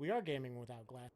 We are gaming without glass.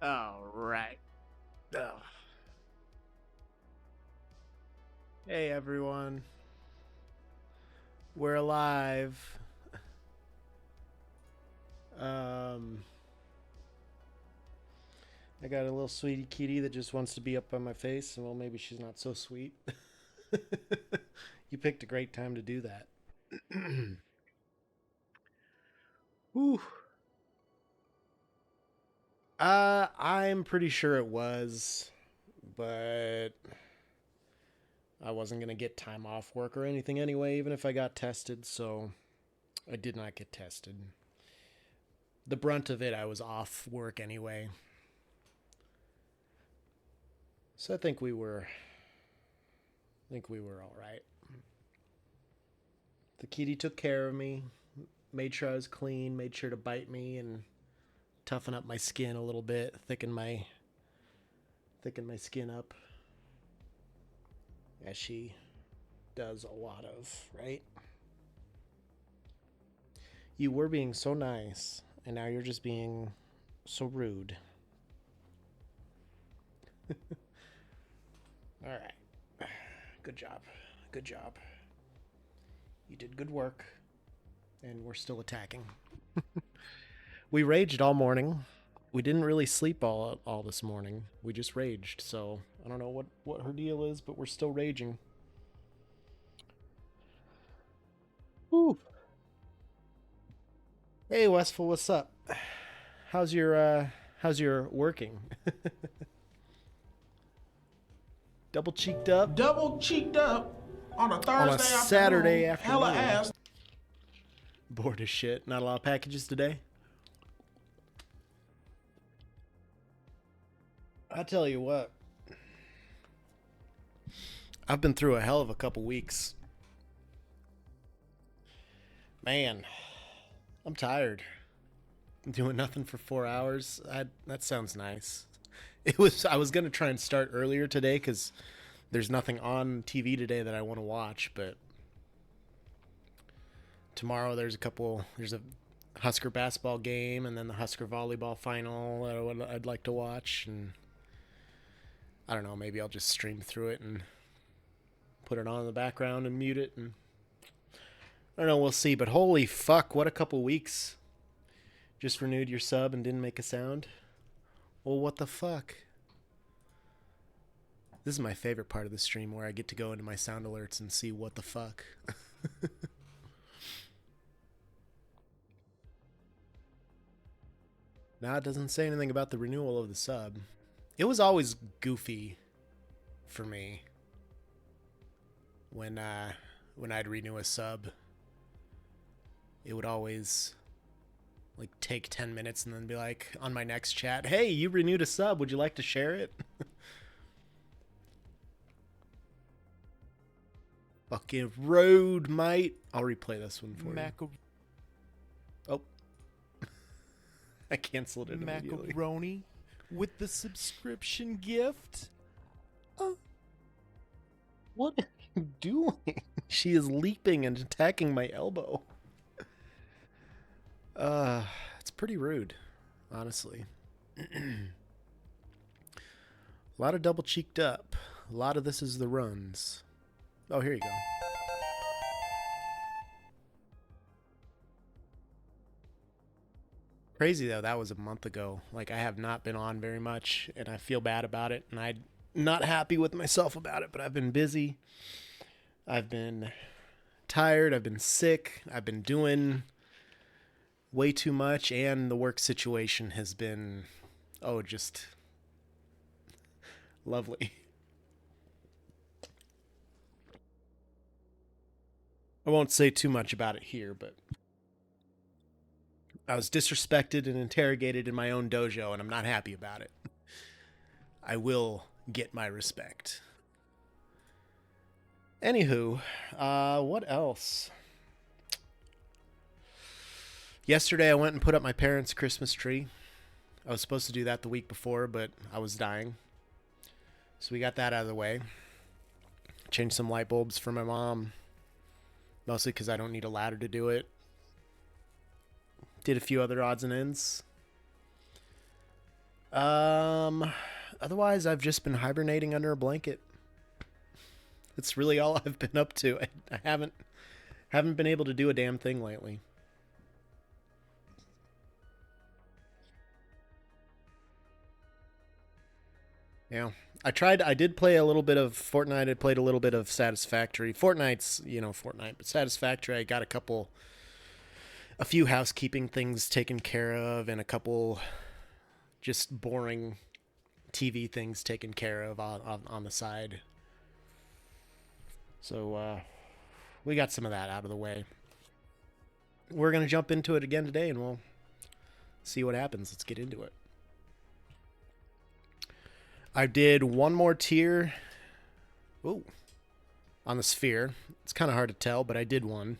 All right. Oh. Hey everyone, we're alive. Um, I got a little sweetie kitty that just wants to be up on my face, and well, maybe she's not so sweet. You picked a great time to do that. Whew. I'm pretty sure it was, but I wasn't gonna get time off work or anything anyway, even if I got tested, so I did not get tested. The brunt of it, I was off work anyway. So I think we were all right. The kitty took care of me, made sure I was clean, made sure to bite me and toughen up my skin a little bit, thicken my skin up as she does a lot of, right? You were being so nice and now you're just being so rude. All right. Good job. Good job. You did good work and we're still attacking. We raged all morning. We didn't really sleep all this morning. We just raged. So I don't know what her deal is, but we're still raging. Whew. Hey Westful, what's up? How's your working? Double cheeked up Double cheeked up on a on a Thursday Saturday afternoon. Hella afternoon. ass. Bored as shit. Not a lot of packages today. I tell you what, I've been through a hell of a couple weeks. Man, I'm tired. Doing nothing for 4 hours. That sounds nice. I was gonna try and start earlier today because there's nothing on TV today that I want to watch. But tomorrow There's a Husker basketball game and then the Husker volleyball final that I'd like to watch. And I don't know. Maybe I'll just stream through it and put it on in the background and mute it. And I don't know. We'll see. But holy fuck, what a couple weeks. Just renewed your sub and didn't make a sound. Well, what the fuck? This is my favorite part of the stream where I get to go into my sound alerts and see what the fuck. Now it doesn't say anything about the renewal of the sub. It was always goofy for me when I'd renew a sub. It would always like take 10 minutes and then be like on my next chat, "Hey, you renewed a sub. Would you like to share it?" Fucking road, mate. I'll replay this one for you. Oh, I canceled it immediately. Macaroni with the subscription gift. What are you doing? She is leaping and attacking my elbow. It's pretty rude, honestly. A lot of double cheeked up. A lot of this is the runs. Oh, here you go. Crazy though, that was a month ago. Like I have not been on very much and I feel bad about it and I'm not happy with myself about it, but I've been busy. I've been tired, I've been sick, I've been doing way too much and the work situation has been just lovely. I won't say too much about it here, but I was disrespected and interrogated in my own dojo, and I'm not happy about it. I will get my respect. Anywho, what else? Yesterday, I went and put up my parents' Christmas tree. I was supposed to do that the week before, but I was dying. So we got that out of the way. Changed some light bulbs for my mom, mostly because I don't need a ladder to do it. Did a few other odds and ends. Um, Otherwise, I've just been hibernating under a blanket. That's really all I've been up to. I haven't been able to do a damn thing lately. Yeah. I did play a little bit of Fortnite. I played a little bit of Satisfactory. Fortnite's, Fortnite, but Satisfactory, I got a few housekeeping things taken care of and a couple just boring TV things taken care of on the side. So, we got some of that out of the way. We're going to jump into it again today and we'll see what happens. Let's get into it. I did one more tier. Ooh. On the sphere. It's kind of hard to tell, but I did one.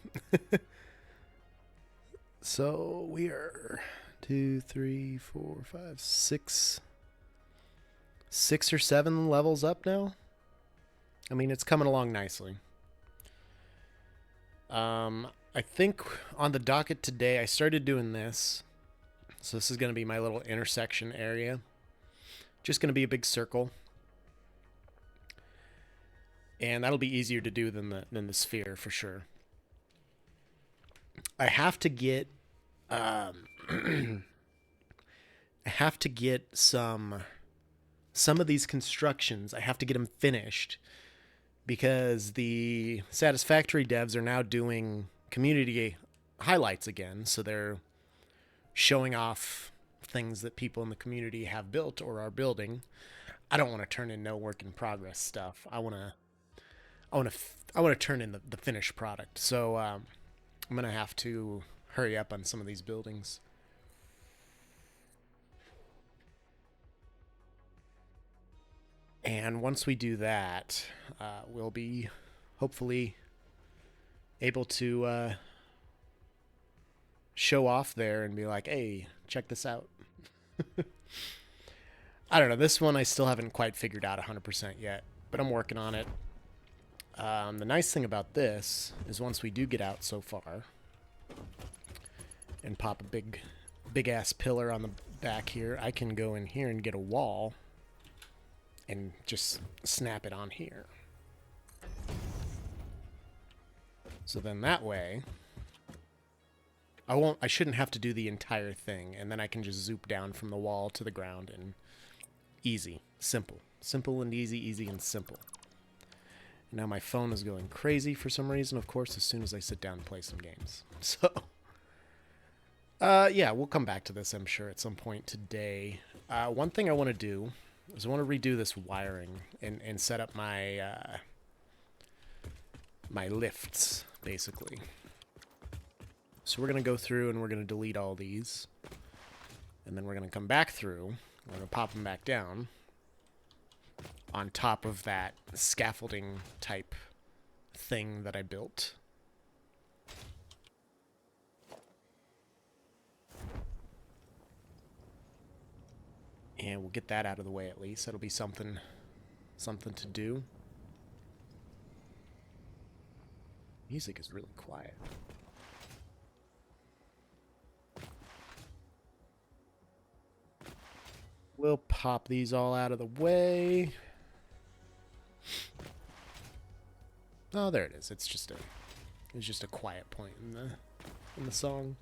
So we are 2, 3, 4, 5, 6 or 7 levels up now. I mean, it's coming along nicely. I think on the docket today, I started doing this. So this is going to be my little intersection area. Just going to be a big circle. And that'll be easier to do than the sphere for sure. I have to get I have to get some of these constructions. I have to get them finished because the Satisfactory devs are now doing community highlights again, so they're showing off things that people in the community have built or are building. I don't want to turn in no work in progress stuff. I want to turn in the finished product. So I'm going to have to hurry up on some of these buildings. And once we do that, we'll be hopefully able to show off there and be like, hey, check this out. I don't know. This one I still haven't quite figured out 100% yet, but I'm working on it. The nice thing about this is once we do get out so far and pop a big ass pillar on the back here, I can go in here and get a wall and just snap it on here. So then that way I shouldn't have to do the entire thing, and then I can just zoop down from the wall to the ground and easy, simple and easy and simple. Now my phone is going crazy for some reason, of course, as soon as I sit down and play some games. So, yeah, we'll come back to this, I'm sure, at some point today. One thing I want to do is I want to redo this wiring and set up my my lifts, basically. So we're going to go through and we're going to delete all these. And then we're going to come back through. We're going to pop them back down on top of that scaffolding type thing that I built. And we'll get that out of the way at least. That'll be something to do. Music is really quiet. We'll pop these all out of the way. Oh, there it is. It's just a quiet point in the song.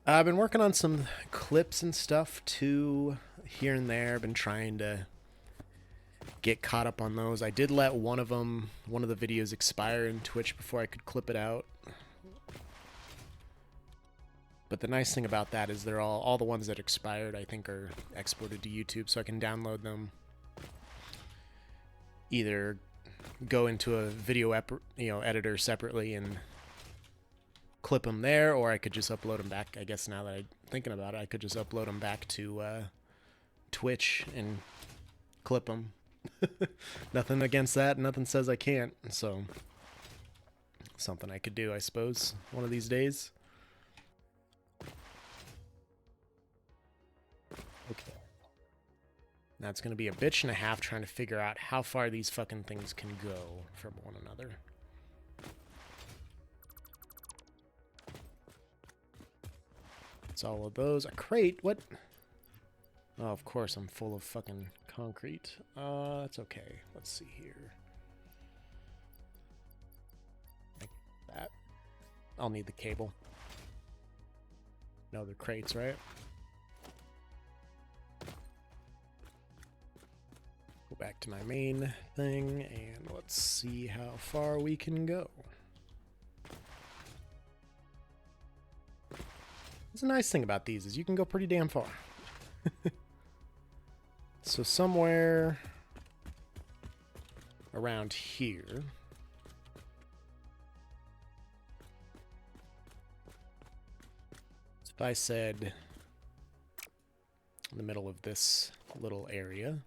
I've been working on some clips and stuff too, here and there. I've been trying to get caught up on those. I did let one of the videos expire in Twitch before I could clip it out. But the nice thing about that is they're all the ones that expired, I think, are exported to YouTube, so I can download them. Either go into a video editor separately and clip them there, or I could just upload them back. I guess now that I'm thinking about it, I could just upload them back to Twitch and clip them. Nothing against that. Nothing says I can't. So something I could do, I suppose, one of these days. Okay. Now it's going to be a bitch and a half trying to figure out how far these fucking things can go from one another. It's all of those. A crate? What? Oh, of course, I'm full of fucking concrete. That's okay. Let's see here. Like that. I'll need the cable. No other crates, right? Go back to my main thing, and let's see how far we can go. That's a nice thing about these, is you can go pretty damn far. So somewhere around here. So if I said in the middle of this little area.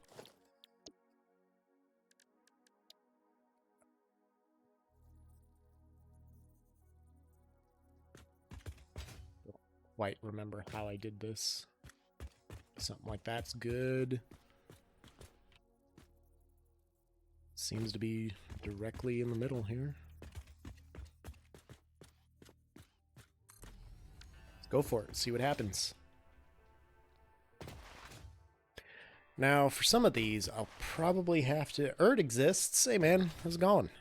Don't quite remember how I did this. Something like that's good. Seems to be directly in the middle here. Let's go for it. See what happens. Now, for some of these, I'll probably have to... Erd exists. Hey, man. How's it going?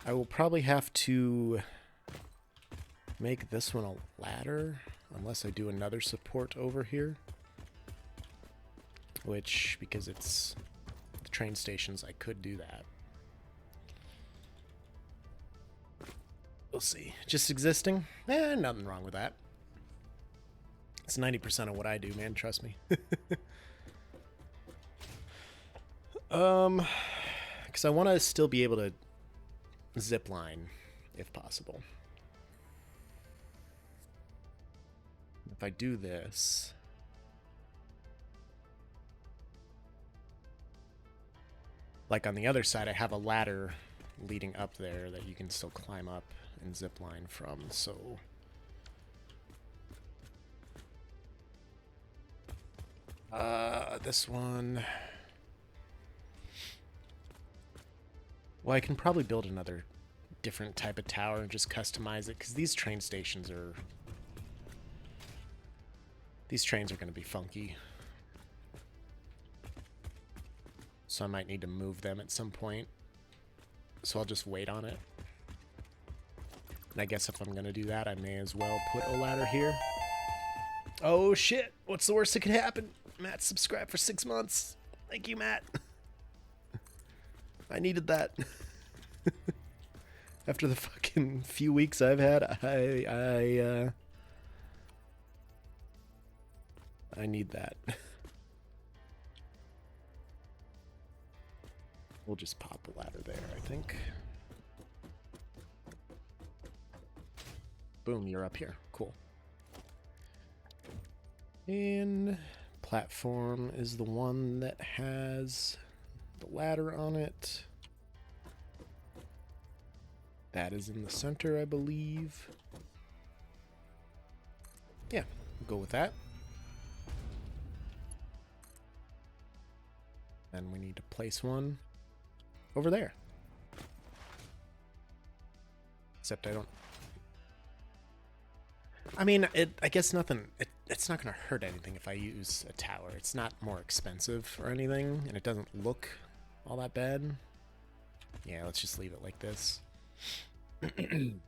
I will probably have to make this one a ladder, unless I do another support over here. Which, because it's the train stations, I could do that. We'll see. Just existing? Nothing wrong with that. It's 90% of what I do, man. Trust me. Because I want to still be able to zip line, if possible. If I do this... Like on the other side, I have a ladder leading up there that you can still climb up and zip line from, so... this one... Well, I can probably build another different type of tower and just customize it, because these train stations are... These trains are going to be funky. So I might need to move them at some point. So I'll just wait on it. And I guess if I'm going to do that, I may as well put a ladder here. Oh shit! What's the worst that could happen? Matt subscribed for 6 months. Thank you, Matt. I needed that. After the fucking few weeks I've had, I need that. We'll just pop the ladder there, I think. Boom, you're up here. Cool. And platform is the one that has the ladder on it. That is in the center, I believe. Yeah, we'll go with that. Then we need to place one over there. Except I don't... I mean, I guess nothing... It's not going to hurt anything if I use a tower. It's not more expensive or anything, and it doesn't look all that bad. Yeah, let's just leave it like this. And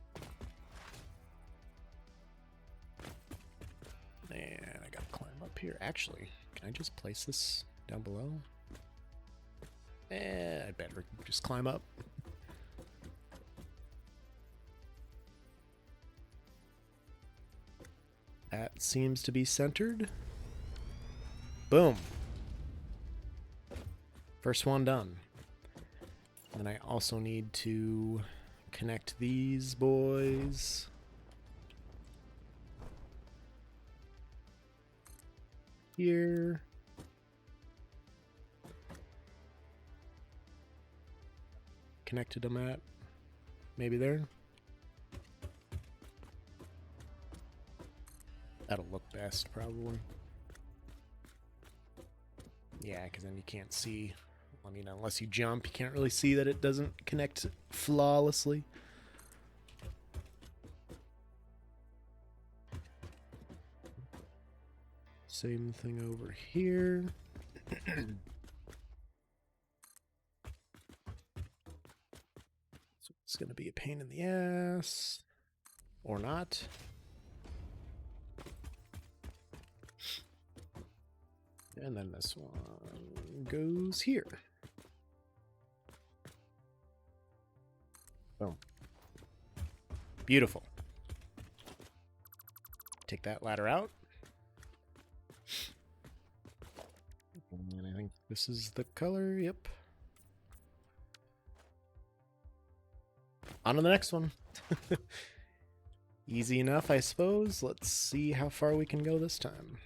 I gotta climb up here. Actually, can I just place this down below? I better just climb up. That seems to be centered. Boom. First one done. And I also need to connect these boys. Here. Connected them at maybe there. That'll look best, probably. Yeah, because then you can't see. I mean, unless you jump, you can't really see that it doesn't connect flawlessly. Same thing over here. So it's going to be a pain in the ass. Or not. And then this one goes here. Boom. Beautiful. Take that ladder out. And I think this is the color. Yep. On to the next one. Easy enough, I suppose. Let's see how far we can go this time.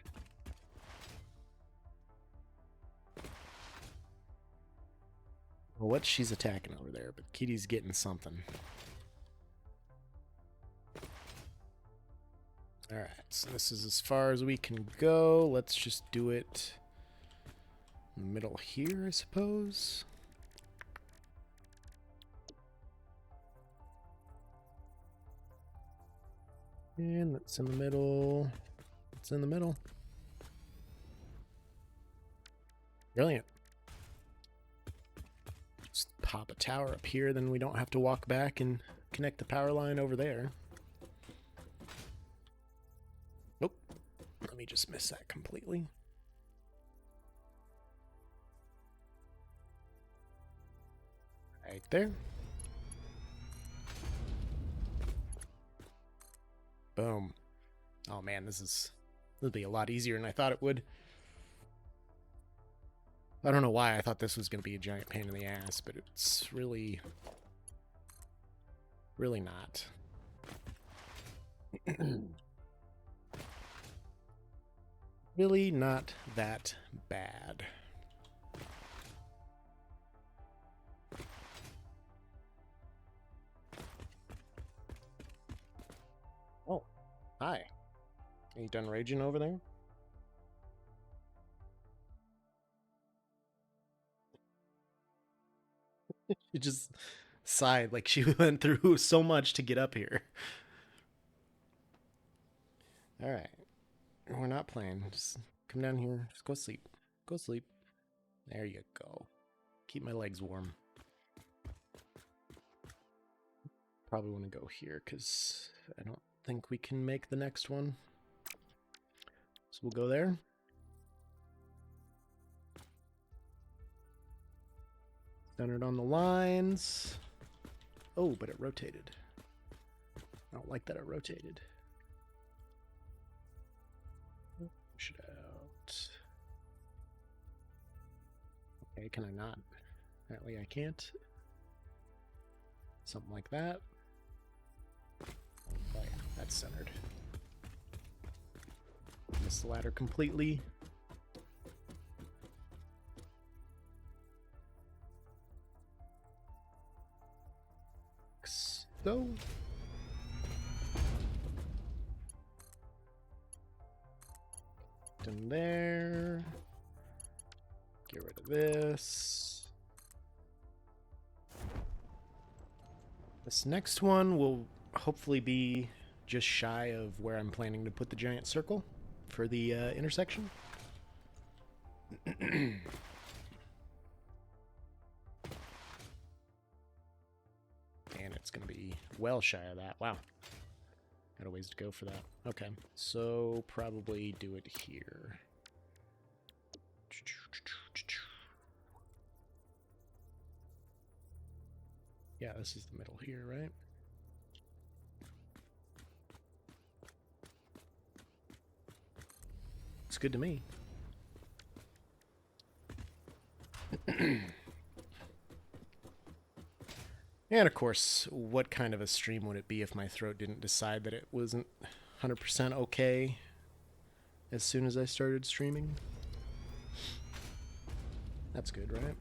Well, what she's attacking over there, but Kitty's getting something. Alright, so this is as far as we can go. Let's just do it in the middle here, I suppose. And that's in the middle. It's in the middle. Brilliant. Just pop a tower up here, then we don't have to walk back and connect the power line over there. Nope. Let me just miss that completely. Right there. Boom. Oh man, this will be a lot easier than I thought it would. I don't know why I thought this was going to be a giant pain in the ass, but it's really not. Really not that bad. Oh, hi. Are you done raging over there? She just sighed like she went through so much to get up here. All right. We're not playing. Just come down here. Just go sleep. Go sleep. There you go. Keep my legs warm. Probably want to go here because I don't think we can make the next one. So we'll go there. Centered on the lines. Oh, but it rotated. I don't like that it rotated. Push it out. Okay, can I not? Apparently I can't. Something like that. Oh yeah, that's centered. Missed the ladder completely. So. In there. Get rid of this. This next one will hopefully be just shy of where I'm planning to put the giant circle for the intersection. And it's going to be well shy of that. Wow. Got a ways to go for that. Okay, so probably do it here. Yeah, this is the middle here, right? It's good to me. And of course, what kind of a stream would it be if my throat didn't decide that it wasn't 100% okay as soon as I started streaming? That's good, right?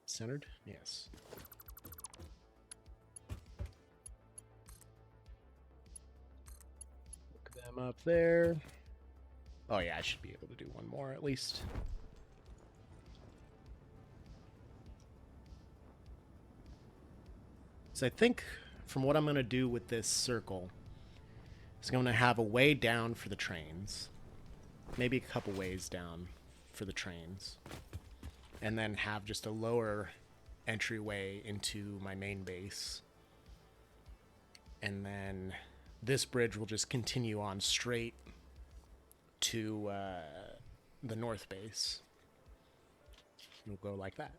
Centered? Yes. Look them up there. Oh yeah, I should be able to do one more at least. So I think from what I'm going to do with this circle is I'm going to have a way down for the trains. maybe a couple ways down for the trains, and then have just a lower entryway into my main base. And then this bridge will just continue on straight to the north base. It'll go like that.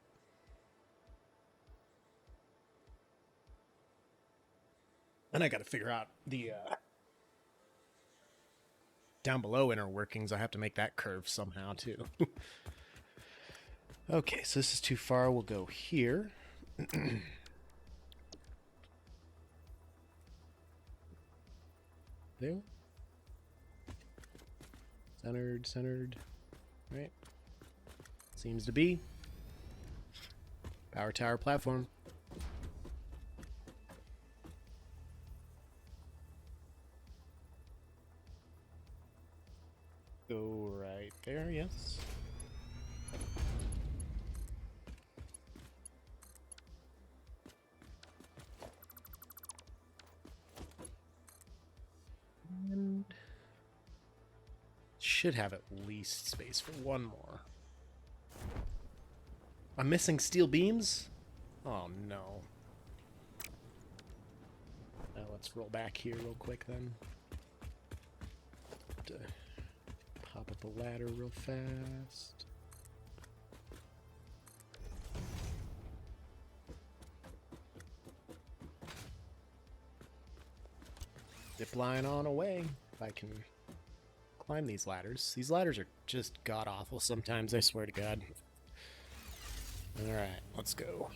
And I got to figure out the down below inner workings. I have to make that curve somehow too. Okay, so this is too far. We'll go here. There. Centered. Right. Seems to be. Power tower platform. Go right there, yes. And should have at least space for one more. I'm missing steel beams? Oh no. Now let's roll back here real quick then. Pop up a ladder real fast. Zip line on away. If I can climb these ladders. These ladders are just god-awful sometimes, I swear to God. Alright, let's go.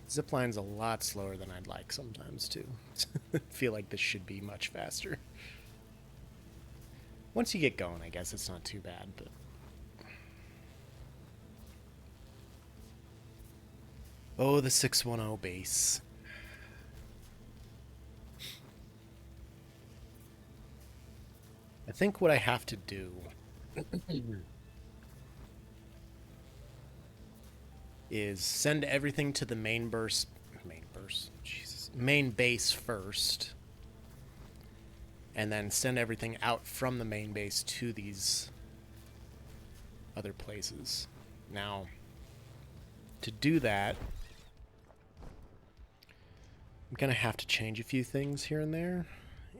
Zipline's a lot slower than I'd like sometimes, too. I feel like this should be much faster. Once you get going, I guess it's not too bad, but... Oh, the 610 base. I think what I have to do... is send everything to the main base first, and then send everything out from the main base to these other places. Now, to do that, I'm gonna have to change a few things here and there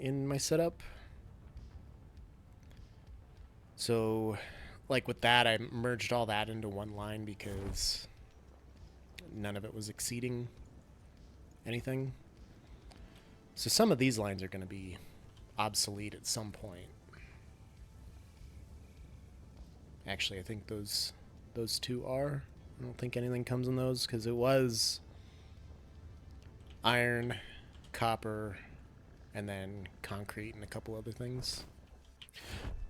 in my setup. So, like with that, I merged all that into one line because none of it was exceeding anything. So some of these lines are going to be obsolete at some point. Actually, I think those two are. I don't think anything comes in those because it was iron, copper, and then concrete and a couple other things.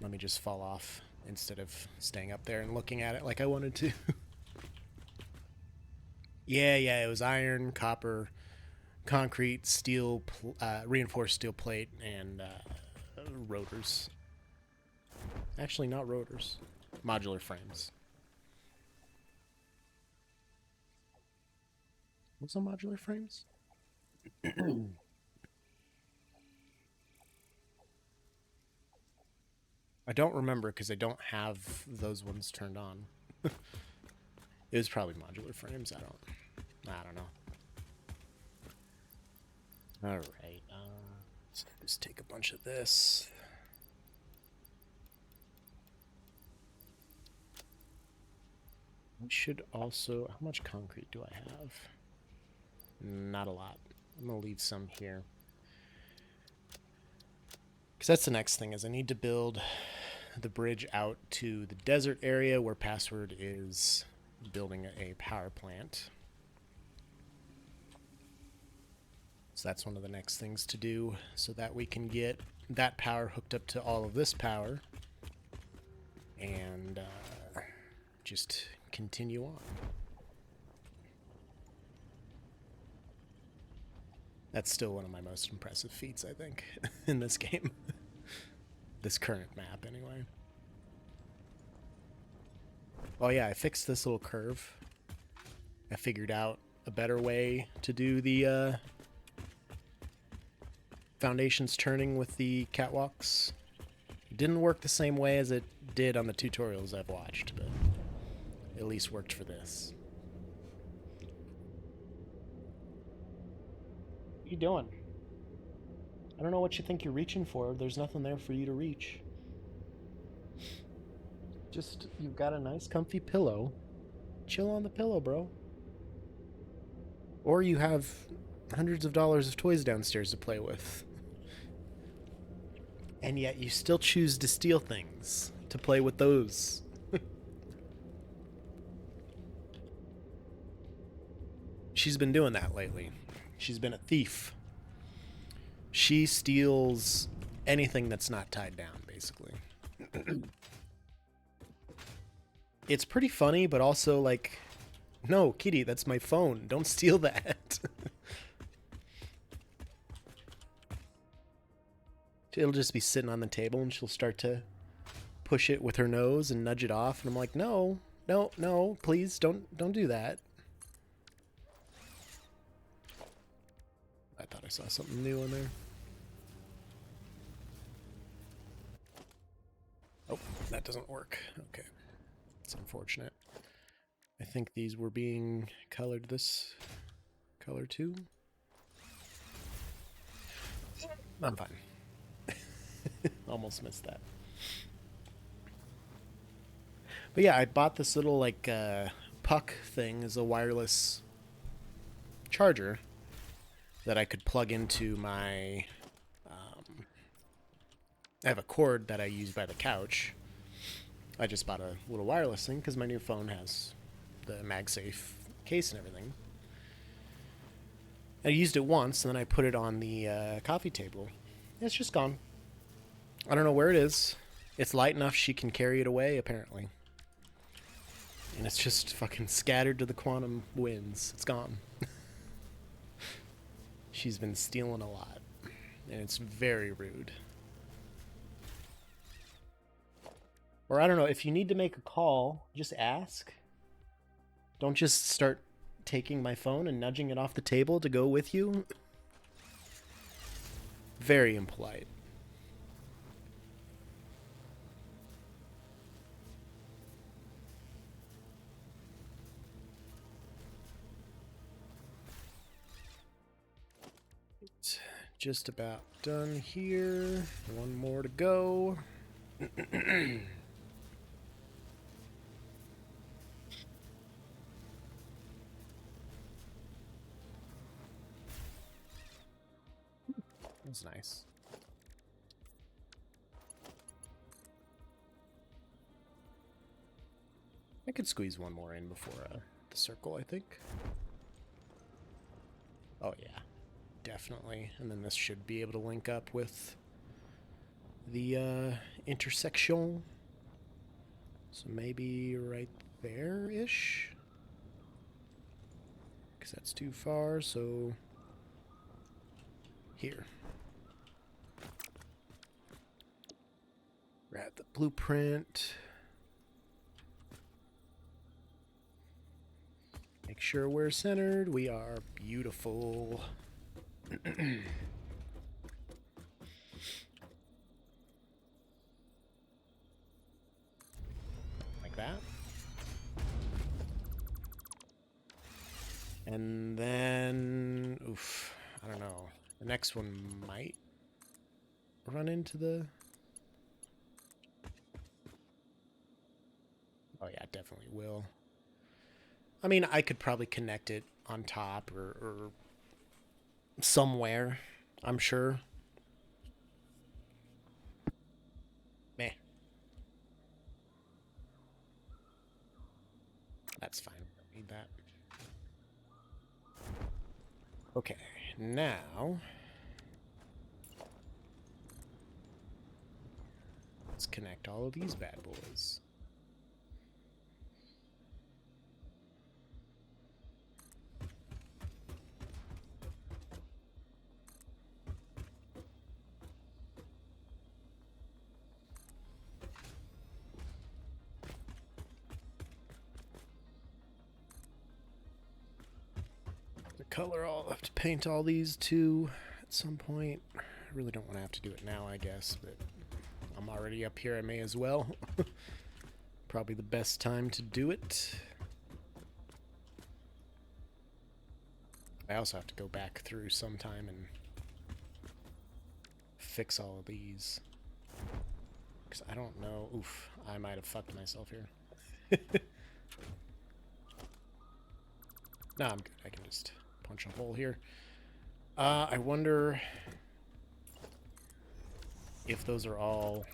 Let me just fall off instead of staying up there and looking at it like I wanted to. Yeah, it was iron, copper, concrete, steel, reinforced steel plate, and rotors. Actually, not rotors. Modular frames. What's on modular frames? I don't remember because I don't have those ones turned on. It was probably modular frames. I don't know. All right. Let's just take a bunch of this. I should also. How much concrete do I have? Not a lot. I'm gonna leave some here. Because that's the next thing is I need to build the bridge out to the desert area where Password is building a power plant. So that's one of the next things to do so that we can get that power hooked up to all of this power and just continue on. That's still one of my most impressive feats, I think, in this game. This current map, anyway. Oh yeah, I fixed this little curve. I figured out a better way to do the foundations turning with the catwalks. It didn't work the same way as it did on the tutorials I've watched, but at least worked for this. What are you doing? I don't know what you think you're reaching for. There's nothing there for you to reach. Just, you've got a nice comfy pillow. Chill on the pillow, bro. Or you have hundreds of dollars of toys downstairs to play with. And yet you still choose to steal things to play with those. She's been doing that lately. She's been a thief. She steals anything that's not tied down, basically. It's pretty funny, but also like, no, kitty, that's my phone. Don't steal that. It'll just be sitting on the table and she'll start to push it with her nose and nudge it off. And I'm like, no, no, no, please don't do that. I thought I saw something new in there. Oh, that doesn't work. Okay. It's unfortunate. I think these were being colored this color too. I'm fine. Almost missed that. But yeah, I bought this little like puck thing as a wireless charger that I could plug into my I have a cord that I use by the couch. I just bought a little wireless thing because my new phone has the MagSafe case and everything. I used it once and then I put it on the coffee table. It's just gone. I don't know where it is. It's light enough she can carry it away, apparently. And it's just fucking scattered to the quantum winds. It's gone. She's been stealing a lot. And it's very rude. Or I don't know, if you need to make a call, just ask. Don't just start taking my phone and nudging it off the table to go with you. Very impolite. It's just about done here. One more to go. That's nice. I could squeeze one more in before the circle, I think. Oh yeah, definitely. And then this should be able to link up with the intersection. So maybe right there-ish? Because that's too far, so here. Grab the blueprint. Make sure we're centered. We are beautiful. Like that. And then, oof, I don't know. The next one might run into the... Oh yeah, it definitely will. I mean, I could probably connect it on top or somewhere, I'm sure. Meh. That's fine. Don't need that. Okay, now let's connect all of these bad boys. color all, I have to paint all these too at some point. I really don't want to have to do it now, I guess, but I'm already up here, I may as well. Probably the best time to do it. I also have to go back through sometime and fix all of these. Because I don't know. Oof, I might have fucked myself here. No, I'm good. I can just punch a hole here. I wonder if those are all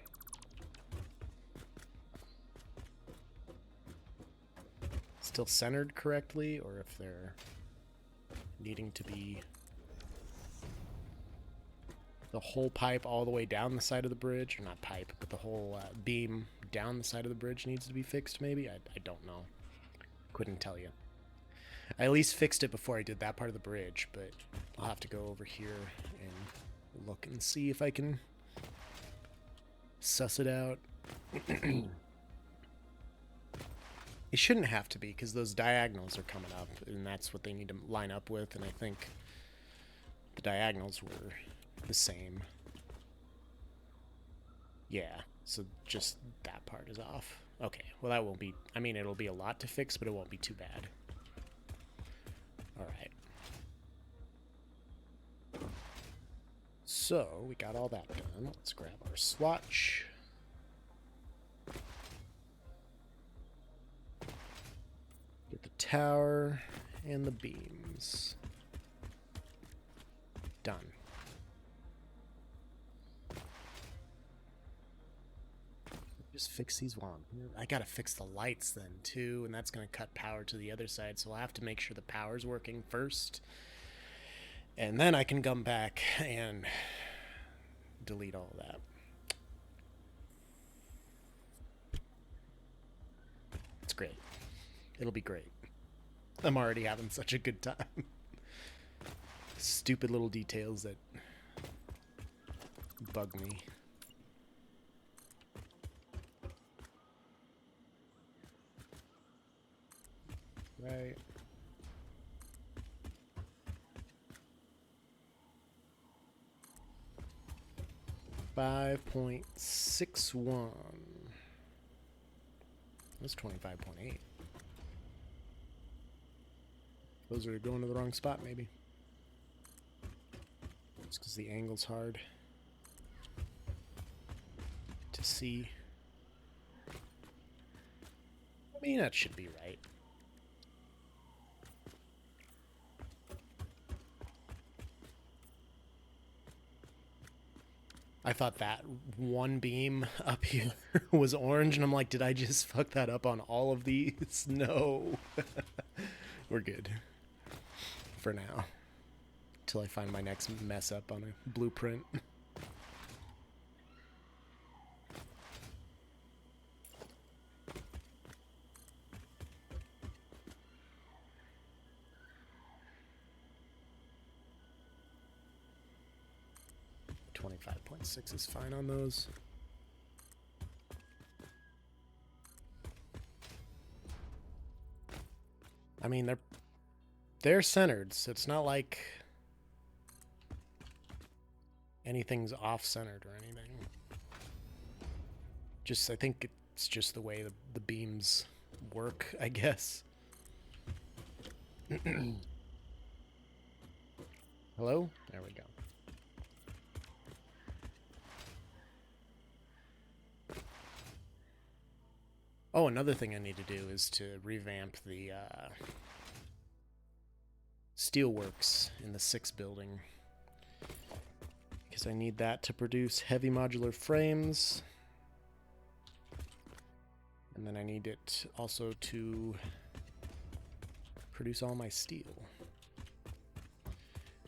still centered correctly, or if they're needing to be the whole pipe all the way down the side of the bridge, or not pipe, but the whole beam down the side of the bridge needs to be fixed, maybe? I don't know. Couldn't tell you. I at least fixed it before I did that part of the bridge, but I'll have to go over here and look and see if I can suss it out. It shouldn't have to be, because those diagonals are coming up, and that's what they need to line up with, and I think the diagonals were the same. Yeah, so just that part is off. Okay, well that won't be, I mean, it'll be a lot to fix, but it won't be too bad. Alright. So, we got all that done. Let's grab our swatch. Get the tower and the beams. Done. Just fix these while I'm here. I gotta fix the lights then too, and that's gonna cut power to the other side, so I'll have to make sure the power's working first. And then I can come back and delete all of that. It's great. It'll be great. I'm already having such a good time. Stupid little details that bug me. Right. $5.61. That's 25.8. Those are going to the wrong spot, maybe. It's because the angle's hard to see. I mean, that should be right. I thought that one beam up here was orange, and I'm like, did I just fuck that up on all of these? No. We're good. For now. Till I find my next mess up on a blueprint. .6 is fine on those. I mean, they're centered, so it's not like anything's off-centered or anything. Just, I think it's just the way the beams work, I guess. Hello? There we go. Oh, another thing I need to do is to revamp the steelworks in the 6 building. Because I need that to produce heavy modular frames. And then I need it also to produce all my steel.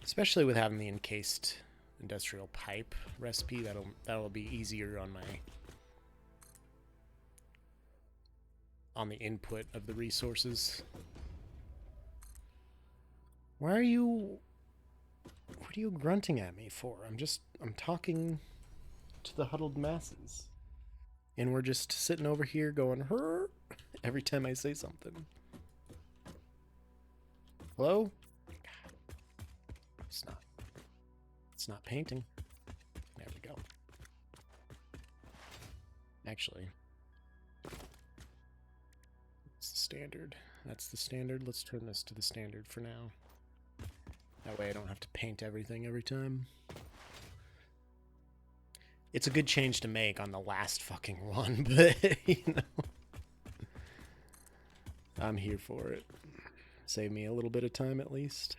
Especially with having the encased industrial pipe recipe, that'll be easier on the input of the resources. What are you grunting at me for? I'm talking to the huddled masses. And we're just sitting over here going, "Her," every time I say something. Hello? God. It's not painting. There we go. Actually, it's the standard. That's the standard. Let's turn this to the standard for now. That way I don't have to paint everything every time. It's a good change to make on the last fucking run, but, you know. I'm here for it. Save me a little bit of time at least.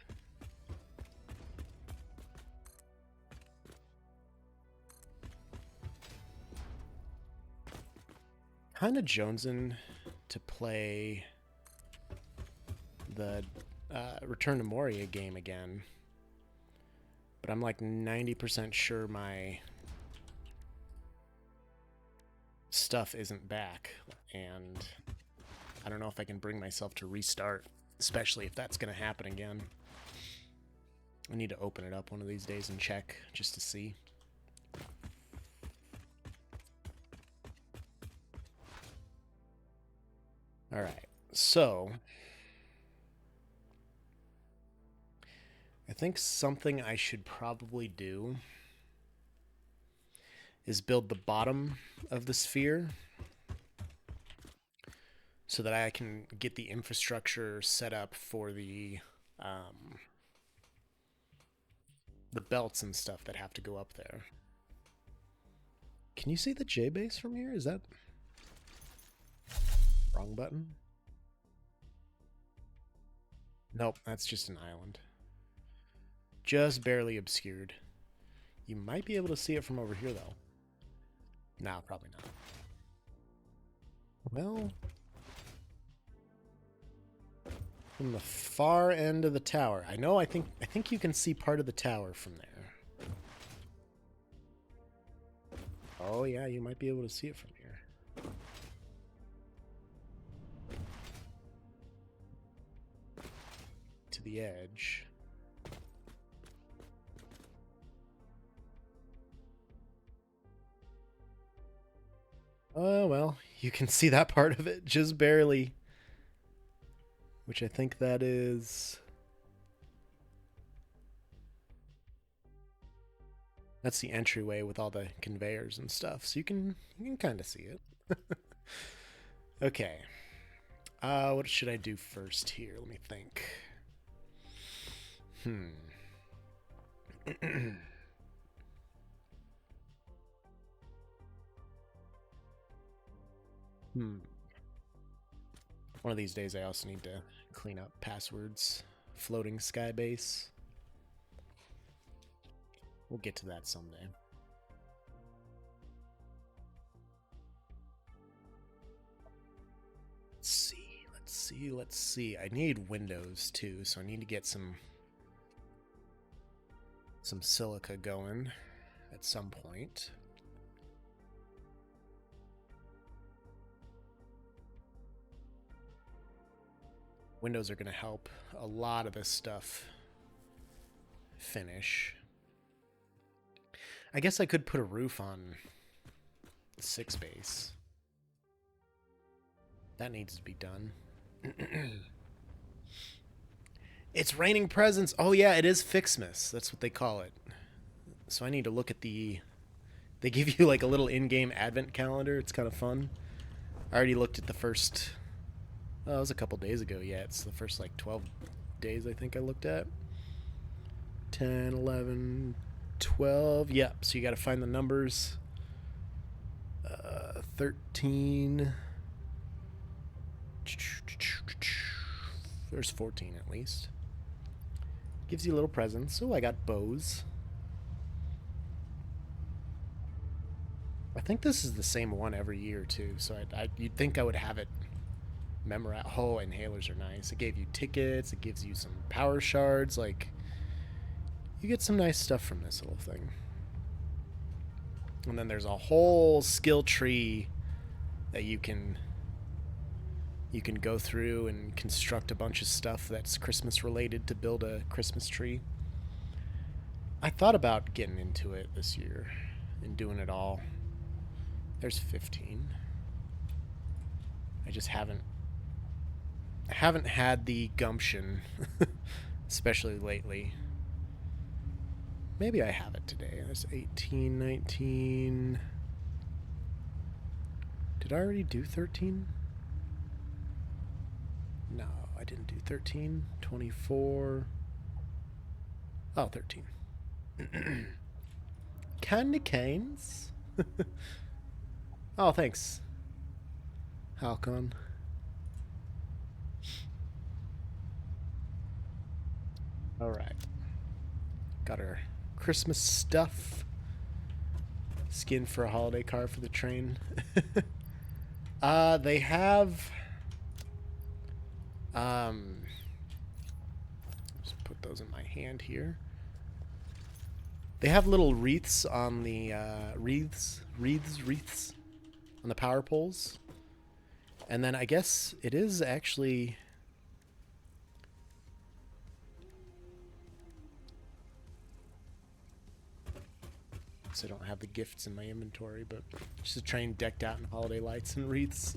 Kinda jonesing to play the Return to Moria game again. But I'm like 90% sure my stuff isn't back, and I don't know if I can bring myself to restart, especially if that's going to happen again. I need to open it up one of these days and check just to see. Alright, so I think something I should probably do is build the bottom of the sphere so that I can get the infrastructure set up for the belts and stuff that have to go up there. Can you see the J-base from here? Is that wrong button? Nope, that's just an island. Just barely obscured. You might be able to see it from over here, though. No, probably not. Well, from the far end of the tower. I think you can see part of the tower from there. Oh yeah, you might be able to see it from here. To the edge. Oh, well, you can see that part of it, just barely. Which I think that is... That's the entryway with all the conveyors and stuff, so you can kind of see it. Okay. What should I do first here? Let me think. One of these days I also need to clean up passwords. Floating sky base. We'll get to that someday. Let's see. I need windows too, so I need to get some silica going at some point. Windows are going to help a lot of this stuff finish. I guess I could put a roof on the 6 base. That needs to be done. It's raining presents. Oh yeah, it is Fixmas. That's what they call it. So I need to look at the... They give you like a little in-game advent calendar. It's kind of fun. I already looked at the first... Oh, it was a couple days ago. Yeah, it's the first like 12 days I think I looked at. 10, 11, 12. Yep, so you got to find the numbers. 13. There's 14 at least. Gives you little presents. Oh, I got bows. I think this is the same one every year too, so you'd think I would have it memorized. Oh, inhalers are nice. It gave you tickets. It gives you some power shards. Like, you get some nice stuff from this little thing. And then there's a whole skill tree that you can go through and construct a bunch of stuff that's Christmas related to build a Christmas tree. I thought about getting into it this year and doing it all. There's 15. I just haven't had the gumption, especially lately. Maybe I have it today. That's 18, 19. Did I already do 13? No, I didn't do 13. 24. Oh, 13. Candy canes? Oh, thanks, Halcon. Alright. Got our Christmas stuff. Skin for a holiday car for the train. They have... Just put those in my hand here. They have little wreaths on the, wreaths on the power poles. And then I guess it is actually... So I don't have the gifts in my inventory, but just a train decked out in holiday lights and wreaths.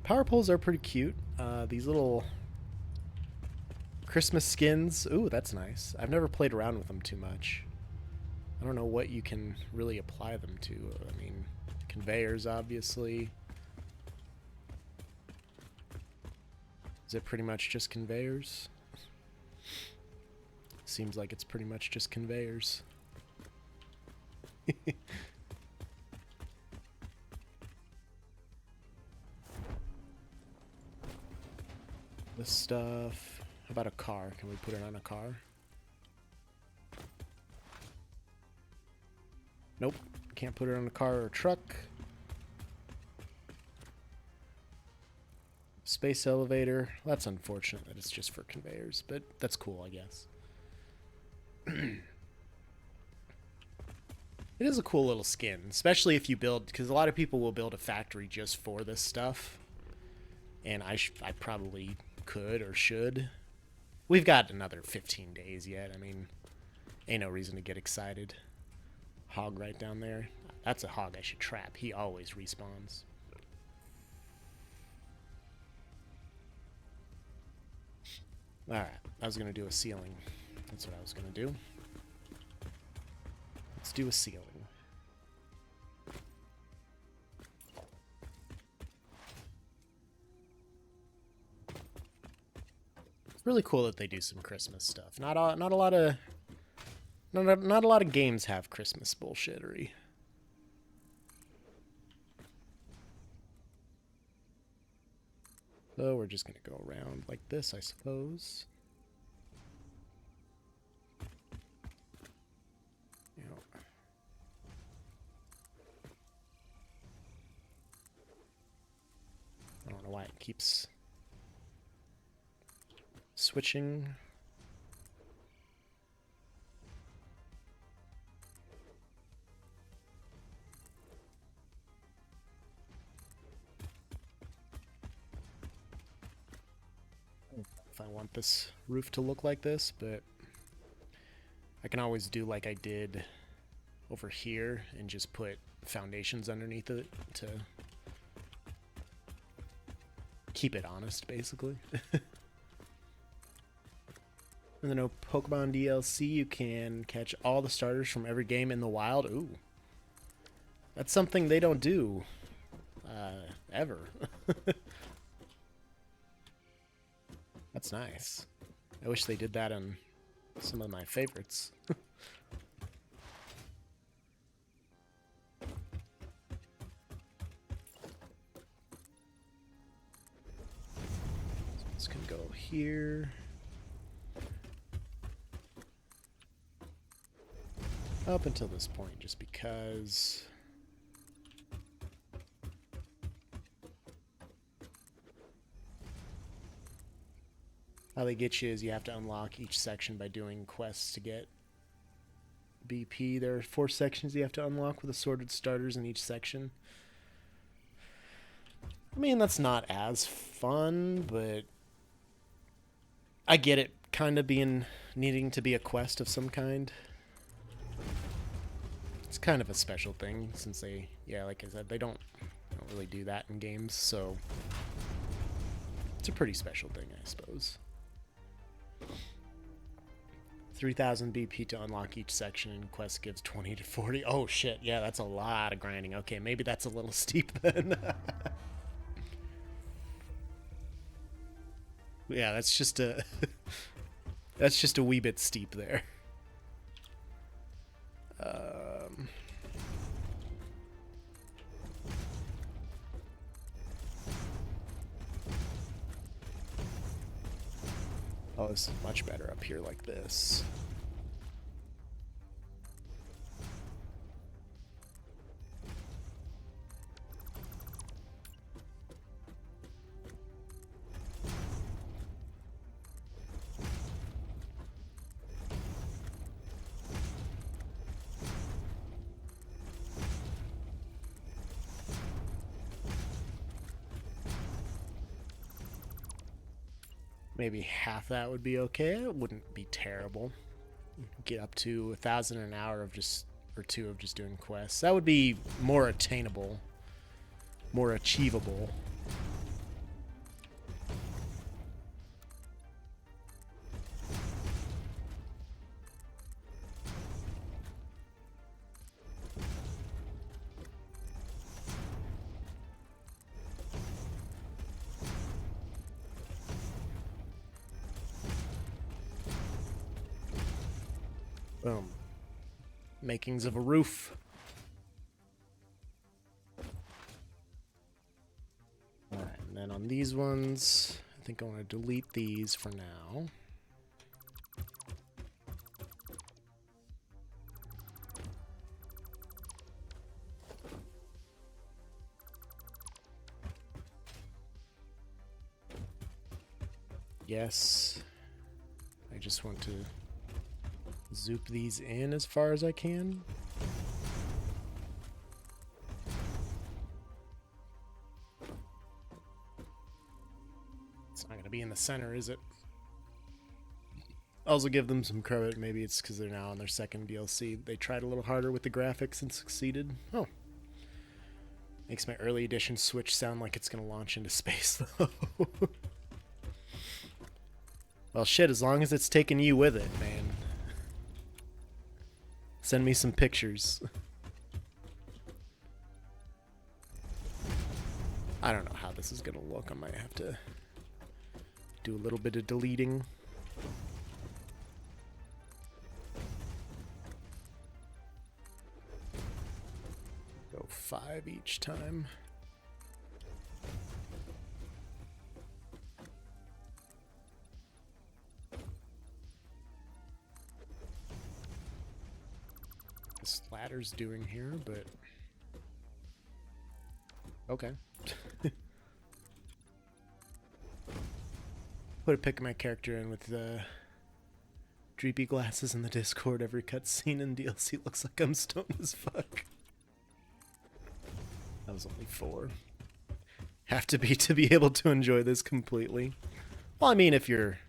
Power poles are pretty cute. These little Christmas skins. Ooh, that's nice. I've never played around with them too much. I don't know what you can really apply them to. I mean, conveyors, obviously. Is it pretty much just conveyors? Seems like it's pretty much just conveyors. This stuff. How about a car? Can we put it on a car? Nope. Can't put it on a car or a truck. Space elevator. Well, that's unfortunate that it's just for conveyors, but that's cool, I guess. It is a cool little skin, especially if you build, because a lot of people will build a factory just for this stuff, and I probably could or should. We've got another 15 days yet. I mean, ain't no reason to get excited. Hog right down there. That's a hog I should trap. He always respawns. Alright, I was going to do a ceiling. That's what I was going to do. Let's do a ceiling. It's really cool that they do some Christmas stuff. Not a lot of games have Christmas bullshittery. So we're just gonna go around like this, I suppose. I don't know why it keeps switching. If I want this roof to look like this, but I can always do like I did over here and just put foundations underneath it to keep it honest, basically. In the no Pokemon DLC, you can catch all the starters from every game in the wild. Ooh. That's something they don't do. Ever. That's nice. I wish they did that on some of my favorites. So this can go here. Up until this point, just because... How they get you is you have to unlock each section by doing quests to get BP. There are 4 sections you have to unlock with assorted starters in each section. I mean, that's not as fun, but I get it kind of needing to be a quest of some kind. It's kind of a special thing since they, yeah, like I said, they don't really do that in games, so it's a pretty special thing, I suppose. 3,000 BP to unlock each section, and quest gives 20 to 40. Oh shit, yeah, that's a lot of grinding. Okay, maybe that's a little steep then. Yeah, that's just a that's just a wee bit steep there. Oh, this is much better up here like this. Maybe half that would be okay. It wouldn't be terrible. Get up to 1,000 an hour of just, or two of just doing quests. That would be more attainable, more achievable. Boom. Makings of a roof. Alright, and then on these ones, I think I want to delete these for now. Yes. I just want to zoop these in as far as I can. It's not going to be in the center, is it? I'll also give them some credit. Maybe it's because they're now on their second DLC. They tried a little harder with the graphics and succeeded. Oh. Makes my early edition Switch sound like it's going to launch into space, though. Well, shit, as long as it's taking you with it, man. Send me some pictures. I don't know how this is gonna look. I might have to do a little bit of deleting. Go 5 each time. This ladder's doing here, but okay. Put a pic of my character in with the dreepy glasses in the Discord. Every cutscene in DLC looks like I'm stoned as fuck. That was only 4. Have to be able to enjoy this completely. Well, I mean, if you're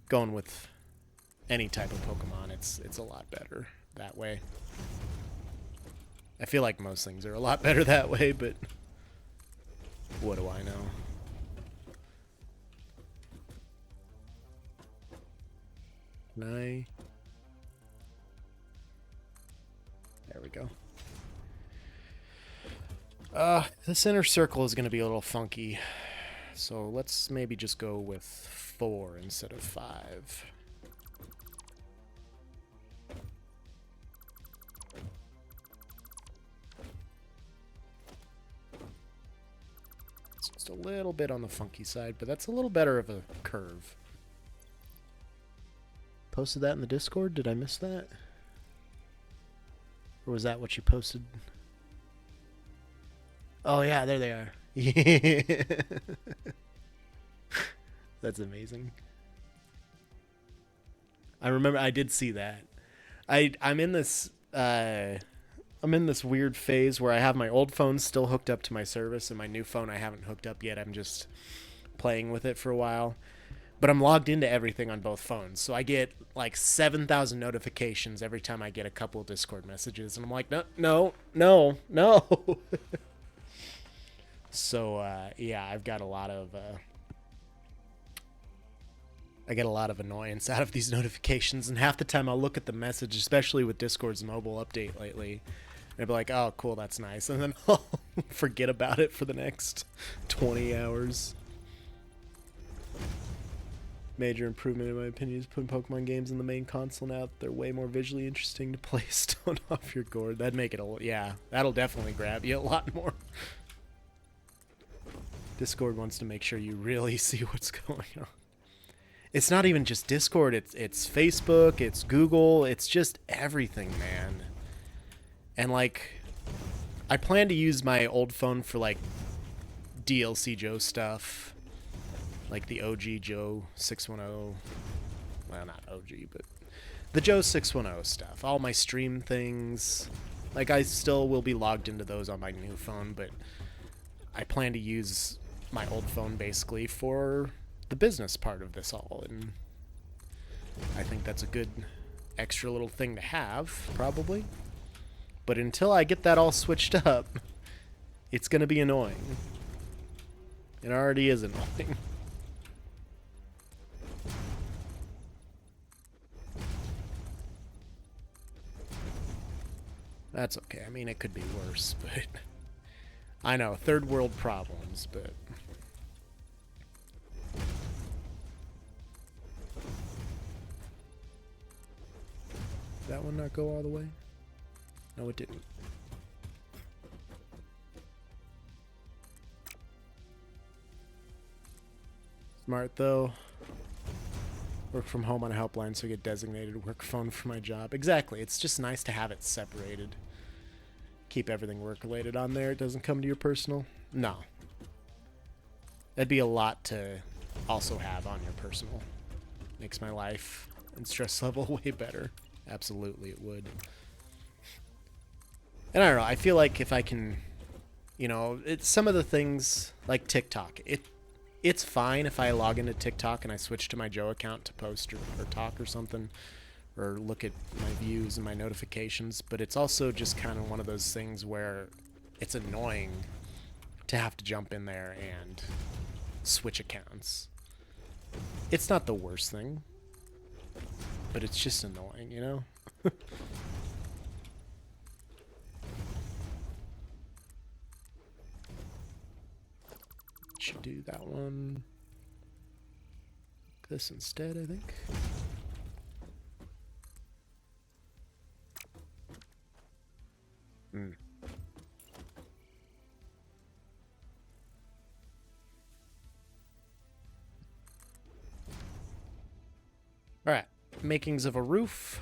going with any type of Pokemon, it's a lot better that way. I feel like most things are a lot better that way, but what do I know? Can I? There we go. The center circle is going to be a little funky, so let's maybe just go with 4 instead of 5. It's just a little bit on the funky side, but that's a little better of a curve. Posted that in the Discord? Did I miss that? Or was that what you posted? Oh yeah, there they are. That's amazing. I remember I did see that. I'm in this weird phase where I have my old phone still hooked up to my service and my new phone I haven't hooked up yet. I'm just playing with it for a while. But I'm logged into everything on both phones. So I get like 7,000 notifications every time I get a couple Discord messages. And I'm like, no. So, yeah, I've got a lot of I get a lot of annoyance out of these notifications, and half the time I'll look at the message, especially with Discord's mobile update lately, and I'll be like, oh, cool, that's nice, and then I'll forget about it for the next 20 hours. Major improvement, in my opinion, is putting Pokemon games in the main console now that they're way more visually interesting to play Stone off your gourd. That'd make it yeah, that'll definitely grab you a lot more. Discord wants to make sure you really see what's going on. It's not even just Discord, it's Facebook, it's Google, it's just everything, man. And like, I plan to use my old phone for like DLC Joe stuff, like the OG Joe 610. Well, not OG, but the Joe 610 stuff. All my stream things. Like, I still will be logged into those on my new phone, but I plan to use my old phone basically for the business part of this all, and I think that's a good extra little thing to have, probably. But until I get that all switched up, it's gonna be annoying. It already is annoying. That's okay. I mean, it could be worse, but I know, third world problems, but did that one not go all the way? No, it didn't. Smart though. Work from home on a helpline, so I get designated work phone for my job. Exactly. It's just nice to have it separated. Keep everything work related on there. It doesn't come to your personal. No. That'd be a lot to also have on your personal. Makes my life and stress level way better. Absolutely, it would. And I don't know. I feel like if I can, you know, it's some of the things like TikTok. It's fine if I log into TikTok and I switch to my Joe account to post or talk or something, or look at my views and my notifications, but it's also just kind of one of those things where it's annoying to have to jump in there and switch accounts. It's not the worst thing, but it's just annoying, you know? Should do that one. This instead, I think. Alright, makings of a roof.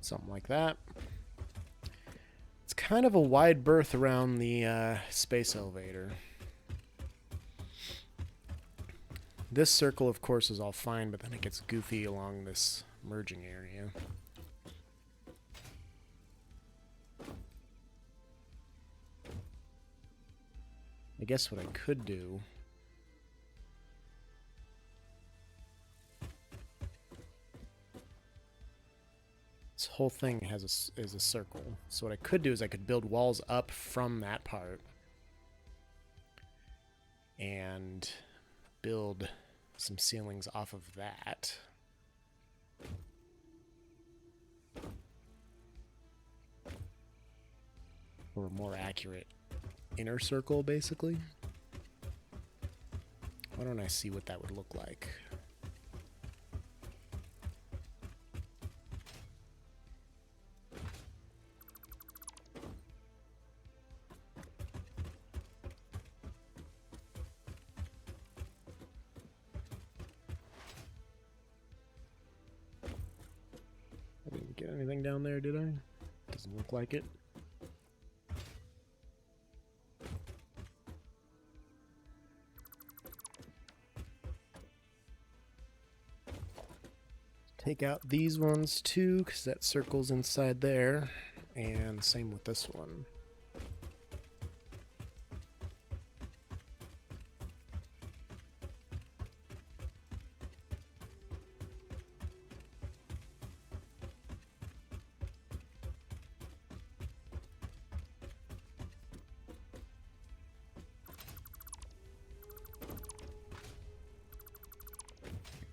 Something like that. It's kind of a wide berth around the space elevator. This circle, of course, is all fine, but then it gets goofy along this merging area. I guess what I could do... This whole thing is a circle. So what I could do is I could build walls up from that part. And build some ceilings off of that. For a more accurate inner circle, basically. Why don't I see what that would look like? Get anything down there, did I? Doesn't look like it. Take out these ones too, because that circle's inside there. And same with this one.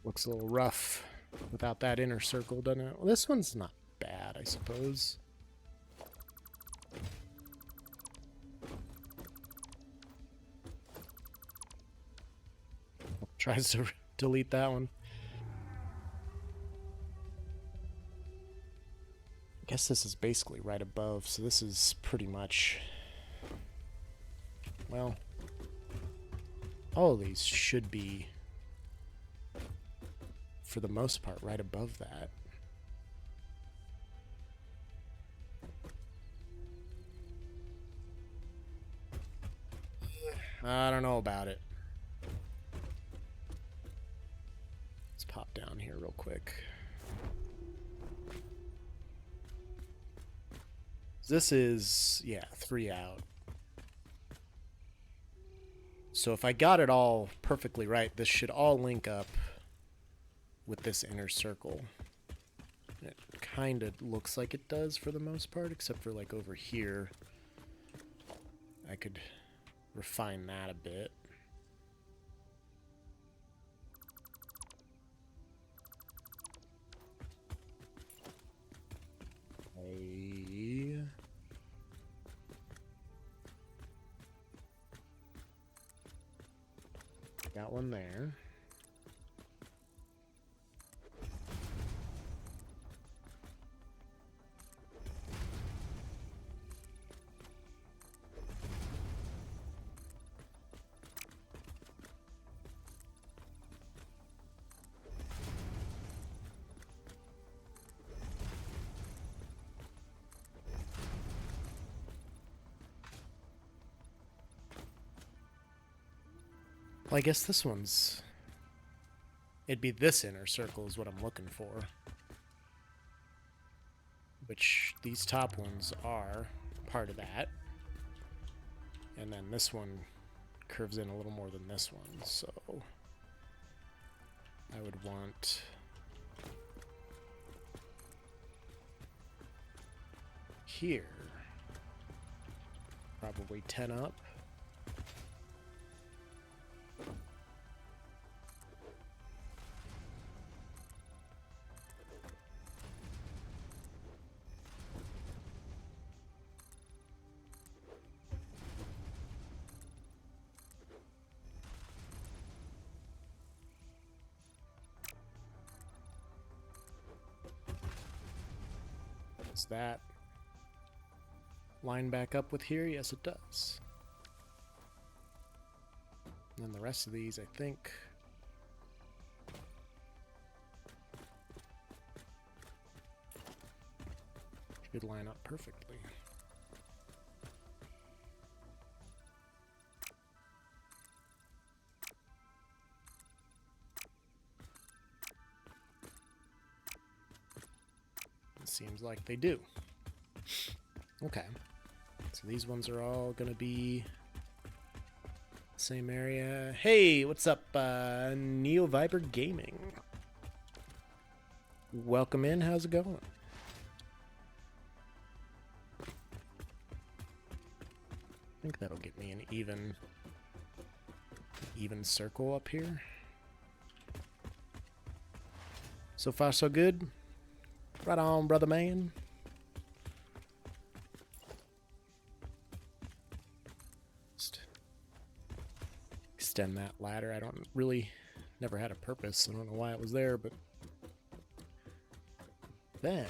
Looks a little rough without that inner circle, doesn't it? Well, this one's not bad, I suppose. Tries to delete that one. I guess this is basically right above, so this is pretty much... Well, all of these should be, for the most part, right above that. I don't know about it. Let's pop down here real quick. This is, yeah, 3 out. So if I got it all perfectly right, this should all link up with this inner circle. It kind of looks like it does for the most part, except for like over here. I could refine that a bit. Got one there. Well, I guess this one's... It'd be this inner circle is what I'm looking for. Which these top ones are part of that. And then this one curves in a little more than this one, so... I would want... Here. Probably 10 up. Does that line back up with here? Yes, it does. And then the rest of these, I think... should line up perfectly. Seems like they do. Okay. So these ones are all gonna be same area. Hey, what's up, Neo Viper Gaming? Welcome in. How's it going? I think that'll get me an even circle up here. So far, so good. Right on, brother man. Just extend that ladder. I don't really, never had a purpose. I don't know why it was there, but then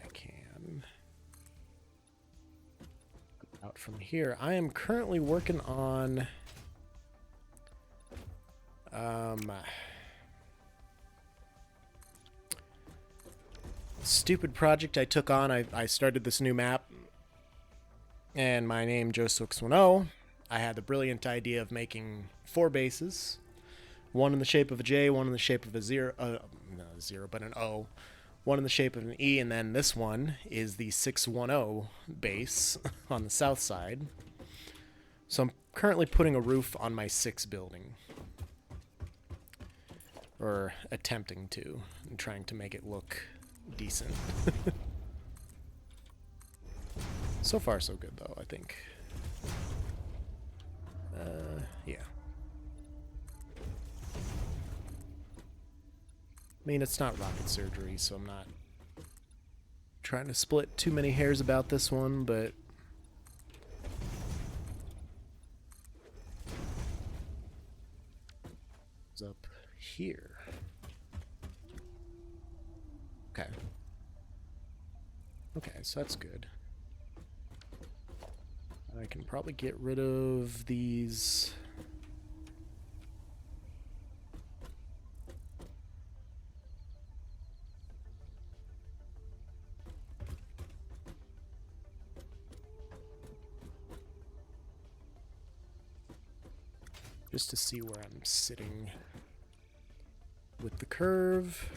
I can go out from here. I am currently working on stupid project I took on. I started this new map, and my name Joe610. I had the brilliant idea of making 4 bases, one in the shape of a J, one in the shape of a zero, not a zero, but an O, one in the shape of an E, and then this one is the 610 base on the south side. So I'm currently putting a roof on my 6 building, or attempting to, and trying to make it look decent. So far so good though, I think. Yeah. mean, it's not rocket surgery, so I'm not trying to split too many hairs about this one, but it's up here. Okay. Okay, so that's good. I can probably get rid of these. Just to see where I'm sitting with the curve.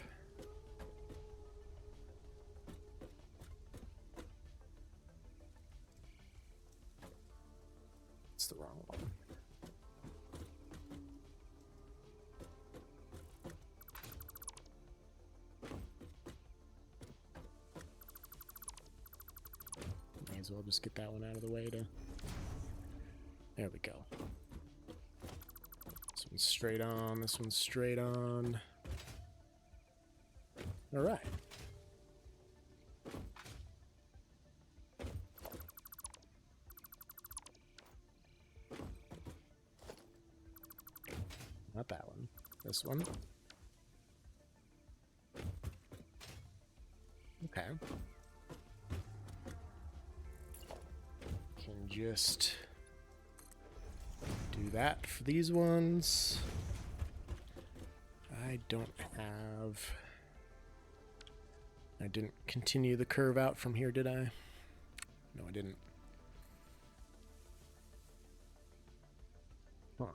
It's the wrong one. May as well just get that one out of the way to... There we go. This one's straight on, this one's straight on. Alright. Not that one. This one. Okay. Can just do that for these ones. I don't have... I didn't continue the curve out from here, did I? No, I didn't. Huh.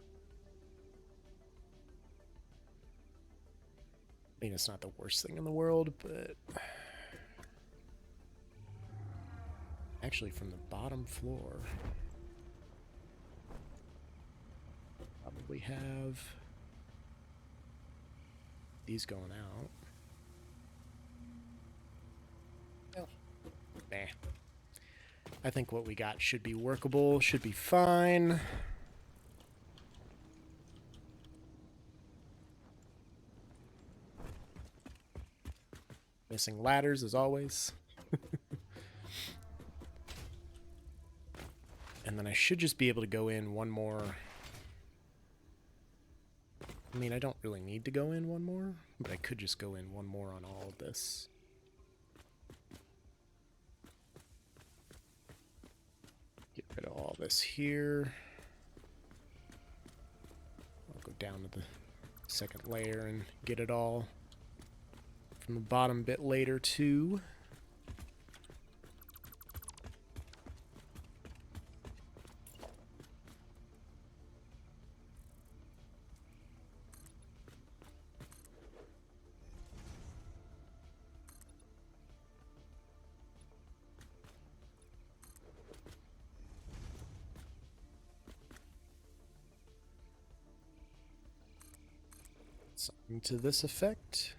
I mean, it's not the worst thing in the world, but... Actually, from the bottom floor... Probably have... these going out. Well, nah. I think what we got should be workable, should be fine. Missing ladders as always. And then I should just be able to go in one more. I mean, I don't really need to go in one more, but I could just go in one more on all of this. Get rid of all this here. I'll go down to the second layer and get it all from the bottom bit later too. Something to this effect.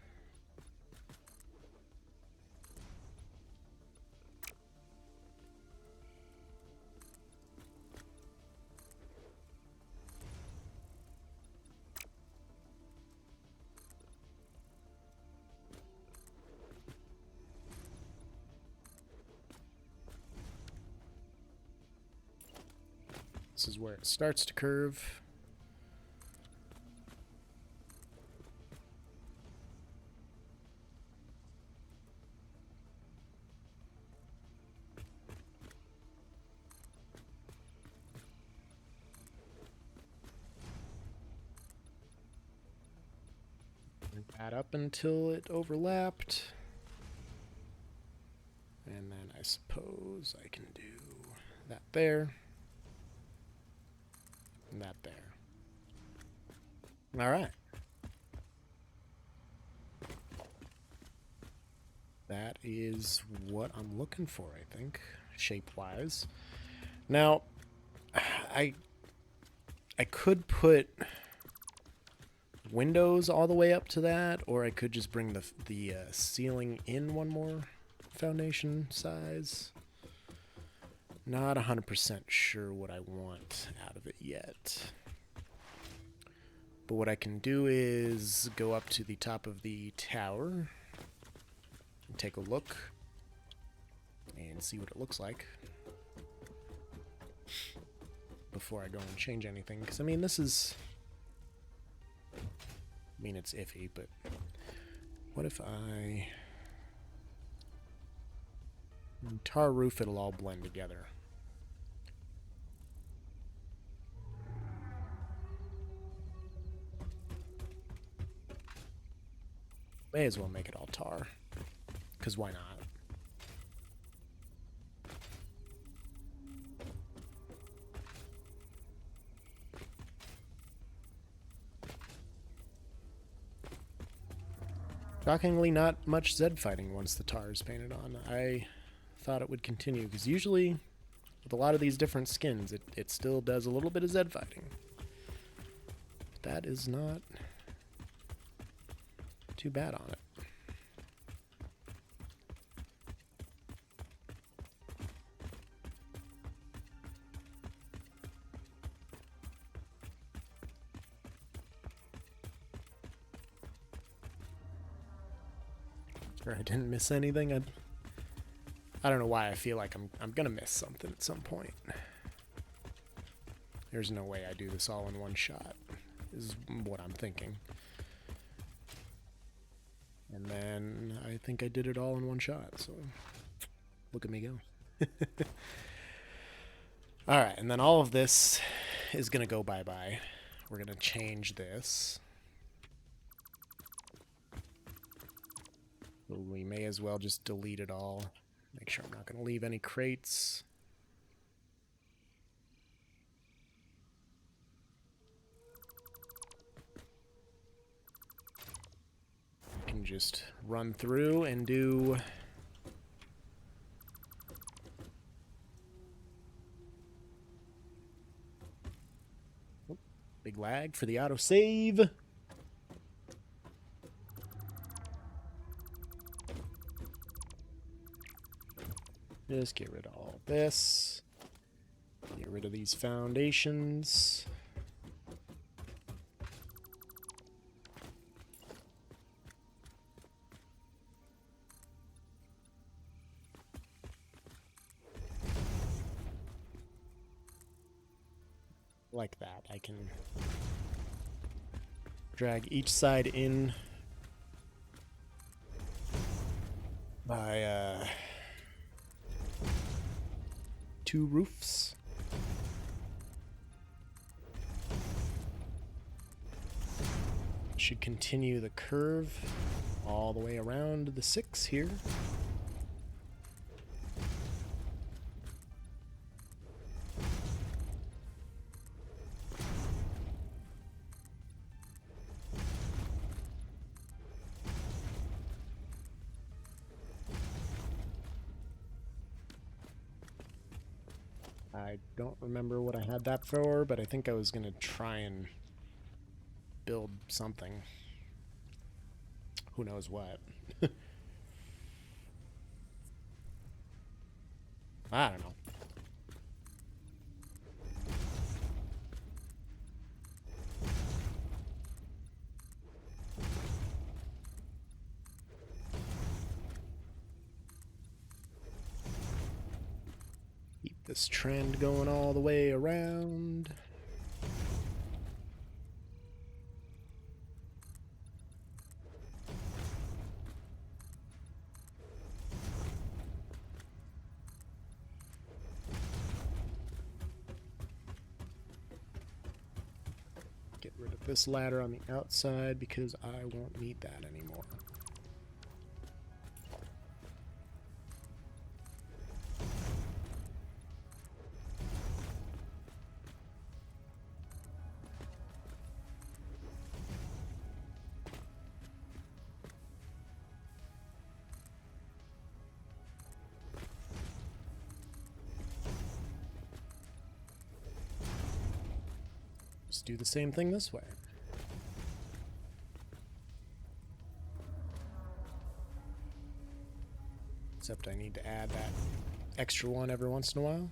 This is where it starts to curve. That up until it overlapped. And then I suppose I can do that there. And that there. Alright. That is what I'm looking for, I think, shape-wise. Now, I could put windows all the way up to that, or I could just bring the ceiling in one more foundation size. Not 100% sure what I want out of it yet. But what I can do is go up to the top of the tower and take a look and see what it looks like before I go and change anything. Because, I mean, this is... I mean, it's iffy, but what if I... tar roof, it'll all blend together. May as well make it all tar, because why not? Shockingly, not much Zed fighting once the tar is painted on. I thought it would continue, because usually with a lot of these different skins, it still does a little bit of Zed fighting. That is not too bad on it. Sure I didn't miss anything. I don't know why I feel like I'm gonna miss something at some point. There's no way I do this all in one shot, is what I'm thinking. And then I think I did it all in one shot, so look at me go. Alright, and then all of this is gonna go bye-bye. We're gonna change this. So we may as well just delete it all. Make sure I'm not going to leave any crates. I can just run through and do... Oop, big lag for the autosave. Just get rid of all this. Get rid of these foundations. Like that. I can drag each side in by 2 roofs. Should continue the curve all the way around the 6 here. I don't remember what I had that for, but I think I was going to try and build something. Who knows what. I don't know. This trend going all the way around. Get rid of this ladder on the outside because I won't need that anymore. Just do the same thing this way. Except I need to add that extra one every once in a while.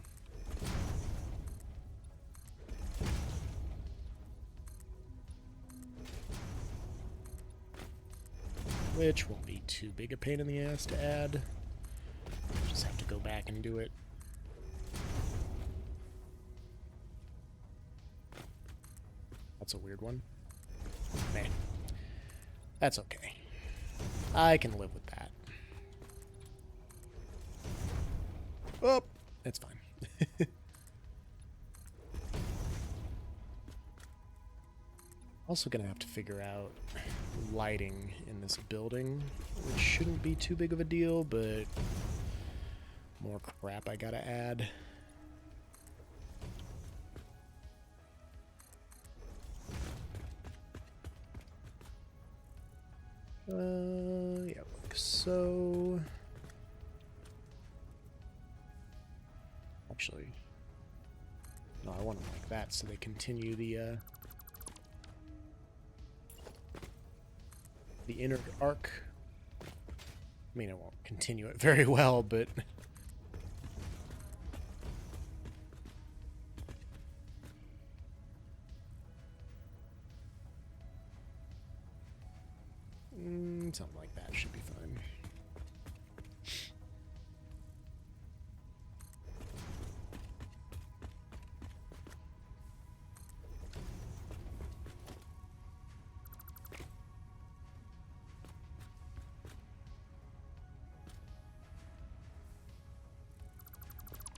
which won't be too big a pain in the ass to add. Just have to go back and do it. That's a weird one. Man, that's okay. I can live with that. Oh, it's fine. Also gonna have to figure out lighting in this building, which shouldn't be too big of a deal, but more crap I gotta add. Yeah, like so. Actually, no, I want them like that so they continue the inner arc. I mean, it won't continue it very well, but something like that should be fine.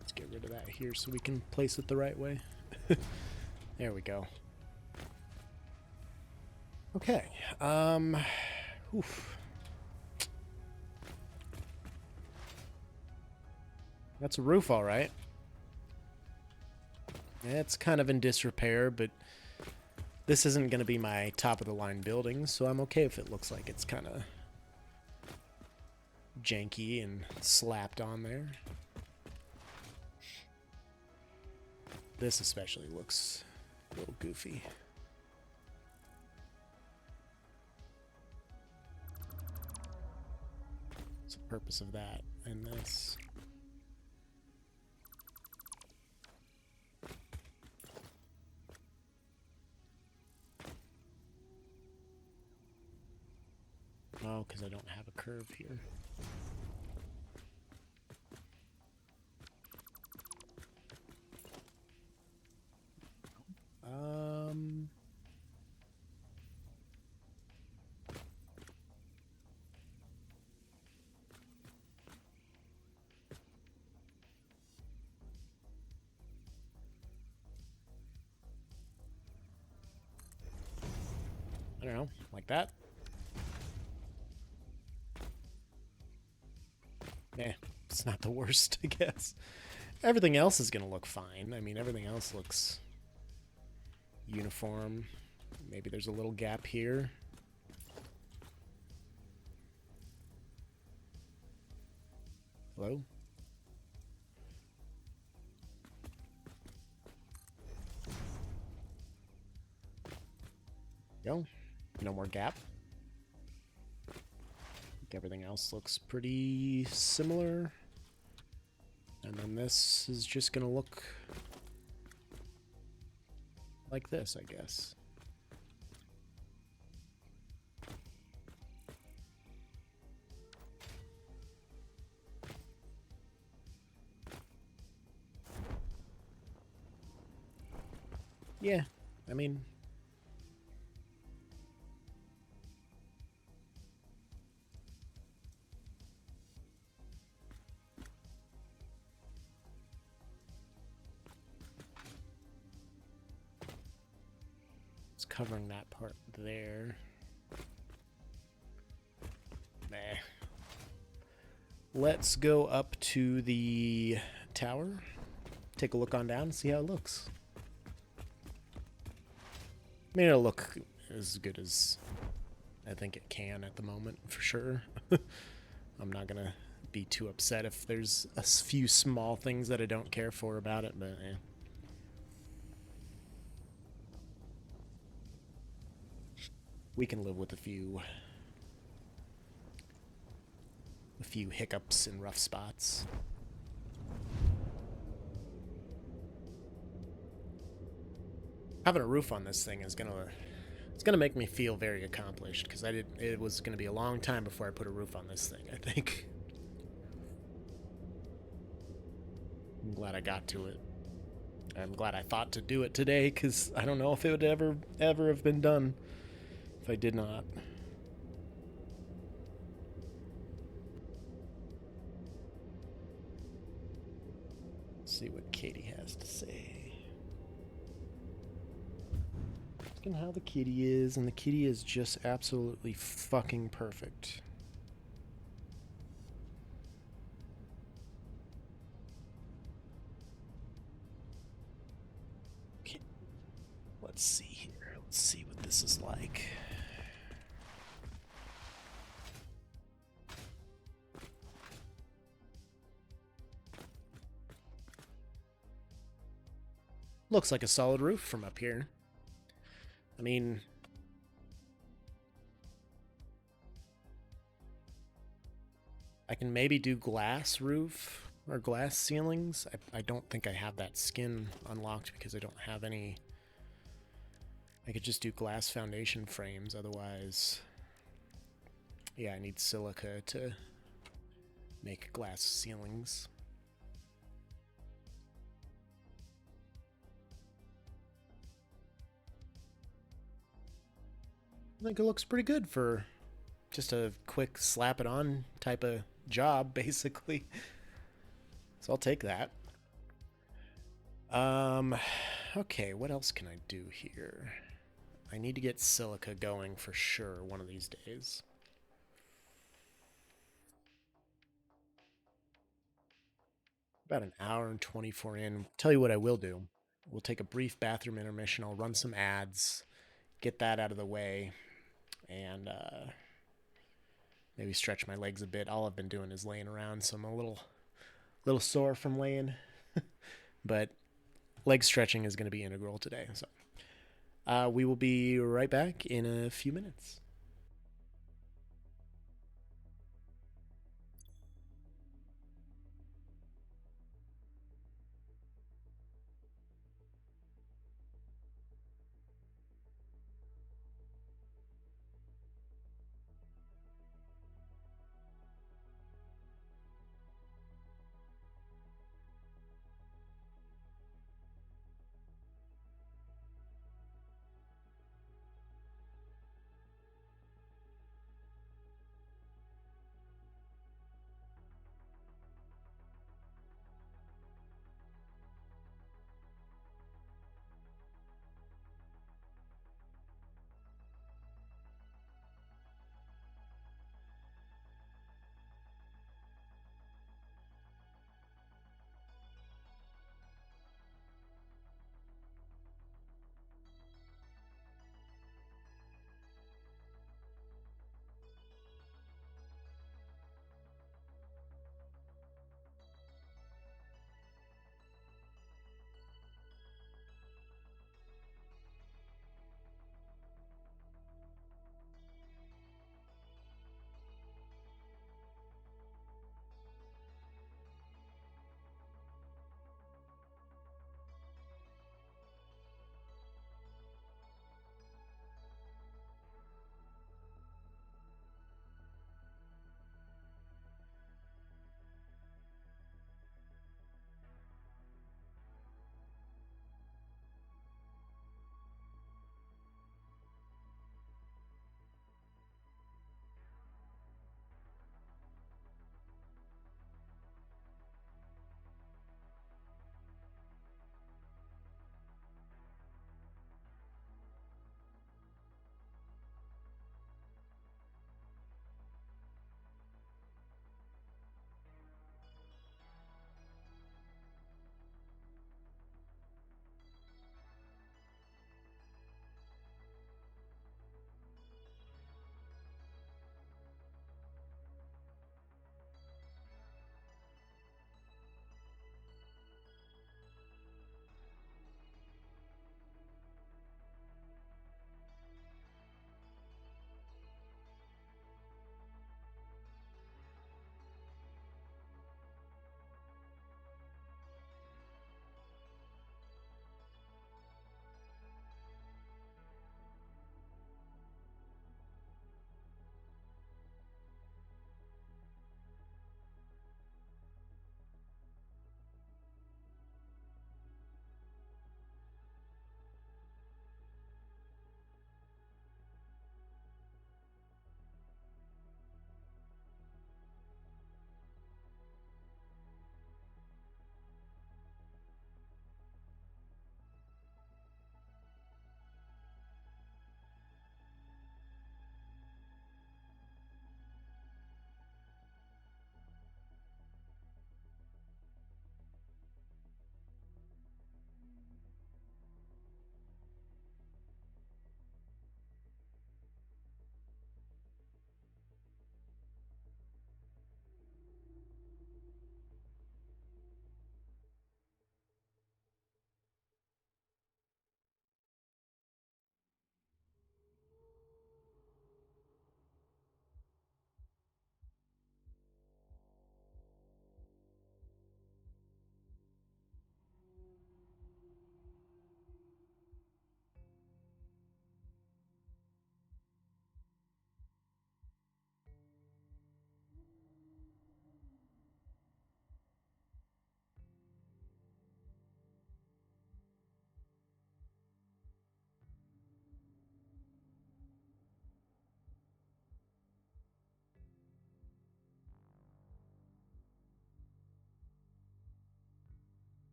Let's get rid of that here so we can place it the right way. There we go. Okay. Oof. That's a roof, all right. It's kind of in disrepair, but this isn't going to be my top-of-the-line building, so I'm okay if it looks like it's kind of janky and slapped on there. This especially looks a little goofy. What's the purpose of that and this? Oh, because I don't have a curve here. I don't know, like that? Eh, it's not the worst, I guess. Everything else is going to look fine. I mean, everything else looks uniform. Maybe there's a little gap here. Hello? Go. No more gap. I think everything else looks pretty similar. And then this is just going to look like this, I guess. Yeah, I mean, it's covering that part there. Nah. Let's go up to the tower, take a look on down, and see how it looks. I mean, it'll look as good as I think it can at the moment, for sure. I'm not gonna be too upset if there's a few small things that I don't care for about it, but eh. We can live with a few hiccups and rough spots. Having a roof on this thing is it's It's gonna make me feel very accomplished because it was gonna be a long time before I put a roof on this thing, I think. I'm glad I got to it. I'm glad I thought to do it today because I don't know if it would ever have been done if I did not. Let's see what Katie has to say. Look at how the kitty is, and the kitty is just absolutely fucking perfect. Okay. Let's see here. Let's see what this is like. Looks like a solid roof from up here. I mean, I can maybe do glass roof or glass ceilings. I don't think I have that skin unlocked because I don't have any. I could just do glass foundation frames, otherwise, yeah, I need silica to make glass ceilings. I think it looks pretty good for just a quick slap it on type of job, basically. So I'll take that. Okay, what else can I do here? I need to get silica going for sure one of these days. About an hour and 24 in. Tell you what I will do. We'll take a brief bathroom intermission. I'll run some ads, get that out of the way, and maybe stretch my legs a bit. All I've been doing is laying around, so I'm a little sore from laying. But leg stretching is going to be integral today. So we will be right back in a few minutes.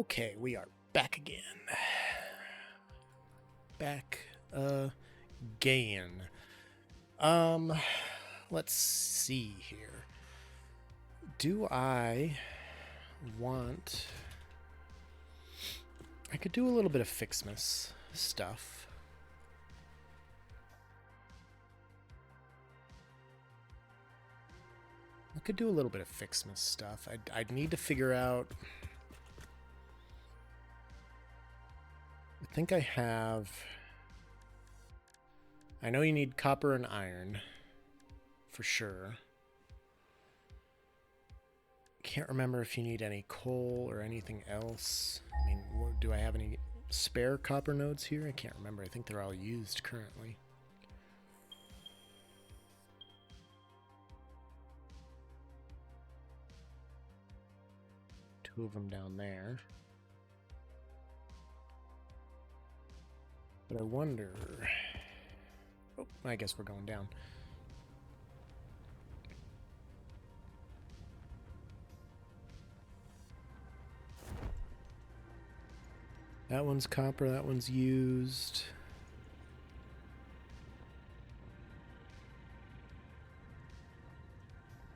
Okay, we are back again. Back again. Let's see here. Do I want... I could do a little bit of Fixmas stuff. I could do a little bit of Fixmas stuff. I'd need to figure out... I think I have... I know you need copper and iron, for sure. Can't remember if you need any coal or anything else. I mean, do I have any spare copper nodes here? I can't remember. I think they're all used currently. Two of them down there. But I wonder... Oh, I guess we're going down. That one's copper, that one's used.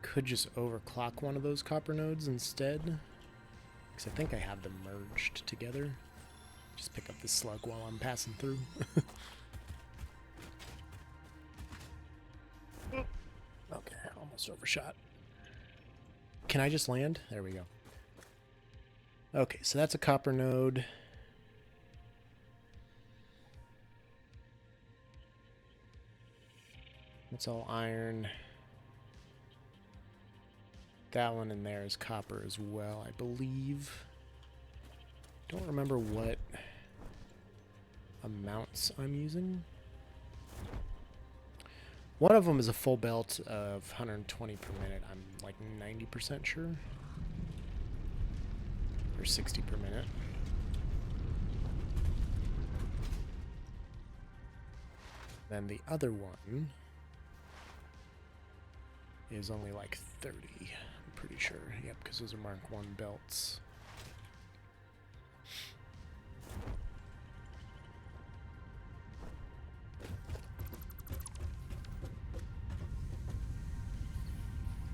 Could just overclock one of those copper nodes instead. Because I think I have them merged together. Just pick up this slug while I'm passing through. Okay, almost overshot. Can I just land? There we go. Okay, so that's a copper node. That's all iron. That one in there is copper as well, I believe. Don't remember what amounts I'm using. One of them is a full belt of 120 per minute. I'm like 90% sure. Or 60 per minute. Then the other one is only like 30, I'm pretty sure. Yep, because those are Mark 1 belts.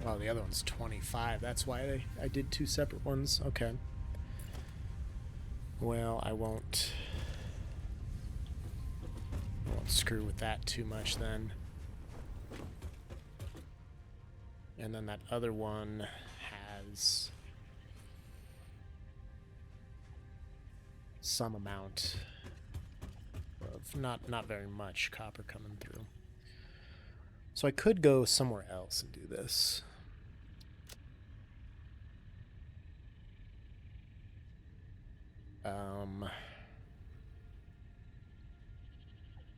Oh, the other one's 25. That's why I did two separate ones. Okay. Well, I won't screw with that too much then. And then that other one has some amount of not very much copper coming through. So I could go somewhere else and do this.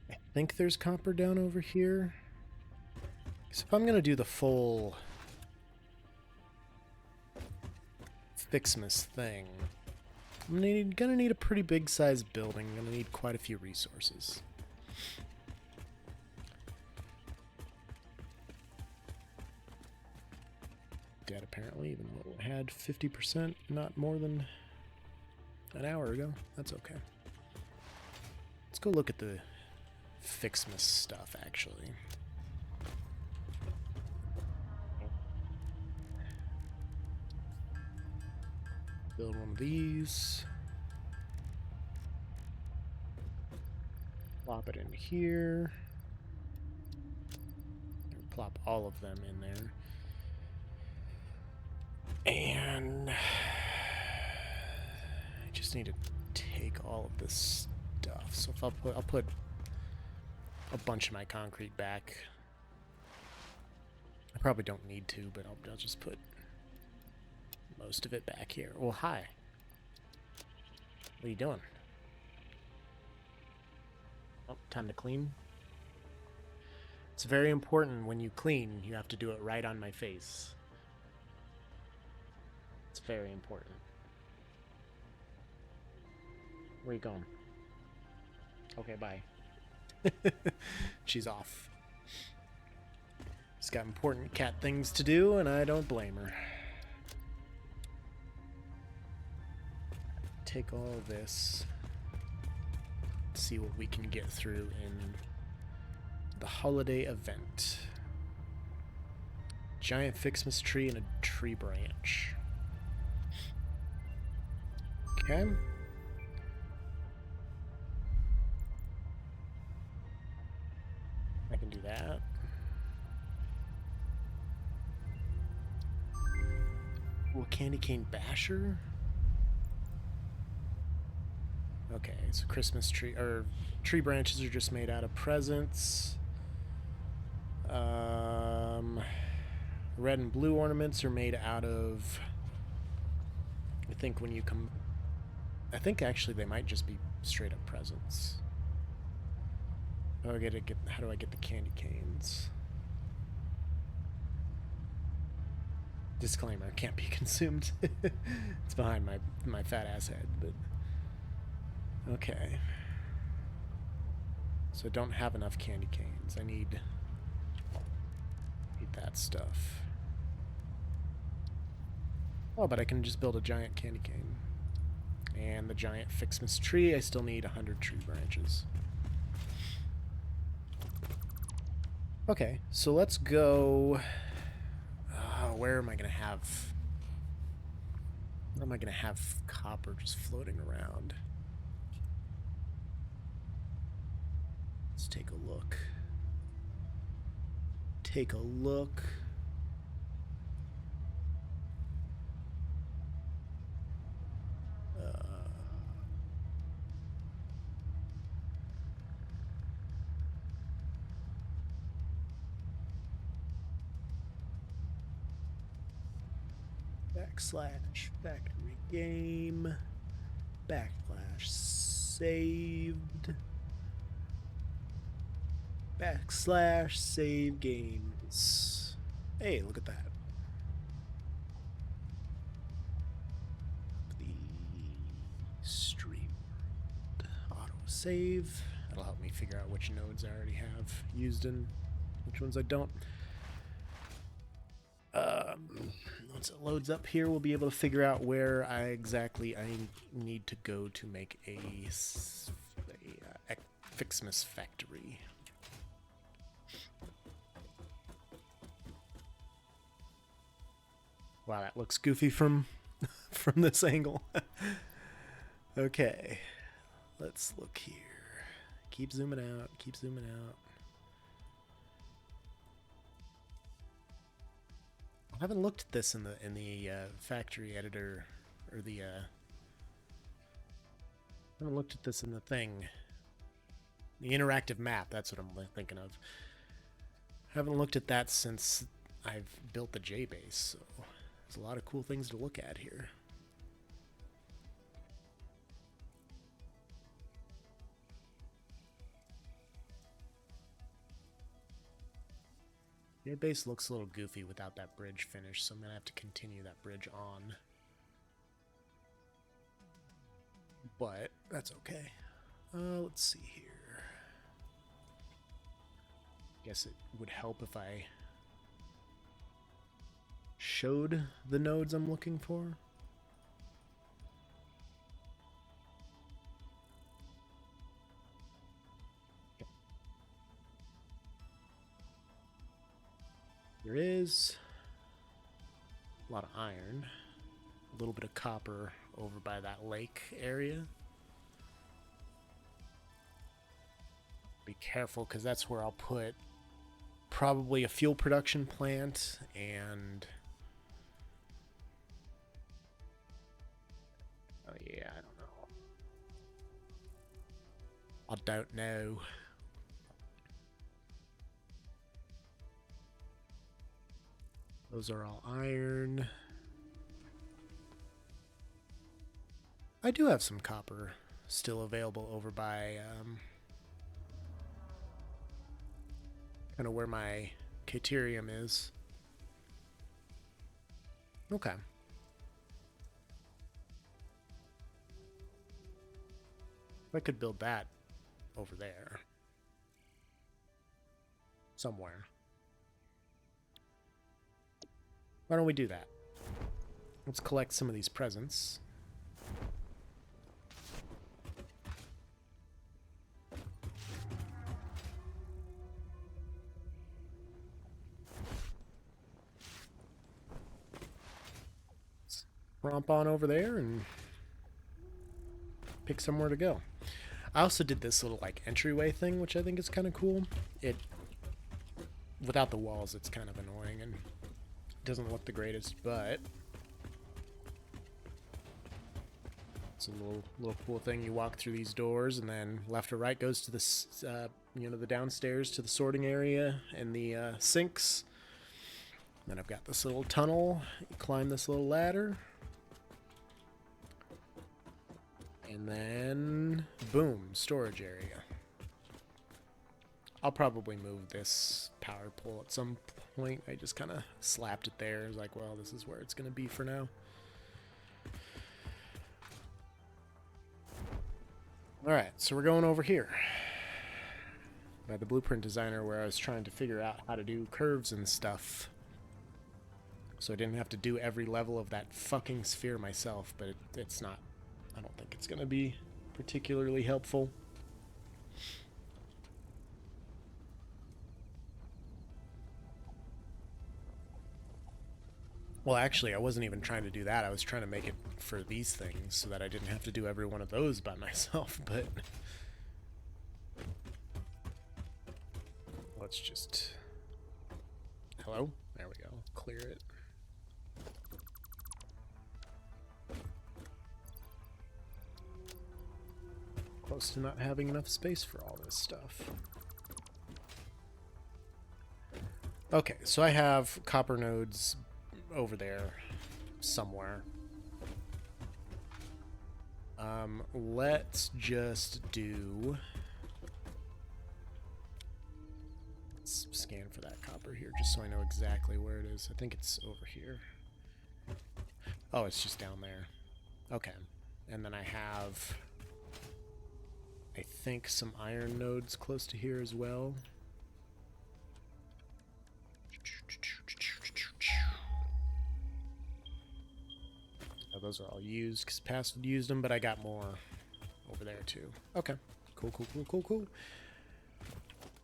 I think there's copper down over here. So if I'm gonna do the full Fixmas thing, I'm gonna need a pretty big sized building. I'm gonna need quite a few resources. Dead apparently, even though it had 50% not more than an hour ago. That's okay. Let's go look at the Fixmas stuff actually. Build one of these. Plop it in here. Plop all of them in there. And I just need to take all of this stuff. So if I'll put a bunch of my concrete back. I probably don't need to, but I'll just put most of it back here. Well, hi. What are you doing? Oh, time to clean. It's very important when you clean, you have to do it right on my face. It's very important. Where you going? Okay, bye. She's off. She's got important cat things to do, and I don't blame her. take all of this, see what we can get through in the holiday event. Giant Fixmas tree and a tree branch. Okay. I can do that. Ooh, candy cane basher? Okay, so Christmas tree, or tree branches are just made out of presents. Red and blue ornaments are made out of, I think when you come, I think actually they might just be straight up presents. How do I get the candy canes? Disclaimer, can't be consumed. It's behind my fat ass head, but okay. So I don't have enough candy canes. I need that stuff. Oh, but I can just build a giant candy cane. And the giant Fixmas tree, I still need 100 tree branches. Okay, so let's go... where am I going to have... Where am I going to have copper just floating around? Let's take a look. Take a look. Backslash factory game. Backslash saved. Backslash save games. Hey, look at that. The stream auto save. That'll help me figure out which nodes I already have used and which ones I don't. Once it loads up here, we'll be able to figure out where I need to go to make a Fixmas factory. Wow, that looks goofy from this angle. Okay, let's look here. Keep zooming out. Keep zooming out. I haven't looked at this in the factory editor, or the I haven't looked at this in the thing. The interactive map, that's what I'm thinking of. I haven't looked at that since I've built the J-base, so there's a lot of cool things to look at here. Your base looks a little goofy without that bridge finish, so I'm gonna have to continue that bridge on. But that's okay. Let's see here. Guess it would help if I showed the nodes I'm looking for. There is a lot of iron, a little bit of copper over by that lake area. Be careful, because that's where I'll put probably a fuel production plant and... oh yeah, I don't know. I don't know. Those are all iron. I do have some copper still available over by kind of where my Caterium is. Okay. I could build that over there. Somewhere. Why don't we do that? Let's collect some of these presents. romp on over there and pick somewhere to go. I also did this little like entryway thing, which I think is kind of cool. It, without the walls, it's kind of annoying and doesn't look the greatest, but it's a little cool thing. You walk through these doors, and then left or right goes to the the downstairs to the sorting area and the sinks. Then I've got this little tunnel. You climb this little ladder. And then, boom, storage area. I'll probably move this power pole at some point. I just kind of slapped it there. I was like, well, this is where it's going to be for now. Alright, so we're going over here. By the blueprint designer, where I was trying to figure out how to do curves and stuff. So I didn't have to do every level of that fucking sphere myself, but it's not... I don't think it's going to be particularly helpful. Well, actually, I wasn't even trying to do that. I was trying to make it for these things so that I didn't have to do every one of those by myself, but... Let's just... Hello? There we go. Clear it. Close to not having enough space for all this stuff. Okay, so I have copper nodes over there somewhere. Let's just do... Let's scan for that copper here just so I know exactly where it is. I think it's over here. Oh, it's just down there. Okay. And then I have... I think some iron nodes close to here as well. Oh, those are all used because Password used them, but I got more over there too. Okay. Cool, cool, cool, cool, cool.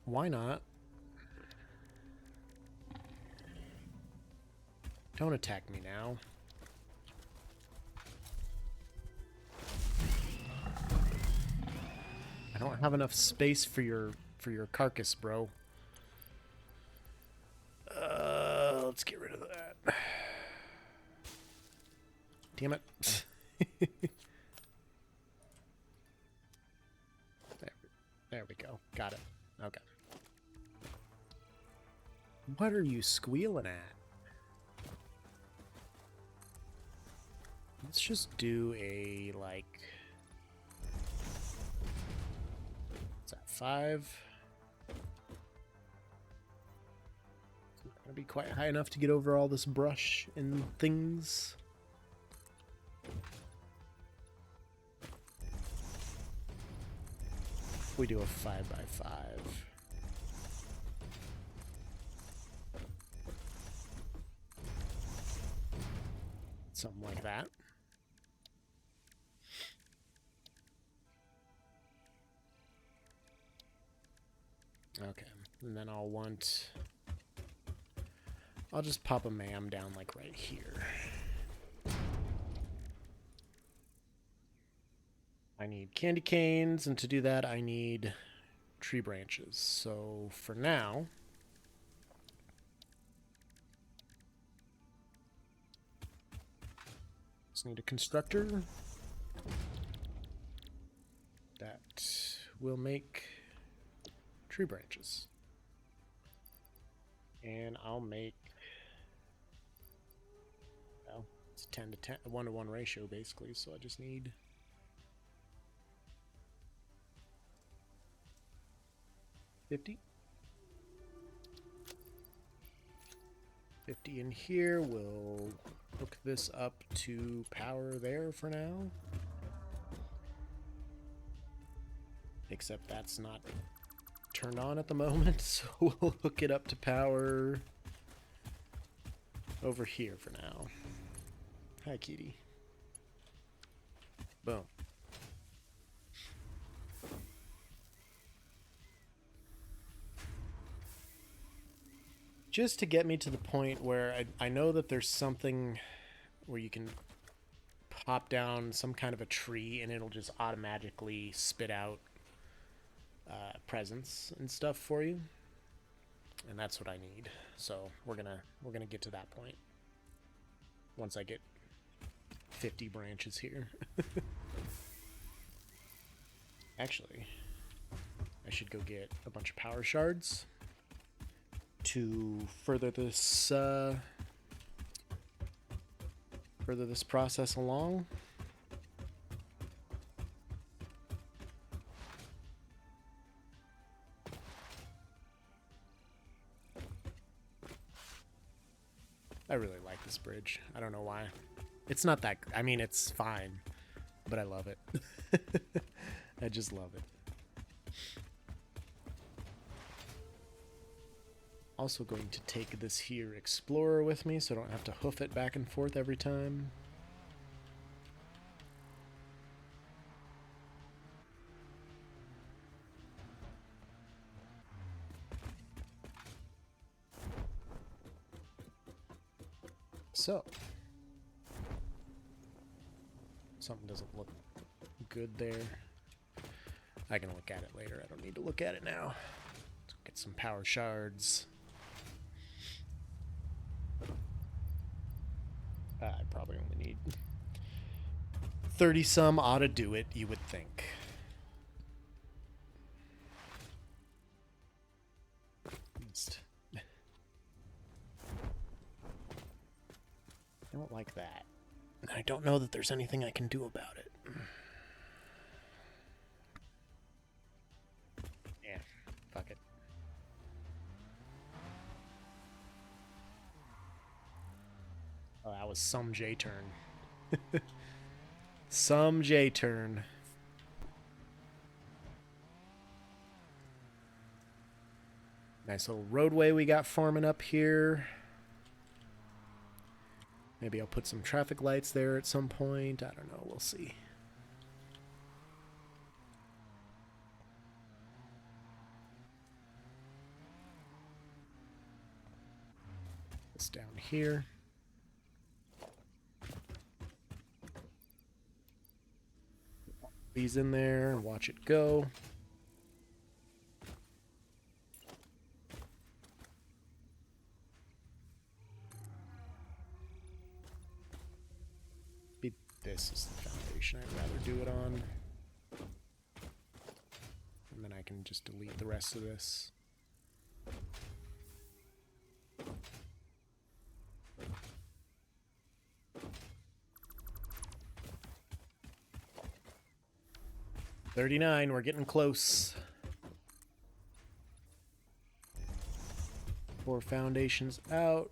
Why not? Don't attack me now. I don't have enough space for your carcass, bro. Let's get rid of that. Damn it. There we go. Got it. Okay. What are you squealing at? Let's just do a, like... What's that, 5? It's not gonna be quite high enough to get over all this brush and things. We do a 5 by 5. Something like that. Okay, and then I'll just pop a MAM down like right here. I need candy canes, and to do that I need tree branches. So for now, just need a constructor that will make tree branches. And I'll make, well, it's a 10 to 10, 1-to-1 ratio basically, so I just need 50. 50 in here. We'll hook this up to power there for now. Except that's not turned on at the moment, so we'll hook it up to power over here for now. Hi, kitty. Boom. Just to get me to the point where I know that there's something where you can hop down some kind of a tree and it'll just automatically spit out presents and stuff for you. And that's what I need. So we're gonna get to that point once I get 50 branches here. Actually, I should go get a bunch of power shards to further this process along. I really like this bridge. I don't know why. It's not that... I mean, it's fine. But I love it. I just love it. Also going to take this here Explorer with me so I don't have to hoof it back and forth every time. So, something doesn't look good there. I can look at it later. I don't need to look at it now. Let's get some power shards. I probably only need 30 some ought to do it, you would think. I don't like that. I don't know that there's anything I can do about it. Yeah, fuck it. Oh, that was some J-turn. Some J-turn. Nice little roadway we got forming up here. Maybe I'll put some traffic lights there at some point. I don't know. We'll see. This down here. These in there and watch it go. This is the foundation I'd rather do it on. And then I can just delete the rest of this. $39, we're getting close. 4 foundations out.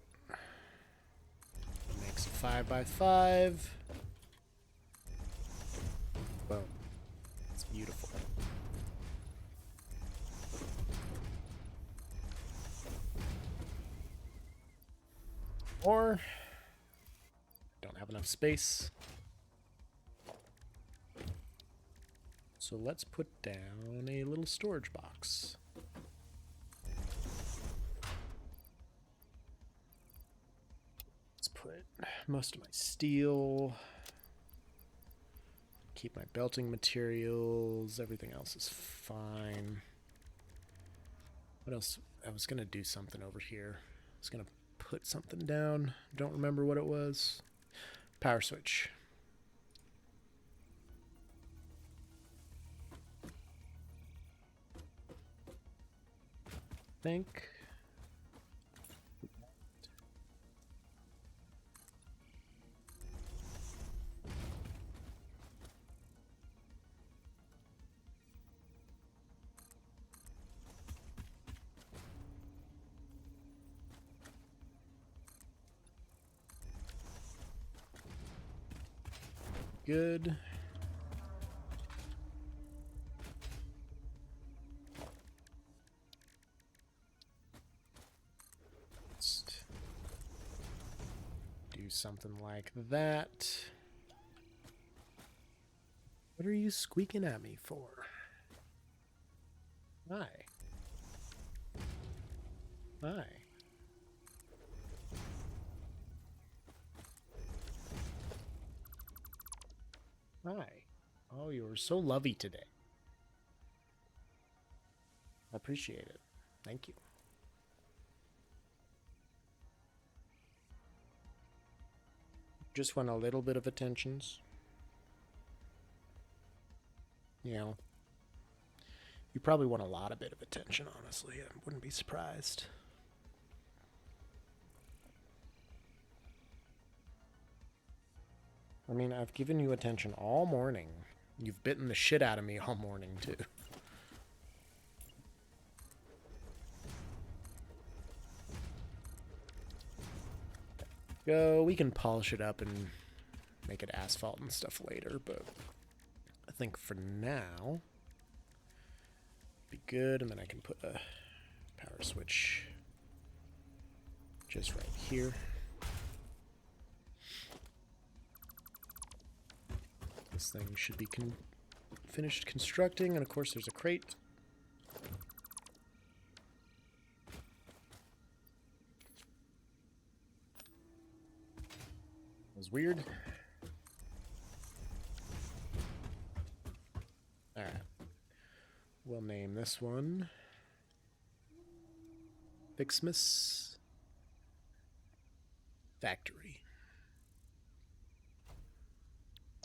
Makes a 5x5. Boom. It's beautiful. Or don't have enough space. So let's put down a little storage box. Let's put most of my steel. Keep my belting materials. Everything else is fine. What else? I was going to do something over here. I was going to put something down. Don't remember what it was. Power switch. Think. Good. Let's do something like that. What are you squeaking at me for? Hi. Hi. Oh, you were so lovey today. I appreciate it. Thank you. Just want a little bit of attentions. You know, you probably want a lot of bit of attention, honestly. I wouldn't be surprised. I mean, I've given you attention all morning. You've bitten the shit out of me all morning, too. Go, we can polish it up and make it asphalt and stuff later, but I think for now, be good, and then I can put a power switch just right here. This thing should be finished constructing, and of course there's a crate. That was weird. Alright. We'll name this one Fixmas Factory.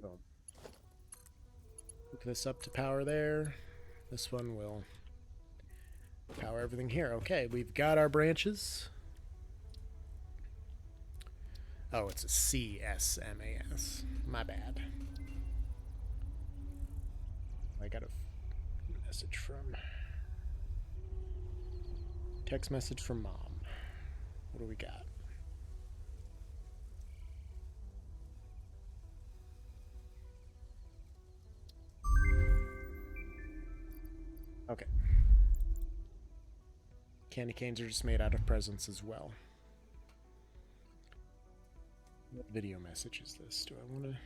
So, hook this up to power there. This one will power everything here. Okay, we've got our branches. Oh, it's a CSMAS. My bad. I got a message from... Text message from Mom. What do we got? Okay. Candy canes are just made out of presents as well. What video message is this? Do I want to...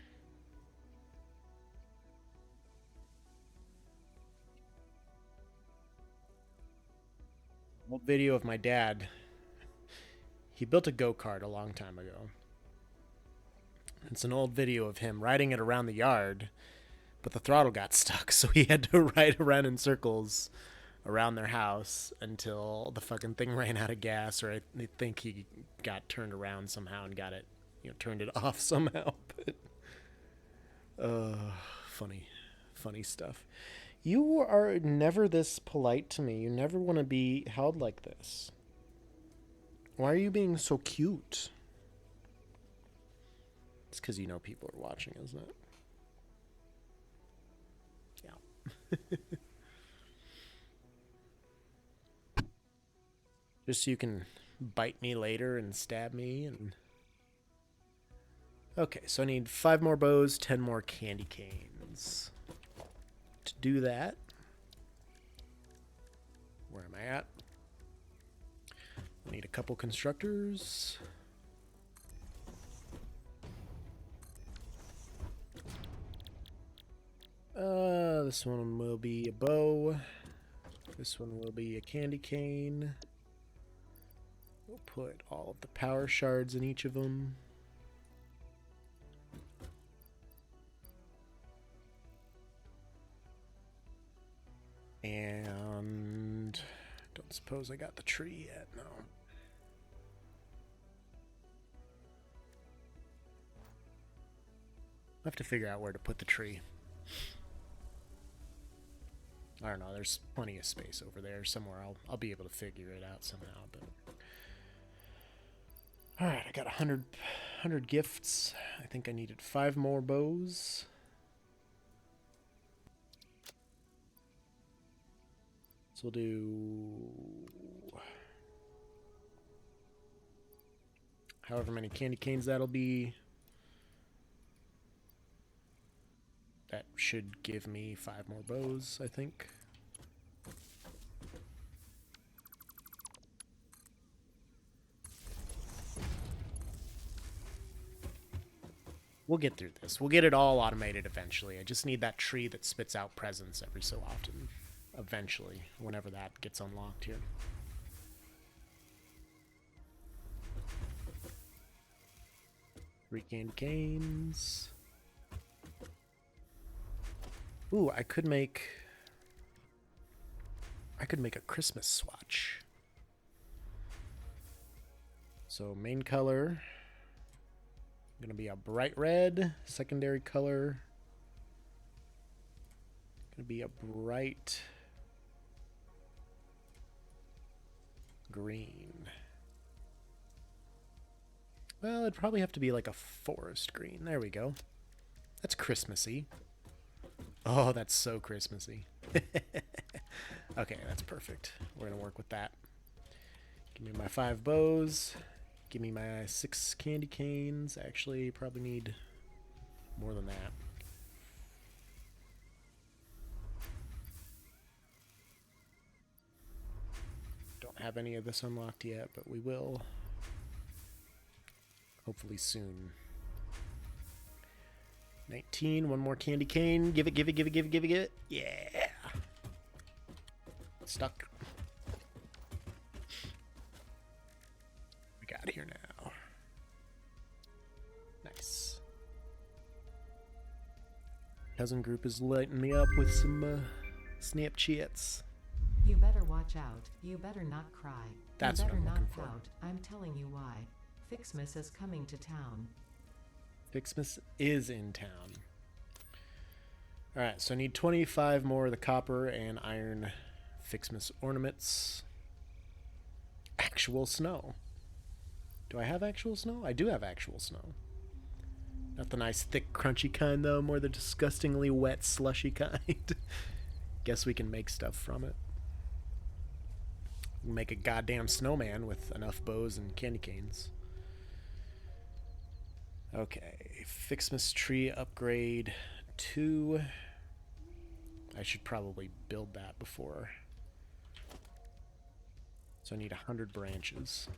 Old video of my dad. He built a go-kart a long time ago. It's an old video of him riding it around the yard, but the throttle got stuck, so he had to ride around in circles around their house until the fucking thing ran out of gas, or I think he got turned around somehow and got it, turned it off somehow. But funny stuff. You are never this polite to me. You never want to be held like this. Why are you being so cute? It's because you know people are watching, isn't it? Yeah. Just so you can bite me later and stab me and... Okay, so I need 5 more bows, 10 more candy canes. To do that, where am I at? I need a couple constructors. This one will be a bow. This one will be a candy cane. We'll put all of the power shards in each of them. And don't suppose I got the tree yet, no. I have to figure out where to put the tree. I don't know, there's plenty of space over there somewhere. I'll be able to figure it out somehow, but... Alright, I got 100 gifts. I think I needed 5 more bows. So we'll do however many candy canes that'll be. That should give me 5 more bows, I think. We'll get through this. We'll get it all automated eventually. I just need that tree that spits out presents every so often. Eventually, whenever that gets unlocked here. Three candy canes. Ooh, I could make a Christmas swatch. So main color gonna be a bright red. Secondary color gonna be a bright green. Well, it'd probably have to be like a forest green. There we go. That's Christmassy. Oh, that's so Christmassy. Okay, that's perfect. We're gonna work with that. Give me my 5 bows. Give me my 6 candy canes. Actually, probably need more than that. Don't have any of this unlocked yet, but we will. Hopefully soon. 19, one more candy cane. Give it, give it, give it, give it, give it, give it. Yeah. Stuck. We got here now. Nice. Cousin group is lighting me up with some Snapchats. You better watch out. You better not cry. That's you what better I'm not looking for. pout. I'm telling you why. Fixmas is coming to town. Fixmas is in town. Alright, so I need 25 more of the copper and iron Fixmas ornaments. Actual snow. Do I have actual snow? I do have actual snow. Not the nice, thick, crunchy kind, though. More the disgustingly wet, slushy kind. Guess we can make stuff from it. Make a goddamn snowman with enough bows and candy canes. Okay, Fixmas tree upgrade 2. I should probably build that before. So I need 100 branches.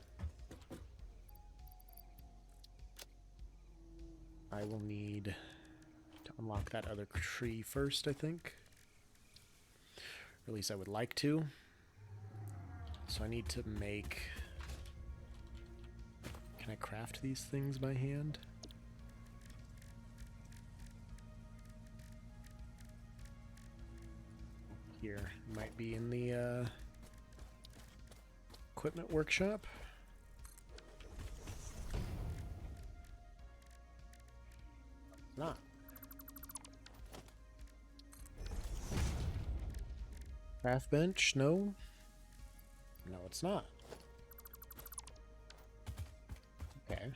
I will need to unlock that other tree first, I think. Or at least I would like to. So I need to make... Can I craft these things by hand? Here, might be in the equipment workshop. Not. Craft bench? No. No, it's not. Okay.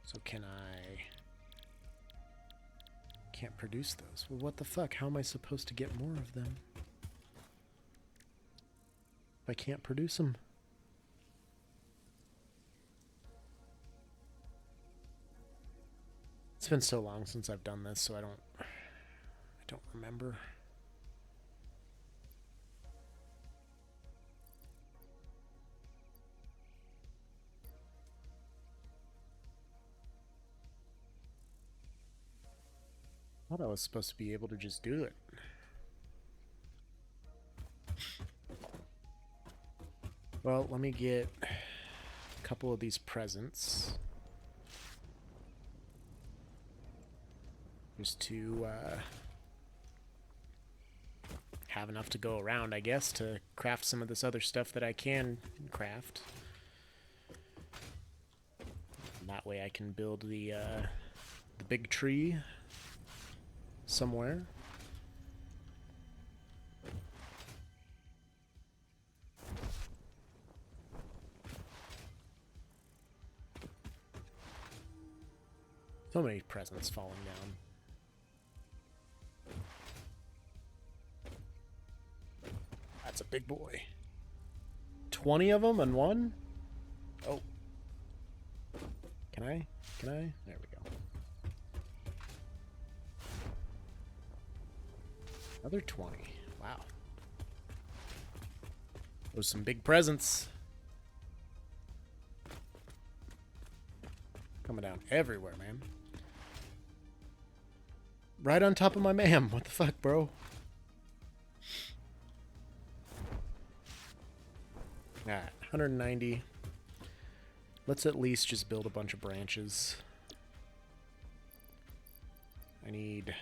So can I... Can't produce those. Well, what the fuck? How am I supposed to get more of them? If I can't produce them? It's been so long since I've done this, so I don't remember. I thought I was supposed to be able to just do it. Well, let me get a couple of these presents. Just to have enough to go around, I guess, to craft some of this other stuff that I can craft. And that way I can build the big tree somewhere. So many presents falling down. That's a big boy. 20 of them in one? Oh. Can I? Can I? There we go. Another 20. Wow. Those some big presents. Coming down everywhere, man. Right on top of my ma'am. What the fuck, bro? Alright, 190. Let's at least just build a bunch of branches. I need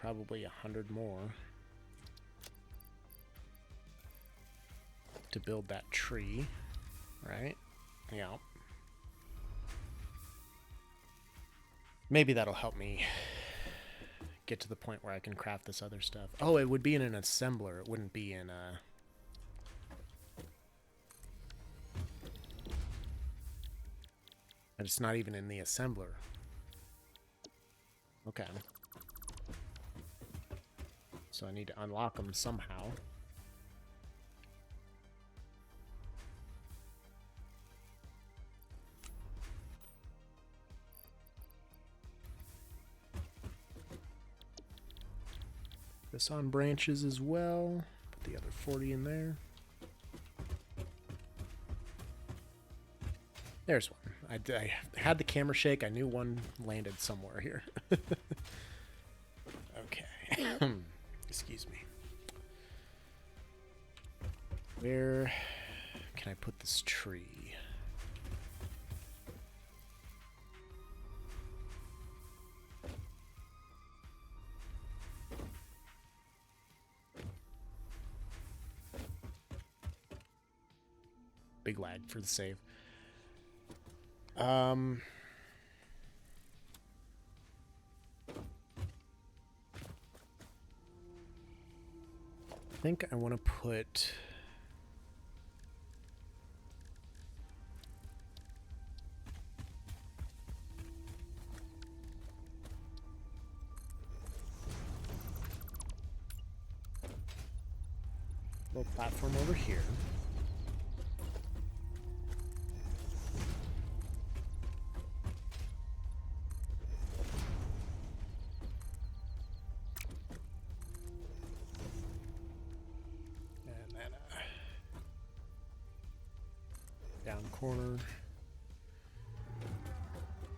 probably 100 more to build that tree, right? Yeah. Maybe that'll help me get to the point where I can craft this other stuff. Oh, it would be in an assembler. It wouldn't be in a... But it's not even in the assembler. Okay. So I need to unlock them somehow. This on branches as well. Put the other 40 in there. There's one. I had the camera shake. I knew one landed somewhere here. Okay. Excuse me. Where can I put this tree? Big lag for the save. I think I want to put a little platform over here. Down corner.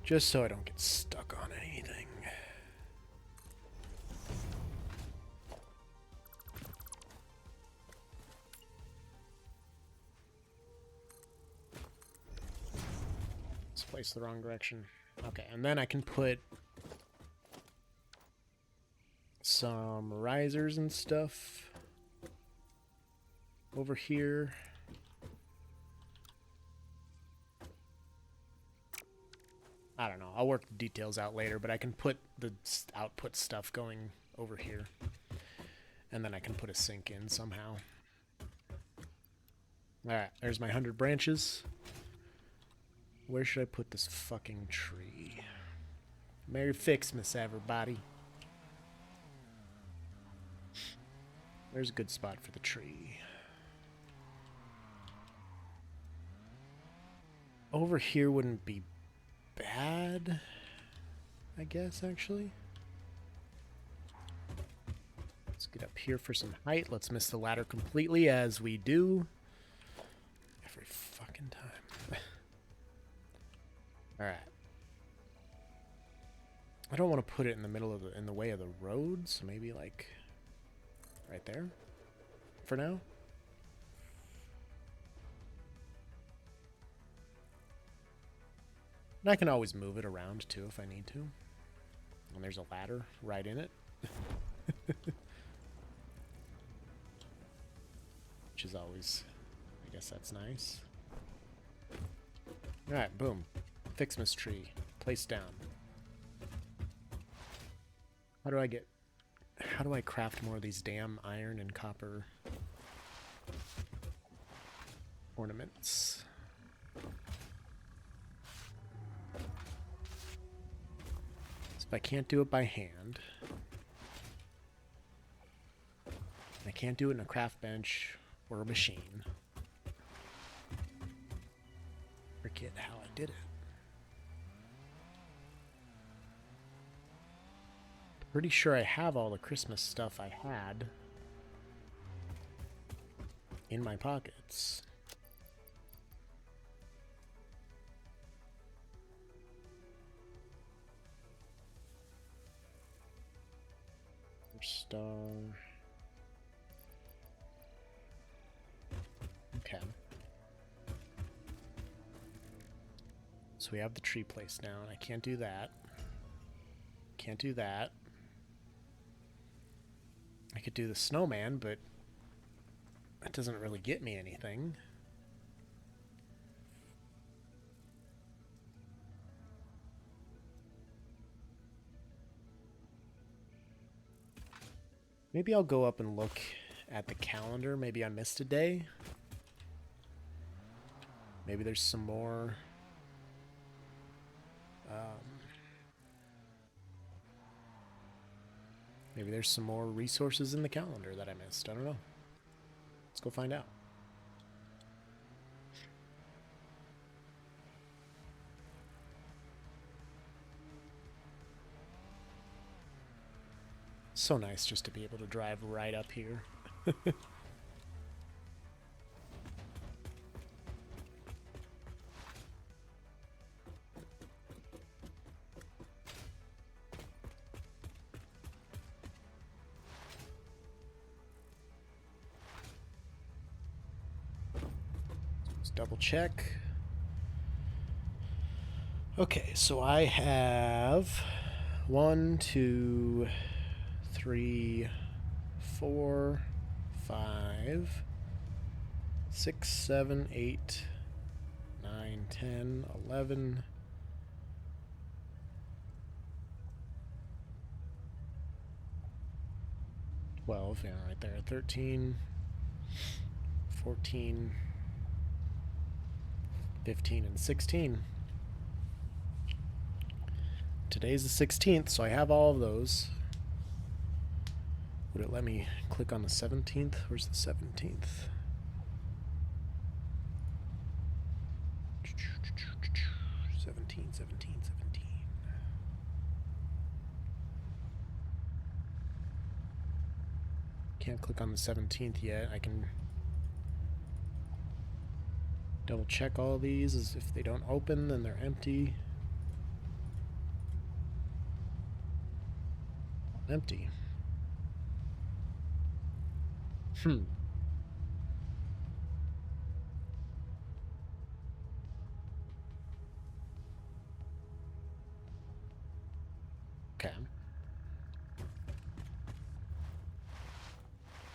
Just so I don't get stuck on anything. Let's place the wrong direction. Okay, and then I can put some risers and stuff over here. I don't know. I'll work the details out later, but I can put the output stuff going over here. And then I can put a sink in somehow. Alright, there's my 100 branches. Where should I put this fucking tree? Merry Fixmas, everybody. There's a good spot for the tree. Over here wouldn't be bad, I guess, actually. Let's get up here for some height. Let's miss the ladder completely, as we do every fucking time. Alright. I don't want to put it in the middle of in the way of the road, so maybe like right there for now. And I can always move it around, too, if I need to. And there's a ladder right in it. Which is always... I guess that's nice. Alright, boom. Fixmas tree. Placed down. How do I craft more of these damn iron and copper ornaments? If I can't do it by hand, I can't do it in a craft bench or a machine. Forget how I did it. Pretty sure I have all the Christmas stuff I had in my pockets. Star. Okay. So we have the tree placed down. I can't do that. Can't do that. I could do the snowman, but that doesn't really get me anything. Maybe I'll go up and look at the calendar. Maybe I missed a day. Maybe there's some more. Maybe there's some more resources in the calendar that I missed. I don't know. Let's go find out. So nice just to be able to drive right up here. Let's double check. Okay, so I have 1, 2, 3, 4, 5, 6, 7, 8, 9, 10, 11, 12, yeah, right there, 13, 14, 15, and 16. Today's the 16th, so I have all of those. Would it let me click on the 17th? Where's the 17th? Seventeen. Can't click on the 17th yet. I can double check all of these, as if they don't open, then they're empty. Empty. Okay.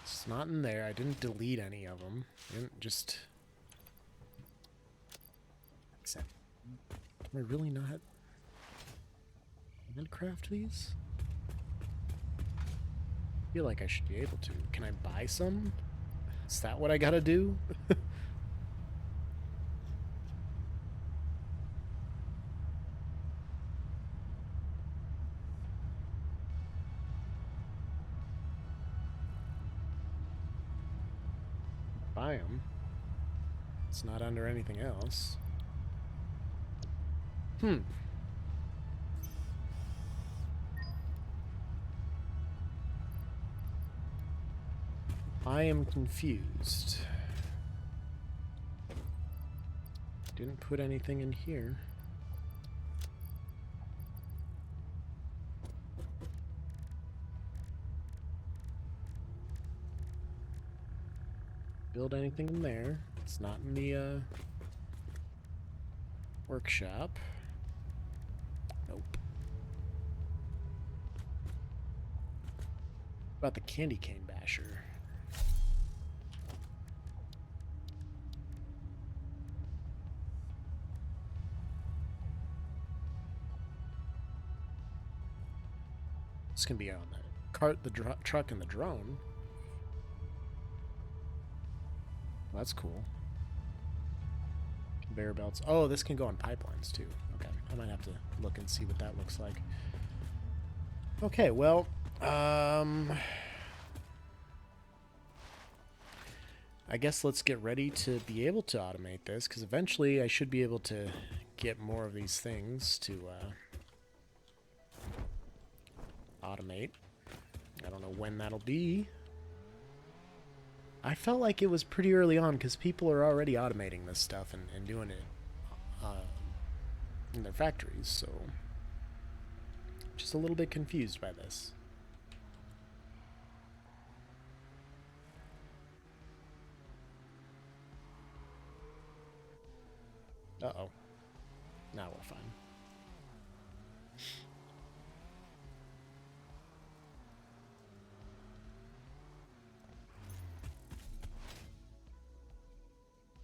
It's not in there. I didn't delete any of them. I didn't just... Except... Am I really not... Can I craft these? I feel like I should be able to. Can I buy some? Is that what I gotta do? Buy them. It's not under anything else. I am confused. Didn't put anything in here. Build anything in there. It's not in the workshop. Nope. What about the candy cane basher? This can be on the cart, the truck, and the drone. Well, that's cool. Conveyor belts. Oh, this can go on pipelines too. Okay, I might have to look and see what that looks like. Okay, well, I guess let's get ready to be able to automate this, because eventually I should be able to get more of these things to automate. I don't know when that'll be. I felt like it was pretty early on, because people are already automating this stuff and doing it in their factories, so just a little bit confused by this. Uh-oh. Now we're fine.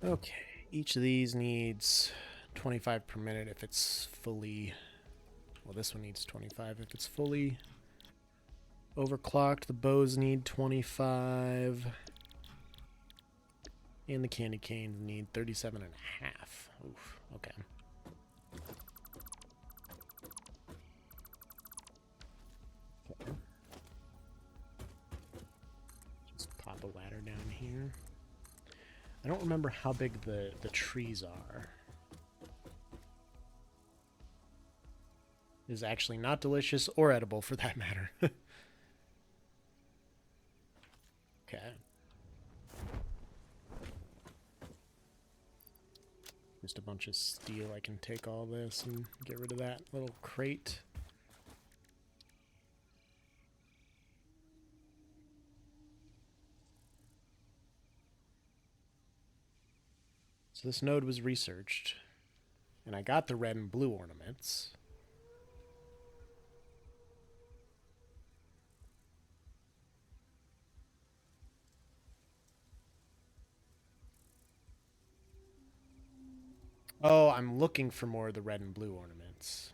Okay, each of these needs 25 per minute if it's fully... Well, this one needs 25 if it's fully overclocked. The bows need 25. And the candy canes need 37 and a half. Oof, okay. Just pop a ladder down here. I don't remember how big the trees are. Is actually not delicious or edible for that matter. Okay. Just a bunch of steel. I can take all this and get rid of that little crate. So this node was researched, and I got the red and blue ornaments. Oh, I'm looking for more of the red and blue ornaments.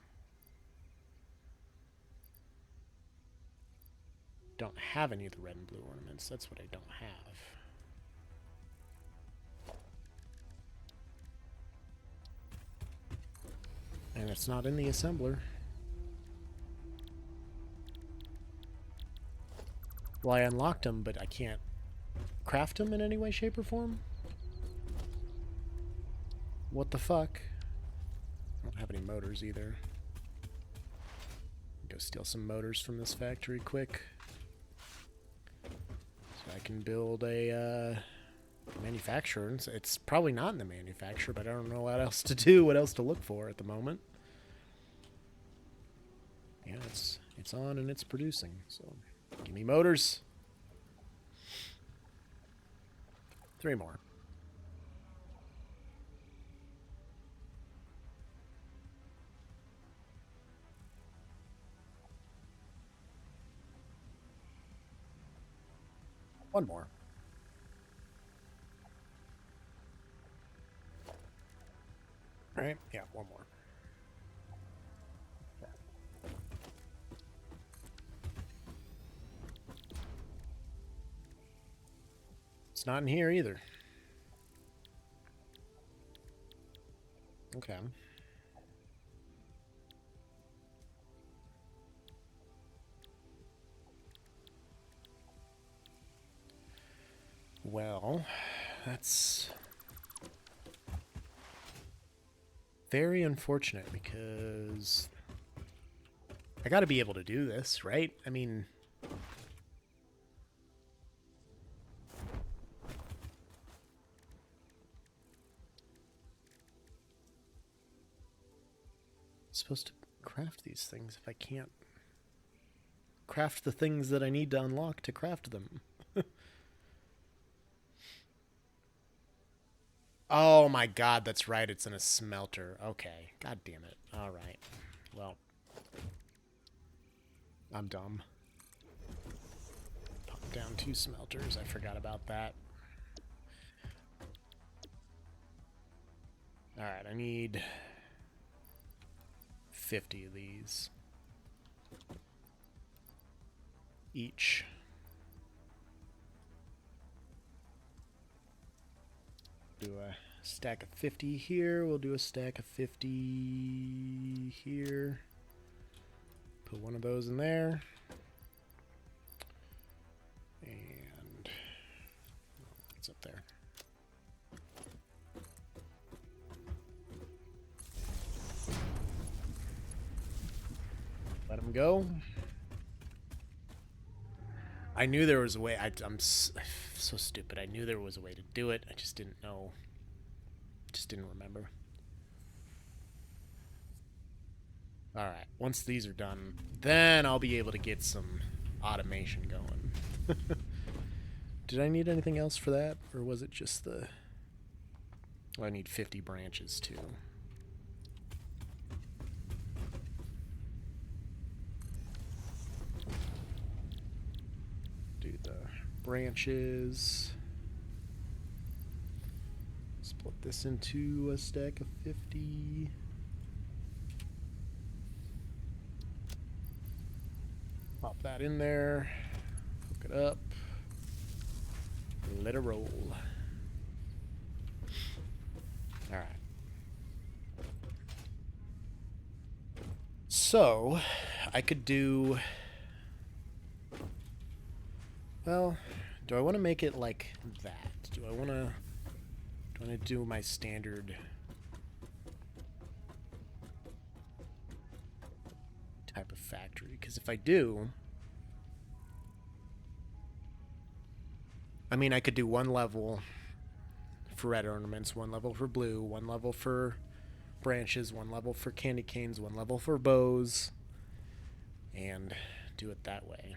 Don't have any of the red and blue ornaments. That's what I don't have. And it's not in the assembler. Well, I unlocked them, but I can't craft them in any way, shape, or form? What the fuck? I don't have any motors either. Go steal some motors from this factory quick. So I can build a manufacturer. It's probably not in the manufacturer, but I don't know what else to do, what else to look for at the moment. Yeah, it's on and it's producing. So give me motors. 3 more. One more. All right, yeah, one more. Okay. It's not in here either. Okay. Well, that's very unfortunate because I gotta be able to do this, right? I mean, I'm supposed to craft these things if I can't craft the things that I need to unlock to craft them. Oh my god, that's right, it's in a smelter. Okay, god damn it. Alright, well, I'm dumb. Pop down 2 smelters, I forgot about that. Alright, I need 50 of these. Each. Do a stack of 50 here. We'll do a stack of 50 here. Put one of those in there. And it's up there. Let him go. I knew there was a way. I'm so stupid. I knew there was a way to do it. I just didn't know. Just didn't remember. Alright, once these are done, then I'll be able to get some automation going. Did I need anything else for that? Or was it just the... Oh, I need 50 branches too. Do the branches. Flip this into a stack of 50. Pop that in there. Hook it up. Let it roll. Alright. So, I could do... Well, do I want to make it like that? Do I want to do my standard type of factory? Because if I do, I mean, I could do one level for red ornaments, one level for blue, one level for branches, one level for candy canes, one level for bows, and do it that way.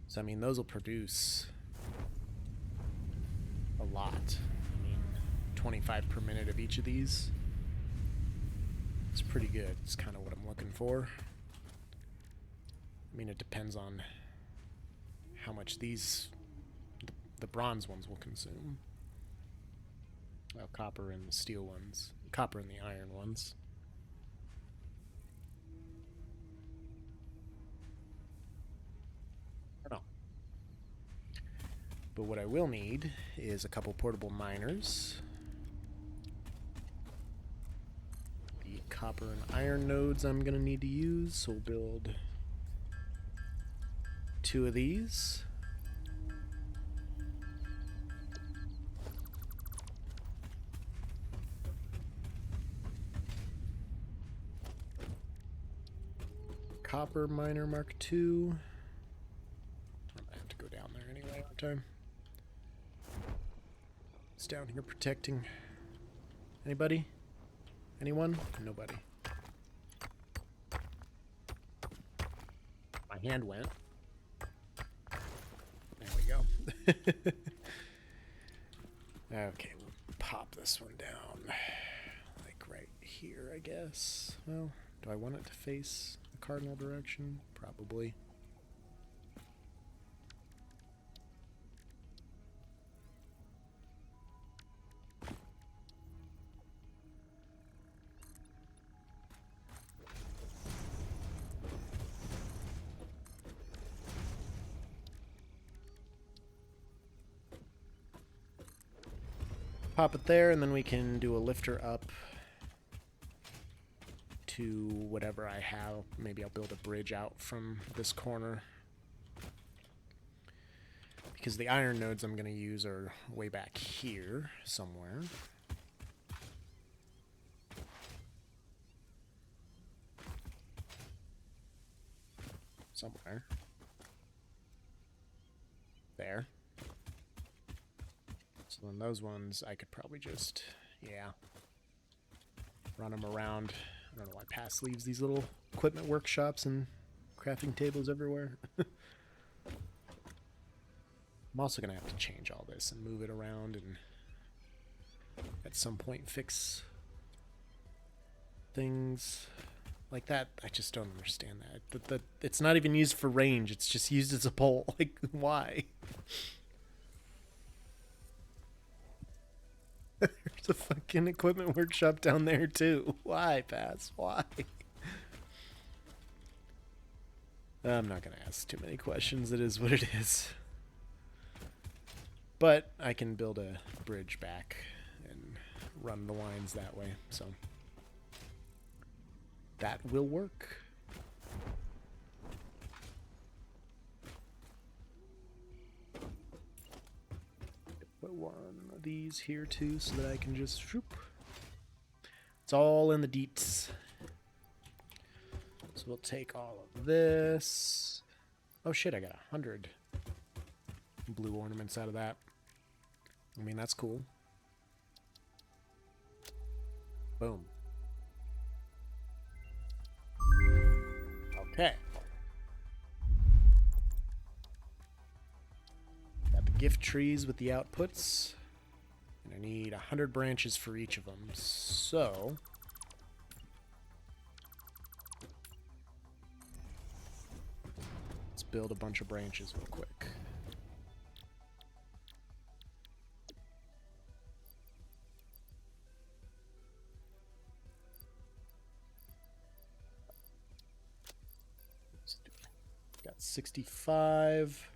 So, I mean, those will produce a lot. I mean, 25 per minute of each of these. It's pretty good. It's kind of what I'm looking for. I mean, it depends on how much these, the bronze ones will consume. Well, copper and the steel ones. Copper and the iron ones. I don't know. But what I will need is a couple portable miners. The copper and iron nodes I'm going to need to use, so we'll build 2 of these. Copper miner Mark II. I'm gonna have to go down there anyway, aren't I? It's down here protecting. Anybody? Anyone? Nobody. My hand went. There we go. Okay, we'll pop this one down. Like right here, I guess. Well, do I want it to face the cardinal direction? Probably. Pop it there, and then we can do a lifter up to whatever I have. Maybe I'll build a bridge out from this corner. Because the iron nodes I'm going to use are way back here somewhere. Somewhere. There. So then those ones, I could probably just, yeah, run them around. I don't know why Pass leaves these little equipment workshops and crafting tables everywhere. I'm also going to have to change all this and move it around and at some point fix things like that. I just don't understand that. It's not even used for range. It's just used as a pole. Like, why? There's a fucking equipment workshop down there too. Why, Pass? Why? I'm not gonna ask too many questions. It is what it is. But I can build a bridge back and run the lines that way, so that will work. Put one of these here too so that I can just shoop. It's all in the deets. So we'll take all of this. Oh shit, I got 100 blue ornaments out of that. I mean, that's cool. Boom. Okay. Got the gift trees with the outputs. And I need 100 branches for each of them. So let's build a bunch of branches real quick. Got 65.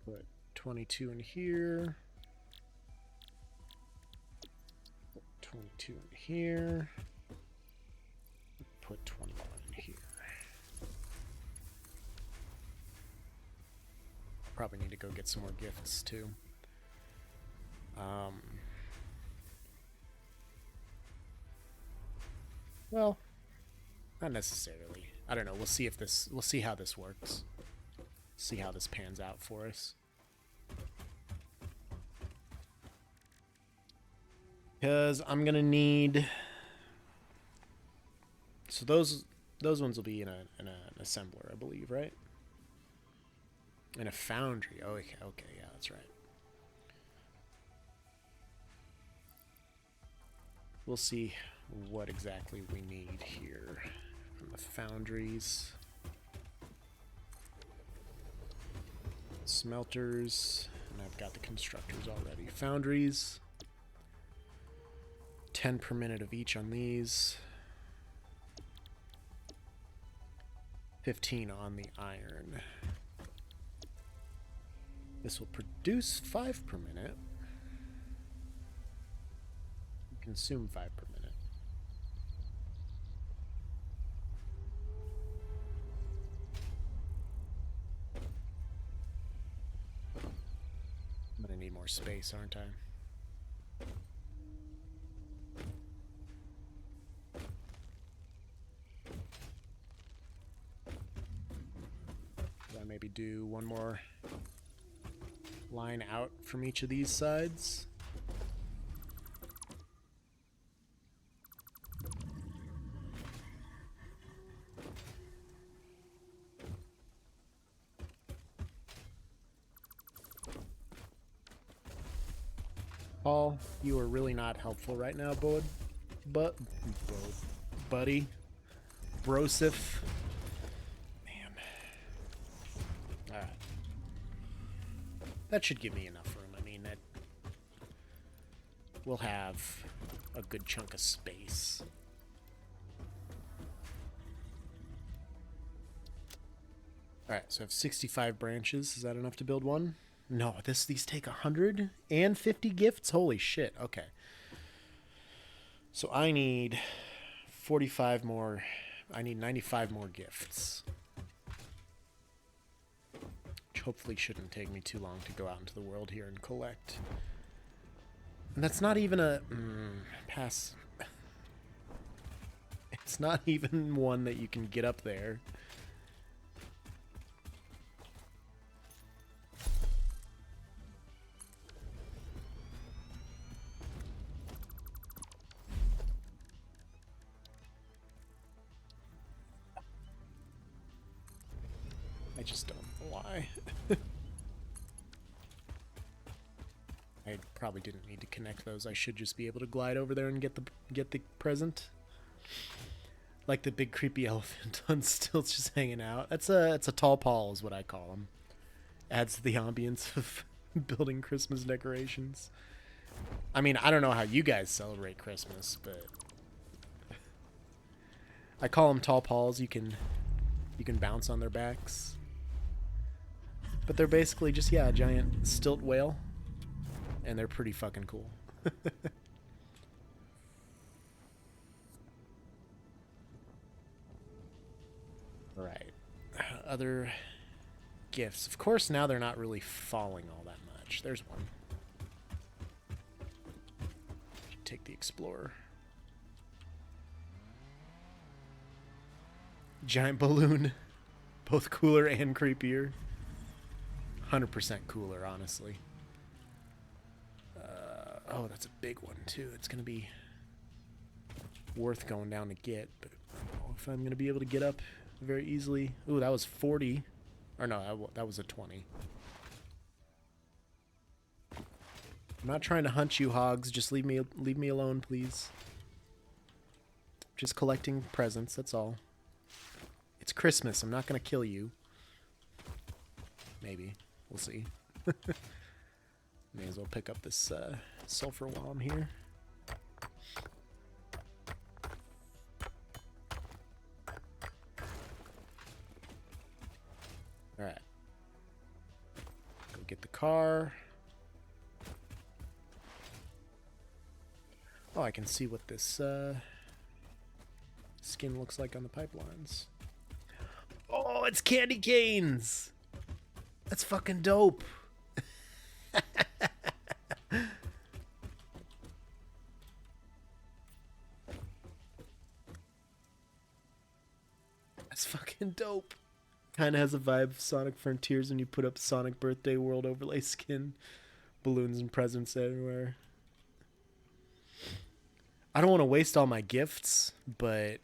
Put 22 in here. Put 22 in here. Put 21 in here. Probably need to go get some more gifts too. Well, not necessarily. I don't know. We'll see if this. We'll see how this works. See how this pans out for us. Because I'm gonna need. So those ones will be in an assembler, I believe, right? In a foundry. Oh, okay, yeah, that's right. We'll see what exactly we need here from the foundries. Smelters, and I've got the constructors already. Foundries, 10 per minute of each on these. 15 on the iron. This will produce 5 per minute. Consume 5 per minute. I'm gonna need more space, aren't I? Do I maybe do one more line out from each of these sides? Paul, you are really not helpful right now, buddy. Brosif. Man. Alright. That should give me enough room. I mean, that we'll have a good chunk of space. Alright, so I have 65 branches. Is that enough to build one? No, these take 150 gifts? Holy shit, okay. So I need 45 more. I need 95 more gifts. Which hopefully shouldn't take me too long to go out into the world here and collect. And that's not even a... pass. It's not even one that you can get up there. I just don't know why. I probably didn't need to connect those. I should just be able to glide over there and get the present. Like the big creepy elephant on stilts just hanging out. It's a tall Paul is what I call him. Adds to the ambience of building Christmas decorations. I mean, I don't know how you guys celebrate Christmas, but I call them tall Pauls. You can bounce on their backs. But they're basically just, yeah, a giant stilt whale. And they're pretty fucking cool. Right. Other gifts. Of course, now they're not really falling all that much. There's one. Take the Explorer. Giant balloon. Both cooler and creepier. 100% cooler, honestly. Oh, that's a big one, too. It's going to be worth going down to get. But I don't know if I'm going to be able to get up very easily. Ooh, that was 40. Or no, that was a 20. I'm not trying to hunt you, hogs. Just leave me alone, please. Just collecting presents, that's all. It's Christmas. I'm not going to kill you. Maybe. We'll see. May as well pick up this sulfur while I'm here. Alright. Go get the car. Oh, I can see what this skin looks like on the pipelines. Oh, it's candy canes! That's fucking dope. That's fucking dope. Kind of has a vibe of Sonic Frontiers when you put up Sonic Birthday World overlay skin. Balloons and presents everywhere. I don't want to waste all my gifts, but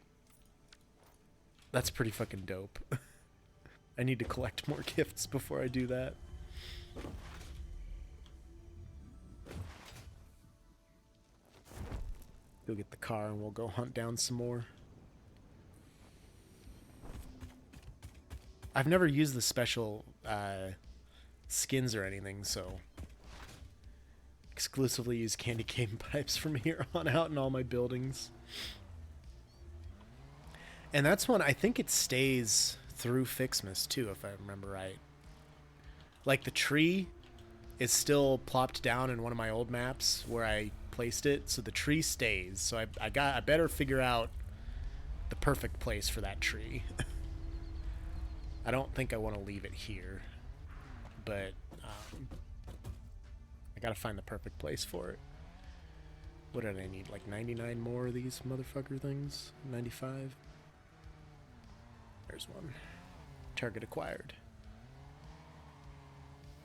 that's pretty fucking dope. I need to collect more gifts before I do that. Go get the car and we'll go hunt down some more. I've never used the special skins or anything, so exclusively use candy cane pipes from here on out in all my buildings. And that's one, I think it stays through Fixmas too, if I remember right. Like the tree is still plopped down in one of my old maps where I placed it, so the tree stays. So I better figure out the perfect place for that tree. I don't think I want to leave it here, but I gotta find the perfect place for it. What did I need? Like 99 more of these motherfucker things? 95? There's one. Target acquired.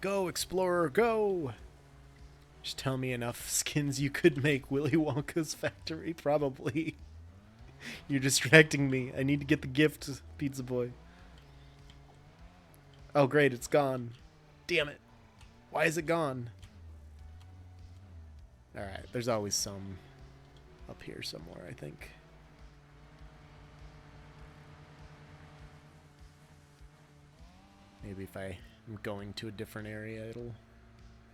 Go, Explorer, go! Just tell me enough skins you could make Willy Wonka's factory, probably. You're distracting me. I need to get the gift, Pizza Boy. Oh, great, it's gone. Damn it. Why is it gone? Alright, there's always some up here somewhere, I think. Maybe if I'm going to a different area, it'll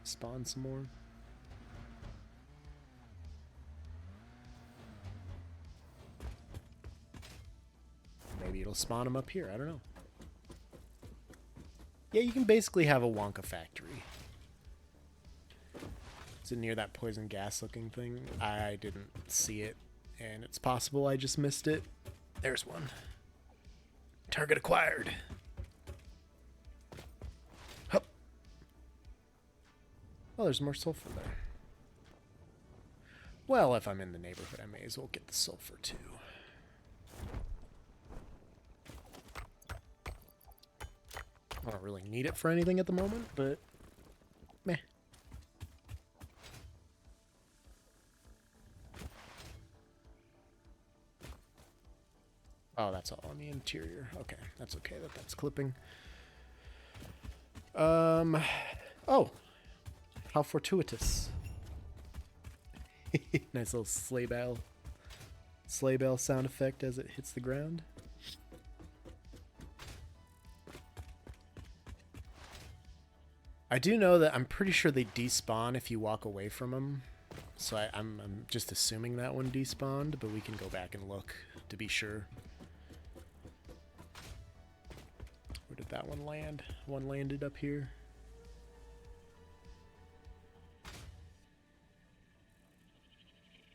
spawn some more. Maybe it'll spawn them up here, I don't know. Yeah, you can basically have a Wonka factory. Is it near that poison gas looking thing? I didn't see it, and it's possible I just missed it. There's one. Target acquired. Hup. Oh, there's more sulfur there. Well, if I'm in the neighborhood, I may as well get the sulfur too. I don't really need it for anything at the moment, but meh. Oh, that's all on the interior. Okay, that's okay that that's clipping. Oh, how fortuitous. Nice little sleigh bell sound effect as it hits the ground. I do know that I'm pretty sure they despawn if you walk away from them. So I'm just assuming that one despawned, but we can go back and look to be sure. Where did that one land? One landed up here.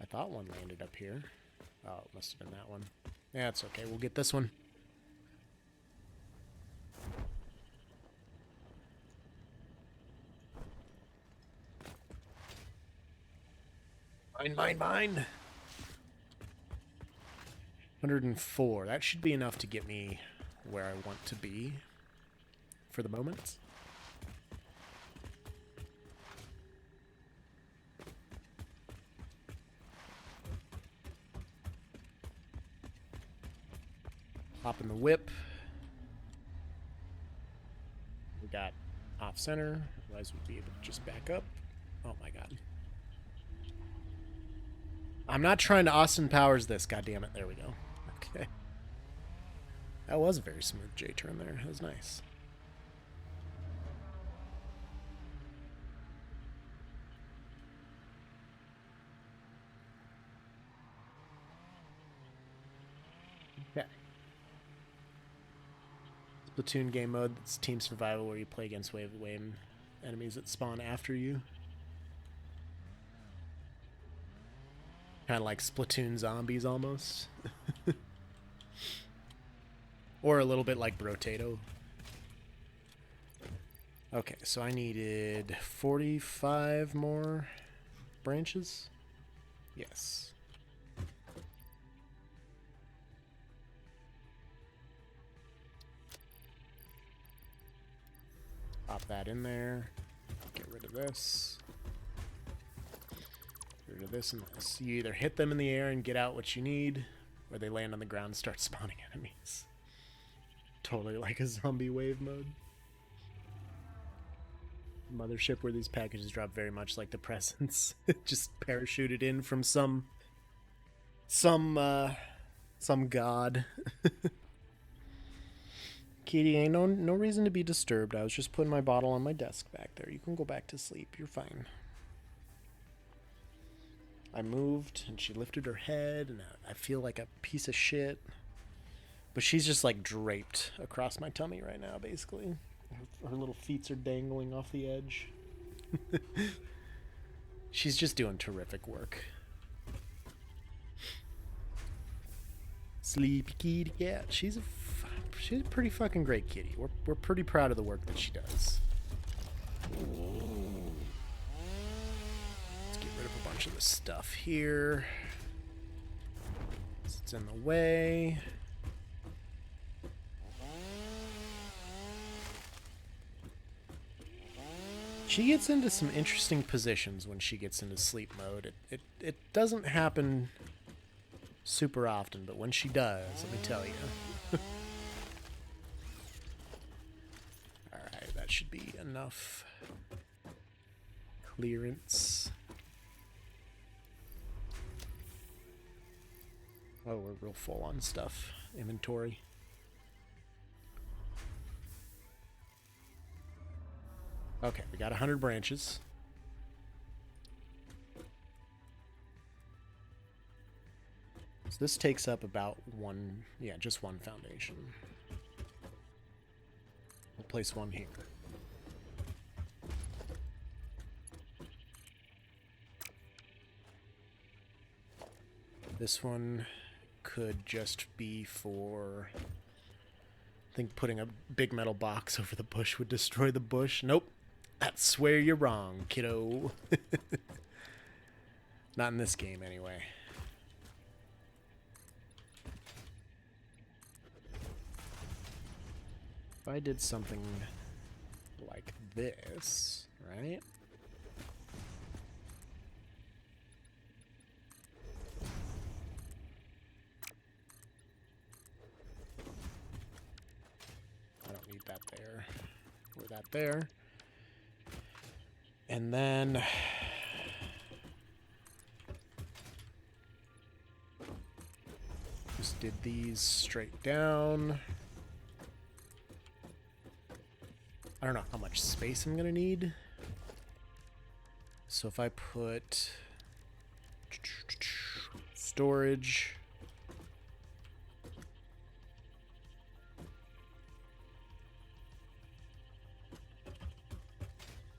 I thought one landed up here. Oh, it must have been that one. Yeah, it's okay. We'll get this one. Mine. 104. That should be enough to get me where I want to be for the moment. Hop in the whip. We got off center, otherwise we'd be able to just back up. Oh my god. I'm not trying to Austin Powers this. God damn it! There we go. Okay. That was a very smooth J turn there. That was nice. Okay. Splatoon game mode. It's team survival where you play against wave enemies that spawn after you. Kind of like Splatoon zombies almost. Or a little bit like Brotato. Okay, so I needed 45 more branches. Yes. Pop that in there. Get rid of this. Get rid of this and this. You either hit them in the air and get out what you need, or they land on the ground and start spawning enemies. Totally like a zombie wave mode. Mothership where these packages drop very much like the presents. Just parachuted in from some god. Kitty, ain't no reason to be disturbed. I was just putting my bottle on my desk back there. You can go back to sleep. You're fine. I moved and she lifted her head and I feel like a piece of shit. But she's just like draped across my tummy right now, basically. Her little feet are dangling off the edge. She's just doing terrific work. Sleepy kitty cat. She's a pretty fucking great kitty. We're pretty proud of the work that she does. Let's get rid of a bunch of this stuff here. It's in the way. She gets into some interesting positions when she gets into sleep mode. It doesn't happen super often, but when she does, let me tell you. Alright, that should be enough clearance. Oh, we're real full on stuff. Inventory. Okay, we got 100 branches. So this takes up about just one foundation. We'll place one here. This one could just be for... I think putting a big metal box over the bush would destroy the bush. Nope. That's where you're wrong, kiddo. Not in this game, anyway. If I did something like this, right? I don't need that there. Or that there. And then just did these straight down. I don't know how much space I'm gonna need. So if I put storage,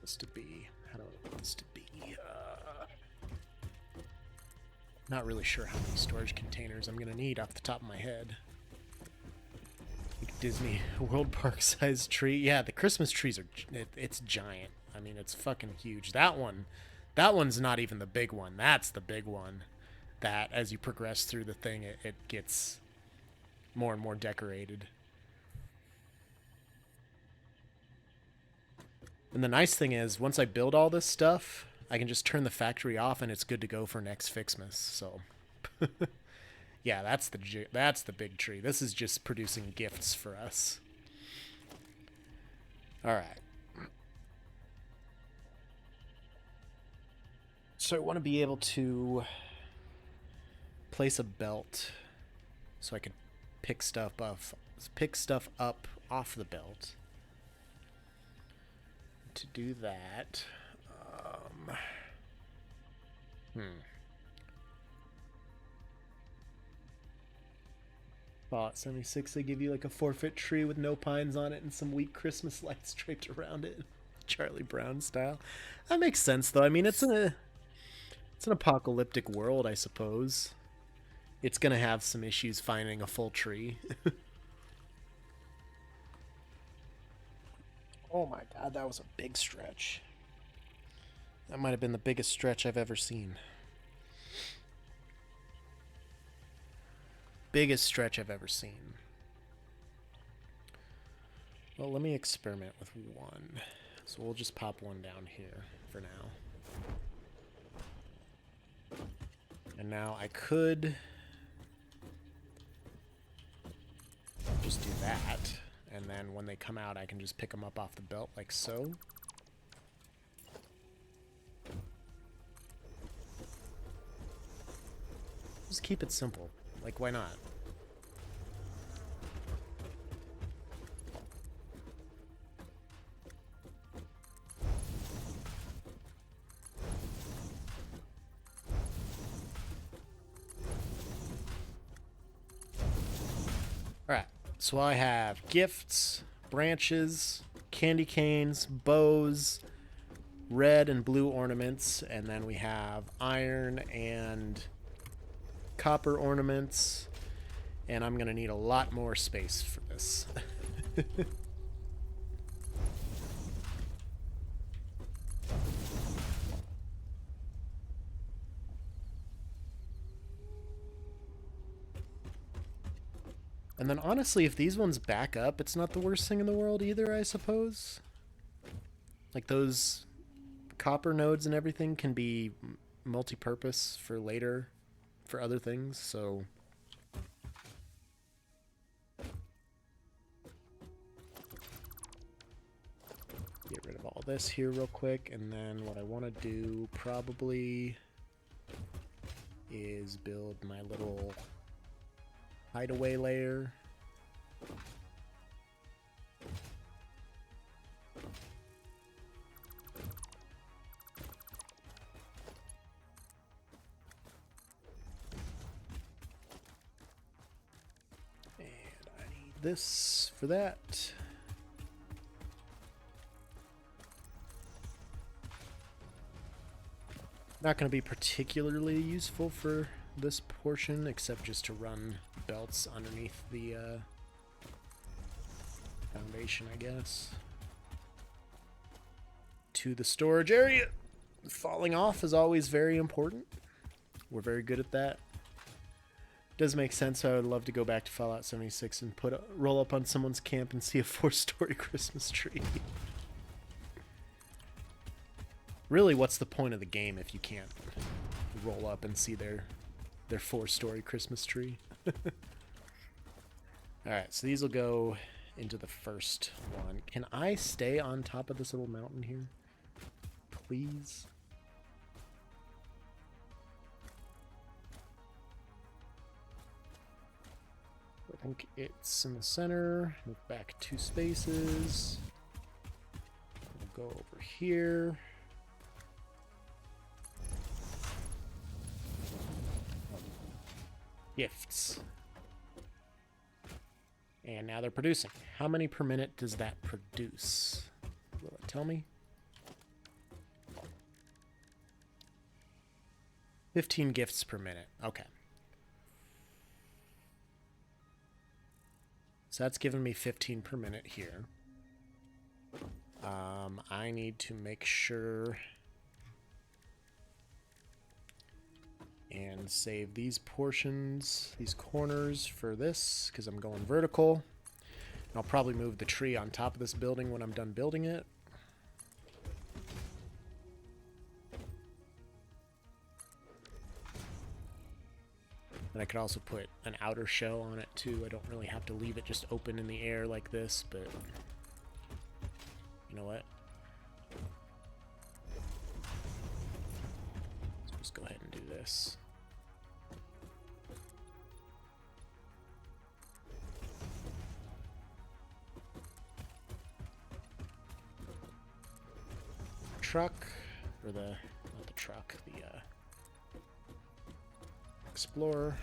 this to be, how do I want this to be? Not really sure how many storage containers I'm gonna need off the top of my head. Like Disney World Park size tree. Yeah, the Christmas trees are, it's giant. I mean, it's fucking huge. That one's not even the big one. That's the big one. That as you progress through the thing, it gets more and more decorated. And the nice thing is, once I build all this stuff, I can just turn the factory off and it's good to go for next Fixmas. So, yeah, that's the big tree. This is just producing gifts for us. All right. So I want to be able to place a belt so I could pick stuff up off the belt. To do that, Fallout 76, they give you like a forfeit tree with no pines on it and some weak Christmas lights draped around it, Charlie Brown style. That makes sense, though. I mean, it's an apocalyptic world, I suppose. It's gonna have some issues finding a full tree. Oh my god, that was a big stretch. That might have been the biggest stretch I've ever seen. Biggest stretch I've ever seen. Well, let me experiment with one. So we'll just pop one down here for now. And now I could just do that. And then when they come out, I can just pick them up off the belt like so. Just keep it simple. Like, why not? Alright, so I have gifts, branches, candy canes, bows, red and blue ornaments, and then we have iron and copper ornaments, and I'm gonna need a lot more space for this. And then honestly, if these ones back up, it's not the worst thing in the world either, I suppose. Like those copper nodes and everything can be multi-purpose for later, for other things, so get rid of all this here real quick, and then what I want to do probably is build my little hideaway layer. This for that. Not going to be particularly useful for this portion, except just to run belts underneath the foundation, I guess. To the storage area. Falling off is always very important. We're very good at that. Does make sense. I would love to go back to Fallout 76 and roll up on someone's camp and see a 4-story Christmas tree. Really, what's the point of the game if you can't roll up and see their 4-story Christmas tree? Alright, so these will go into the first one. Can I stay on top of this little mountain here? Please? I think it's in the center. Move back 2 spaces. We'll go over here. Gifts. And now they're producing. How many per minute does that produce? Will it tell me? 15 gifts per minute. Okay. So that's giving me 15 per minute here. I need to make sure and save these portions, these corners for this, because I'm going vertical. And I'll probably move the tree on top of this building when I'm done building it. And I could also put an outer shell on it too. I don't really have to leave it just open in the air like this, but you know what? Let's just go ahead and do this. truck, or the, not the truck, the Explorer.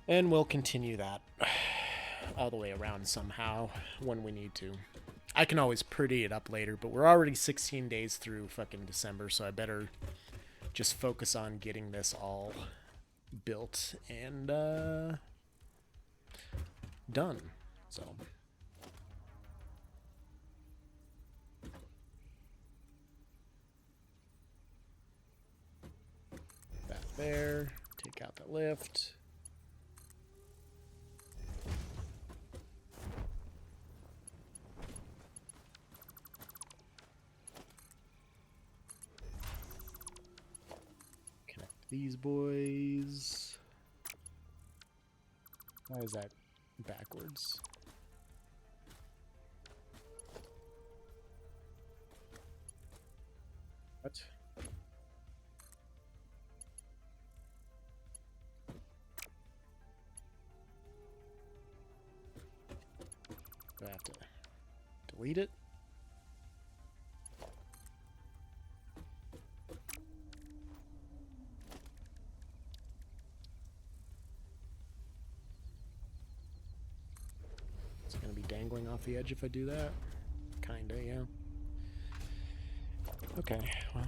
And we'll continue that all the way around somehow when we need to. I can always pretty it up later, but we're already 16 days through fucking December, so I better just focus on getting this all built and done. So that there, take out the lift. These boys. Why is that backwards? What? Do I have to delete it? Dangling off the edge if I do that? Kinda, yeah. Okay, well.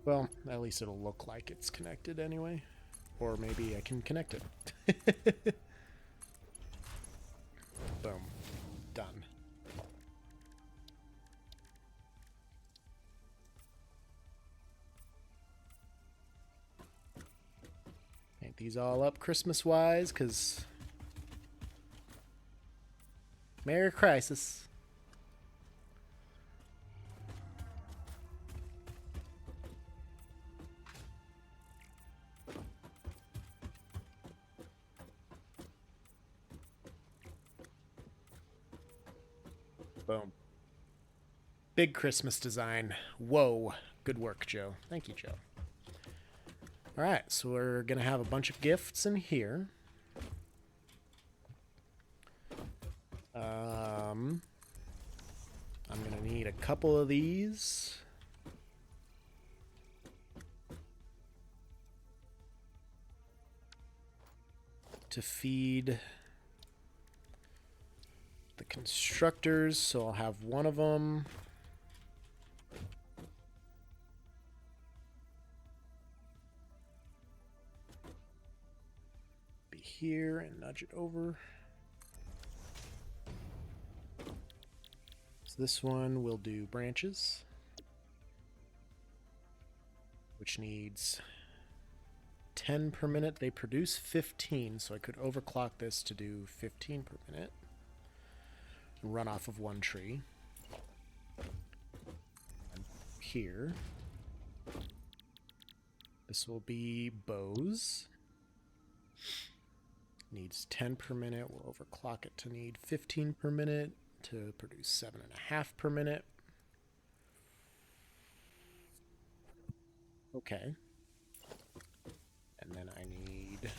Well, at least it'll look like it's connected anyway. Or maybe I can connect it. Boom. Done. Paint these all up Christmas-wise, because Merry Crisis. Boom. Big Christmas design. Whoa. Good work, Joe. Thank you, Joe. Alright, so we're going to have a bunch of gifts in here. I'm going to need a couple of these. To feed the constructors, so I'll have one of them. Be here and nudge it over. So this one will do branches, which needs 10 per minute. They produce 15, so I could overclock this to do 15 per minute. Run off of one tree. And here. This will be bows. Needs 10 per minute. We'll overclock it to need 15 per minute to produce 7.5 per minute. Okay. And then I need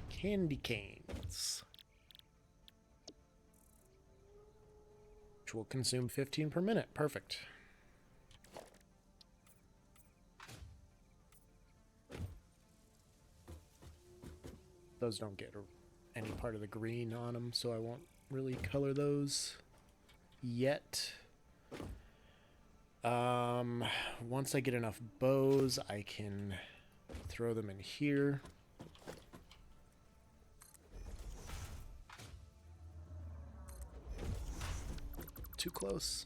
candy canes, which will consume 15 per minute. Perfect. Those don't get any part of the green on them, so I won't really color those yet. Once I get enough bows, I can throw them in here. Too close.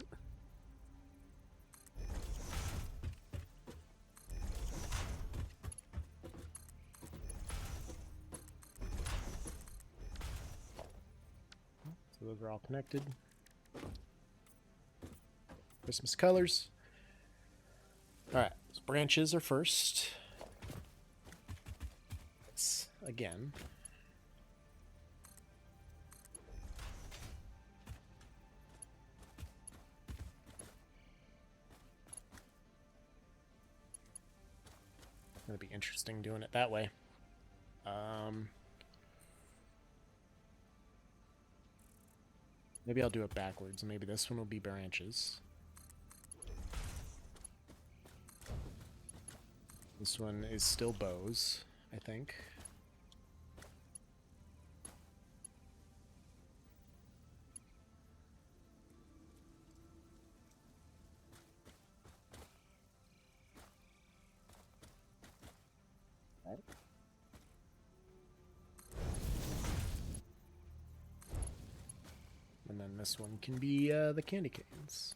So those are all connected. Christmas colors. Alright, so branches are first. Let's, again. It'll be interesting doing it that way. Maybe I'll do it backwards. Maybe this one will be branches. This one is still bows, I think. And then this one can be the candy canes.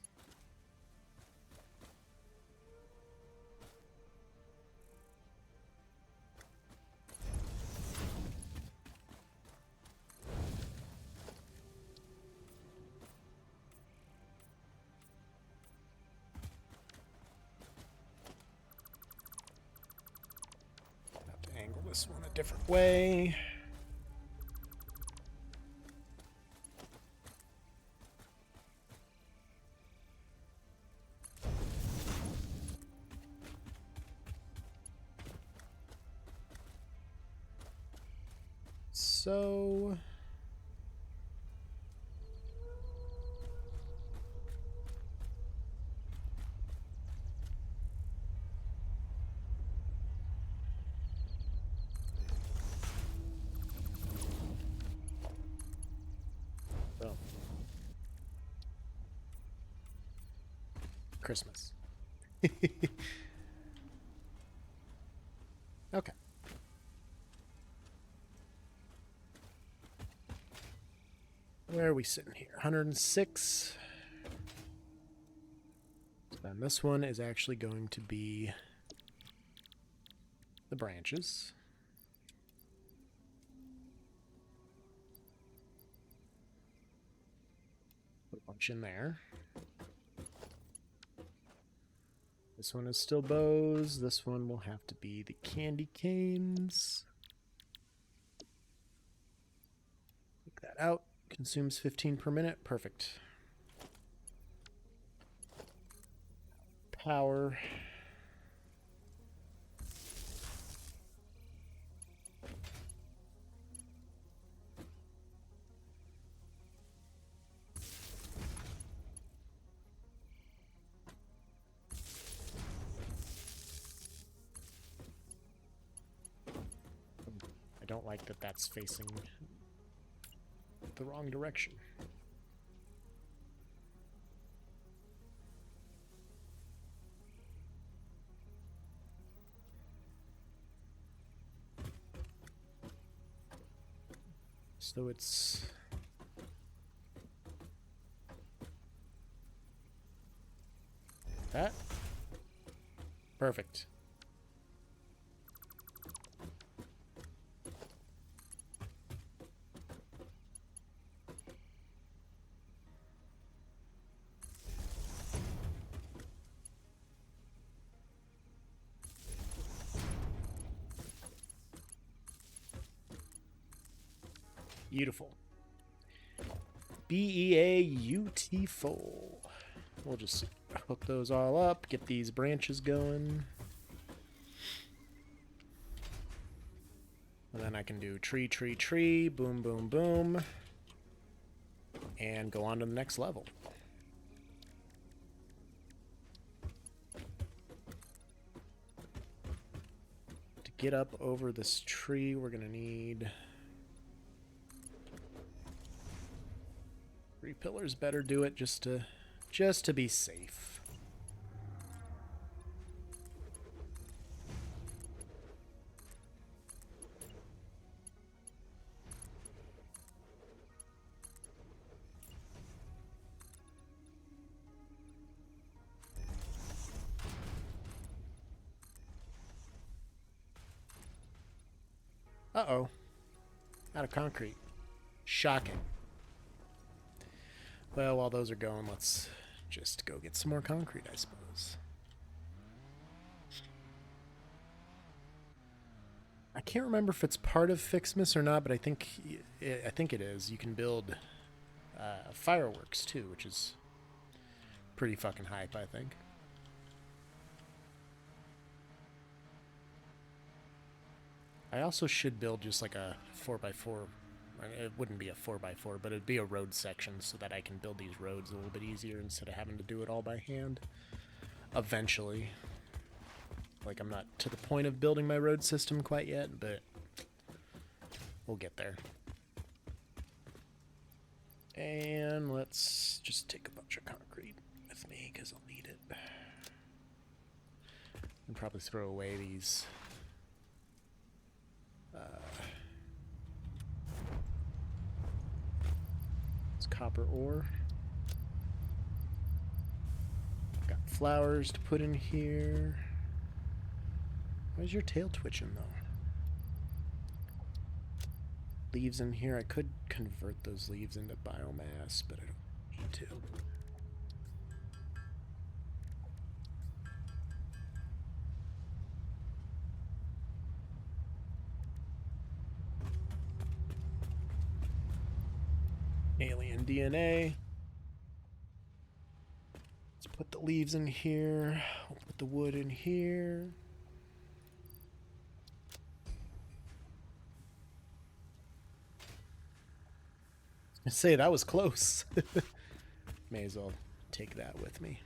Have to angle this one a different way. So oh. Christmas. Okay. Where are we sitting here? 106. So then this one is actually going to be the branches. Put a bunch in there. This one is still bows. This one will have to be the candy canes. Take that out. Consumes 15 per minute. Perfect. Power. I don't like that that's facing the wrong direction. So it's that. Perfect. Beautiful. Beautiful. We'll just hook those all up, get these branches going. And then I can do tree, tree, tree, boom, boom, boom. And go on to the next level. To get up over this tree, we're going to need 3 pillars. Better do it just to be safe. Uh-oh. Out of concrete. Shocking. Well, while those are going, let's just go get some more concrete, I suppose. I can't remember if it's part of Fixmas or not, but I think it is. You can build fireworks too, which is pretty fucking hype, I think. I also should build just like a 4x4. It wouldn't be a 4x4, but it'd be a road section so that I can build these roads a little bit easier instead of having to do it all by hand. Eventually. Like, I'm not to the point of building my road system quite yet, but we'll get there. And let's just take a bunch of concrete with me, because I'll need it. And probably throw away these it's copper ore. Got flowers to put in here. Why's your tail twitching, though? Leaves in here. I could convert those leaves into biomass, but I don't need to. Alien DNA. Let's put the leaves in here. We'll put the wood in here. I say that was close. May as well take that with me.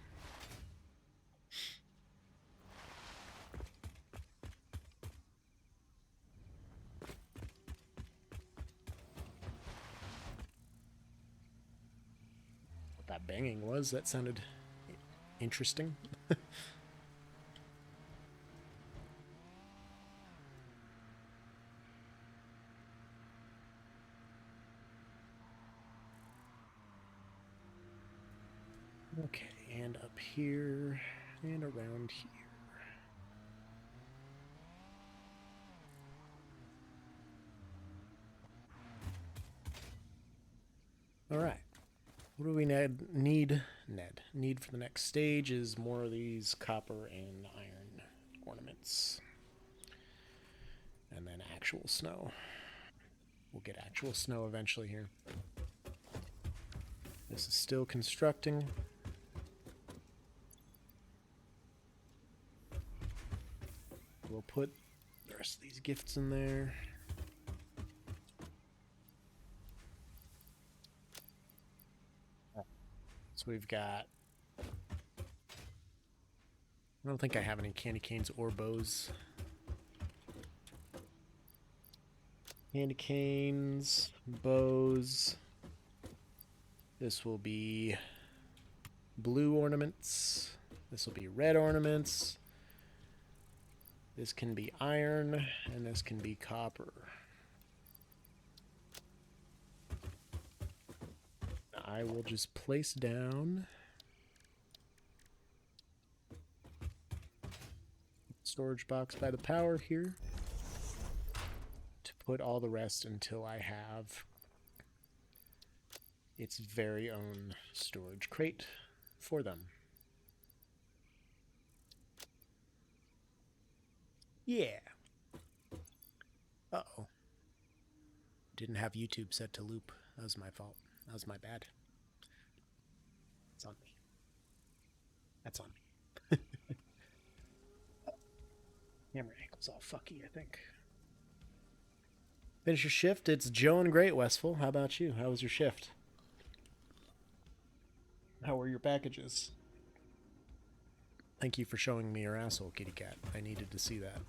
What that banging was, that sounded interesting. Okay, and up here, and around here. Alright. What do we need for the next stage is more of these copper and iron ornaments. And then actual snow. We'll get actual snow eventually here. This is still constructing. We'll put the rest of these gifts in there. So we've got... I don't think I have any candy canes or bows. Candy canes, bows. This will be blue ornaments. This will be red ornaments. This can be iron, and this can be copper. I will just place down storage box by the power here to put all the rest until I have its very own storage crate for them. Yeah. Uh-oh. Didn't have YouTube set to loop. That was my fault. That was my bad. It's on me. That's on me. Camera angle's all fucky, I think. Finish your shift. It's Joe and Great Westful. How about you? How was your shift? How were your packages? Thank you for showing me your asshole, kitty cat. I needed to see that.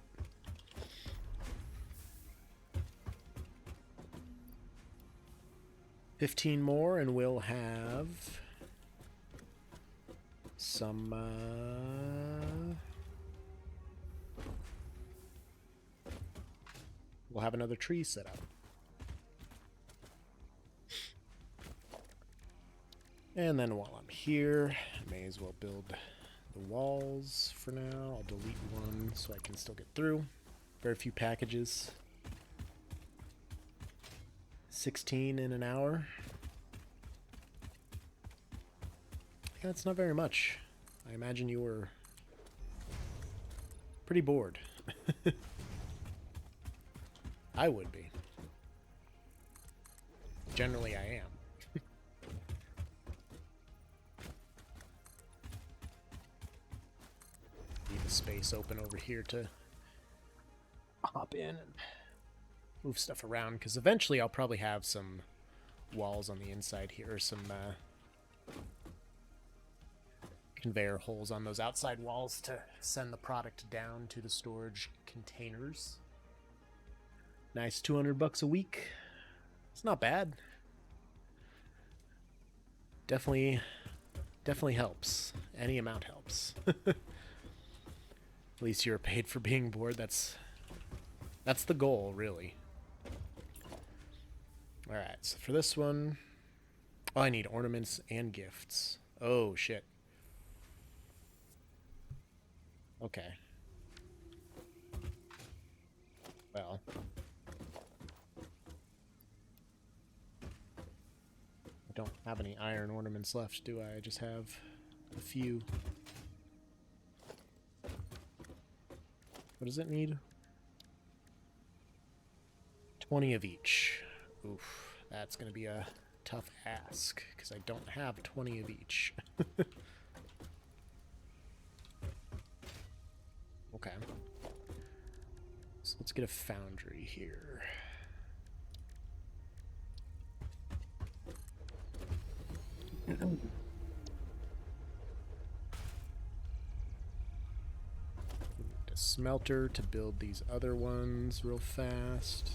$15 more and we'll have some we'll have another tree set up. And then while I'm here, I may as well build the walls for now. I'll delete one so I can still get through. Very few packages. 16 in an hour. Yeah, it's not very much. I imagine you were pretty bored. I would be. Generally, I am. Leave the space open over here to hop in and move stuff around, because eventually I'll probably have some walls on the inside here, some conveyor holes on those outside walls to send the product down to the storage containers. Nice $200 a week. It's not bad. Definitely helps. Any amount helps. At least you're paid for being bored. That's the goal, really. Alright, so for this one... Oh, I need ornaments and gifts. Oh, shit. Okay. Well... I don't have any iron ornaments left, do I? I just have a few. What does it need? 20 of each. Oof, that's gonna be a tough ask, because I don't have 20 of each. Okay. So let's get a foundry here. A smelter to build these other ones real fast,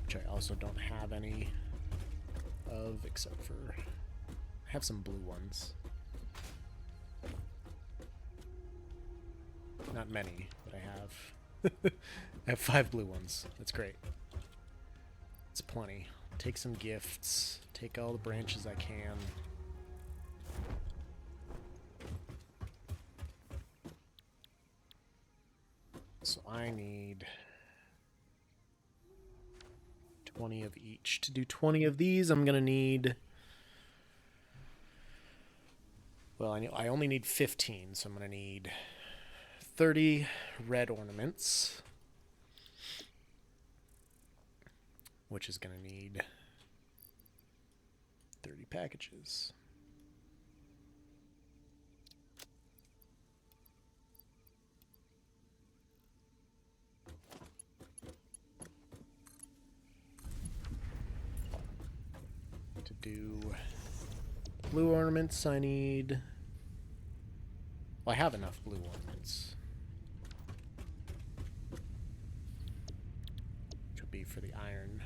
which I also don't have any of, except for I have some blue ones. Not many, but I have. I have 5 blue ones. That's great. It's plenty. Take some gifts. Take all the branches I can. So I need 20 of each. To do 20 of these, I'm going to need... Well, I only need 15, so I'm going to need 30 red ornaments, which is going to need 30 packages. To do blue ornaments, I need... Well, I have enough blue ornaments. Which would be for the iron.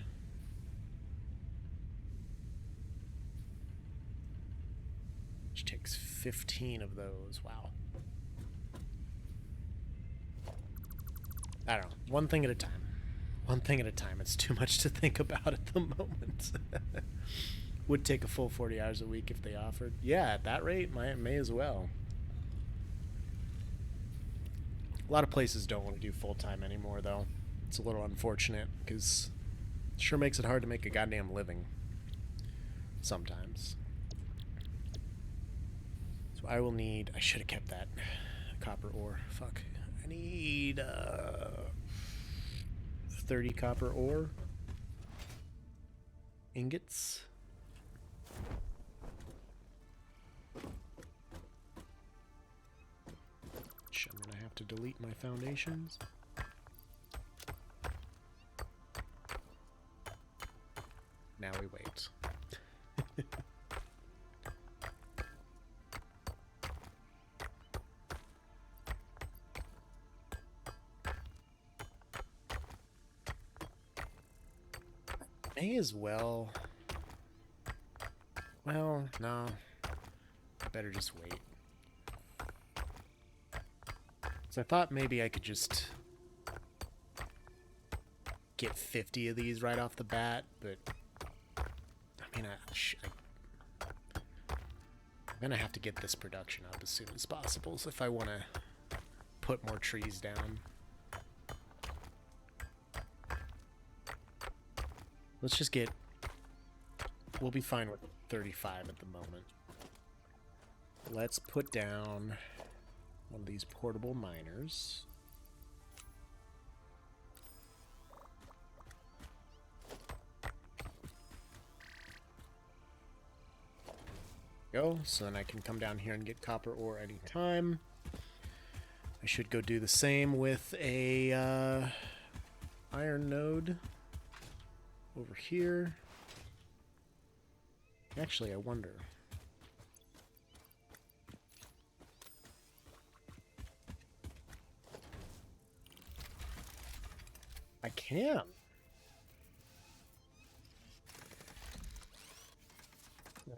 Which takes 15 of those. Wow. I don't know. One thing at a time. One thing at a time. It's too much to think about at the moment. Would take a full 40 hours a week if they offered. Yeah, at that rate, may as well. A lot of places don't want to do full-time anymore, though. It's a little unfortunate, because it sure makes it hard to make a goddamn living. Sometimes. So I will need... I should have kept that copper ore. Fuck. I need 30 copper ore. Ingots. I'm gonna have to delete my foundations. Now we wait. May as well. Well, no. I better just wait. So I thought maybe I could just get 50 of these right off the bat, but I mean, I'm gonna have to get this production up as soon as possible, so if I want to put more trees down. Let's just get... We'll be fine with 35 at the moment. Let's put down one of these portable miners. Go, so then I can come down here and get copper ore anytime. I should go do the same with a iron node over here. Actually, I wonder. I can.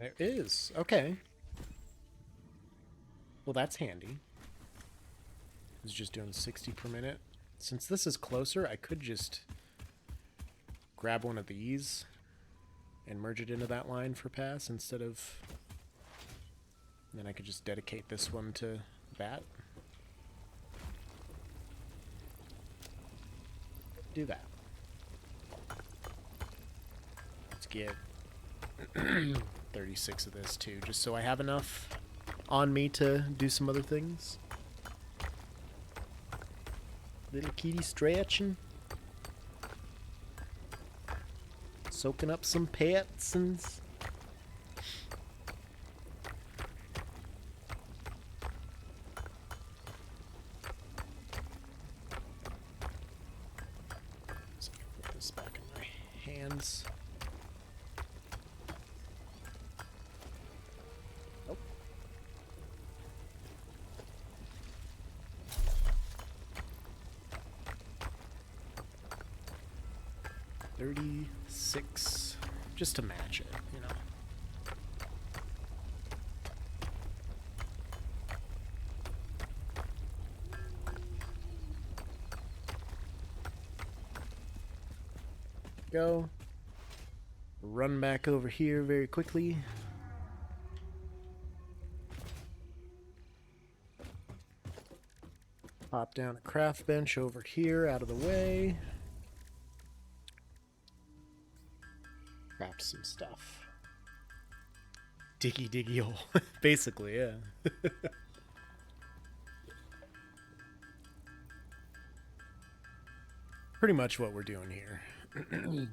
There is. Okay. Well, that's handy. It's just doing 60 per minute. Since this is closer, I could just grab one of these and merge it into that line for pass instead of... And then I could just dedicate this one to that. Do that. Let's get 36 of this too, just so I have enough on me to do some other things. Little kitty stretching. Soaking up some pets and... So I can put this back in my hands. Nope. $36, just to match it, you know. Go. Run back over here very quickly. Pop down a craft bench over here out of the way. Craft some stuff. Diggy diggy hole. Basically, yeah. Pretty much what we're doing here. I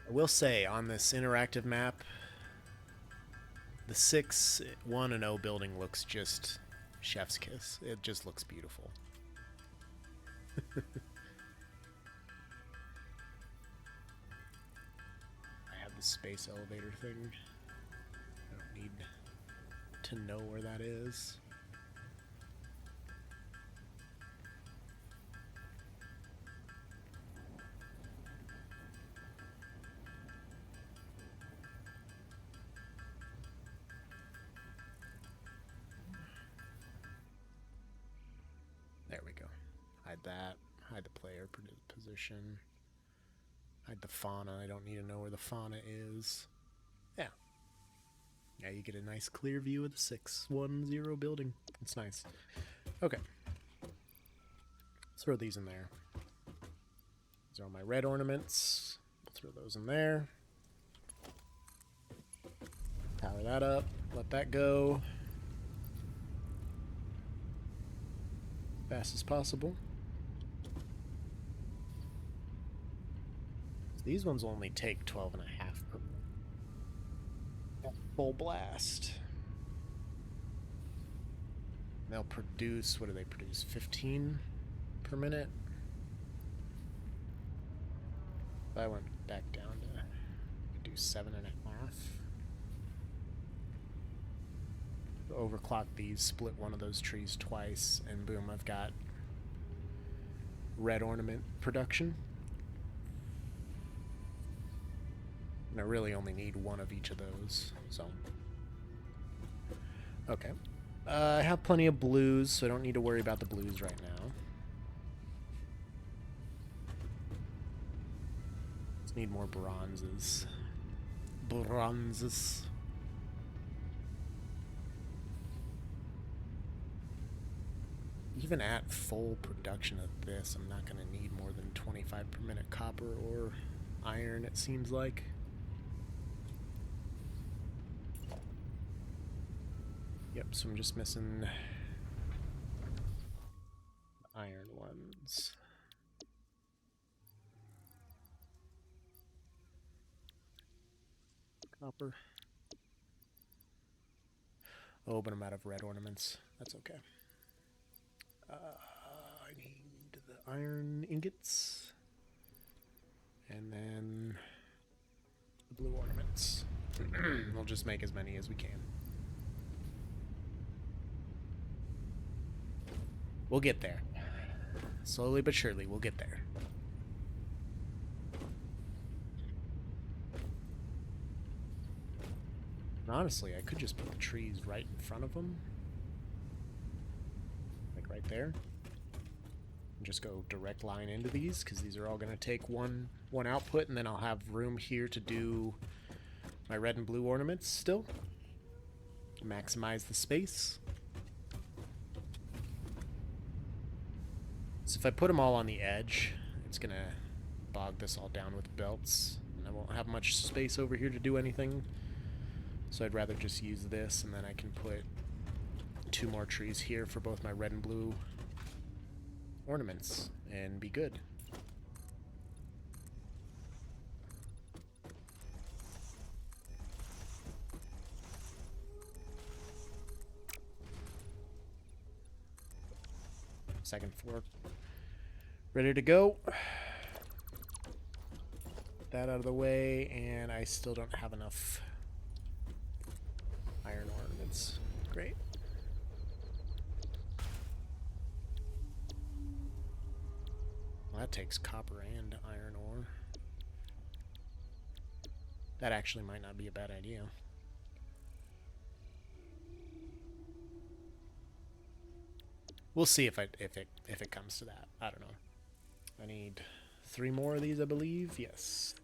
will say, on this interactive map, the 6, 1, and 0 building looks just chef's kiss. It just looks beautiful. I have the space elevator thing. I don't need to know where that is. There we go. Hide that. Hide the player position. Hide the fauna. I don't need to know where the fauna is. Yeah. Yeah, you get a nice clear view of the 610 building. It's nice. Okay. Let's throw these in there. These are all my red ornaments. We'll throw those in there. Power that up. Let that go. Fast as possible. So these ones only take 12.5 per minute. At full blast. They'll produce, what do they produce? 15 per minute? If I went back down to do 7.5. Overclock these, split one of those trees twice, and boom, I've got red ornament production. And I really only need one of each of those, so. Okay. I have plenty of blues, so I don't need to worry about the blues right now. Just need more bronzes. Bronzes. Even at full production of this, I'm not going to need more than 25 per minute copper or iron, it seems like. Yep, so I'm just missing the iron ones. copper. Oh, but I'm out of red ornaments. That's okay. I need the iron ingots. And then the blue ornaments. We'll just make as many as we can. We'll get there. Slowly but surely, we'll get there. And honestly, I could just put the trees right in front of them. Like right there. And just go direct line into these, because these are all going to take one output, and then I'll have room here to do my red and blue ornaments still. Maximize the space. So if I put them all on the edge, it's going to bog this all down with belts, and I won't have much space over here to do anything. So I'd rather just use this, and then I can put 2 more trees here for both my red and blue ornaments, and be good. Second floor ready to go. That out of the way, and I still don't have enough iron ornaments. Great. Well, that takes copper and iron ore. That actually might not be a bad idea. We'll see if it comes to that. I don't know. I need 3 more of these, I believe. Yes.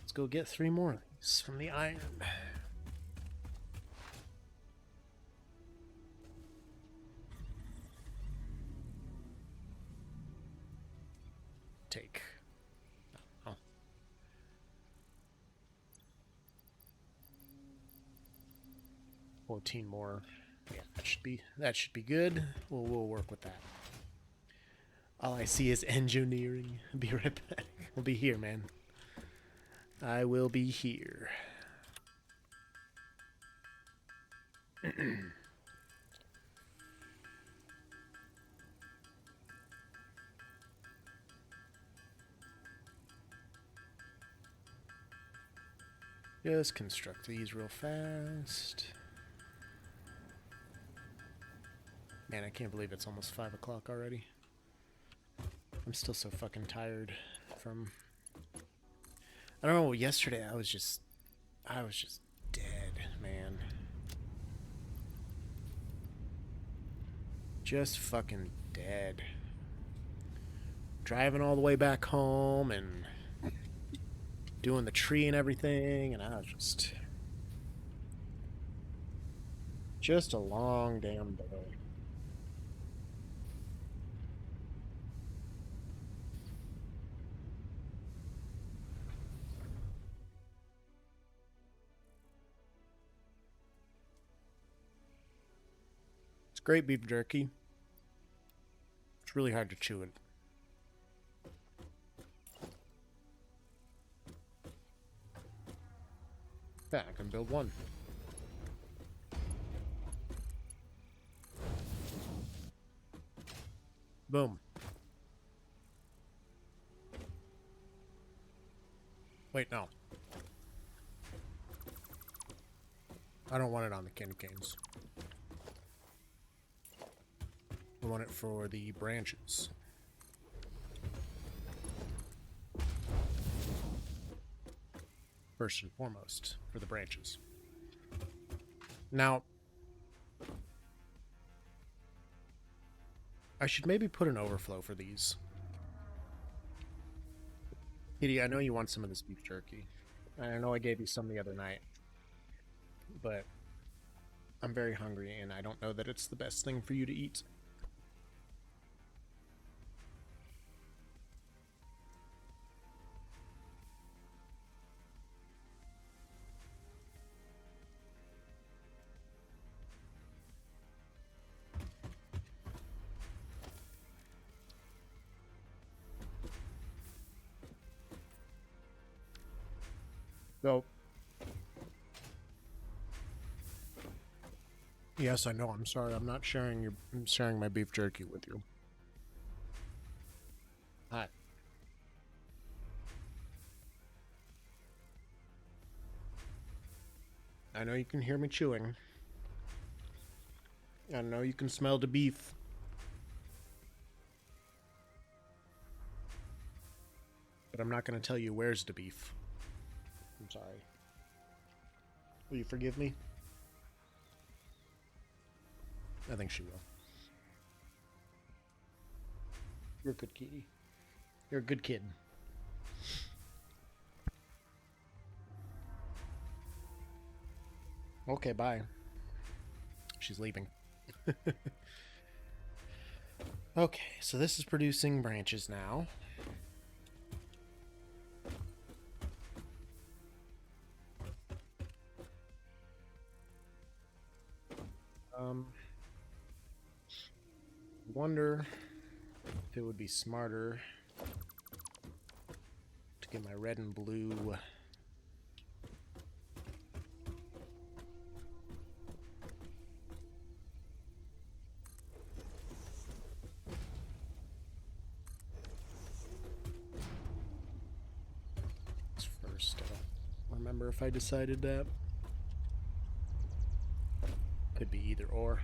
Let's go get 3 more of these from the iron. Take. Oh. 14 more. Yeah, that should be good. We'll work with that. All I see is engineering. Be right back. We'll be here, man. I will be here. Just construct these real fast. Man, I can't believe it's almost 5 o'clock already. I'm still so fucking tired from... I don't know, yesterday I was just dead, man. Just fucking dead. Driving all the way back home and doing the tree and everything, and I was just a long damn day. It's great beef jerky. It's really hard to chew it. Yeah, I can build one. Boom. Wait, no. I don't want it on the candy canes. I want it for the branches. First and foremost, for the branches. Now, I should maybe put an overflow for these. Kitty, I know you want some of this beef jerky. I know I gave you some the other night. But I'm very hungry, and I don't know that it's the best thing for you to eat. So, yes, I know. I'm sorry. I'm not sharing I'm sharing my beef jerky with you. Hi. I know you can hear me chewing. I know you can smell the beef. But I'm not going to tell you where's the beef. I'm sorry. Will you forgive me? I think she will. You're a good kitty. You're a good kid. Okay, bye. She's leaving. Okay, so this is producing branches now. Wonder if it would be smarter to get my red and blue first. I don't remember if I decided that. Could be either or.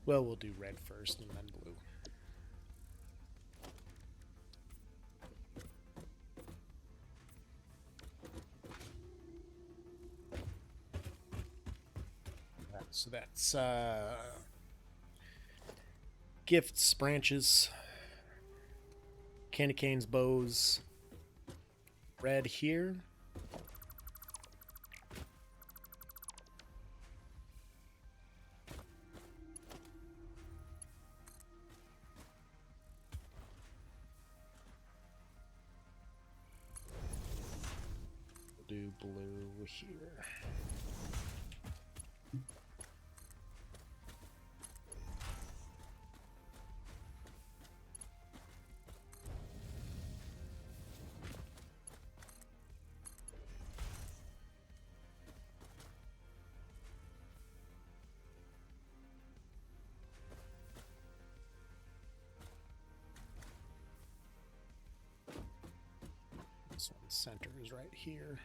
Well, we'll do red first and then blue. Alright, so that's gifts, branches, candy canes, bows, red here. Do blue here. This one center is right here.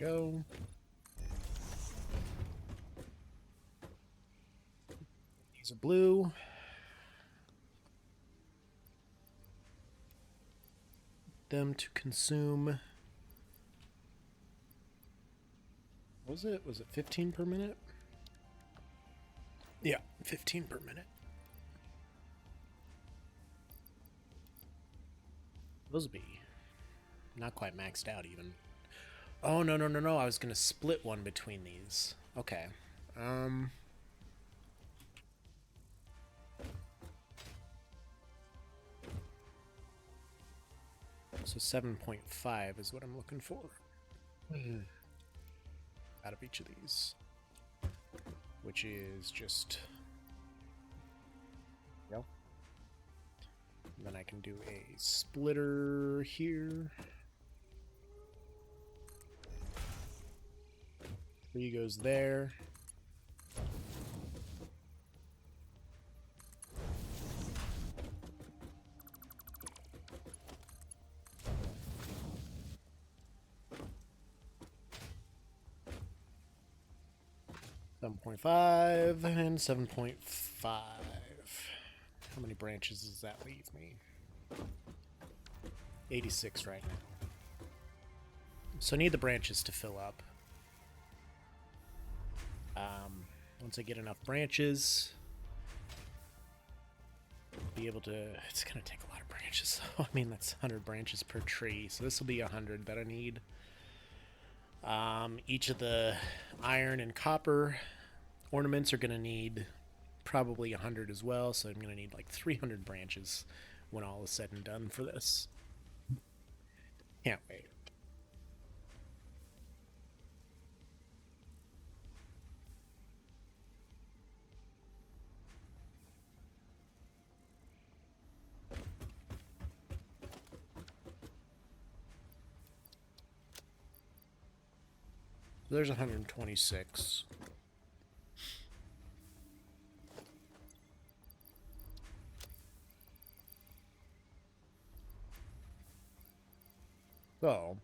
Go. These are blue. Them to consume. What was it? Was it 15 per minute? Yeah, 15 per minute. Those would be not quite maxed out even. Oh, no, no, no, no. I was going to split one between these. Okay. So 7.5 is what I'm looking for. Out of each of these. Which is just... Yep. And then I can do a splitter here. 3 goes there. .5 and 7.5. How many branches does that leave me? 86 right now. So I need the branches to fill up. Once I get enough branches, be able to... It's going to take a lot of branches. branches. I mean, that's 100 branches per tree, so this will be 100 that I need. Each of the iron and copper ornaments are going to need probably 100 as well, so I'm going to need like 300 branches when all is said and done for this. Can't wait. There's 126. So,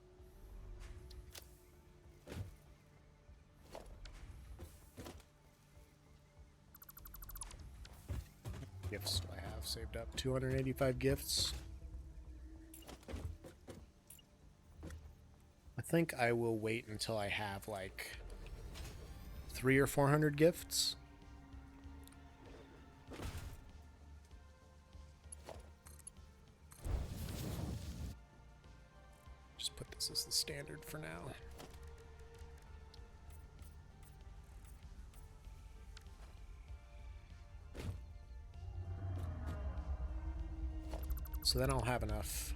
gifts do I have saved up? 285 gifts. I think I will wait until I have like 300 or 400 gifts. Just put this as the standard for now. So then I'll have enough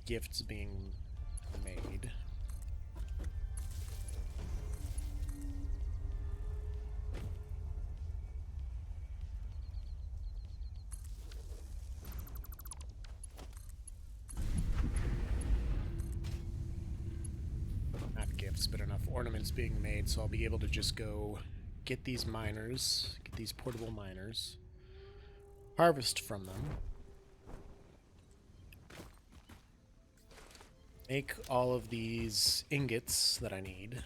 gifts being made. Not gifts, but enough ornaments being made, so I'll be able to just go get these miners, get these portable miners, harvest from them, make all of these ingots that I need,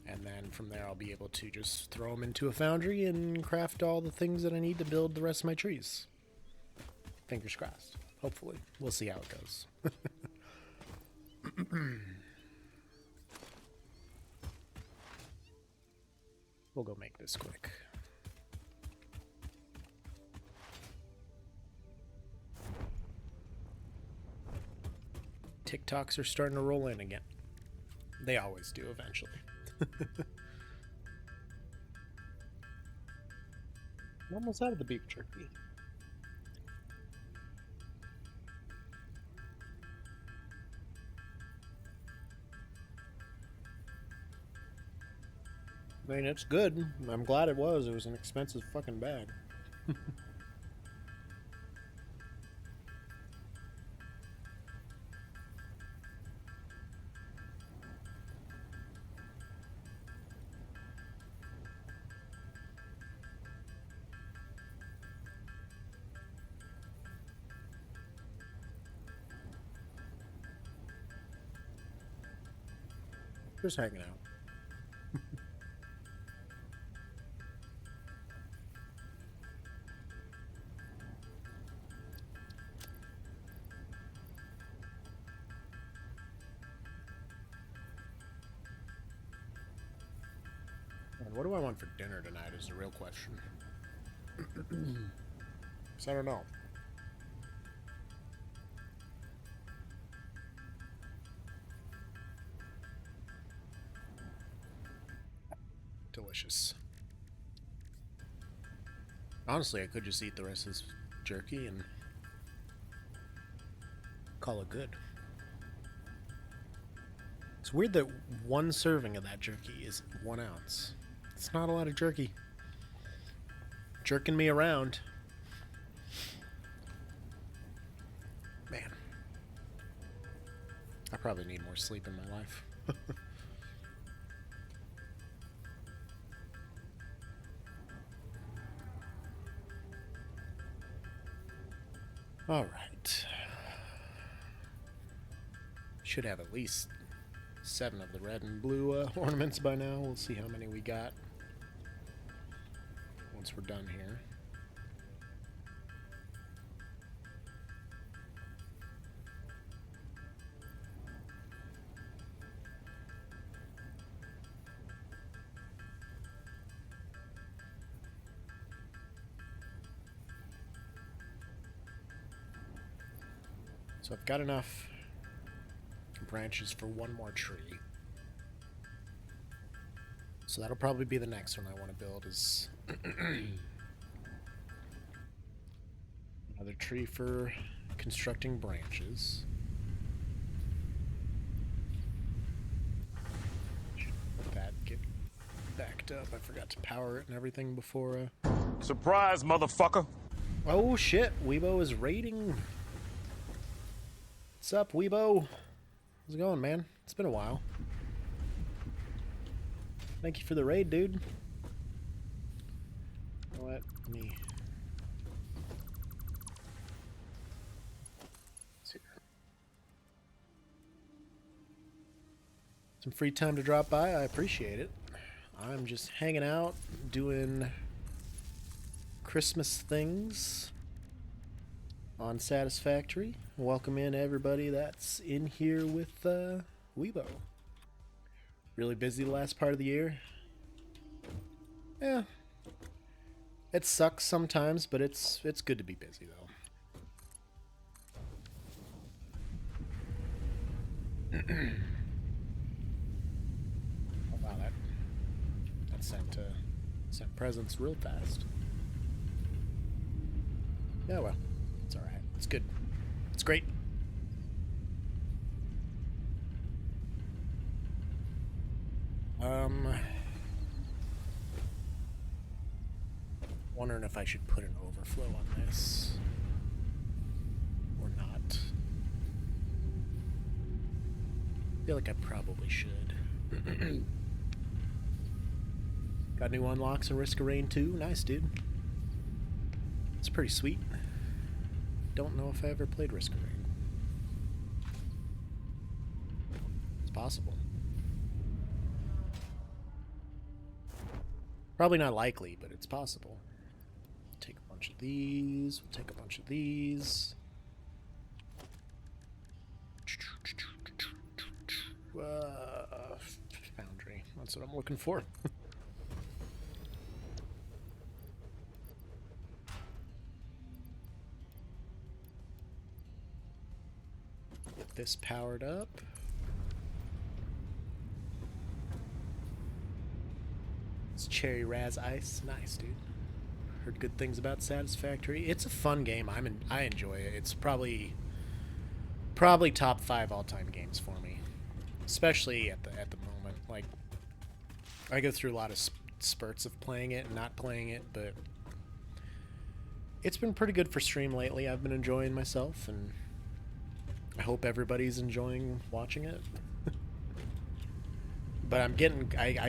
and then from there I'll be able to just throw them into a foundry and craft all the things that I need to build the rest of my trees. Fingers crossed. Hopefully. We'll see how it goes. We'll go make this quick. TikToks are starting to roll in again. They always do eventually. I'm almost out of the beef jerky. I mean, it's good. I'm glad it was. It was an expensive fucking bag. Just hanging out. And what do I want for dinner tonight is the real question. 'Cause I don't know. Delicious. Honestly, I could just eat the rest of this jerky and call it good. It's weird that one serving of that jerky is 1 ounce. It's not a lot of jerky. Jerking me around. Man. I probably need more sleep in my life. All right. Should have at least 7 of the red and blue ornaments by now. We'll see how many we got once we're done here. So I've got enough branches for one more tree. So that'll probably be the next one I want to build is another tree for constructing branches. Let that get backed up. I forgot to power it and everything before. Surprise, motherfucker! Oh shit, Weebo is raiding. What's up, Weebo? How's it going, man? It's been a while. Thank you for the raid, dude. You know what? Let me... Let's see. Some free time to drop by. I appreciate it. I'm just hanging out, doing Christmas things on Satisfactory. Welcome in everybody that's in here with Weebo. Really busy the last part of the year. Yeah. It sucks sometimes, but it's good to be busy though. Oh wow, that sent presents real fast. Yeah, well, it's alright. It's good. It's great. Wondering if I should put an overflow on this or not. I feel like I probably should. Got new unlocks in Risk of Rain 2. Nice, dude. It's pretty sweet. Don't know if I ever played Risk of Rain. It's possible. Probably not likely, but it's possible. Take a bunch of these. We'll take a bunch of these. Foundry. That's what I'm looking for. Get this powered up. It's Cherry Raz Ice. Nice, dude. Heard good things about Satisfactory. It's a fun game. I enjoy it. It's probably top 5 all-time games for me, especially at the moment. Like, I go through a lot of spurts of playing it and not playing it, but it's been pretty good for stream lately. I've been enjoying myself, and I hope everybody's enjoying watching it. But I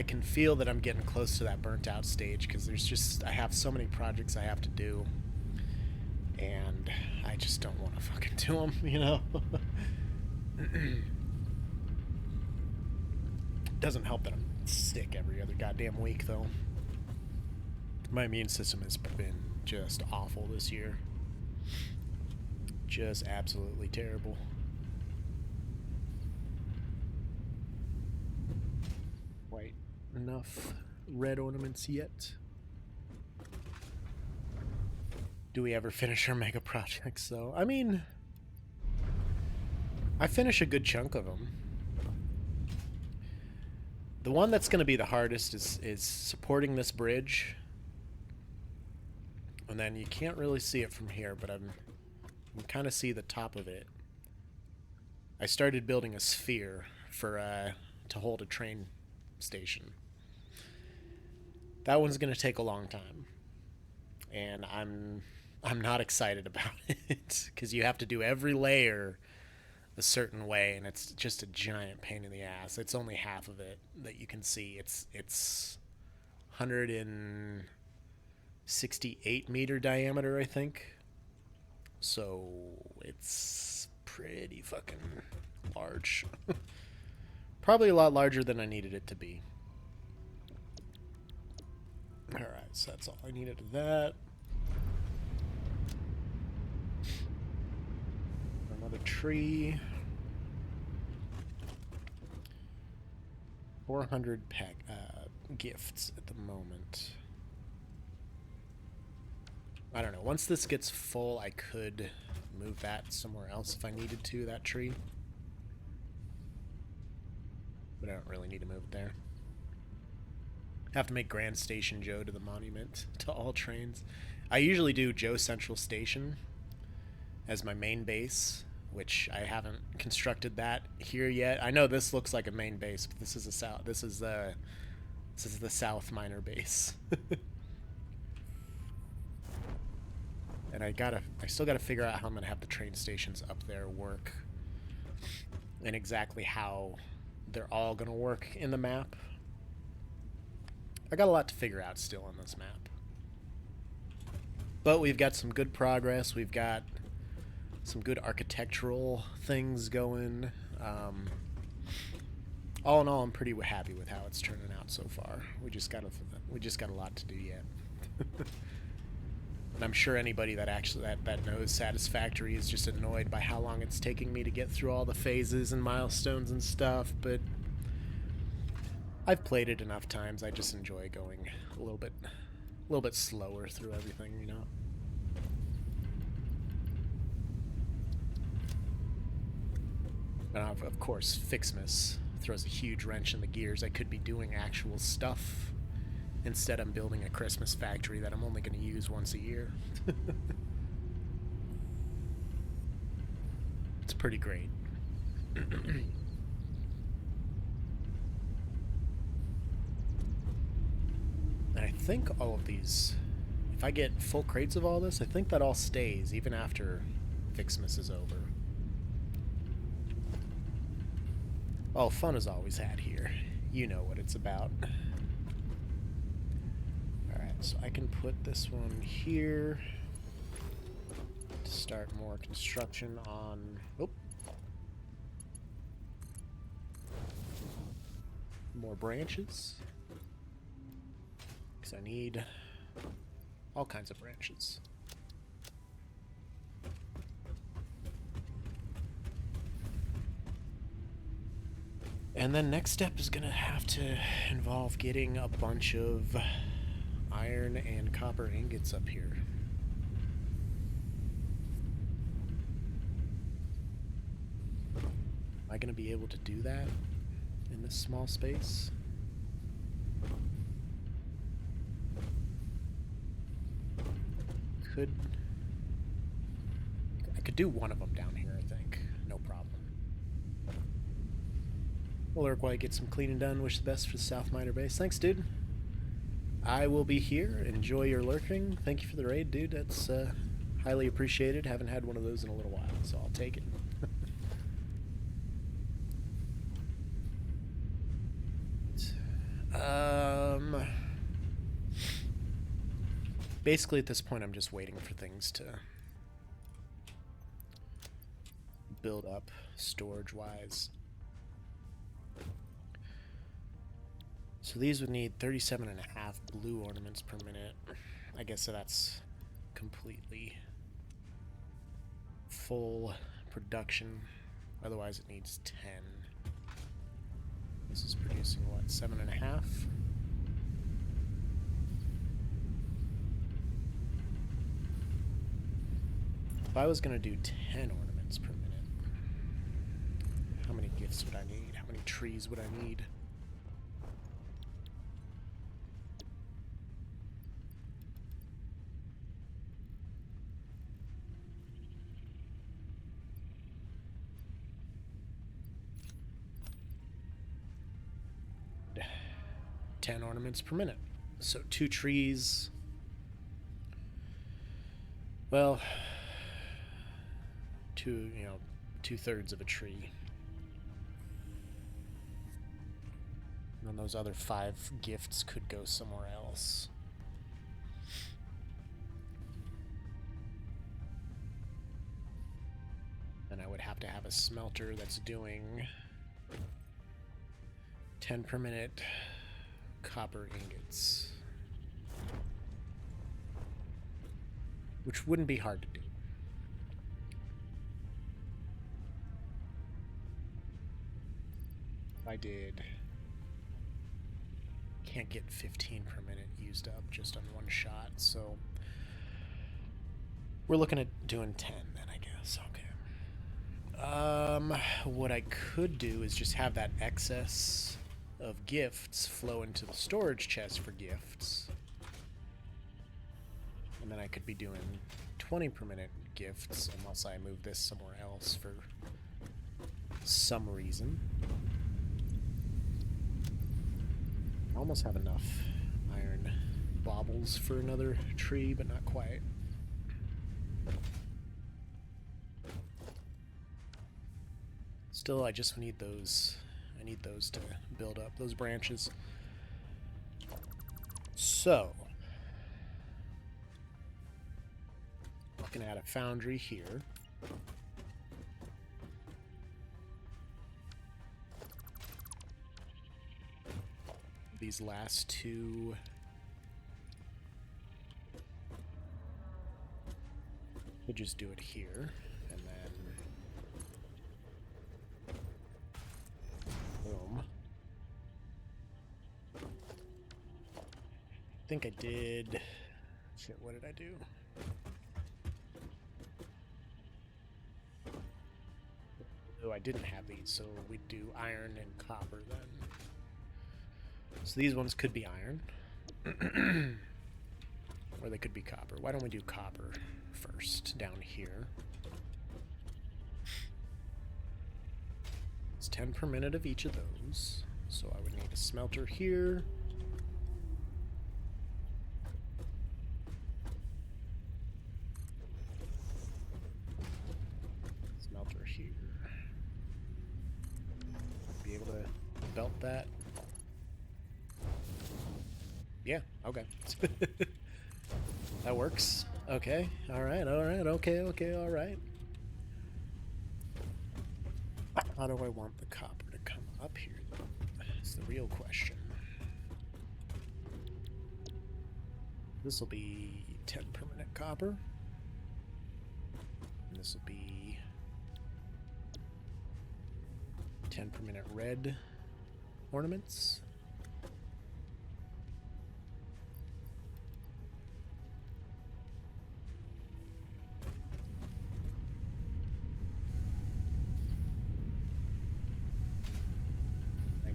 can feel that I'm getting close to that burnt out stage because I have so many projects I have to do, and I just don't want to fucking do them, you know? Doesn't help that I'm sick every other goddamn week, though. My immune system has been just awful this year. Just absolutely terrible. Quite enough red ornaments yet. Do we ever finish our mega projects, though? I mean, I finish a good chunk of them. The one that's going to be the hardest is supporting this bridge. And then you can't really see it from here, but you can kind of see the top of it. I started building a sphere for to hold a train station. That one's going to take a long time. And I'm not excited about it because you have to do every layer a certain way, and it's just a giant pain in the ass. It's only half of it that you can see. It's 168 meter diameter, I think. So it's pretty fucking large. Probably a lot larger than I needed it to be. Alright, so that's all I needed of that. Another tree. 400 gifts at the moment. I don't know. Once this gets full, I could move that somewhere else if I needed to, that tree. But I don't really need to move it there. Have to make Grand Station Joe to the monument to all trains. I usually do Joe Central Station as my main base, which I haven't constructed that here yet. I know this looks like a main base, but this is the South Minor base. And I still gotta figure out how I'm gonna have the train stations up there work, and exactly how they're all gonna work in the map. I got a lot to figure out still on this map, but we've got some good progress. We've got some good architectural things going. All in all, I'm pretty happy with how it's turning out so far. We just got a lot to do yet. And I'm sure anybody that knows Satisfactory is just annoyed by how long it's taking me to get through all the phases and milestones and stuff, but I've played it enough times. I just enjoy going a little bit slower through everything, you know. And of course, Fixmas throws a huge wrench in the gears. I could be doing actual stuff. Instead, I'm building a Christmas factory that I'm only going to use once a year. It's pretty great. And I think all of these, if I get full crates of all this, I think that all stays even after Fixmas is over. Oh, fun is always had here. You know what it's about. So I can put this one here to start more construction on... Oh. More branches. Because I need all kinds of branches. And then next step is gonna have to involve getting a bunch of iron and copper ingots up here. Am I going to be able to do that in this small space? I could do one of them down here, I think. No problem. Well, lurk while you get some cleaning done. Wish the best for the South Minor base. Thanks, dude. I will be here. Enjoy your lurking. Thank you for the raid, dude. That's highly appreciated. Haven't had one of those in a little while, so I'll take it. Basically, at this point, I'm just waiting for things to build up storage-wise. So these would need 37.5 blue ornaments per minute. I guess that's completely full production. Otherwise it needs 10. This is producing what, 7.5? If I was gonna do 10 ornaments per minute, how many gifts would I need? How many trees would I need? Ten ornaments per minute. So 2 trees. Well, 2/3 of a tree. And then those other 5 gifts could go somewhere else. And I would have to have a smelter that's doing 10 per minute copper ingots, which wouldn't be hard to do. I did. Can't get 15 per minute used up just on one shot, so we're looking at doing 10 then, I guess. What I could do is just have that excess of gifts flow into the storage chest for gifts. And then I could be doing 20 per minute gifts unless I move this somewhere else for some reason. I almost have enough iron baubles for another tree, but not quite. Still, I just need those. I need those to build up, those branches. So, looking at a foundry here. These last two we'll just do it here, and then boom. I think I did. Shit, what did I do? Oh, I didn't have these, so we'd do iron and copper then. So these ones could be iron. Or they could be copper. Why don't we do copper first down here? It's 10 per minute of each of those. So I would need a smelter here. Smelter here. Be able to belt that. Yeah, okay. That works. Okay, alright, okay, alright. How do I want the copper to come up here? That's the real question. This will be 10 per minute copper. And this will be 10 per minute red ornaments.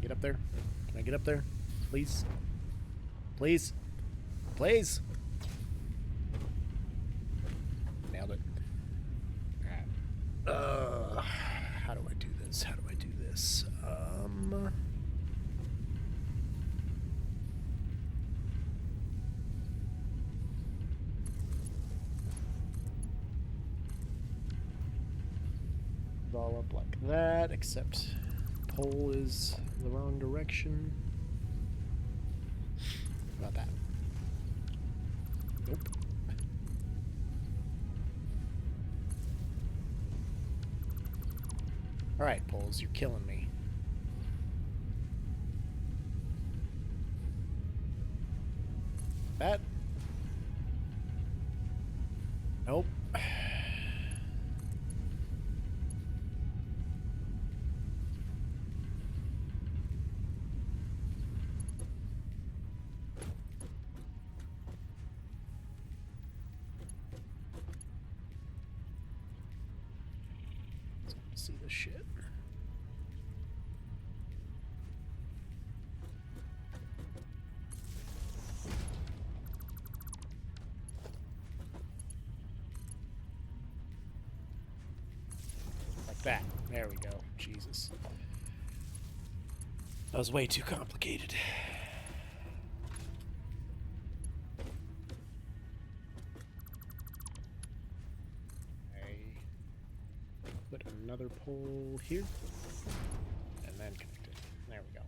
Get up there? Can I get up there? Please? Please? Please? Nailed it. Alright. How do I do this? How do I do this? All up like that, except pole is the wrong direction. How about that? Nope. Alright, poles, you're killing me. That? Nope. See this shit. Like that. There we go. Jesus. That was way too complicated. Put another pole here, and then connect it. There we go.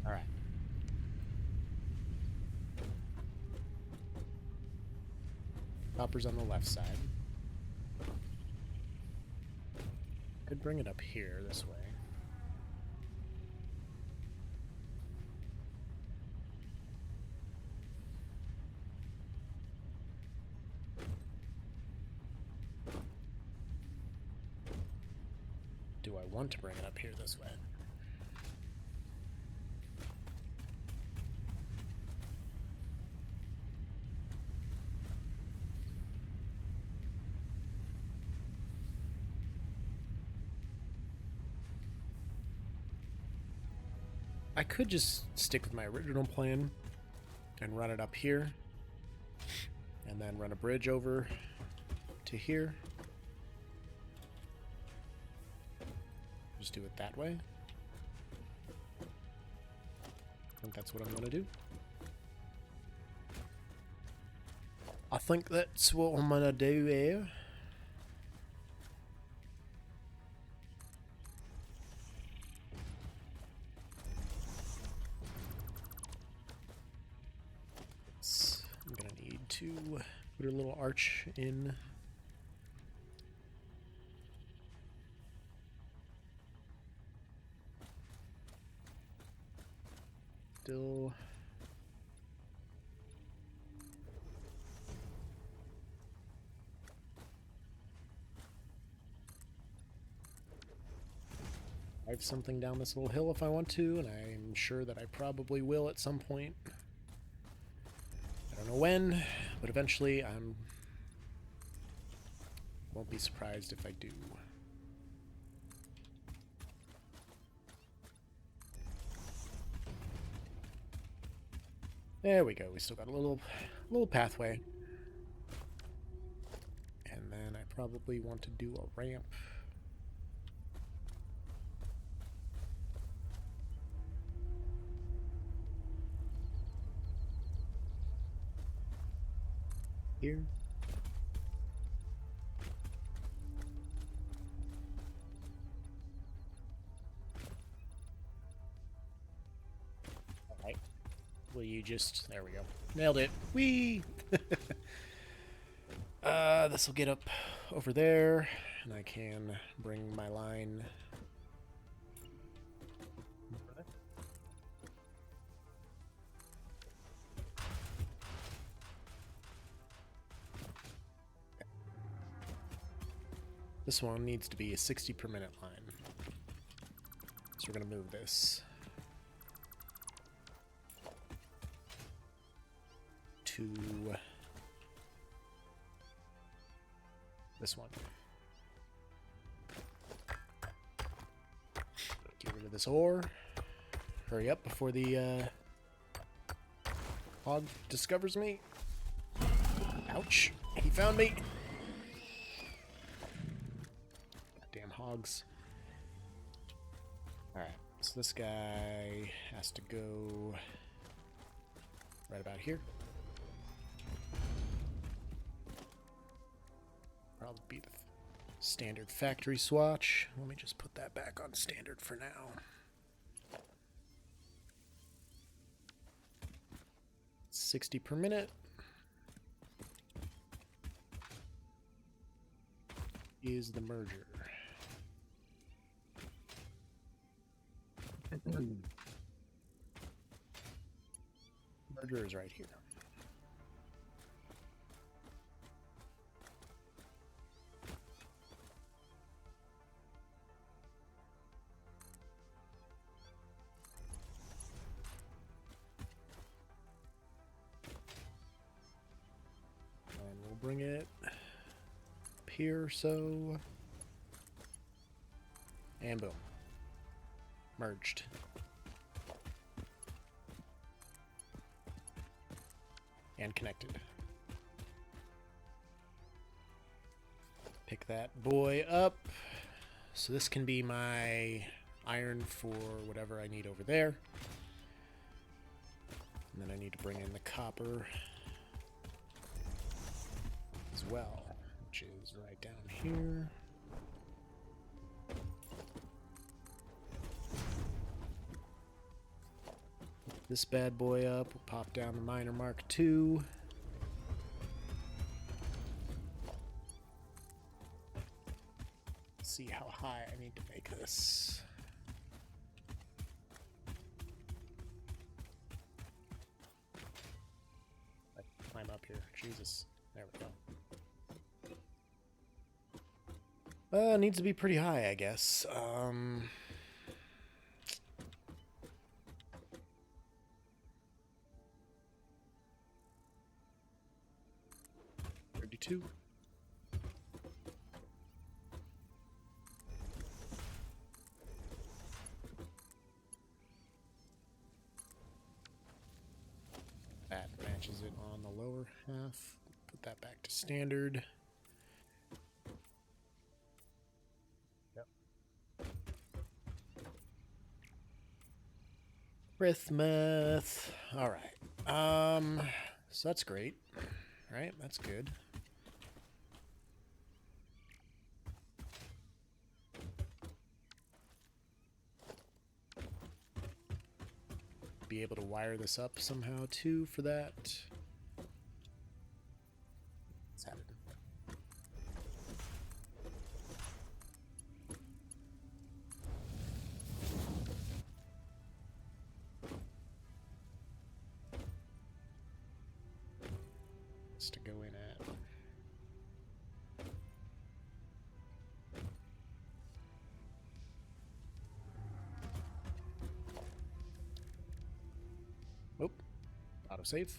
Alright. Copper's on the left side. Could bring it up here this way. Do I want to bring it up here this way? I could just stick with my original plan and run it up here, and then run a bridge over to here. Just do it that way. I think that's what I'm gonna do. I think that's what I'm gonna do here. I'm gonna need to put a little arch in. Still. Drive something down this little hill if I want to, and I'm sure that I probably will at some point. I don't know when, but eventually won't be surprised if I do. There we go. We still got a little pathway. And then I probably want to do a ramp. Here. Alright. Will you just... There we go. Nailed it. Whee! This will get up over there, and I can bring my line... This one needs to be a 60 per minute line. So we're going to move this to this one. Get rid of this ore. Hurry up before the hog discovers me. Ouch. He found me. Hogs. Alright, so this guy has to go right about here. Probably be the standard factory swatch. Let me just put that back on standard for now. $60 per minute. Is the merger. Merger is right here. And we'll bring it up here, so. And boom. Merged. And connected. Pick that boy up. So this can be my iron for whatever I need over there. And then I need to bring in the copper as well, which is right down here. This bad boy up, we'll pop down the miner Mark II. See how high I need to make this. I climb up here. Jesus. There we go. Needs to be pretty high, I guess. 32. half. Put that back to standard. Yep. Christmas. All right. So that's great. Right? That's good. Be able to wire this up somehow too for that. Let's have it. It's to go in at. Oh, autosave.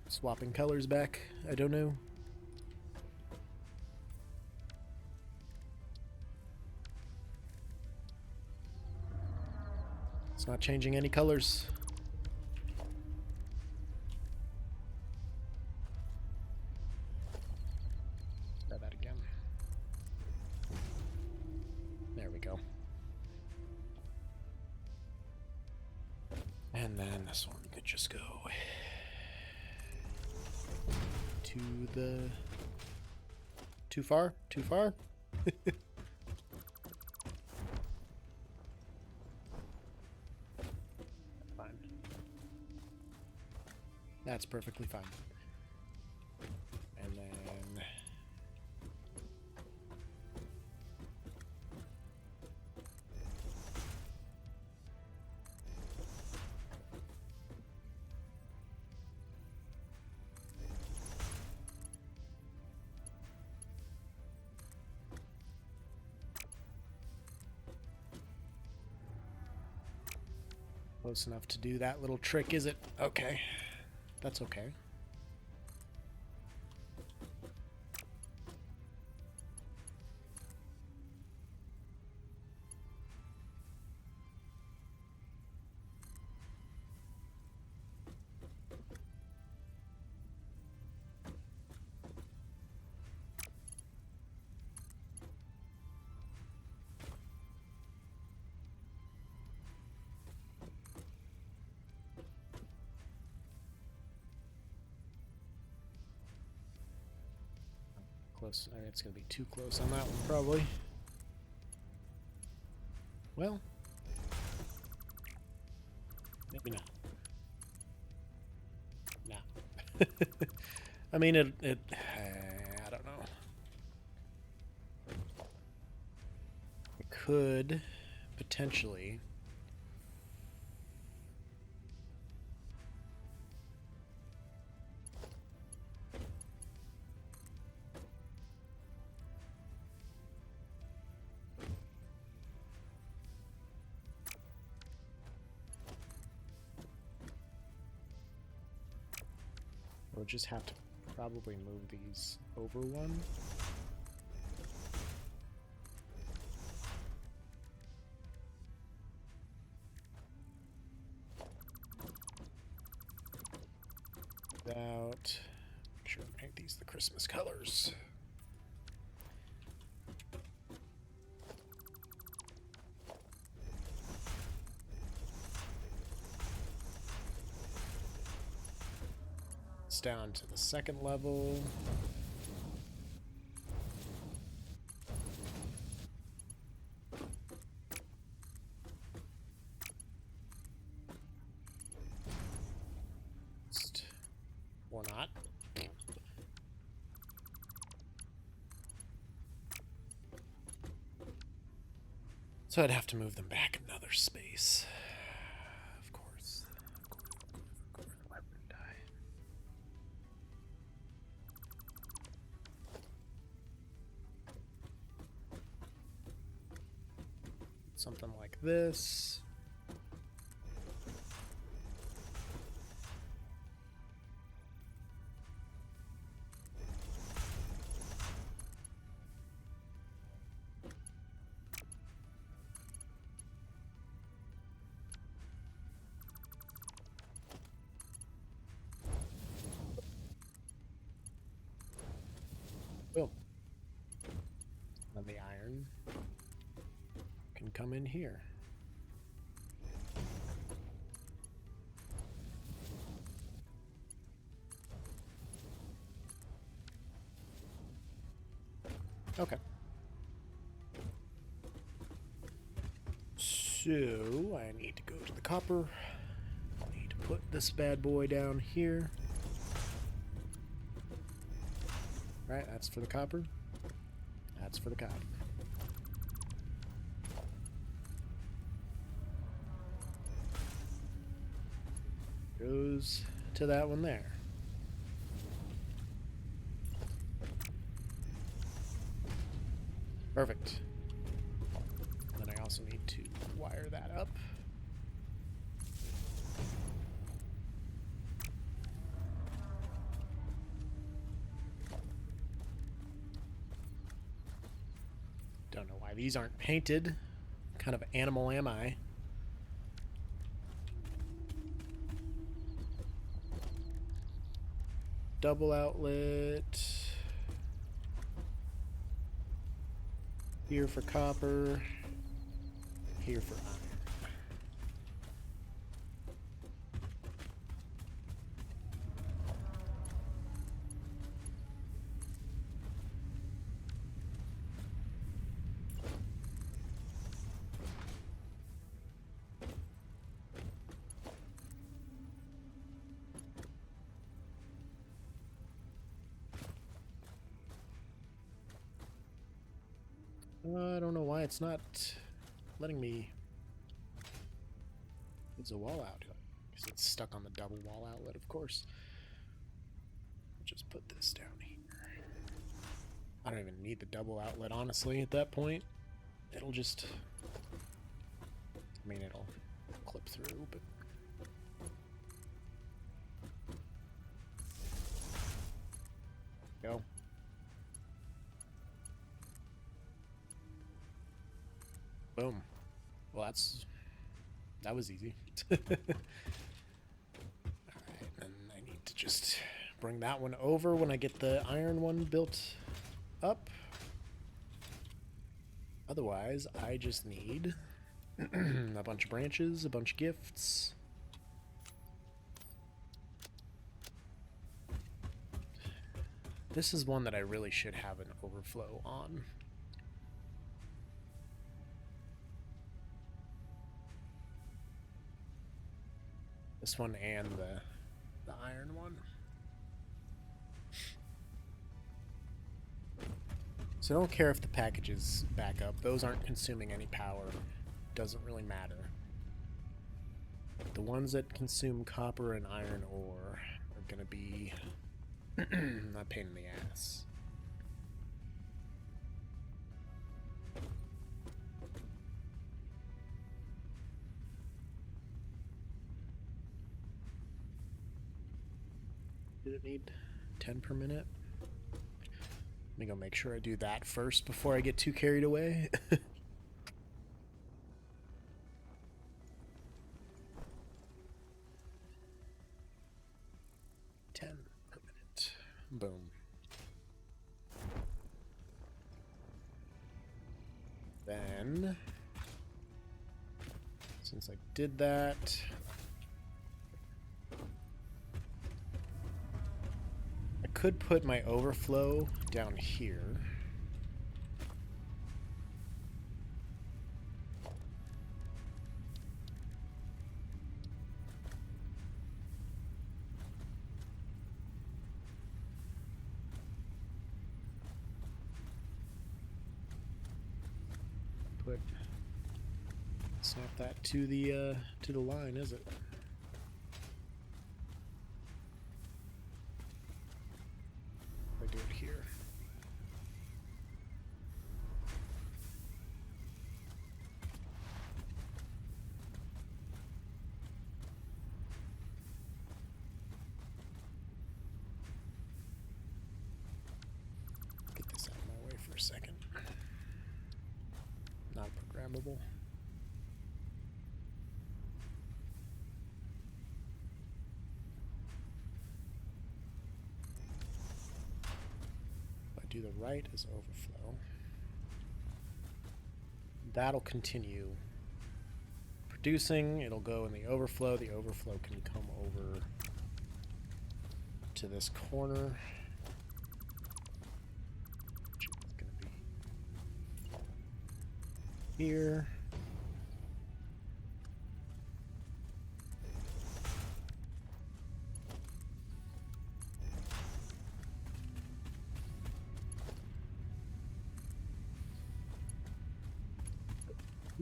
Swapping colors back. I don't know. It's not changing any colors. Try that again. There we go. And then this one could just go to the... Too far? Too far? Fine. That's perfectly fine. And then... Close enough to do that little trick, is it? Okay. That's okay. Close. I mean, it's going to be too close on that one, probably. Well, maybe not. Nah. I mean, I don't know. It could potentially. We'll just have to probably move these over one. Without... Sure, paint these the Christmas colors. Down to the second level. Or not. So I'd have to move them back another space. Of course. Of course. Why wouldn't I? Something like this. Boom. And the iron can come in here. Okay. So I need to go to the copper. I need to put this bad boy down here. Right, that's for the copper. That's for the copper. Goes to that one there. Perfect. Then I also need to wire that up. Don't know why these aren't painted. What kind of animal am I? Double outlet. Here for copper. Here for iron. I don't know why it's not letting me. It's a wall out. Because it's stuck on the double wall outlet, of course. I'll just put this down here. I don't even need the double outlet, honestly, at that point. It'll just. I mean, it'll clip through, but. Go. Boom. Well, that was easy. Alright, and I need to just bring that one over when I get the iron one built up. Otherwise, I just need a bunch of branches, a bunch of gifts. This is one that I really should have an overflow on. This one and the iron one. So I don't care if the packages back up. Those aren't consuming any power. Doesn't really matter. The ones that consume copper and iron ore are gonna be a pain in the ass. Did it need 10 per minute? Let me go make sure I do that first before I get too carried away. 10 per minute. Boom. Then, since I did that, could put my overflow down here. It's not that to the line, is it? I do it here. Get this out of my way for a second. Not programmable. do the right as overflow. That'll continue producing. It'll go in the overflow. The overflow can come over to this corner. Which is going to be here.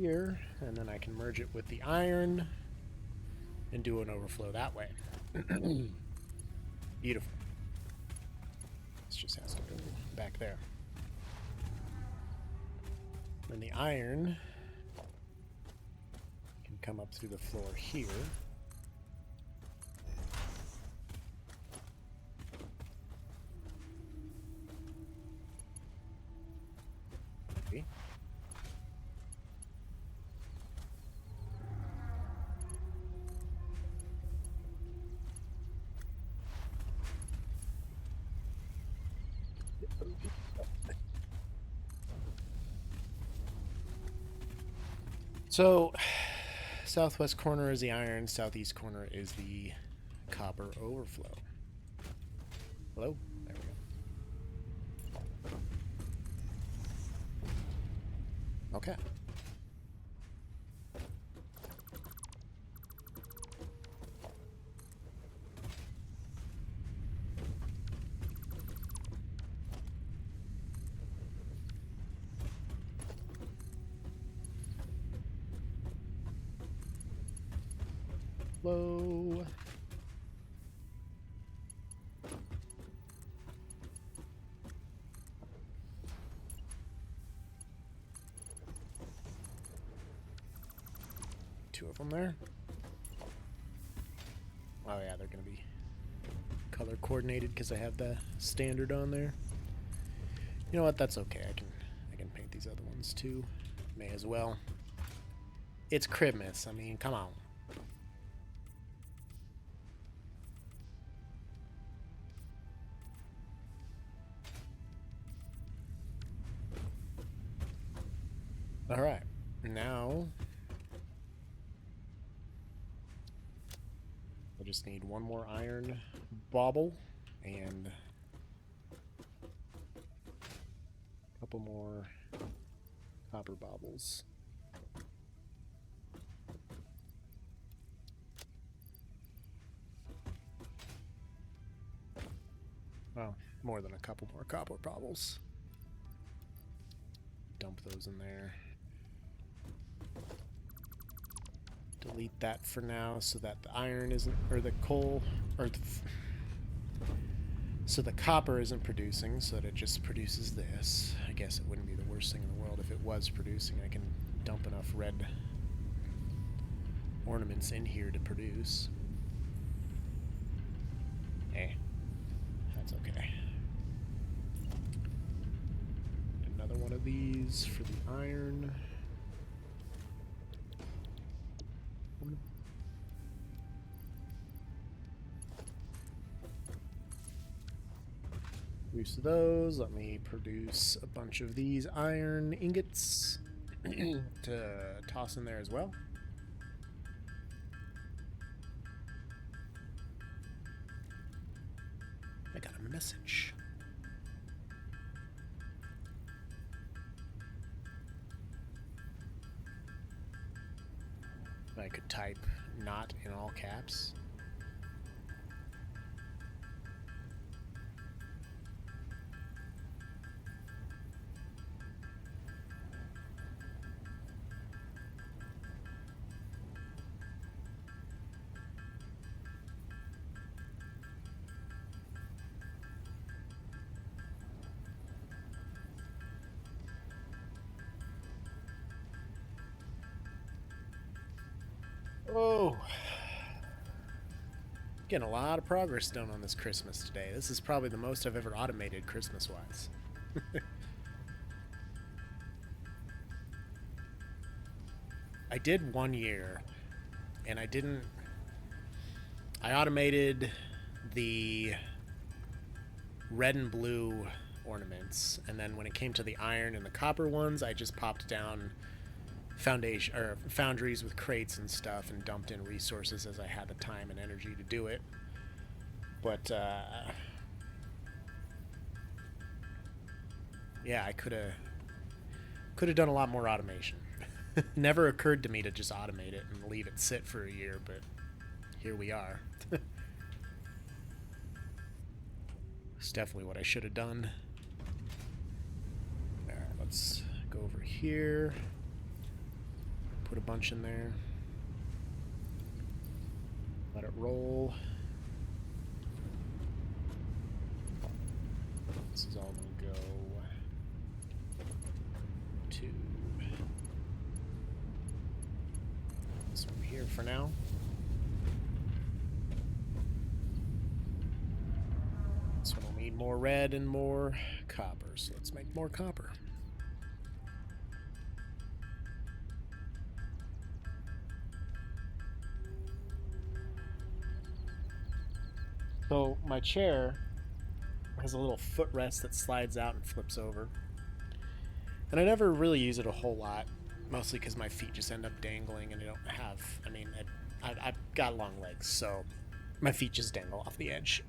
Here, and then I can merge it with the iron and do an overflow that way. Beautiful. This just has to go back there. And the iron can come up through the floor here. Okay. So, southwest corner is the iron, southeast corner is the copper overflow. Hello? There we go. Okay. Flow. Two of them there. Oh yeah, they're gonna be color coordinated because I have the standard on there. You know what? That's okay. I can paint these other ones too. May as well. It's Christmas. I mean, come on. All right, now I just need one more iron bauble and a couple more copper baubles. Well, more than a couple more copper baubles. Dump those in there. Delete that for now so that the iron isn't, or the coal, or so the copper isn't producing, so that it just produces this. I guess it wouldn't be the worst thing in the world if it was producing. I can dump enough red ornaments in here to produce. Eh, that's okay. Another one of these for the iron. Produce those. Let me produce a bunch of these iron ingots to toss in there as well. I got a message. I could type "not" in all caps. Oh, getting a lot of progress done on this Christmas today. This is probably the most I've ever automated Christmas-wise. I did 1 year, and I automated the red and blue ornaments, and then when it came to the iron and the copper ones, I just popped down foundries with crates and stuff and dumped in resources as I had the time and energy to do it. But yeah, I could have done a lot more automation. Never occurred to me to just automate it and leave it sit for a year, but here we are. It's definitely what I should have done. Alright, let's go over here. Put a bunch in there. Let it roll. This is all gonna go to this one here for now. This one will need more red and more copper, so let's make more copper. So my chair has a little footrest that slides out and flips over. And I never really use it a whole lot, mostly because my feet just end up dangling and I don't have, I mean, I've got long legs, so my feet just dangle off the edge.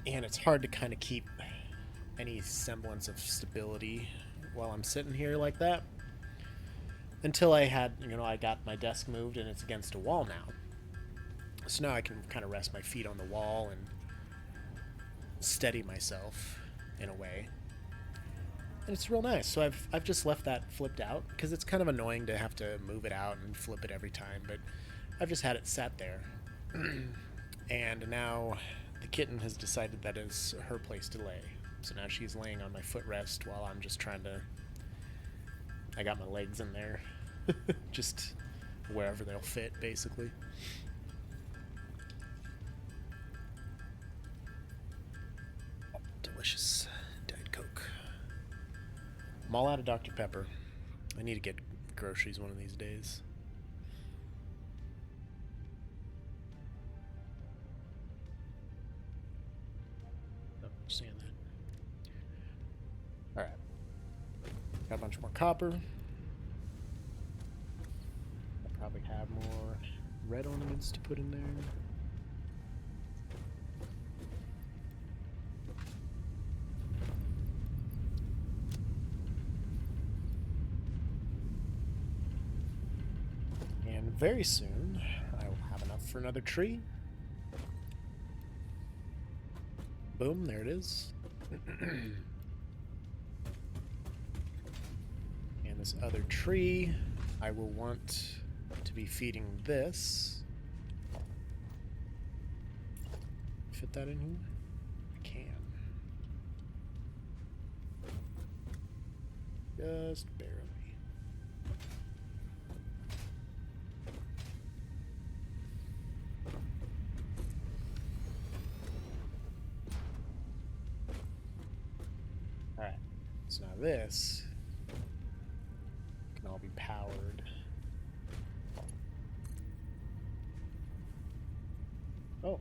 And it's hard to kind of keep any semblance of stability while I'm sitting here like that. Until I had, I got my desk moved and it's against a wall now. So now I can kind of rest my feet on the wall and steady myself in a way. And it's real nice. So I've just left that flipped out because it's kind of annoying to have to move it out and flip it every time, but I've just had it sat there. And now the kitten has decided that is her place to lay. So now she's laying on my footrest while I'm just trying to... I got my legs in there. Just wherever they'll fit, basically. Delicious Diet Coke. I'm all out of Dr. Pepper. I need to get groceries one of these days. Seeing that. Alright. Got a bunch more copper. I'll probably have more red ornaments to put in there. And very soon, I will have enough for another tree. Boom, there it is. And this other tree, I will want to be feeding this. Fit that in here? I can. Just barely. Alright, so now this can all be powered. Oh.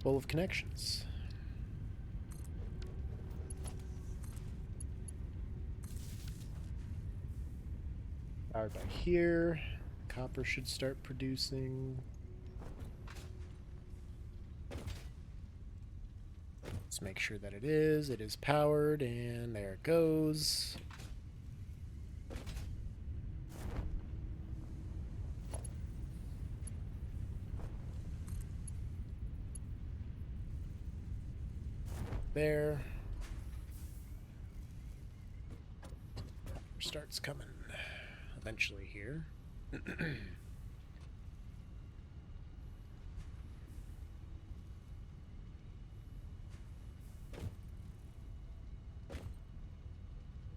Full of connections. Powered by here. Copper should start producing. Let's make sure that it is. It is powered, and there it goes. There. Starts coming eventually here.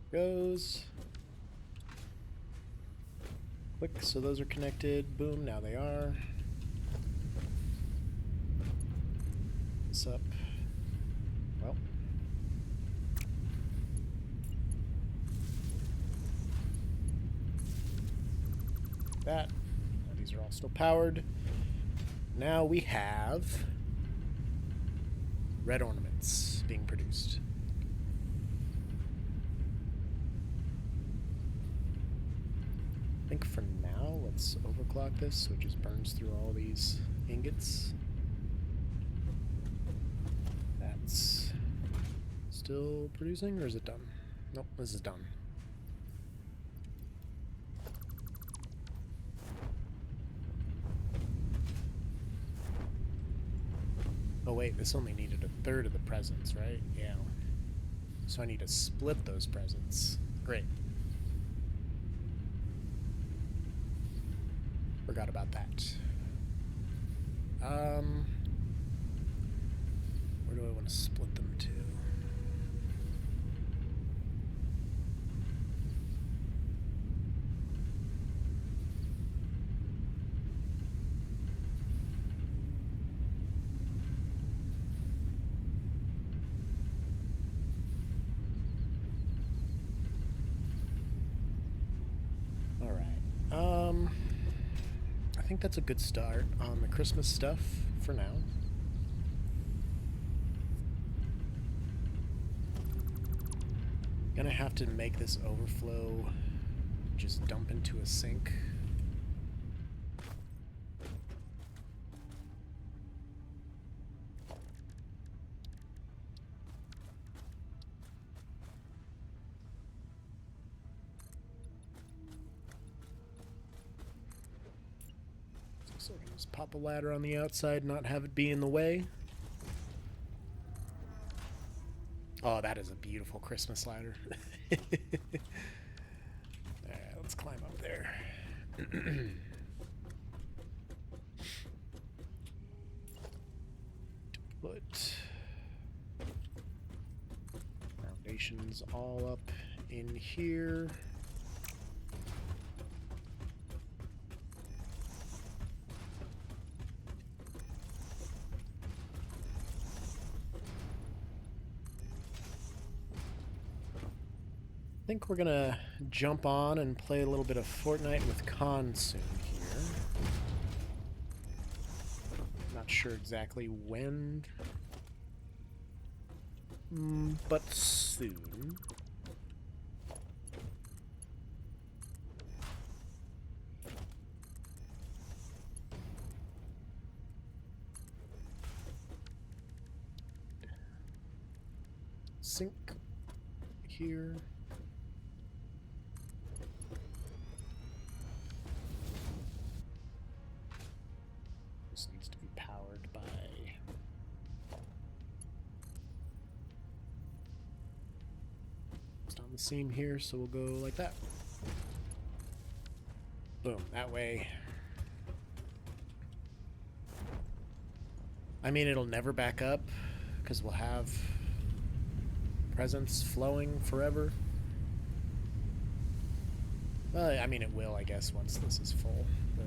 Goes. Click, so those are connected. Boom, now they are. This up. Well. That. These are all still powered. now we have red ornaments being produced. I think for now, let's overclock this so it just burns through all these ingots. That's still producing, or is it done? Nope, this is done. Oh wait, this only needed a third of the presents, right? Yeah. So I need to split those presents. Great. Forgot about that. Where do I want to split them to? I think that's a good start on the Christmas stuff for now. Gonna have to make this overflow just dump into a sink. So I can just pop a ladder on the outside, not have it be in the way. Oh, that is a beautiful Christmas ladder. Let's climb up there. Put foundations all up in here. I think we're gonna jump on and play a little bit of Fortnite with Khan soon here. Not sure exactly when, but soon. Sink here. This needs to be powered by just on the seam here, so we'll go like that. Boom, that way. I mean, it'll never back up because we'll have presents flowing forever. Well, I mean, it will, I guess, once this is full. But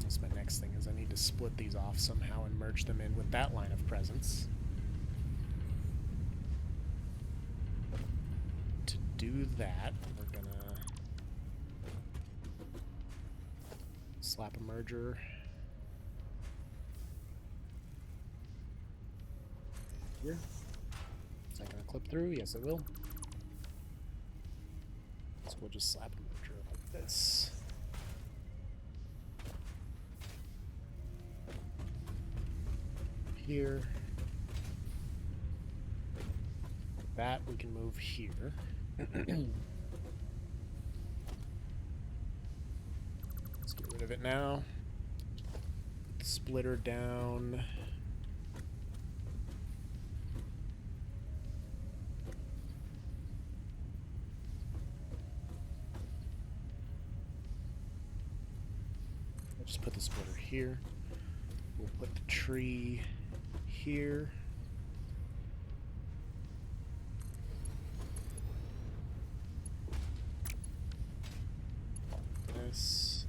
that's my next thing, is I need to split these off somehow and merge them in with that line of presents. To do that, we're gonna slap a merger here. Is that gonna clip through? Yes, it will. So we'll just slap a merger like this. Here. That we can move here. Let's get rid of it now. Put the splitter down. Just put the splitter here. We'll put the tree here. This.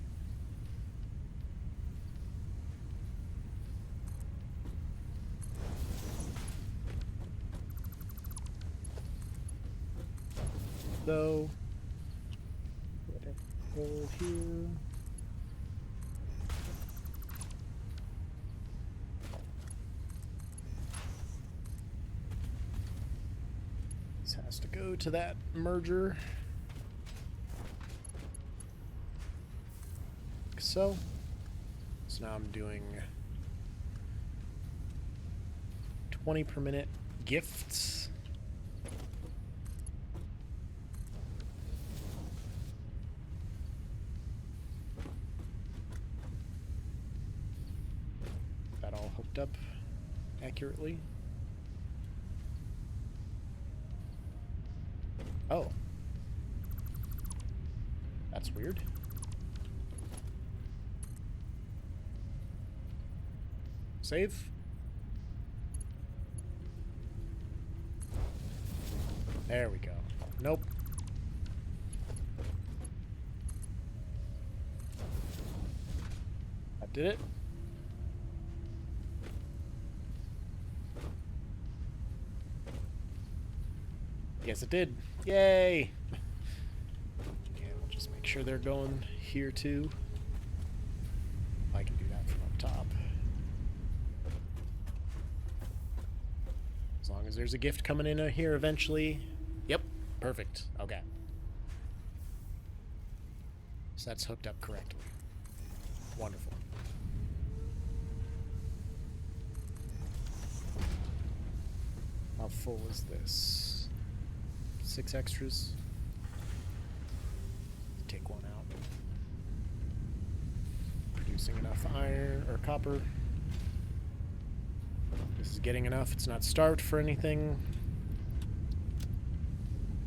So, put a hole here. This has to go to that merger. Like so. So now I'm doing 20 per minute gifts. That all hooked up accurately. Oh. That's weird. Save. There we go. Nope. That did it. Yes, it did. Yay! Yeah, we'll just make sure they're going here too. I can do that from up top. As long as there's a gift coming in here eventually. Yep, perfect. Okay. So that's hooked up correctly. Wonderful. How full is this? 6 extras. Take one out. Producing enough iron or copper. This is getting enough. It's not starved for anything.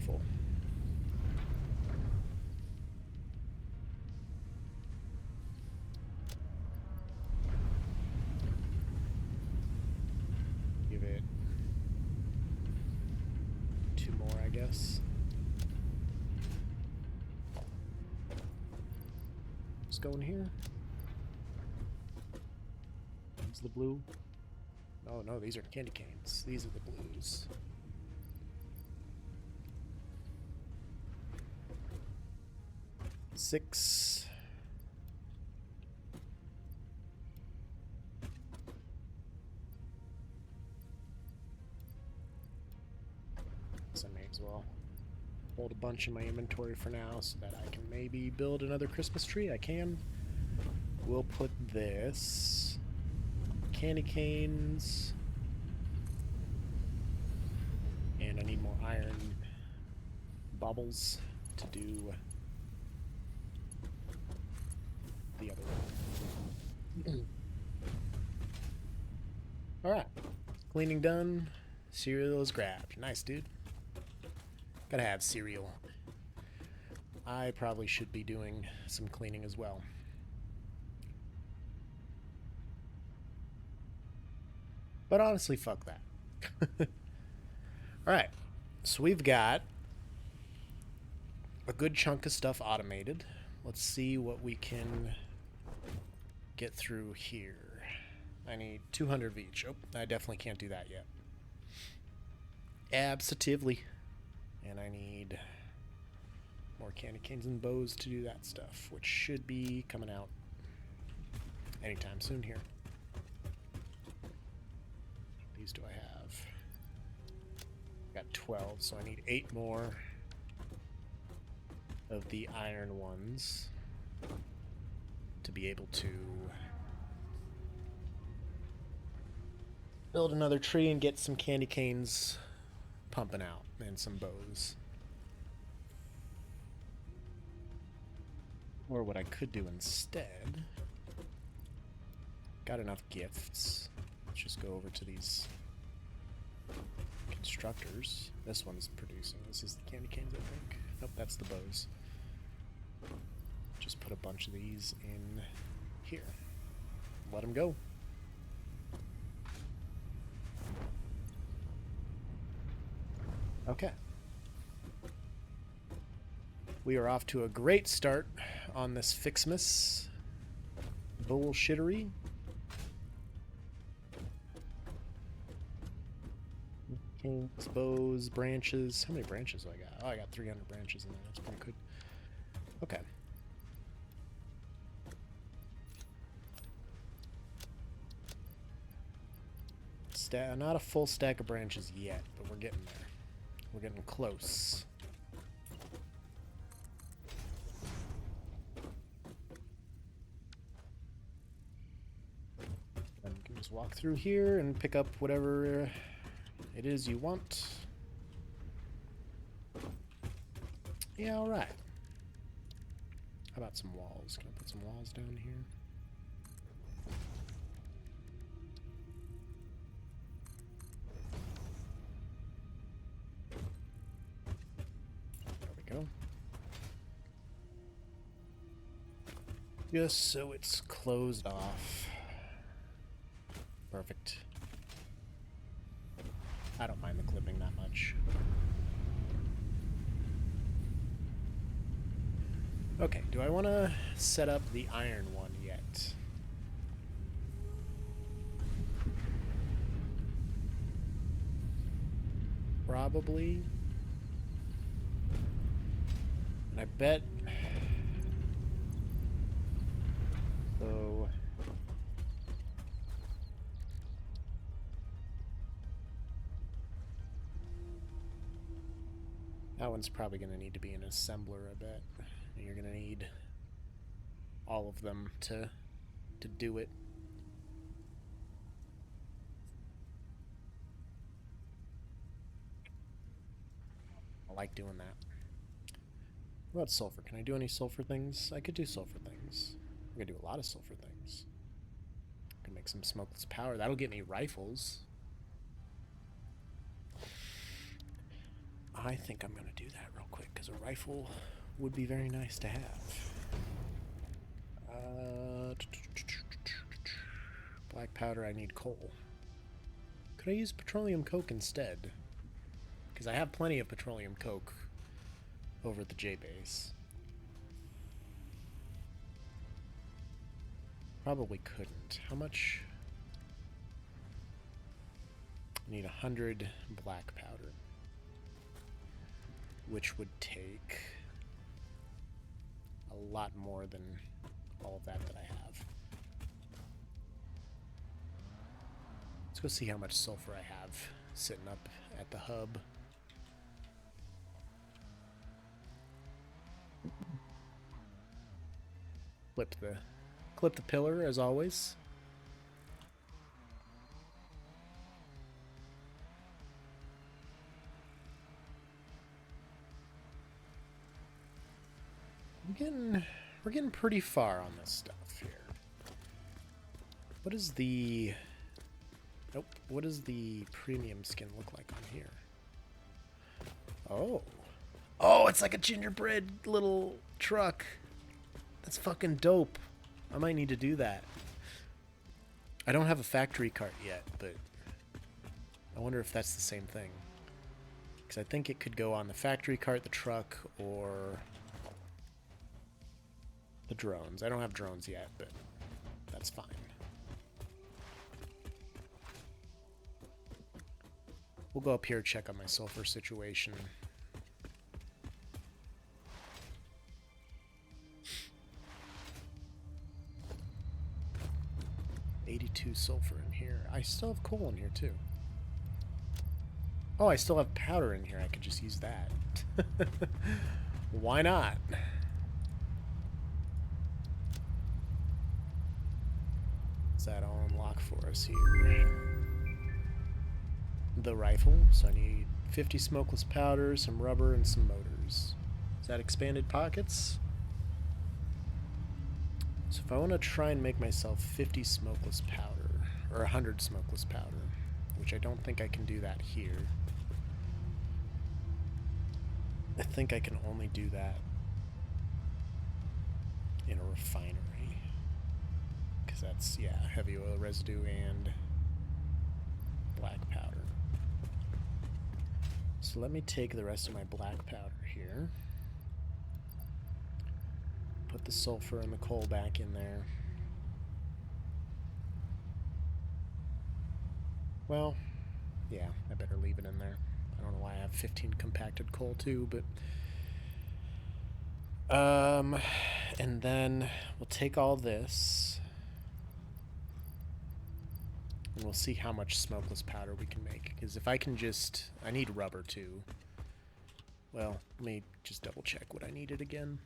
Full. Give it 2 more, I guess. Just go in here. Is the blue? Oh no, these are candy canes. These are the blues. Six. So I may as well hold a bunch in my inventory for now so that I can maybe build another Christmas tree. I can. We'll put this. Candy canes. And I need more iron baubles to do the other one. Alright. Cleaning done. Cereal is grabbed. Nice, dude. Gotta have cereal. I probably should be doing some cleaning as well. But honestly, fuck that. Alright, so we've got a good chunk of stuff automated. Let's see what we can get through here. I need 200 of each. Oh, I definitely can't do that yet. Absolutely. And I need more candy canes and bows to do that stuff, which should be coming out anytime soon here. These do I have? Got 12, so I need 8 more of the iron ones to be able to build another tree and get some candy canes pumping out and some bows. Or what I could do instead, got enough gifts. Let's just go over to these constructors. This one's producing. This is the candy canes, I think. Nope, that's the bows. Just put a bunch of these in here. Let them go. Okay. We are off to a great start on this Fixmas bullshittery. Canes, bows, branches. How many branches do I got? Oh, I got 300 branches in there. That's pretty good. Okay. Not a full stack of branches yet, but we're getting there. We're getting close. And you can just walk through here and pick up whatever it is you want. Yeah, alright. How about some walls? Can I put some walls down here? There we go. Just so it's closed off. Perfect. I don't mind the clipping that much. Okay, do I want to set up the iron one yet? Probably. And I bet... So... That one's probably going to need to be an assembler, I bet. You're going to need all of them to do it. I like doing that. What about sulfur? Can I do any sulfur things? I could do sulfur things. I could do a lot of sulfur things. I can make some smokeless powder. That'll get me rifles. I think I'm going to do that real quick, because a rifle would be very nice to have. Black powder, I need coal. Could I use petroleum coke instead? Because I have plenty of petroleum coke over at the J-base. Probably couldn't. How much? I need 100 black powder, which would take a lot more than all of that I have. Let's go see how much sulfur I have sitting up at the hub. Clip the pillar as always. We're getting pretty far on this stuff here. What is the... Nope. What does the premium skin look like on here? Oh. Oh, it's like a gingerbread little truck. That's fucking dope. I might need to do that. I don't have a factory cart yet, but I wonder if that's the same thing. Because I think it could go on the factory cart, the truck, or the drones. I don't have drones yet, but that's fine. We'll go up here, check on my sulfur situation. $82 sulfur in here. I still have coal in here too. Oh, I still have powder in here. I could just use that. Why not? Is that all unlocked for us here? The rifle. So I need 50 smokeless powder, some rubber, and some motors. Is that expanded pockets? So if I want to try and make myself 50 smokeless powder, or 100 smokeless powder, which I don't think I can do that here. I think I can only do that in a refinery. Because that's, yeah, heavy oil residue and black powder. So let me take the rest of my black powder here. Put the sulfur and the coal back in there. Well, yeah, I better leave it in there. I don't know why I have 15 compacted coal too, but... and then we'll take all this, and we'll see how much smokeless powder we can make. Because if I can just... I need rubber too. Well, let me just double check what I needed again.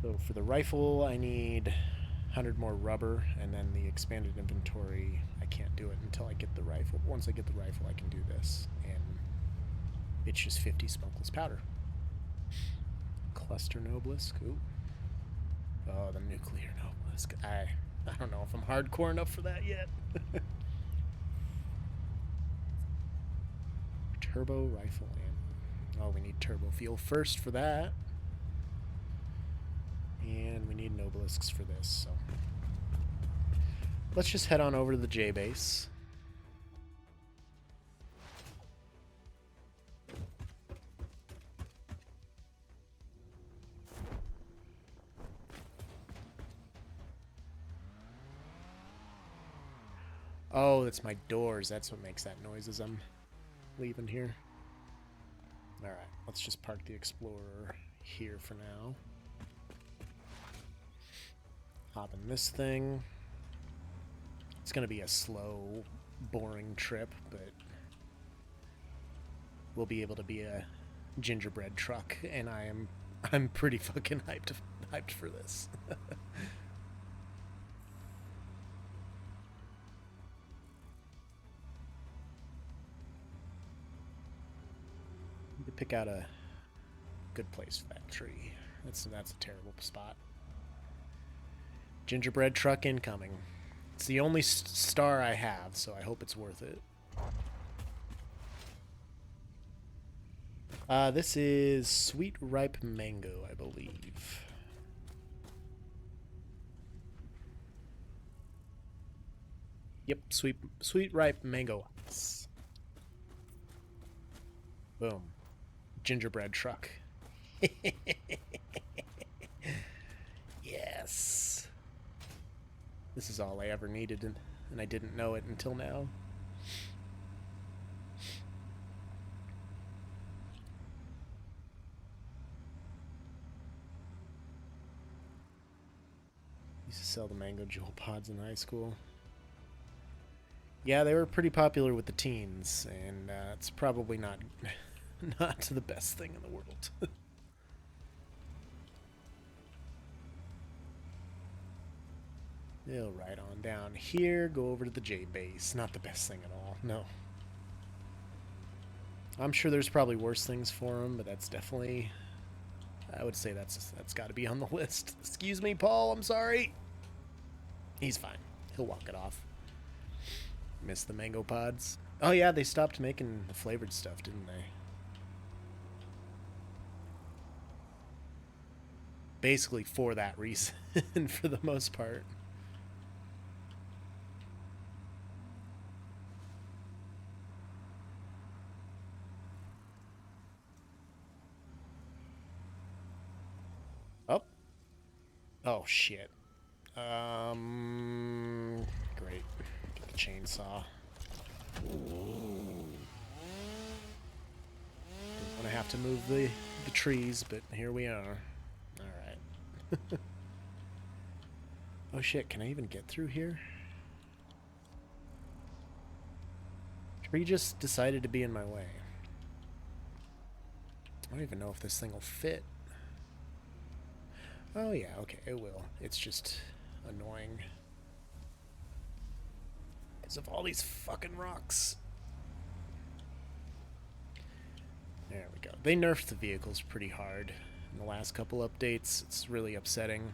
So for the rifle, I need 100 more rubber, and then the expanded inventory, I can't do it until I get the rifle. Once I get the rifle, I can do this, and it's just 50 smokeless powder. Cluster Noblisk, ooh. Oh, the nuclear Noblisk. I don't know if I'm hardcore enough for that yet. Turbo rifle ammo. Oh, we need turbo fuel first for that. And we need Nobelisks for this, so let's just head on over to the J base. Oh, that's my doors. That's what makes that noise as I'm leaving here. Alright, let's just park the Explorer here for now. Hop in this thing. It's gonna be a slow, boring trip, but we'll be able to be a gingerbread truck, and I'm pretty fucking hyped for this. Need to pick out a good place for that tree. That's a terrible spot. Gingerbread truck incoming. It's the only star I have, so I hope it's worth it. This is Sweet Ripe Mango, I believe. Yep, Sweet Ripe Mango. Boom. Gingerbread truck. Yes. This is all I ever needed, and I didn't know it until now. Used to sell the mango jewel pods in high school. Yeah, they were pretty popular with the teens, and it's probably not the best thing in the world. They'll ride on down here, go over to the J base. Not the best thing at all, no. I'm sure there's probably worse things for him, but that's definitely... I would say that's got to be on the list. Excuse me, Paul, I'm sorry. He's fine. He'll walk it off. Miss the mango pods. Oh yeah, they stopped making the flavored stuff, didn't they? Basically for that reason, for the most part. Oh. Oh, shit. Great. Get the chainsaw. Didn't want to have to move the trees, but here we are. Alright. Oh shit, can I even get through here? Tree just decided to be in my way. I don't even know if this thing will fit. Oh yeah, okay, it will. It's just annoying. Because of all these fucking rocks. There we go. They nerfed the vehicles pretty hard in the last couple updates. It's really upsetting.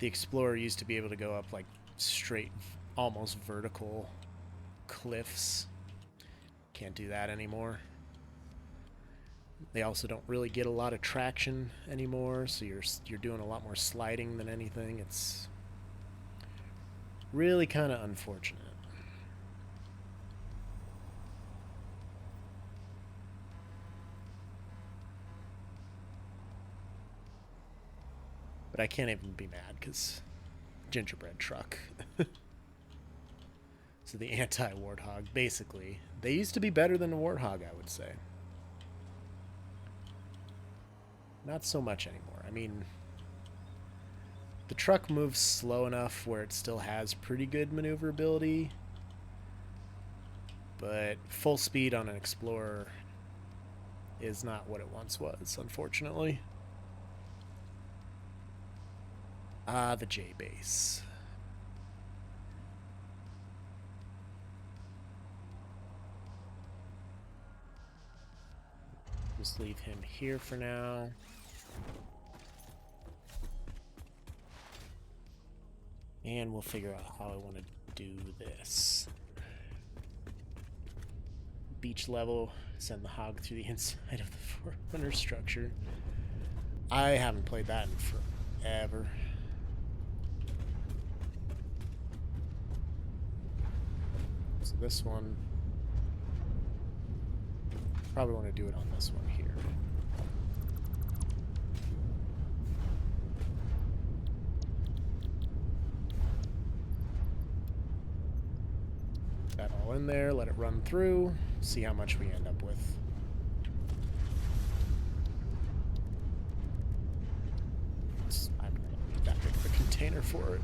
The Explorer used to be able to go up like straight, almost vertical cliffs. Can't do that anymore. They also don't really get a lot of traction anymore, so you're doing a lot more sliding than anything. It's really kind of unfortunate. But I can't even be mad because gingerbread truck. So the anti-Warthog, basically, they used to be better than the Warthog, I would say. Not so much anymore. I mean, the truck moves slow enough where it still has pretty good maneuverability, But full speed on an Explorer is not what it once was, unfortunately. Ah, the J-Base. Just leave him here for now. And we'll figure out how I want to do this. Beach level, send the hog through the inside of the Forerunner structure. I haven't played that in forever. So this one, probably want to do it on this one here. That all in there, let it run through, see how much we end up with. I'm gonna need that big of a container for it.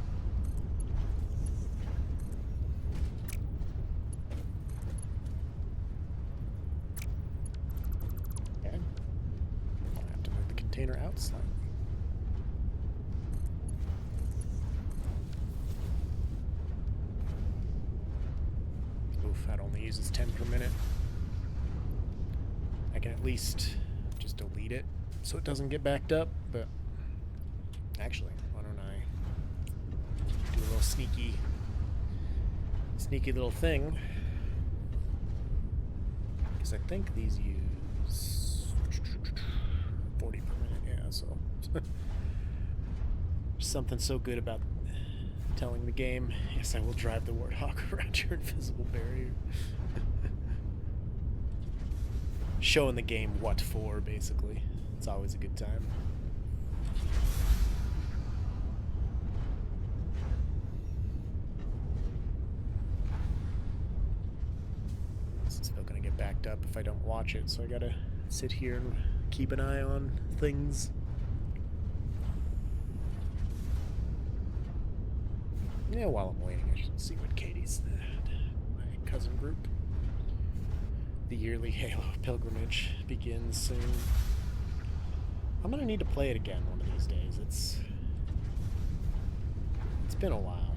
Okay. I'll have to move the container out slightly. Oof, that only uses 10 per minute. I can at least just delete it so it doesn't get backed up, but actually, why don't I do a little sneaky little thing? Because I think these use 40 per minute, yeah, so something so good about telling the game, yes, I will drive the Warthog around your invisible barrier. Showing the game what for, basically. It's always a good time. This is still gonna get backed up if I don't watch it, so I gotta sit here and keep an eye on things. Yeah, while I'm waiting, I should see what Katie's my cousin group. The yearly Halo pilgrimage begins soon. I'm gonna need to play it again one of these days. It's been a while.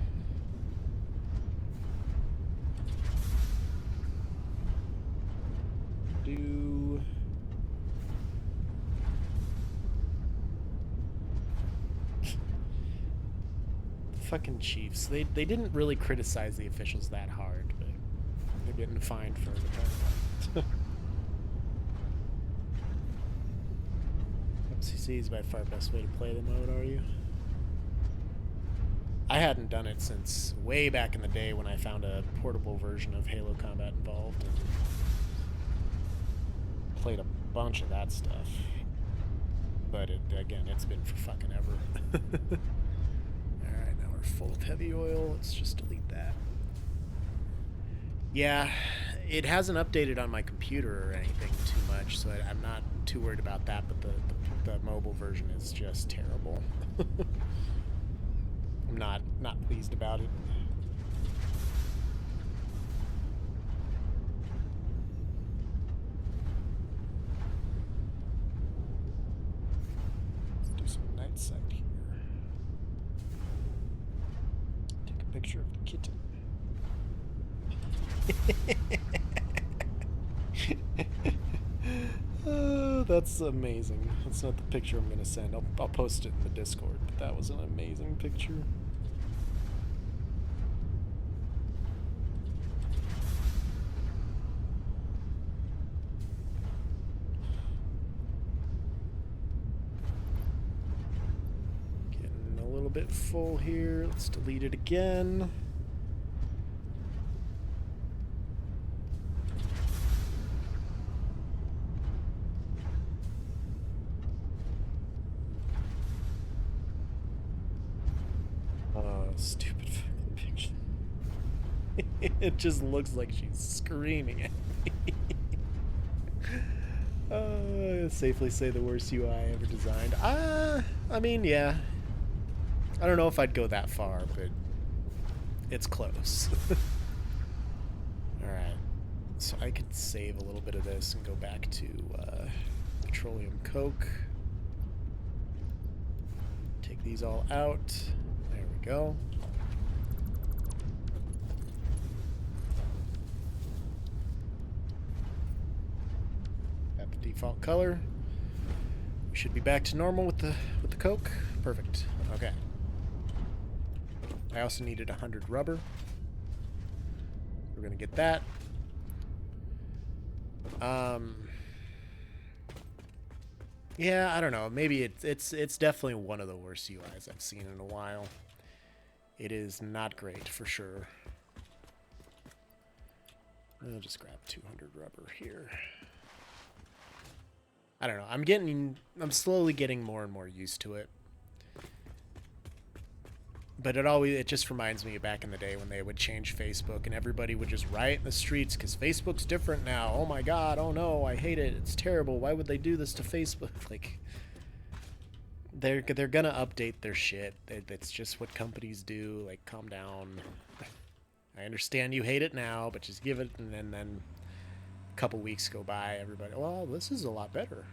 Fucking Chiefs. They didn't really criticize the officials that hard, but they're getting fined for the MCC is by far best way to play the mode, are you? I hadn't done it since way back in the day when I found a portable version of Halo Combat Involved and played a bunch of that stuff. But again, it's been for fucking ever. Alright, now we're full of heavy oil. Let's just delete that. Yeah, it hasn't updated on my computer or anything too much, so I'm not too worried about that, but the mobile version is just terrible. I'm not pleased about it. Let's do some night sight here. Take a picture of the kitten. Oh, that's amazing. That's not the picture I'm gonna send. I'll post it in the Discord, but that was an amazing picture. Getting a little bit full here. Let's delete it again. Stupid fucking picture. It just looks like she's screaming at me. Safely say the worst UI ever designed. I mean, yeah. I don't know if I'd go that far, but it's close. Alright. So I could save a little bit of this and go back to petroleum coke. Take these all out. There we go. Got the default color. We should be back to normal with the coke. Perfect. Okay. I also needed 100 rubber. We're gonna get that. Yeah, I don't know. Maybe it's definitely one of the worst UIs I've seen in a while. It is not great for sure. I'll just grab 200 rubber here. I don't know. I'm slowly getting more and more used to it. But it just reminds me of back in the day when they would change Facebook and everybody would just riot in the streets because Facebook's different now. Oh my god, oh no, I hate it. It's terrible. Why would they do this to Facebook? Like, they're gonna update their shit. That's just what companies do. Like, calm down. I understand you hate it now, but just give it, and then a couple weeks go by, everybody, well, this is a lot better.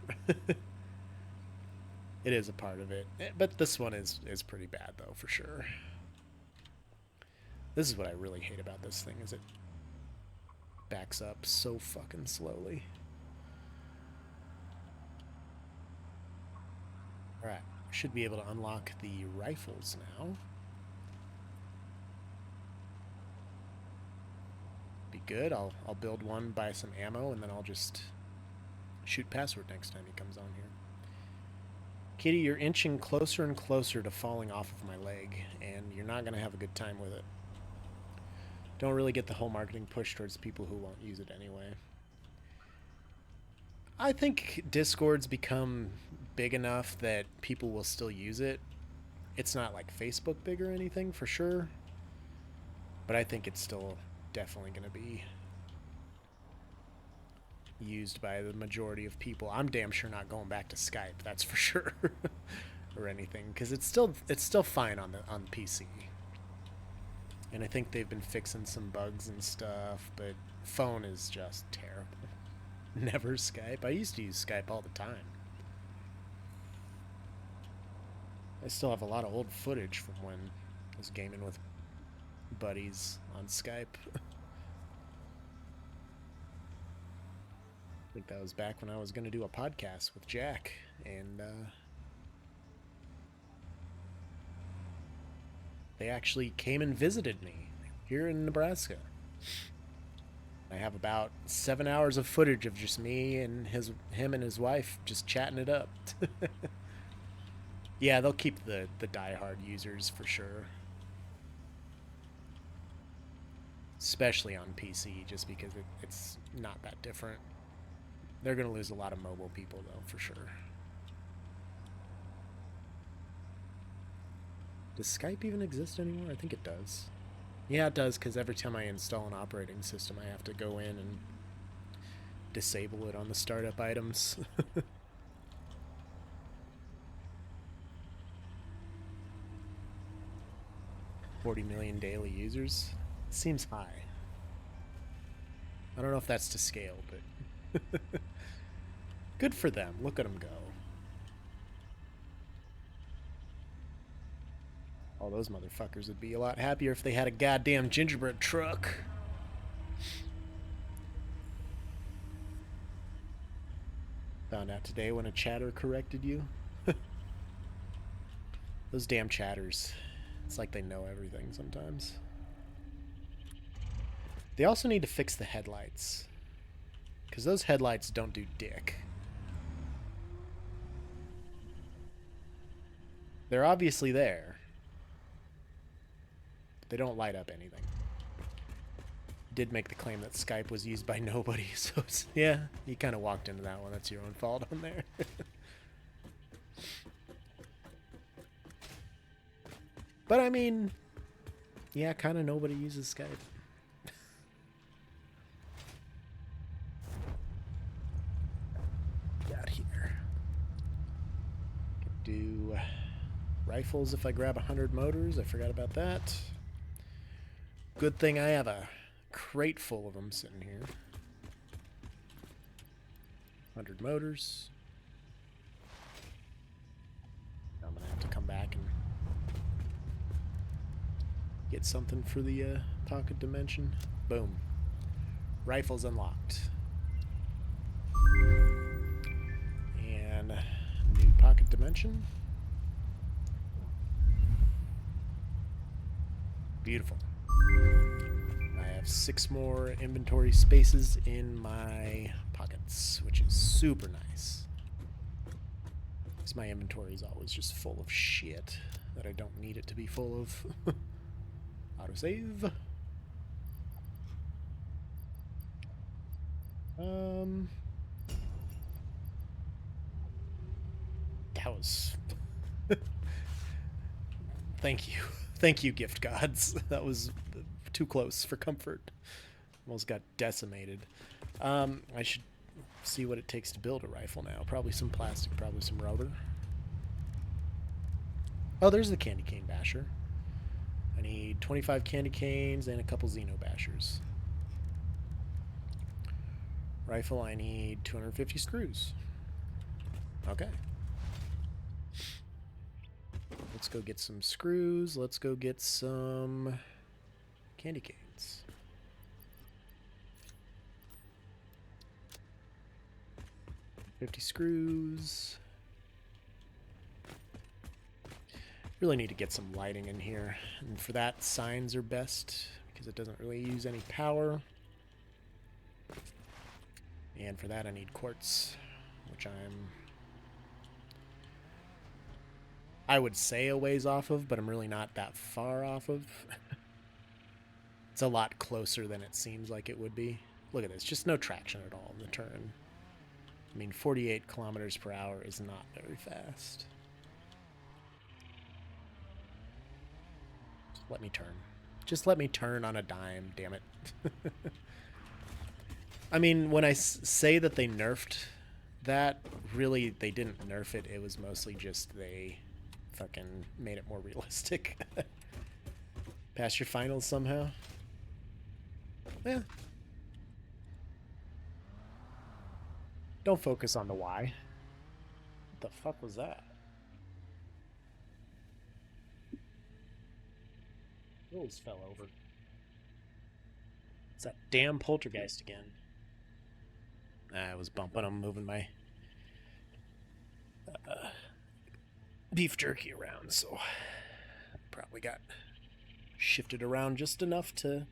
It is a part of it, but this one is pretty bad though, for sure. This is what I really hate about this thing, is it backs up so fucking slowly. Alright, should be able to unlock the rifles now. Be good. I'll build one, buy some ammo, and then I'll just shoot password next time he comes on here. Kitty, you're inching closer and closer to falling off of my leg, and you're not going to have a good time with it. Don't really get the whole marketing push towards people who won't use it anyway. I think Discord's become big enough that people will still use it. It's not like Facebook big or anything, for sure. But I think it's still definitely going to be used by the majority of people. I'm damn sure not going back to Skype, that's for sure. Or anything, because it's still fine on the PC. And I think they've been fixing some bugs and stuff, but phone is just terrible. Never Skype. I used to use Skype all the time. I still have a lot of old footage from when I was gaming with buddies on Skype. I think that was back when I was going to do a podcast with Jack, and they actually came and visited me here in Nebraska. I have about 7 hours of footage of just me and him and his wife just chatting it up. Yeah, they'll keep the diehard users for sure. Especially on PC, just because it's not that different. They're going to lose a lot of mobile people, though, for sure. Does Skype even exist anymore? I think it does. Yeah, it does, because every time I install an operating system, I have to go in and disable it on the startup items. 40 million daily users. Seems high. I don't know if that's to scale, but good for them. Look at them go. All those motherfuckers would be a lot happier if they had a goddamn gingerbread truck. Found out today when a chatter corrected you. Those damn chatters. It's like they know everything sometimes. They also need to fix the headlights, because those headlights don't do dick. They're obviously there. They don't light up anything. Did make the claim that Skype was used by nobody, so yeah, you kind of walked into that one. That's your own fault on there. But I mean, yeah, kind of nobody uses Skype. Out here. Could do rifles if I grab 100 motors. I forgot about that. Good thing I have a crate full of them sitting here. 100 motors. I'm gonna have to come back and get something for the pocket dimension. Boom. Rifles unlocked. And new pocket dimension. Beautiful. I have 6 more inventory spaces in my pockets, which is super nice. Because my inventory is always just full of shit that I don't need it to be full of. Autosave. That was... Thank you. Thank you, gift gods. That was too close for comfort. Almost got decimated. I should see what it takes to build a rifle now. Probably some plastic, probably some rubber. Oh, there's the candy cane basher. I need 25 candy canes and a couple Xeno bashers. Rifle, I need 250 screws. Okay. Let's go get some screws. Let's go get some candy canes. $50 screws. Really need to get some lighting in here. And for that, signs are best because it doesn't really use any power. And for that, I need quartz, which I would say a ways off of, but I'm really not that far off of. It's a lot closer than it seems like it would be. Look at this, just no traction at all in the turn. I mean, 48 kilometers per hour is not very fast. Just let me turn. Just let me turn on a dime, damn it. I mean, when I say that they nerfed that, really, they didn't nerf it. It was mostly just they fucking made it more realistic. Pass your finals somehow? Yeah. Don't focus on the why. What the fuck was that? Those fell over. It's that damn poltergeist again. I was bumping them, moving my beef jerky around, so probably got shifted around just enough to...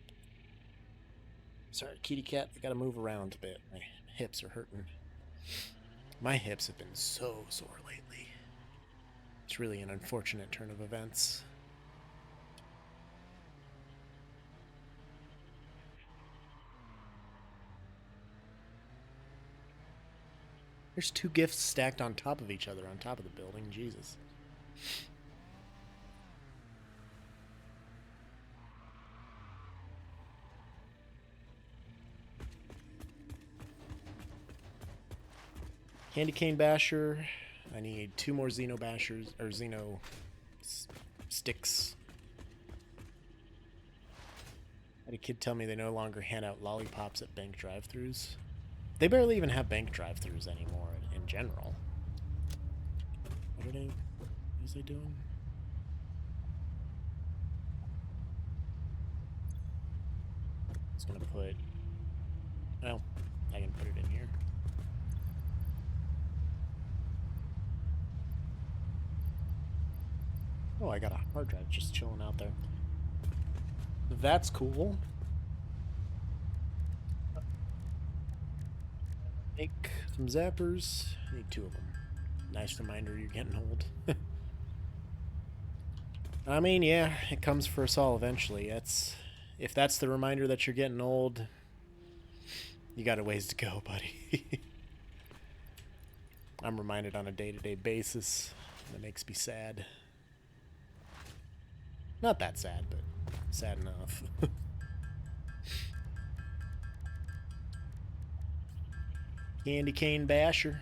Sorry, kitty cat, I gotta move around a bit. My hips are hurting. My hips have been so sore lately. It's really an unfortunate turn of events. There's 2 gifts stacked on top of each other on top of the building. Jesus. Candy cane basher. I need 2 more Xeno bashers, or Xeno sticks. I had a kid tell me they no longer hand out lollipops at bank drive-thrus. They barely even have bank drive-thrus anymore in general. What is they doing? Just gonna put... Well, I can put it in here. Oh, I got a hard drive just chilling out there. That's cool. Make some zappers. I need 2 of them. Nice reminder you're getting old. I mean, yeah, it comes for us all eventually. If that's the reminder that you're getting old, you got a ways to go, buddy. I'm reminded on a day-to-day basis. That makes me sad. Not that sad, but sad enough. Candy cane basher.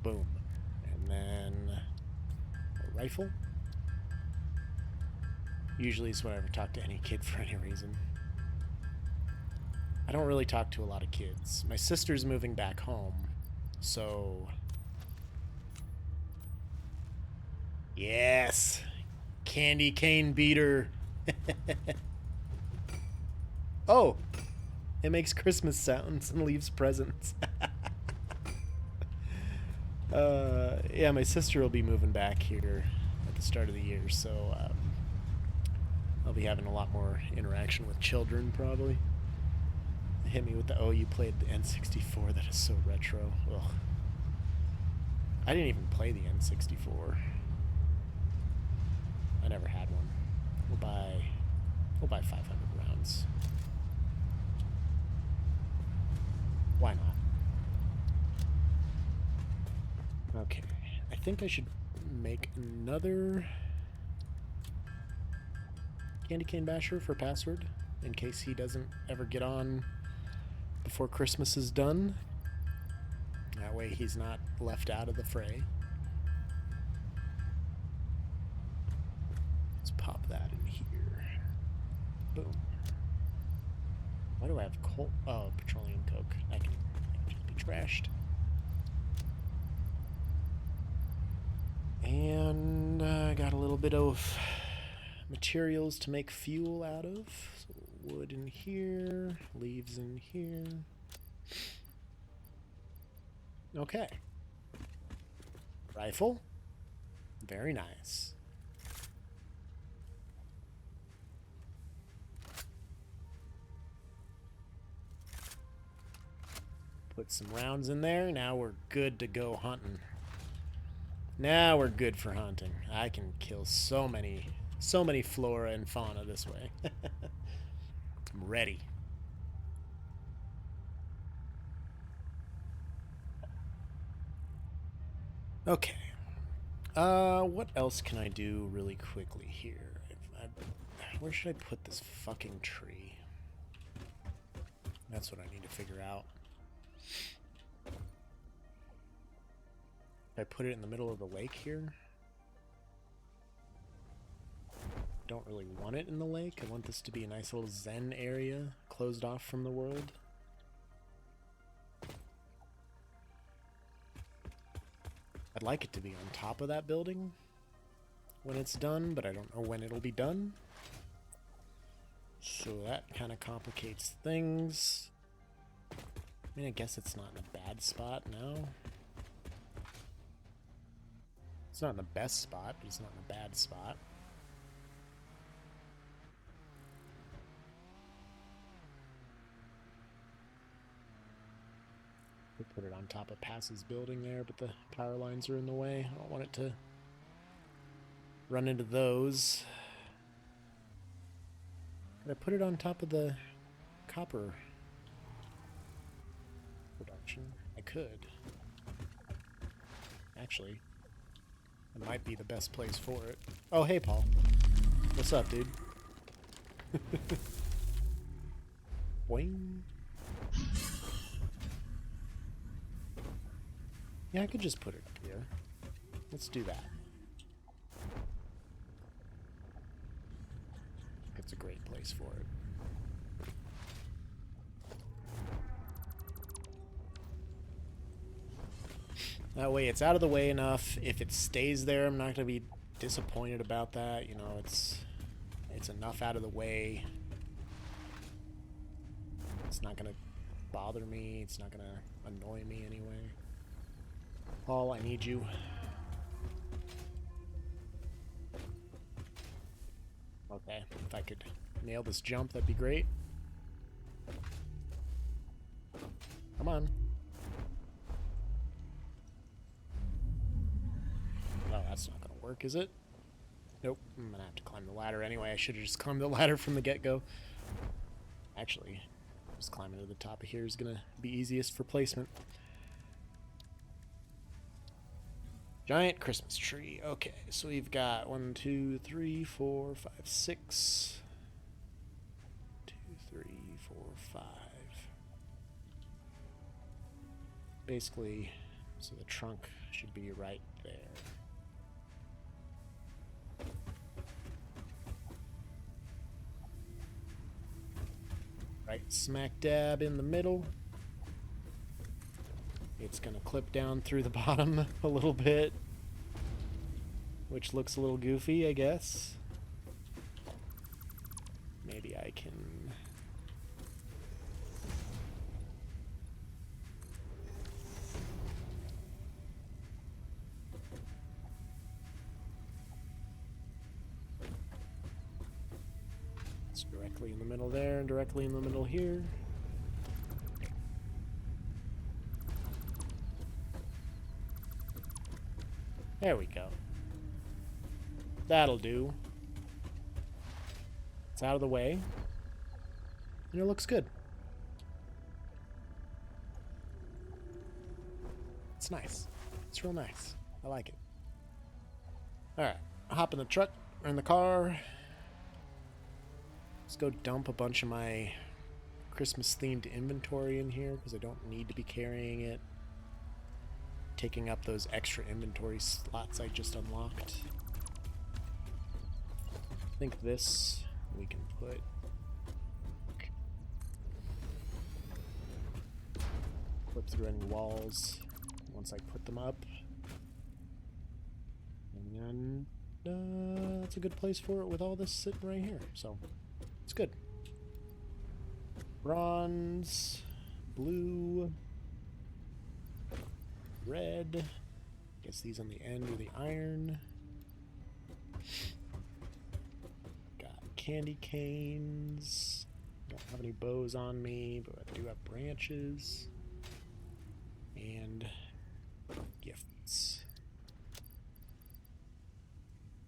Boom. And then a rifle. Usually it's whenever I talk to any kid for any reason. I don't really talk to a lot of kids. My sister's moving back home, so... Yes! Candy cane beater! Oh! It makes Christmas sounds and leaves presents. Yeah, my sister will be moving back here at the start of the year, so I'll be having a lot more interaction with children, probably. Hit me with the, oh, you played the N64, that is so retro. Ugh. I didn't even play the N64. I never had one. We'll buy 500 rounds. Why not? Okay, I think I should make another Candy Cane Basher for password in case he doesn't ever get on before Christmas is done. That way he's not left out of the fray. Let's pop that in here. Boom. Why do I have coal? Oh, petroleum coke. I can just be trashed. And I got a little bit of materials to make fuel out of. So wood in here, leaves in here. Okay. Rifle. Very nice. Put some rounds in there. Now we're good to go hunting. Now we're good for hunting. I can kill so many flora and fauna this way. I'm ready. Okay. What else can I do really quickly here? Where should I put this fucking tree? That's what I need to figure out. If I put it in the middle of the lake here. Don't really want it in the lake. I want this to be a nice little zen area, closed off from the world. I'd like it to be on top of that building when it's done, but I don't know when it'll be done. So that kind of complicates things. I mean, I guess it's not in a bad spot now. It's not in the best spot, but it's not in a bad spot. Could put it on top of Pass's building there, but the power lines are in the way. I don't want it to run into those. Could I put it on top of the copper production? I could. Actually, it might be the best place for it. Oh, hey, Paul. What's up, dude? Boing. Yeah, I could just put it up here. Let's do that. It's a great place for it. That way it's out of the way enough. If it stays there, I'm not going to be disappointed about that. You know, it's enough out of the way. It's not going to bother me. It's not going to annoy me anyway. Paul, I need you. Okay, if I could nail this jump, that'd be great. Come on. Oh, that's not gonna work, is it? Nope, I'm gonna have to climb the ladder anyway. I should have just climbed the ladder from the get-go. Actually, just climbing to the top of here is gonna be easiest for placement. Giant Christmas tree. Okay, so we've got 1, 2, 3, 4, 5, 6. 2, 3, 4, 5. Basically, so the trunk should be right there. Right smack dab in the middle. It's gonna clip down through the bottom a little bit, which looks a little goofy, I guess. Maybe I can... It's directly in the middle there and directly in the middle here. There we go. That'll do. It's out of the way. And it looks good. It's nice. It's real nice. I like it. Alright. Hop in the truck, or in the car. Let's go dump a bunch of my Christmas-themed inventory in here, because I don't need to be carrying it. Taking up those extra inventory slots I just unlocked. I think this we can put... Flip through any walls once I put them up. And then that's a good place for it with all this sitting right here. So, it's good. Bronze, blue, red. Guess these on the end are the iron. Got candy canes. Don't have any bows on me, but I do have branches. And gifts.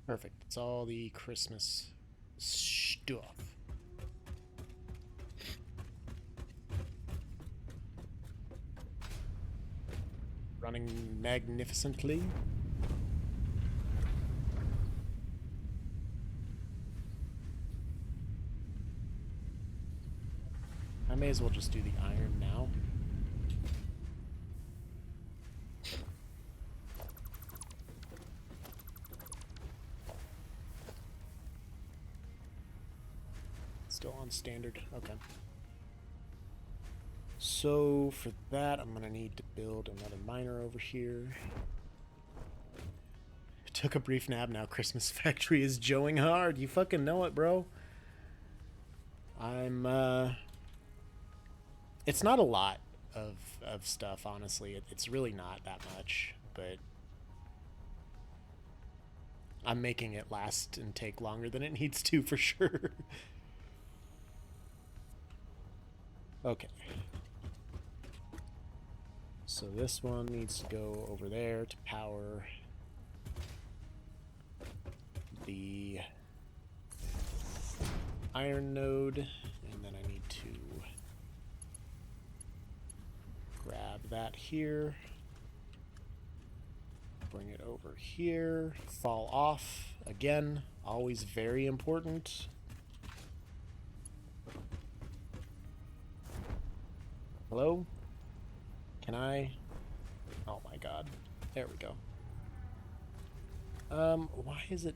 Perfect. It's all the Christmas stuff. Running magnificently. I may as well just do the iron now. Still on standard. Okay. So for that, I'm gonna need to build another miner over here. Took a brief nap. Now Christmas Factory is joeing hard. You fucking know it, bro. It's not a lot of stuff, honestly. It's really not that much, but I'm making it last and take longer than it needs to for sure. Okay. So this one needs to go over there to power the iron node, and then I need to grab that here, bring it over here, fall off again, always very important. Hello? Can I? Oh my god. There we go. Why is it?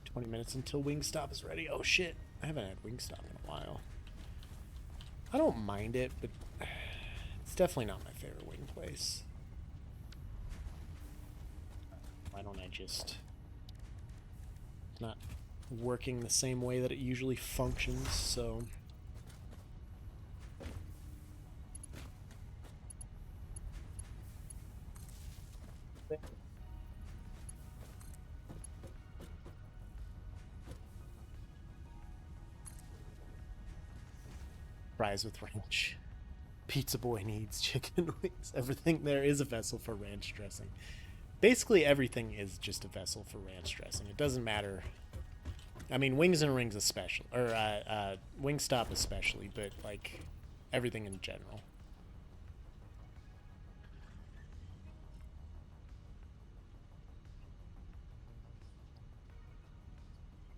"20 minutes until Wingstop is ready." Oh shit. I haven't had Wingstop in a while. I don't mind it, but it's definitely not my favorite wing place. Why don't I just... It's not working the same way that it usually functions, so... Fries with ranch. Pizza boy needs chicken wings. Everything there is a vessel for ranch dressing. Basically everything is just a vessel for ranch dressing. It doesn't matter. I mean, Wings and Rings especially, or Wingstop especially, but like everything in general.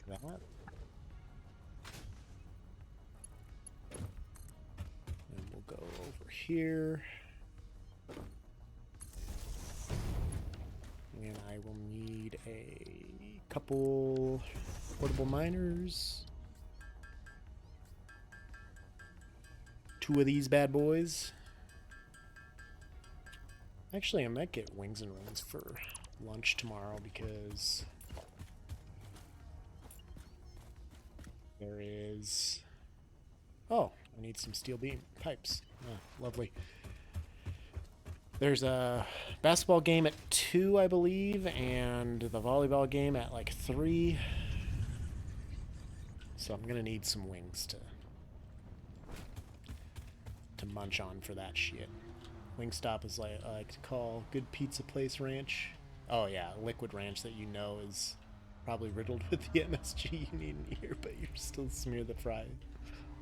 That. And we'll go over here. And I will need a couple portable miners. 2 of these bad boys. Actually, I might get wings and runes for lunch tomorrow because there is... Oh, I need some steel beam pipes. Oh, lovely. There's a basketball game at 2, I believe, and the volleyball game at like 3. So I'm gonna need some wings to munch on for that shit. Wingstop is like I like to call good pizza place ranch. Oh yeah, liquid ranch that you know is probably riddled with the MSG you need in here, but you're still smear the fry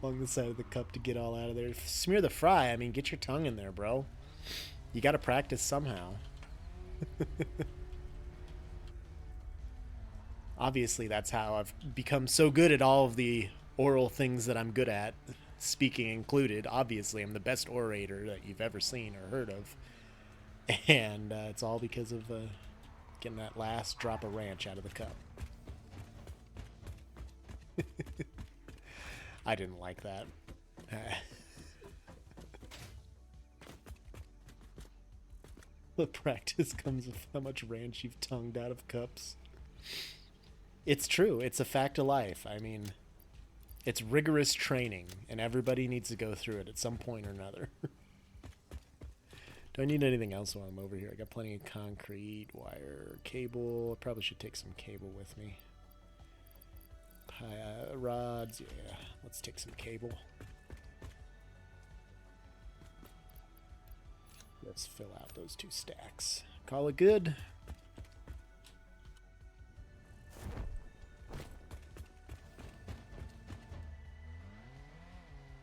along the side of the cup to get all out of there. Smear the fry, I mean, get your tongue in there, bro. You gotta practice somehow. Obviously, that's how I've become so good at all of the oral things that I'm good at, speaking included. Obviously, I'm the best orator that you've ever seen or heard of. And it's all because of getting that last drop of ranch out of the cup. I didn't like that. The practice comes with how much ranch you've tongued out of cups. It's true. It's a fact of life. I mean, it's rigorous training, and everybody needs to go through it at some point or another. Do I need anything else while I'm over here? I got plenty of concrete, wire, cable. I probably should take some cable with me. Rods, yeah. Let's take some cable. Let's fill out those 2 stacks. Call it good.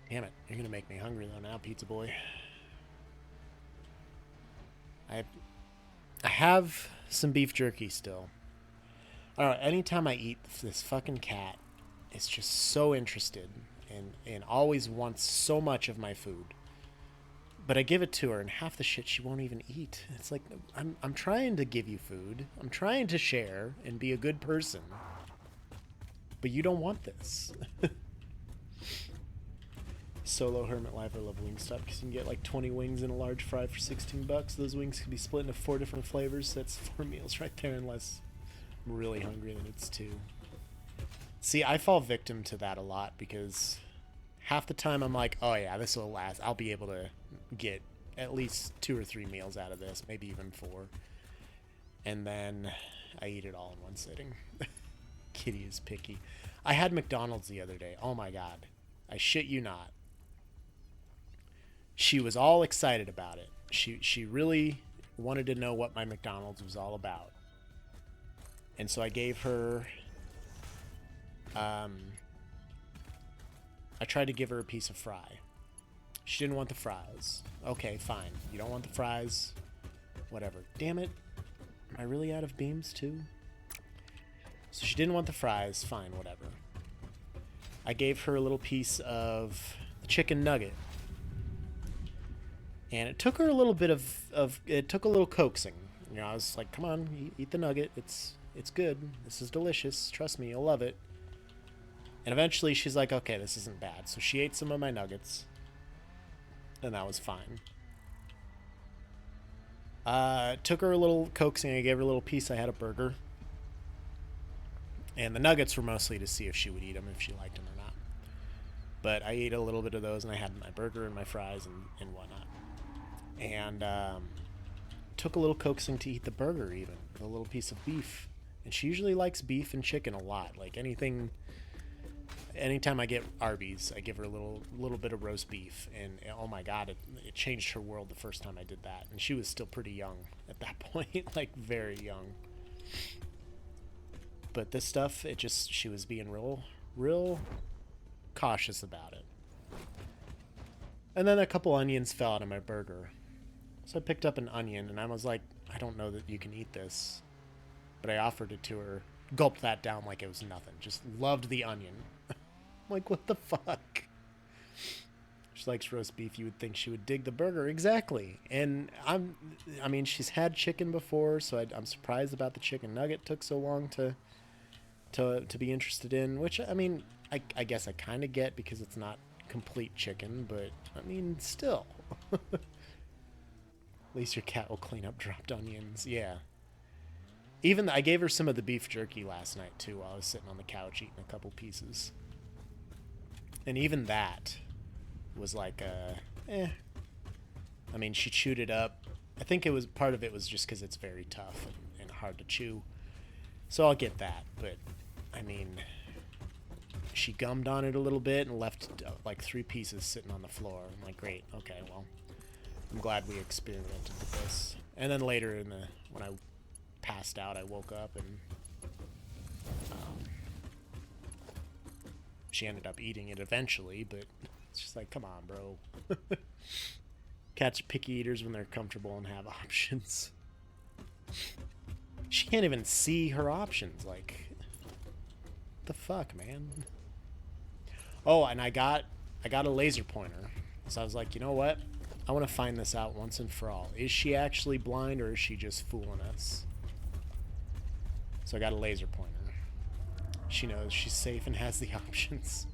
Damn it, you're gonna make me hungry though now, pizza boy. I have some beef jerky still. I don't know, anytime I eat, this fucking cat is just so interested and always wants so much of my food. But I give it to her, and half the shit she won't even eat. It's like, I'm trying to give you food. I'm trying to share and be a good person. But you don't want this. Solo Hermit Life, I love Wingstop because you can get like 20 wings and a large fry for 16 bucks. Those wings can be split into 4 different flavors. That's 4 meals right there, unless I'm really hungry, then it's 2. See, I fall victim to that a lot because half the time I'm like, oh yeah, this will last. I'll be able to get at least 2 or 3 meals out of this, maybe even 4. And then I eat it all in one sitting. Kitty is picky. I had McDonald's the other day. Oh my god. I shit you not. She was all excited about it. She really wanted to know what my McDonald's was all about. And so I gave her... I tried to give her a piece of fry. She didn't want the fries. Okay, fine. You don't want the fries. Whatever. Damn it. Am I really out of beams too? So she didn't want the fries. Fine, whatever. I gave her a little piece of the chicken nugget. And it took her a little bit it took a little coaxing. You know, I was like, come on, eat the nugget. It's good. This is delicious. Trust me, you'll love it. And eventually she's like, okay, this isn't bad. So she ate some of my nuggets. And that was fine. Took her a little coaxing. I gave her a little piece. I had a burger. And the nuggets were mostly to see if she would eat them, if she liked them or not. But I ate a little bit of those, and I had my burger and my fries and whatnot. And took a little coaxing to eat the burger even. A little piece of beef. And she usually likes beef and chicken a lot. Like anything... Anytime I get Arby's, I give her a little bit of roast beef, and oh my god, it changed her world the first time I did that. And she was still pretty young at that point, like very young. But this stuff, she was being real cautious about it. And then a couple onions fell out of my burger. So I picked up an onion, and I was like, I don't know that you can eat this. But I offered it to her, gulped that down like it was nothing. Just loved the onion. Like, what the fuck? She likes roast beef. You would think she would dig the burger. Exactly. And I mean, she's had chicken before, so I'm surprised about the chicken nugget took so long to be interested in, which, I mean, I guess I kind of get because it's not complete chicken, but, I mean, still. At least your cat will clean up dropped onions. Yeah. Even I gave her some of the beef jerky last night, too, while I was sitting on the couch eating a couple pieces. And even that was like, I mean, she chewed it up. I think it was, part of it was just because it's very tough and hard to chew. So I'll get that, but, I mean, she gummed on it a little bit and left, like, 3 pieces sitting on the floor. I'm like, great, okay, well, I'm glad we experimented with this. And then later when I passed out, I woke up and she ended up eating it eventually, but it's just like, come on, bro. Cats are picky eaters when they're comfortable and have options. She can't even see her options. Like, what the fuck, man? Oh, and I got a laser pointer. So I was like, you know what? I want to find this out once and for all. Is she actually blind or is she just fooling us? So I got a laser pointer. She knows she's safe and has the options.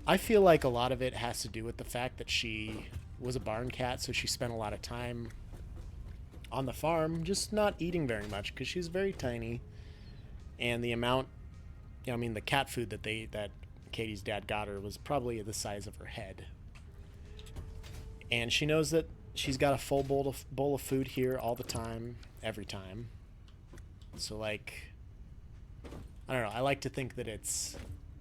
I feel like a lot of it has to do with the fact that she was a barn cat, so she spent a lot of time on the farm just not eating very much because she's very tiny. And the amount, I mean, the cat food that Katie's dad got her was probably the size of her head. And she knows that she's got a full bowl of food here all the time, every time. So, like, I don't know. I like to think that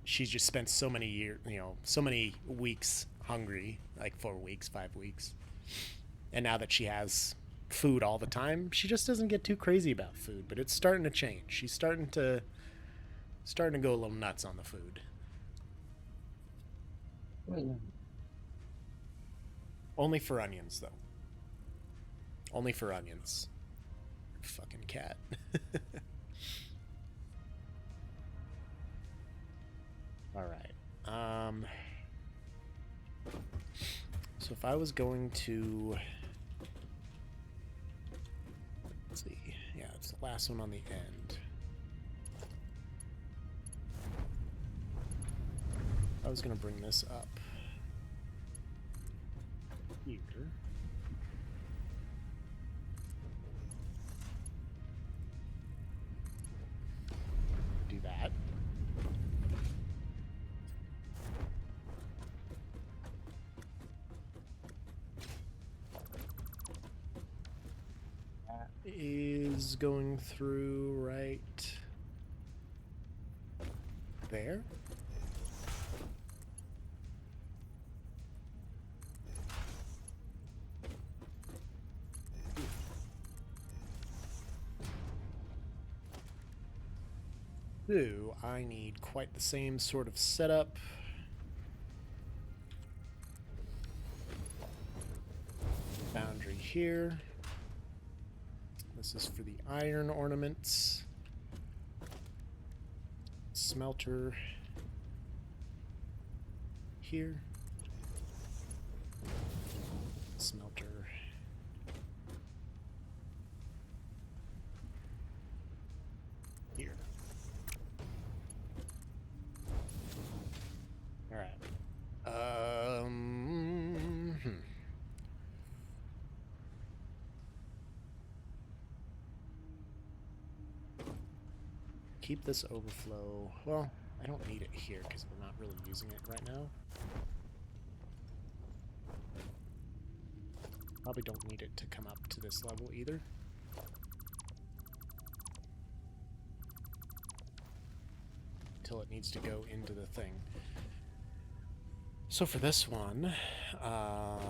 she's just spent so many years, so many weeks hungry, like 4 weeks, 5 weeks. And now that she has food all the time, she just doesn't get too crazy about food, but it's starting to change. She's starting to go a little nuts on the food. Only for onions, though. Only for onions. Fucking cat. All right. So if I was going to, let's see. Yeah, it's the last one on the end. I was going to bring this up here. Do that. That is going through right there. So I need quite the same sort of setup. Boundary here. This is for the iron ornaments. Smelter here. Smelter here. All right. Keep this overflow. Well, I don't need it here because we're not really using it right now. Probably don't need it to come up to this level either. Until it needs to go into the thing. So for this one, I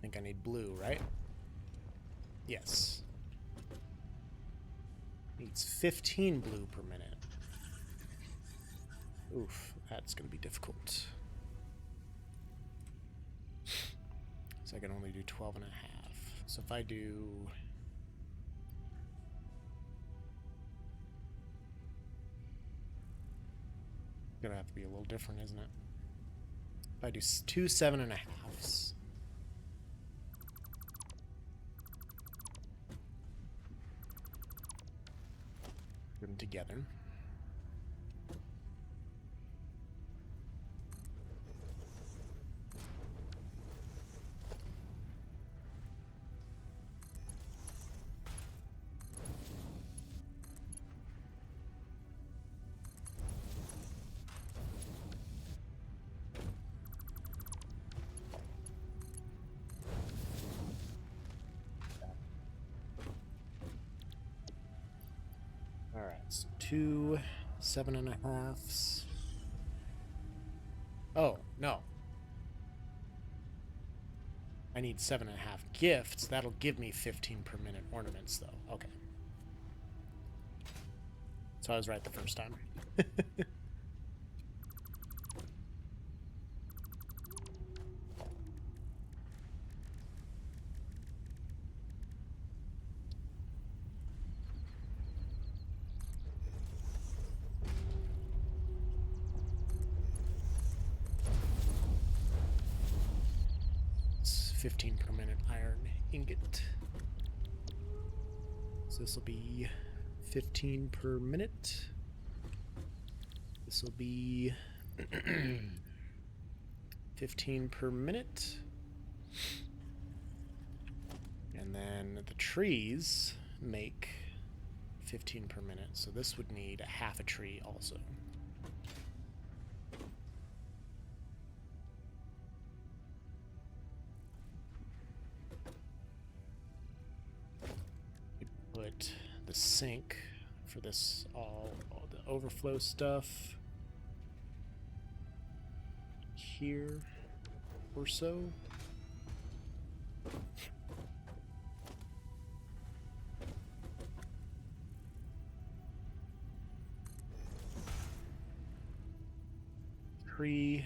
think I need blue, right? Yes. Needs 15 blue per minute. Oof, that's gonna be difficult. So I can only do 12 and a half. So if I do Gonna have to be a little different, isn't it? If I do 2 7.5s. Put them together. Alright, so 2 7.5s. Oh, no. I need 7.5 gifts. That'll give me 15 per minute ornaments, though. Okay. So I was right the first time. It's 15 per minute iron ingot. So this will be 15 per minute. This will be 15 per minute. And then the trees make 15 per minute. So this would need half a tree also. Put the sink for this all the overflow stuff here or so. Tree.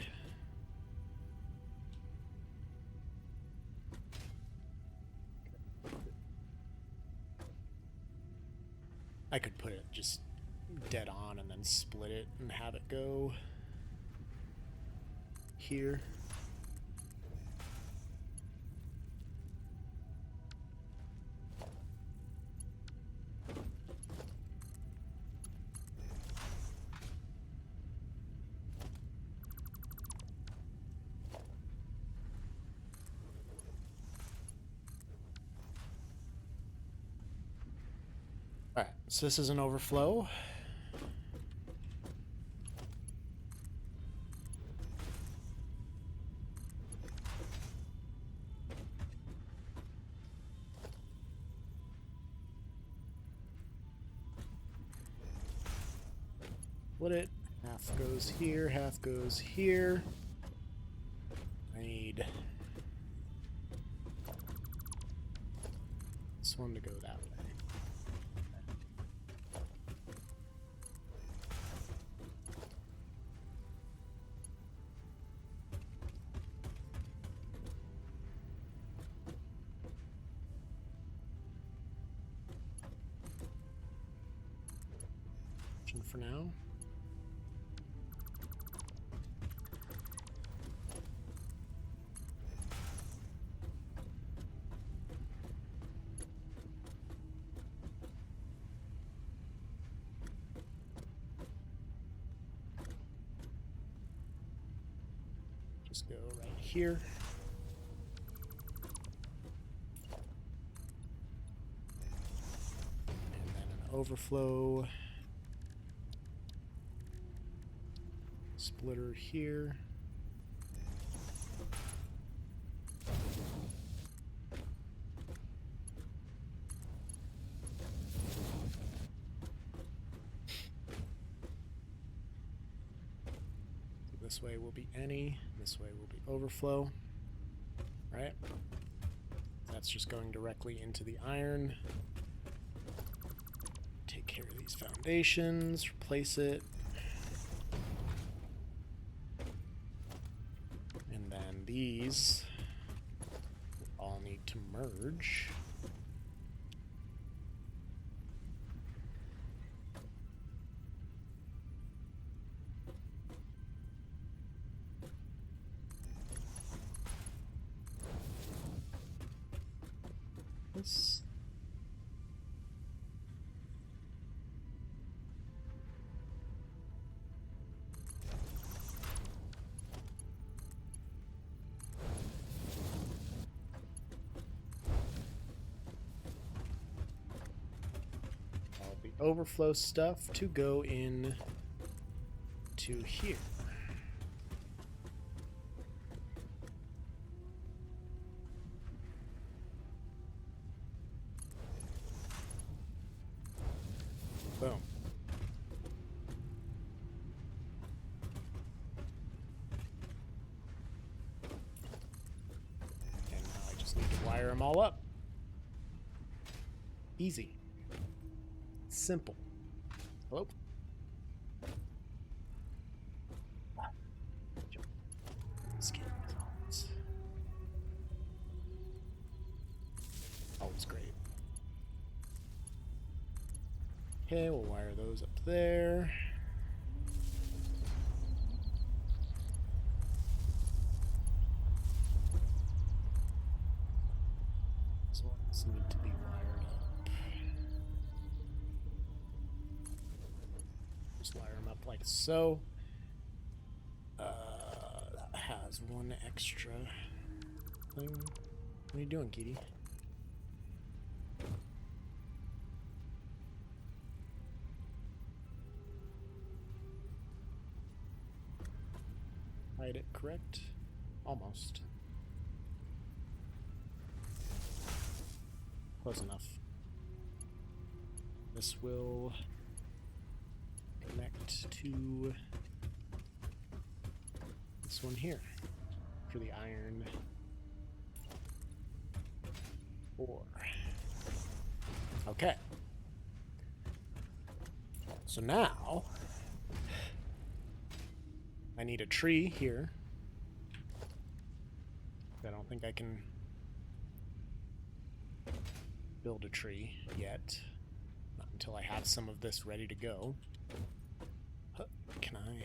I could put it just dead on and then split it and have it go here. Alright, so this is an overflow. Split it. Half goes here, half goes here. I need this one to go that way. For now. Just go right here. And then an overflow. Splitter here. So this way will be any, this way will be overflow, right? That's just going directly into the iron. Take care of these foundations, replace it. These all need to merge. overflow stuff to go in to here. Boom. And now I just need to wire them all up. Easy. Simple. Hello? Skin results. Always great. Okay, we'll wire those up there. These ones need to be wired up. Just wire them up like so. That has one extra thing. What are you doing, Kitty? Hide it correct? Almost. Close enough. This will connect to this one here for the iron ore. Okay. So now I need a tree here. I don't think I can build a tree yet. Not until I have some of this ready to go. Can I?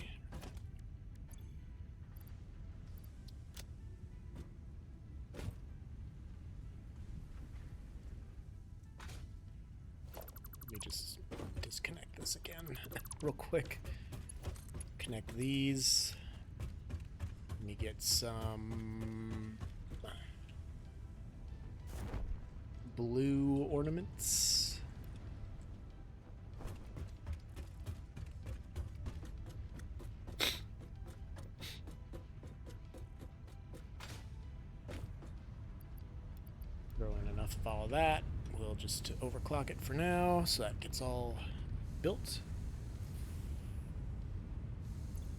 Let me just disconnect this again real quick. Connect these. Let me get some blue ornaments. Throw in enough of all of that. We'll just overclock it for now, so that gets all built.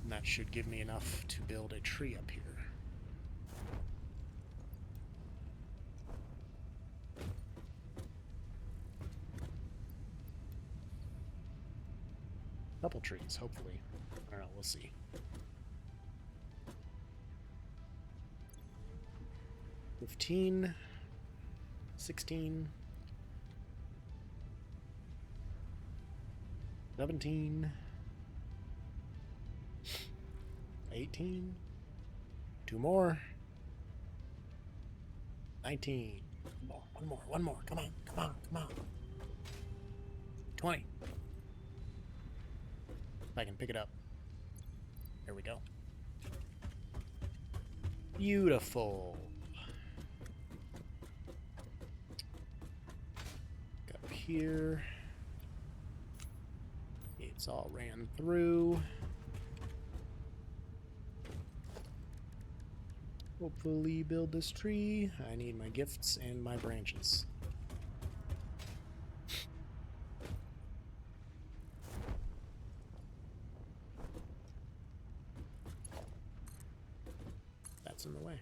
And that should give me enough to build a tree up here. Couple trees, hopefully. I don't know, we'll see. $15, $16, $17, $18, 2 more, $19, one more, come on, $20. If I can pick it up. There we go. Beautiful. Up here. It's all ran through. Hopefully build this tree. I need my gifts and my branches. That's in the way.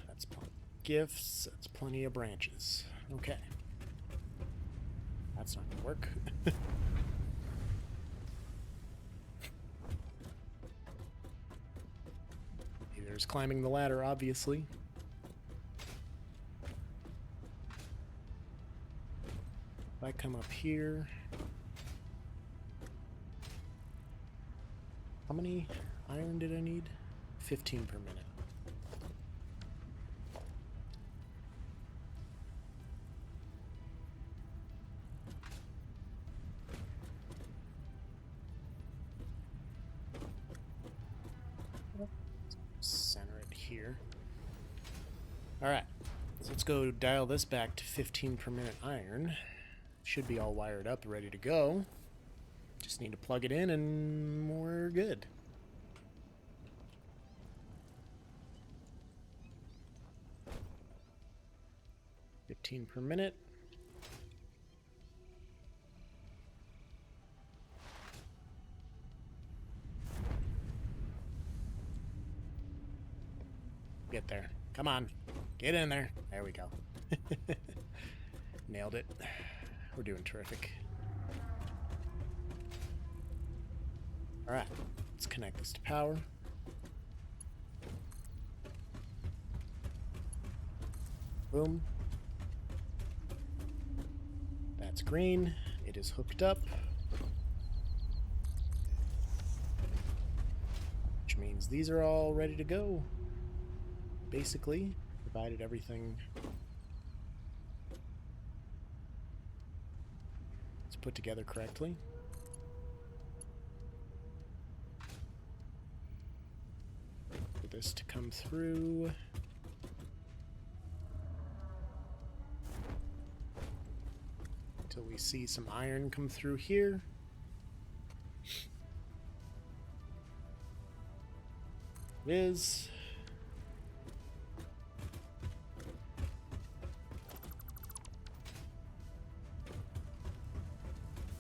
That's gifts. That's plenty of branches. Okay. That's not gonna work. There's climbing the ladder, obviously. If I come up here, how many iron did I need? 15 per minute. Center it here. Alright, so let's go dial this back to 15 per minute iron. Should be all wired up, ready to go. Just need to plug it in and we're good. $15 per minute. Get there. Come on. Get in there. There we go. Nailed it. We're doing terrific. Alright. Let's connect this to power. Boom. That's green. It is hooked up. Which means these are all ready to go. Basically, provided everything is put together correctly. For this to come through. Until we see some iron come through here. It is.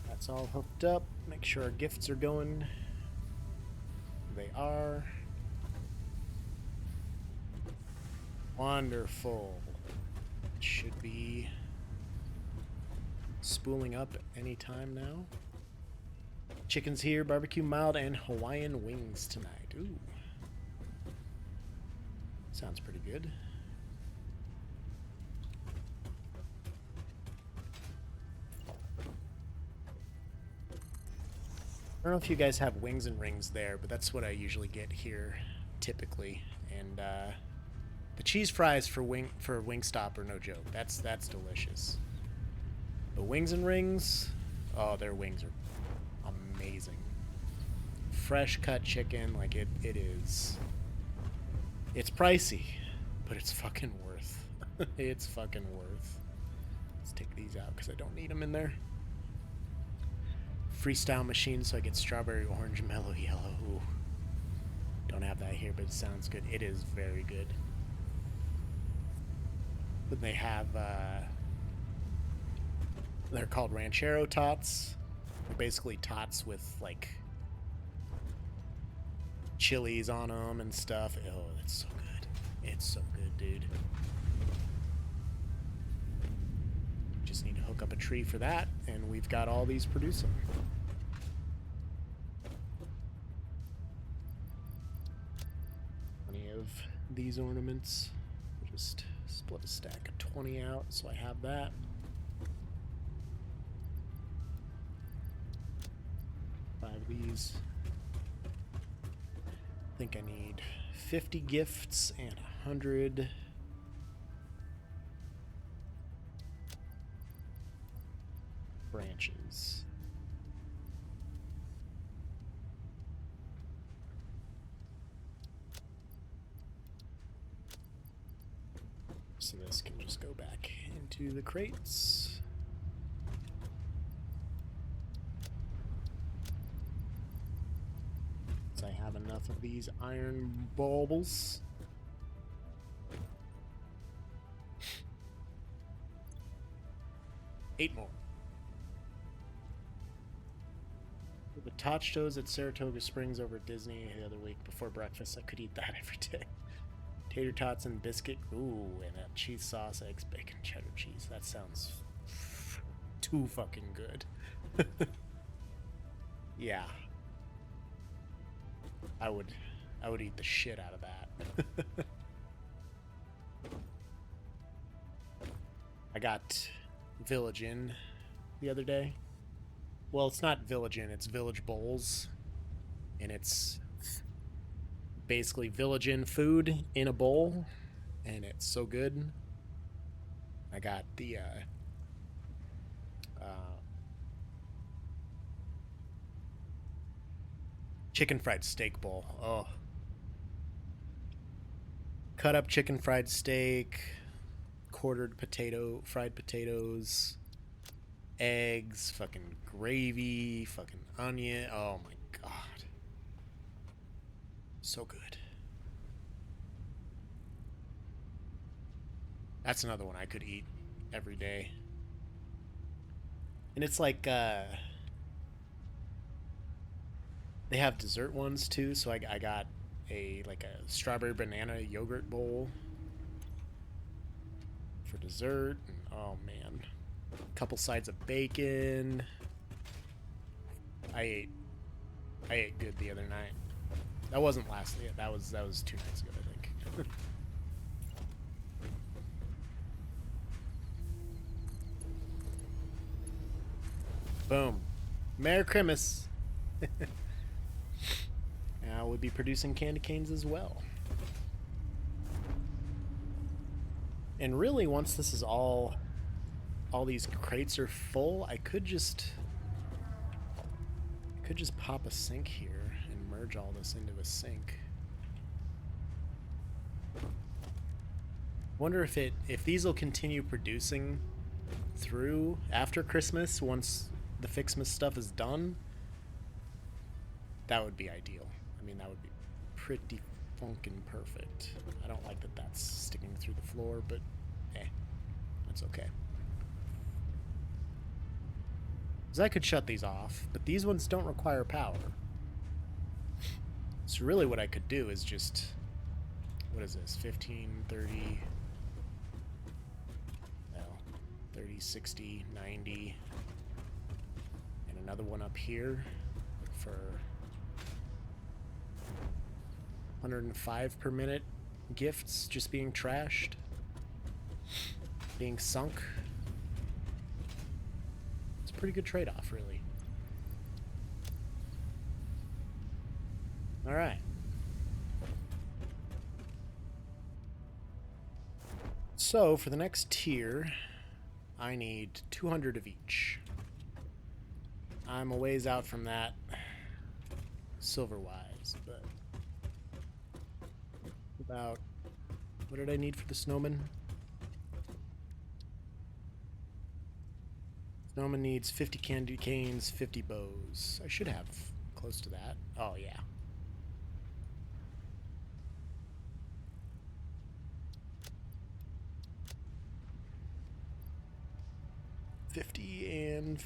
That's all hooked up. Make sure our gifts are going. They are. Wonderful. It should be spooling up any time now. Chicken's here, barbecue mild, and Hawaiian wings tonight. Ooh. Sounds pretty good. I don't know if you guys have wings and rings there, but that's what I usually get here, typically. And the cheese fries for Wingstop are no joke. That's delicious. The wings and rings, oh, their wings are amazing. Fresh cut chicken, like it is. It's pricey, but it's fucking worth. It's fucking worth. Let's take these out because I don't need them in there. Freestyle machine, so I get strawberry, orange, mellow, yellow. Ooh. Don't have that here, but it sounds good. It is very good. But they have, they're called Ranchero Tots. They're basically tots with, like, chilies on them and stuff. Oh, it's so good. It's so good, dude. Just need to hook up a tree for that, and we've got all these producing. Plenty of these ornaments. We'll just split a stack of 20 out, so I have that. Five of these. I think I need 50 gifts and 100 branches. So this can just go back into the crates. So I have enough of these iron baubles. Eight more. The Tachos at Saratoga Springs over at Disney the other week before breakfast. I could eat that every day. Tater tots and biscuit. Ooh, and a cheese sauce, eggs, bacon, cheddar cheese. That sounds too fucking good. Yeah. I would eat the shit out of that. I got Village Inn the other day. Well, it's not Village Inn, it's Village Bowls. And it's basically Village Inn food in a bowl. And it's so good. I got the chicken fried steak bowl. Oh. cut up chicken fried steak, quartered fried potatoes, eggs, fucking gravy, fucking onion. Oh my god. So good. That's another one I could eat every day. And it's like, they have dessert ones too, so I got a strawberry banana yogurt bowl for dessert, and oh man, a couple sides of bacon. I ate good the other night. That wasn't last night. That was 2 nights ago, I think. Boom. Merry Christmas. Now we'll be producing candy canes as well. And really, once this is all these crates are full, I could just pop a sink here and merge all this into a sink. Wonder if these will continue producing through after Christmas once the Fixmas stuff is done. That would be ideal. I mean, that would be pretty funkin' perfect. I don't like that that's sticking through the floor, but that's okay. Because I could shut these off, but these ones don't require power. So really what I could do is just, what is this, 15, 30, well, 30, 60, 90, and another one up here for 105 per minute gifts just being trashed, being sunk. It's a pretty good trade-off, really. All right. So for the next tier, I need 200 of each. I'm a ways out from that silver-wise, but about, what did I need for the snowman? Snowman needs 50 candy canes, 50 bows. I should have close to that. Oh, yeah. $50 and $50.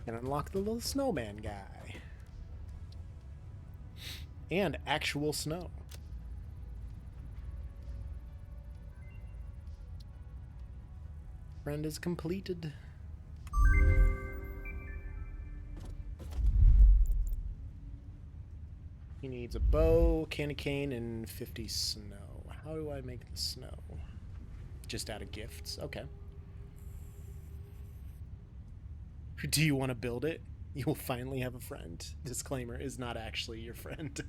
And unlock the little snowman guy. And actual snow. Friend is completed. He needs a bow, candy cane, and 50 snow. How do I make the snow? Just out of gifts. Okay. Do you want to build it? You will finally have a friend. Disclaimer, is not actually your friend.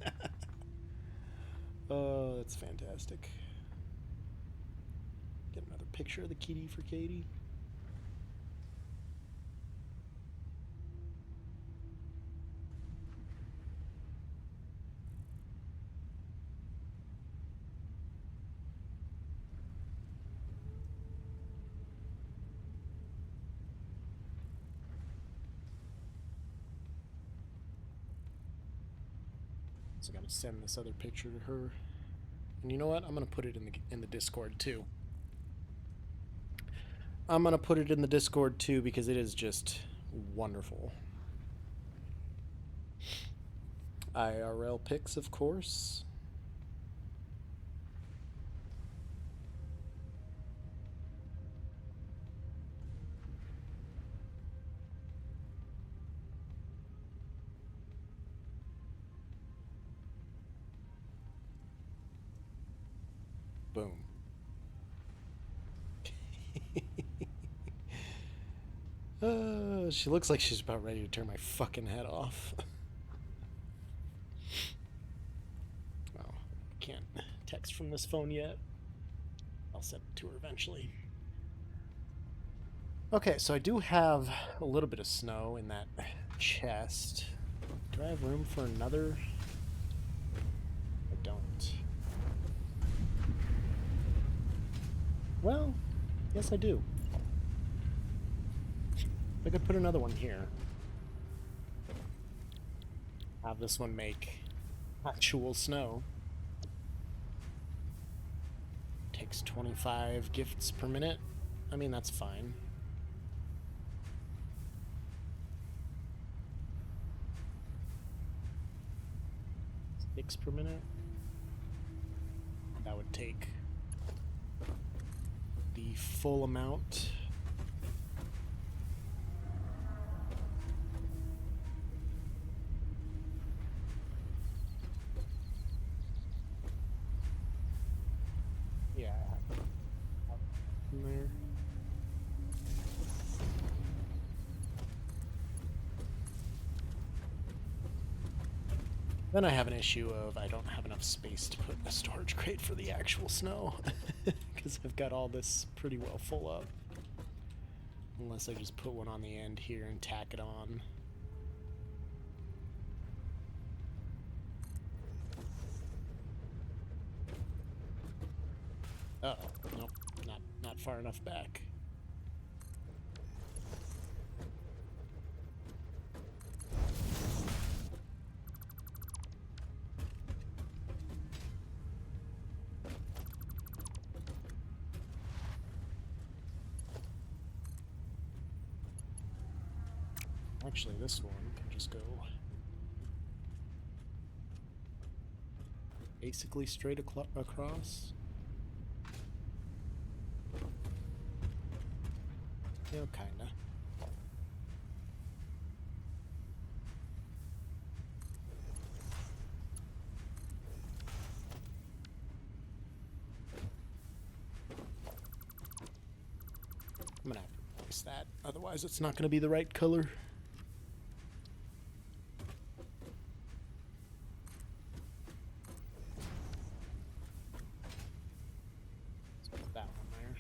Oh, that's fantastic. Get another picture of the kitty for Katie. So I gotta send this other picture to her. And you know what? I'm gonna put it in the Discord too. I'm gonna put it in the Discord too because it is just wonderful. IRL pics, of course. Boom. She looks like she's about ready to turn my fucking head off. Oh, I can't text from this phone yet. I'll send it to her eventually. Okay, so I do have a little bit of snow in that chest. Do I have room for another? I don't. Well, yes I do. I could put another one here. Have this one make actual snow. Takes 25 gifts per minute. I mean, that's fine. Six per minute. That would take the full amount. Yeah, I have it in there. Then I have an issue of I don't have enough space to put a storage crate for the actual snow. Because I've got all this pretty well full up. Unless I just put one on the end here and tack it on. Uh-oh. Nope. Not far enough back. Actually, this one can just go basically straight across. You know, kinda. I'm gonna have to replace that, otherwise it's not gonna be the right color. That one there.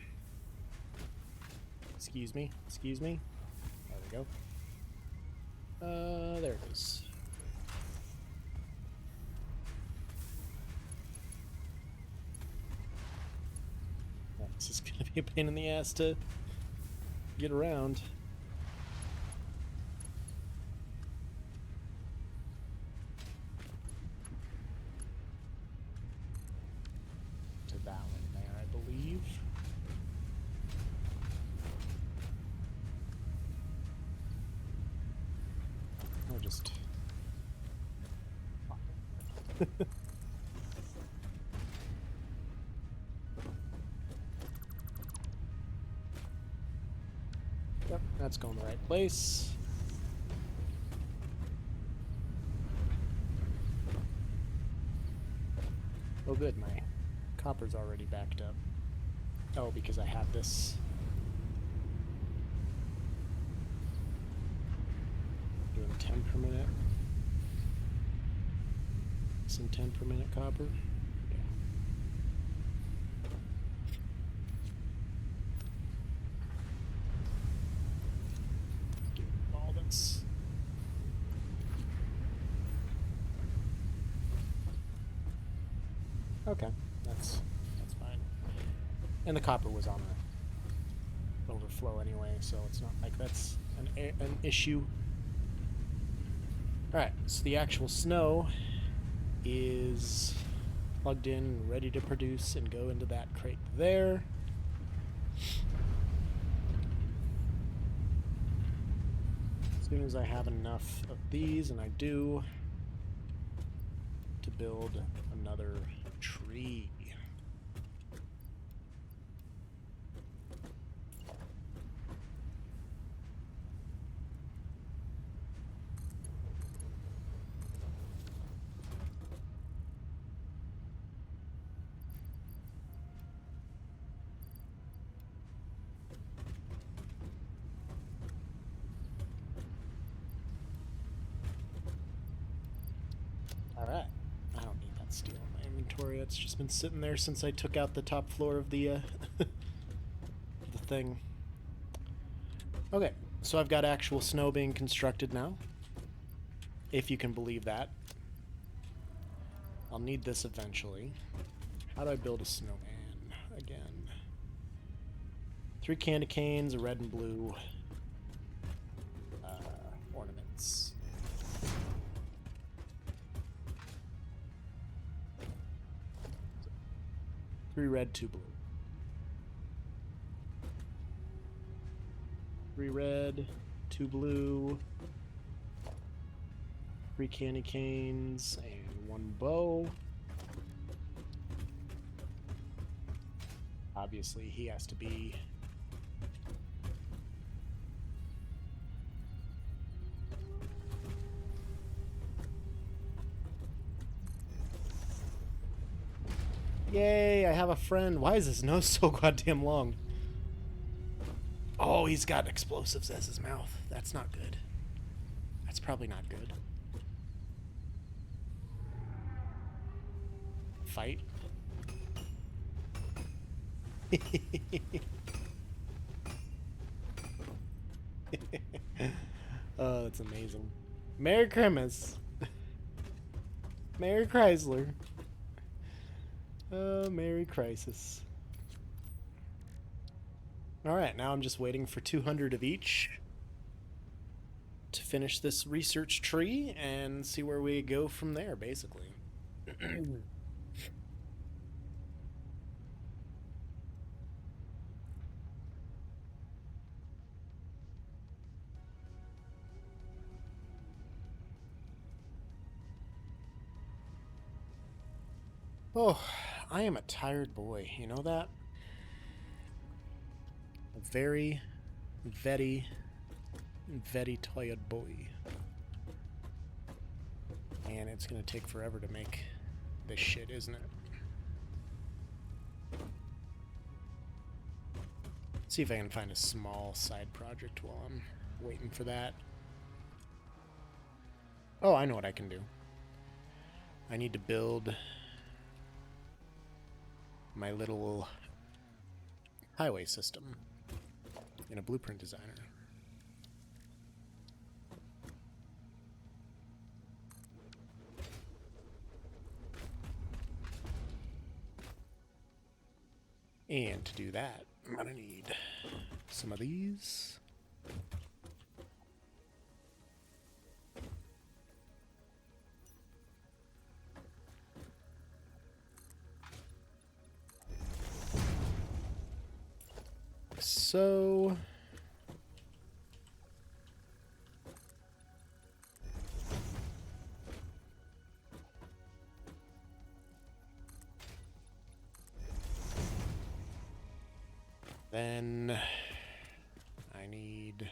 Excuse me. There we go. There it is. Yeah, this is gonna be a pain in the ass to get around. To that one there, I believe. Or just... Yep, that's going the right place. Oh good, my copper's already backed up. Oh, because I have this. Doing 10 per minute. Some 10 per minute copper. Yeah. Get all this. Okay, that's fine. And the copper was on the overflow anyway, so it's not like that's an issue. Alright, so the actual snow is plugged in, ready to produce, and go into that crate there. As soon as I have enough of these, and I do, to build another tree. Alright, I don't need that steel in my inventory. It's just been sitting there since I took out the top floor of the the thing. Okay, so I've got actual snow being constructed now. If you can believe that. I'll need this eventually. How do I build a snowman again? 3 candy canes, a red and blue ornaments. Three red, 2 blue. 3 red, 2 blue, 3 candy canes, and 1 bow. Obviously, he has to be... Yay, I have a friend. Why is his nose so goddamn long? Oh, he's got explosives as his mouth. That's not good. That's probably not good. Fight. Oh, that's amazing. Merry Christmas. Merry Chrysler. Oh, Merry Crisis. Alright, now I'm just waiting for 200 of each to finish this research tree and see where we go from there, basically. Oh, I am a tired boy, you know that? A very tired boy. And it's gonna take forever to make this shit, isn't it? Let's see if I can find a small side project while I'm waiting for that. Oh, I know what I can do. I need to build my little highway system in a blueprint designer. And to do that, I'm gonna need some of these. So then I need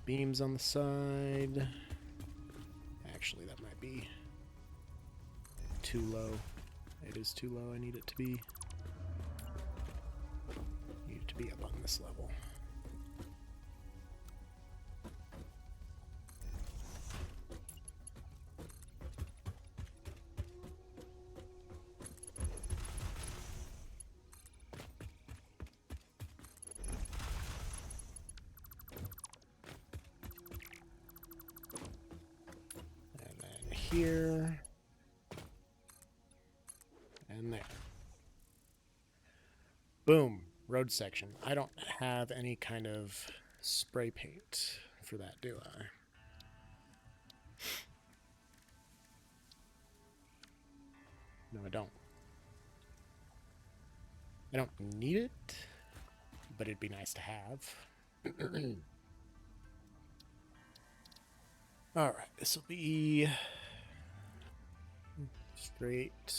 beams on the side. Actually, that might be too low. It is too low. I need it to be up on this level. Here and there. Boom, road section. I don't have any kind of spray paint for that, do I? No, I don't. I don't need it, but it'd be nice to have. Alright, this will be straight. It's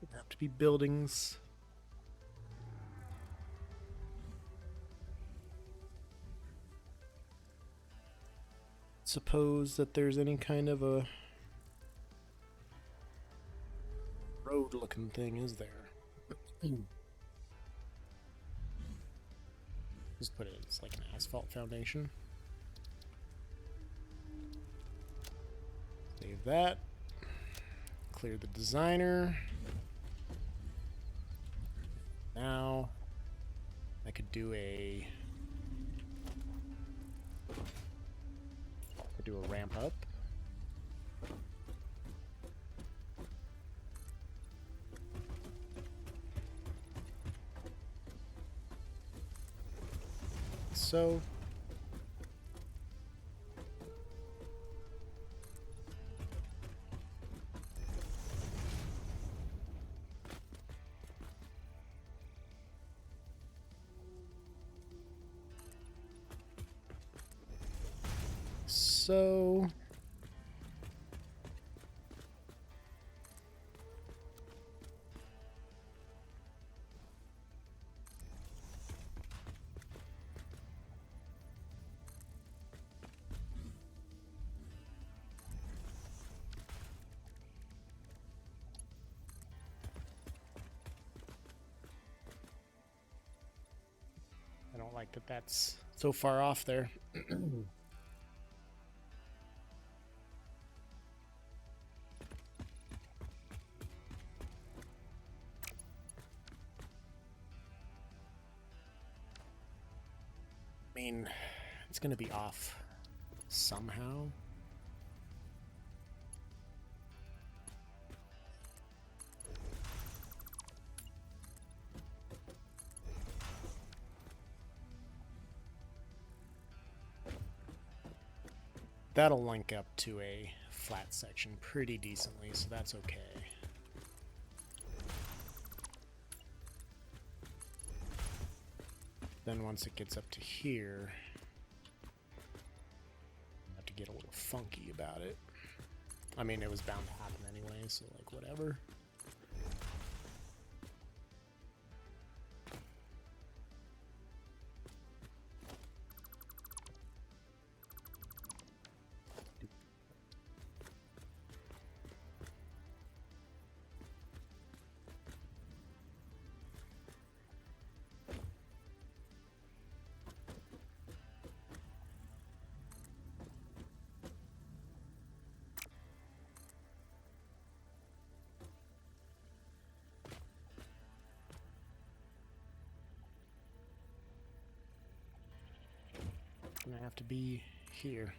gonna have to be buildings. suppose that there's any kind of a road looking thing, is there? Just put it as like an asphalt foundation. Save that. Clear the designer. Now I could do a ramp up. So I don't like that that's so far off there. I mean, it's gonna be off somehow. That'll link up to a flat section pretty decently, so that's okay. Then once it gets up to here, I have to get a little funky about it. I mean, it was bound to happen anyway, so like whatever. Gonna have to be here.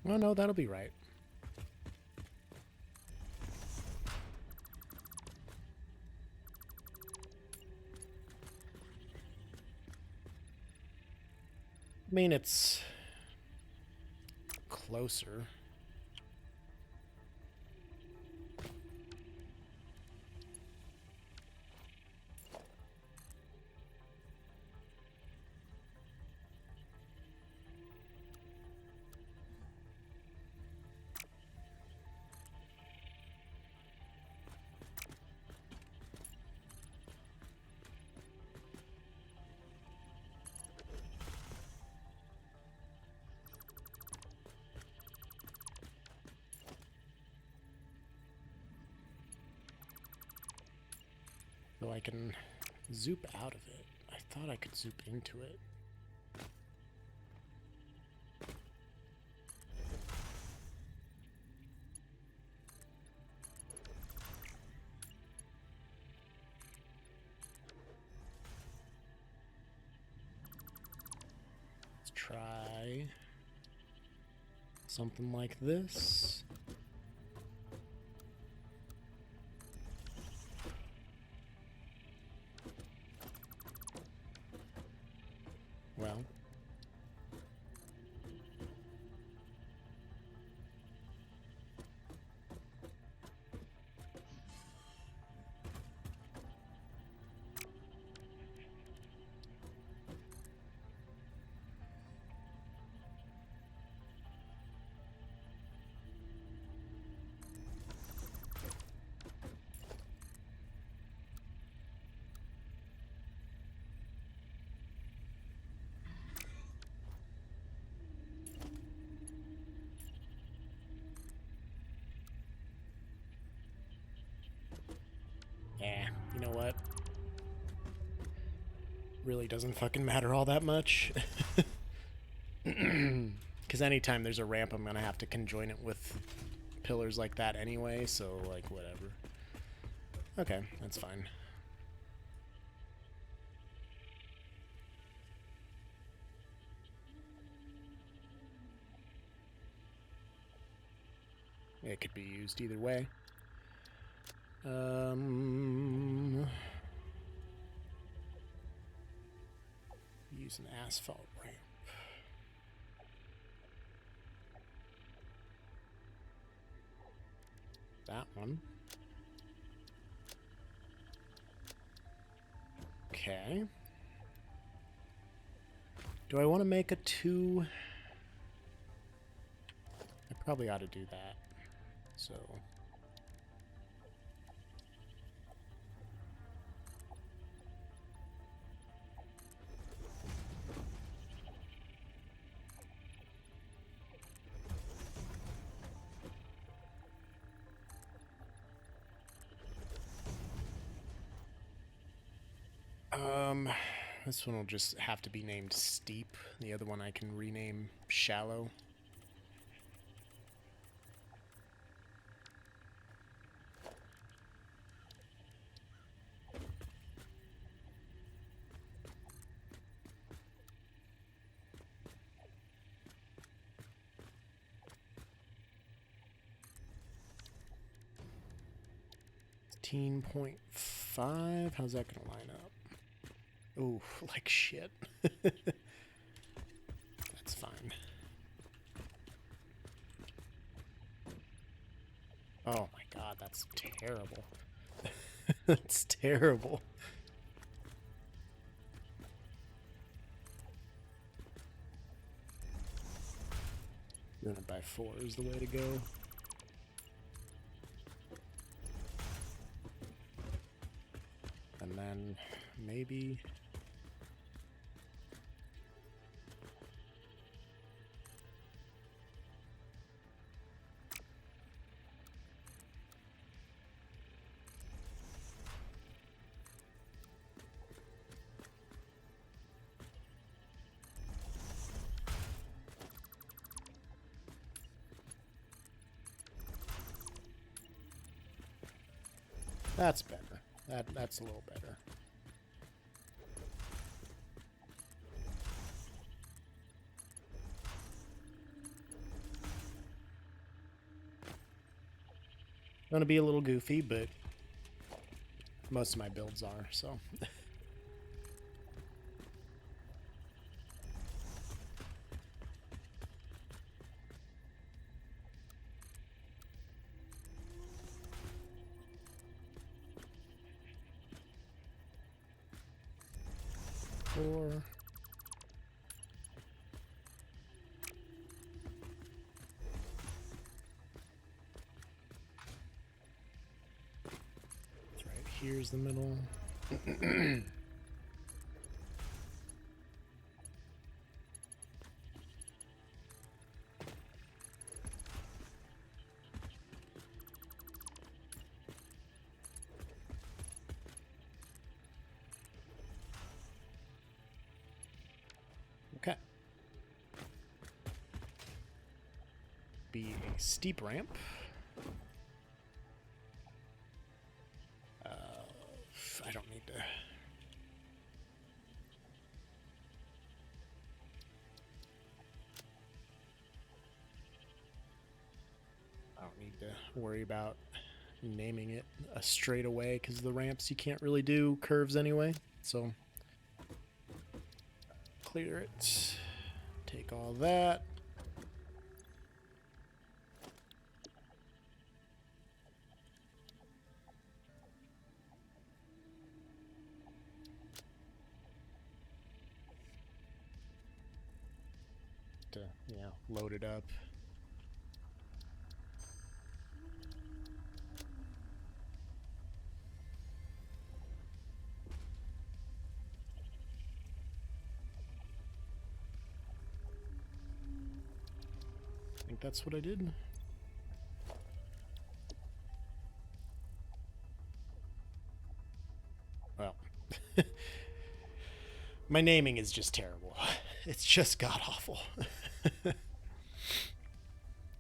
Oh no, that'll be right. I mean, it's closer. So I can zoop out of it. I thought I could zoop into it. Let's try something like this. Well, really doesn't fucking matter all that much. Because anytime there's a ramp, I'm gonna have to conjoin it with pillars like that anyway, so, like, whatever. Okay, that's fine. It could be used either way. Use an asphalt ramp. That one. Okay. Do I want to make a 2? I probably ought to do that. So... this one will just have to be named Steep. The other one I can rename Shallow. .5. How's that gonna line up? Oh, like shit. That's fine. Oh my god, that's terrible. That's terrible. Doing it by 4 is the way to go. And then maybe... That's better. That's a little better. Gonna be a little goofy, but most of my builds are, so. Four. That's right, here's the middle. Okay. Be a steep ramp. I don't need to. I don't need to worry about naming it a straightaway because the ramps you can't really do curves anyway. So clear it. Take all that. To, load it up. I think that's what I did. Well, My naming is just terrible. It's just god-awful.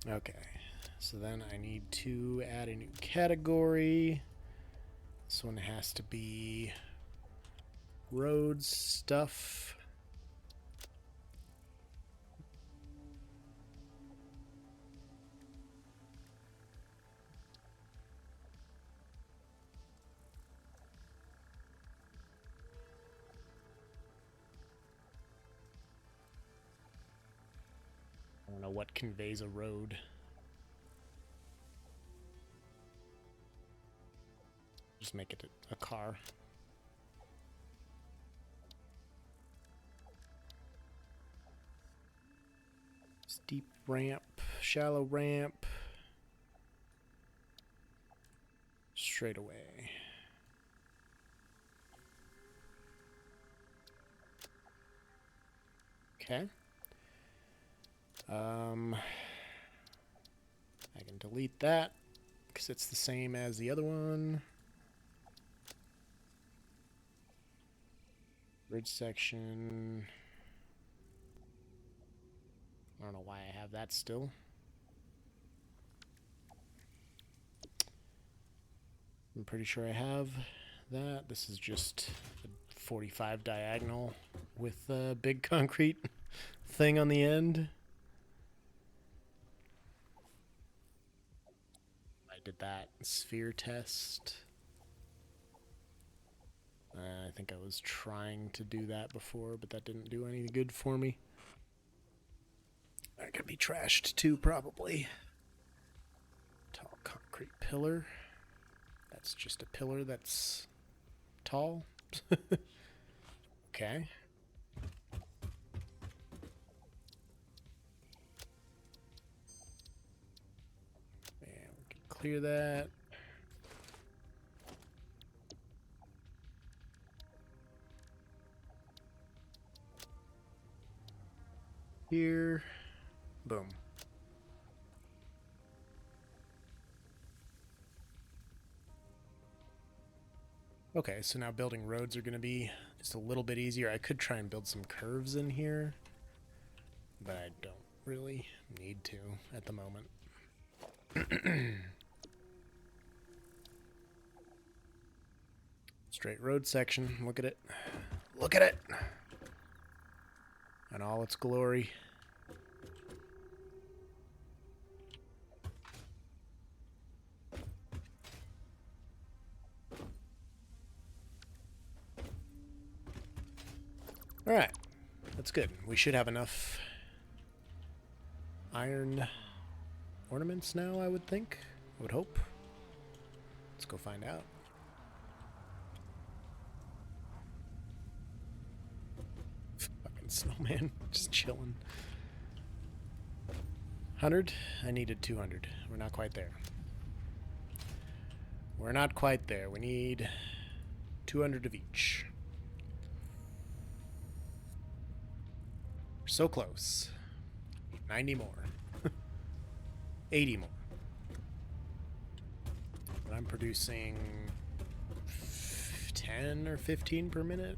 Okay. So then I need to add a new category. This one has to be roads stuff. I don't know what conveys a road. Just make it a car. Steep ramp, shallow ramp, straight away. Okay. I can delete that because it's the same as the other one. Bridge section. I don't know why I have that still. I'm pretty sure I have that. This is just a 45 diagonal with a big concrete thing on the end. I did that sphere test. I think I was trying to do that before, but that didn't do any good for me. That could be trashed too, probably. Tall concrete pillar. That's just a pillar that's tall. Okay. And we can clear that. Here. Boom. Okay, so now building roads are going to be just a little bit easier. I could try and build some curves in here, but I don't really need to at the moment. Straight road section. Look at it. Look at it! In all its glory. Alright, that's good. We should have enough iron ornaments now, I would think. I would hope. Let's go find out. Fucking snowman, just chilling. 100? I needed 200. We're not quite there. We're not quite there. We need 200 of each. So close. 90 more. 80 more. But I'm producing 10 or 15 per minute.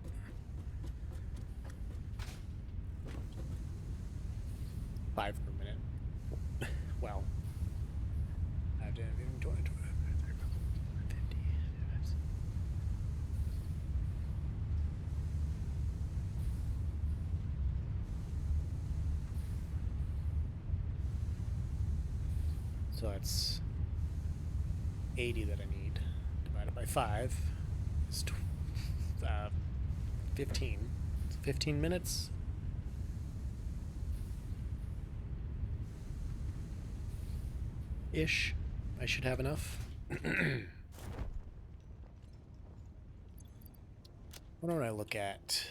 Five per minute. Well. 5, 10, 15, 20, 25, 30, 50. So that's 80 that I need. Divided by 5 is 15. It's 15 minutes. Ish. I should have enough. Why don't I look at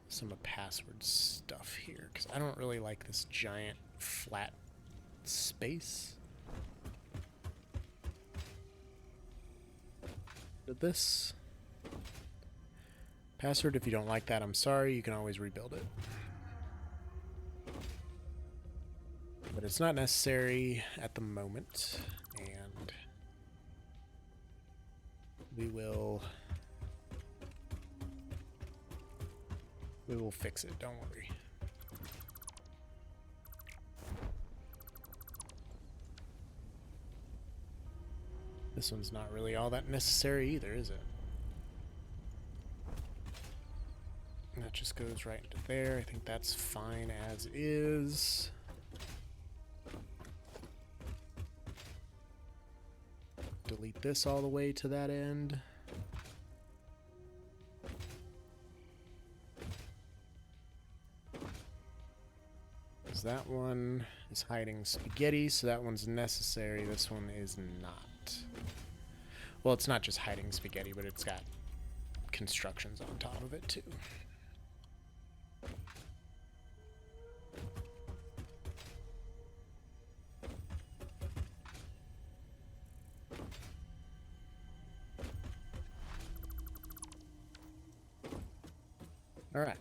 some of password stuff here? Because I don't really like this giant flat space. Did this password? If you don't like that, I'm sorry. You can always rebuild it. But it's not necessary at the moment, and we will We will fix it, don't worry. This one's not really all that necessary either, is it? That just goes right into there. I think that's fine as is. Delete this all the way to that end. Because that one is hiding spaghetti, so that one's necessary. This one is not. Well, it's not just hiding spaghetti, but it's got constructions on top of it too. All right.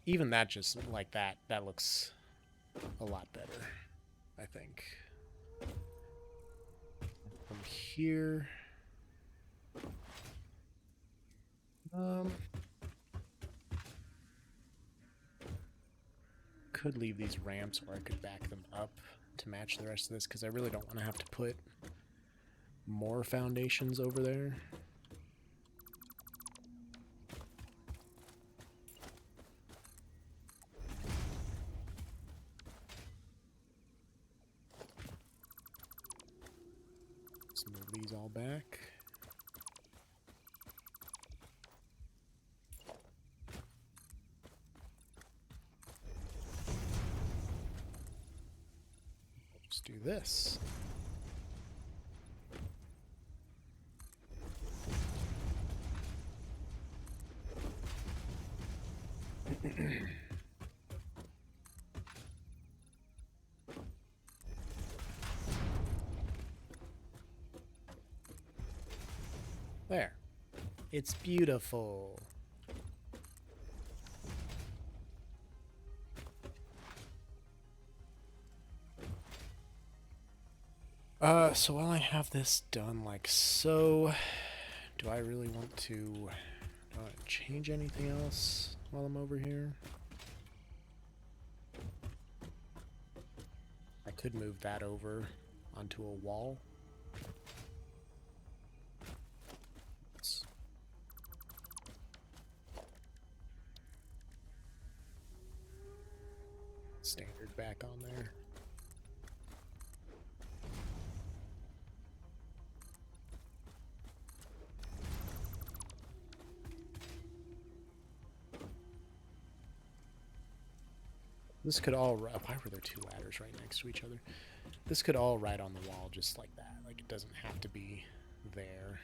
Even that, just like that, that looks a lot better, I think. From here, could leave these ramps, or I could back them up to match the rest of this, because I really don't want to have to put more foundations over there. Let's move these all back. Just do this. There. It's beautiful. So while I have this done like so, do I really want to change anything else while I'm over here? I could move that over onto a wall. Standard back on there. This could all, why were there two ladders right next to each other? This could all ride on the wall just like that. Like, it doesn't have to be there.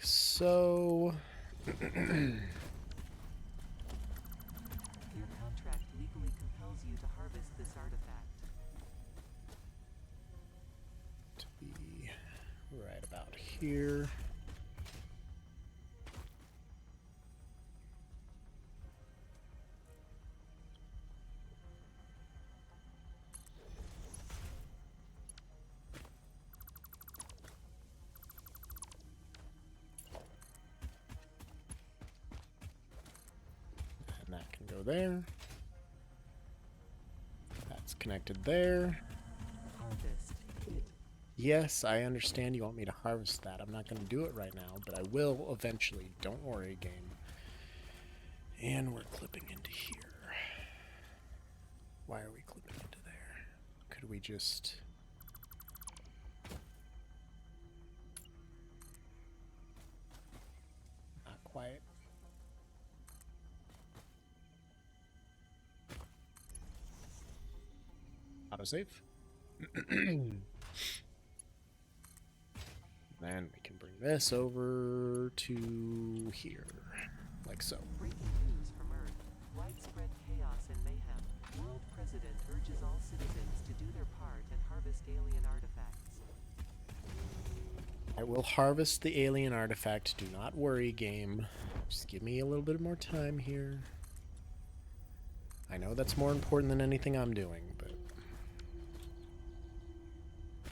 So, Your contract legally compels you to harvest this artifact. to be right about here. And that can go there. That's connected there. Harvest hit. Yes, I understand you want me to harvest that. I'm not going to do it right now, but I will eventually. Don't worry, game. And we're clipping into here. Why are we clipping into there? Could we just... Not quite. Autosave. Then we can bring this over to here, like so. Breaking news from Earth. Widespread chaos president urges all citizens to do their part and harvest alien artifacts. I will harvest the alien artifact. Do not worry, game. Just give me a little bit more time here. I know that's more important than anything I'm doing, but...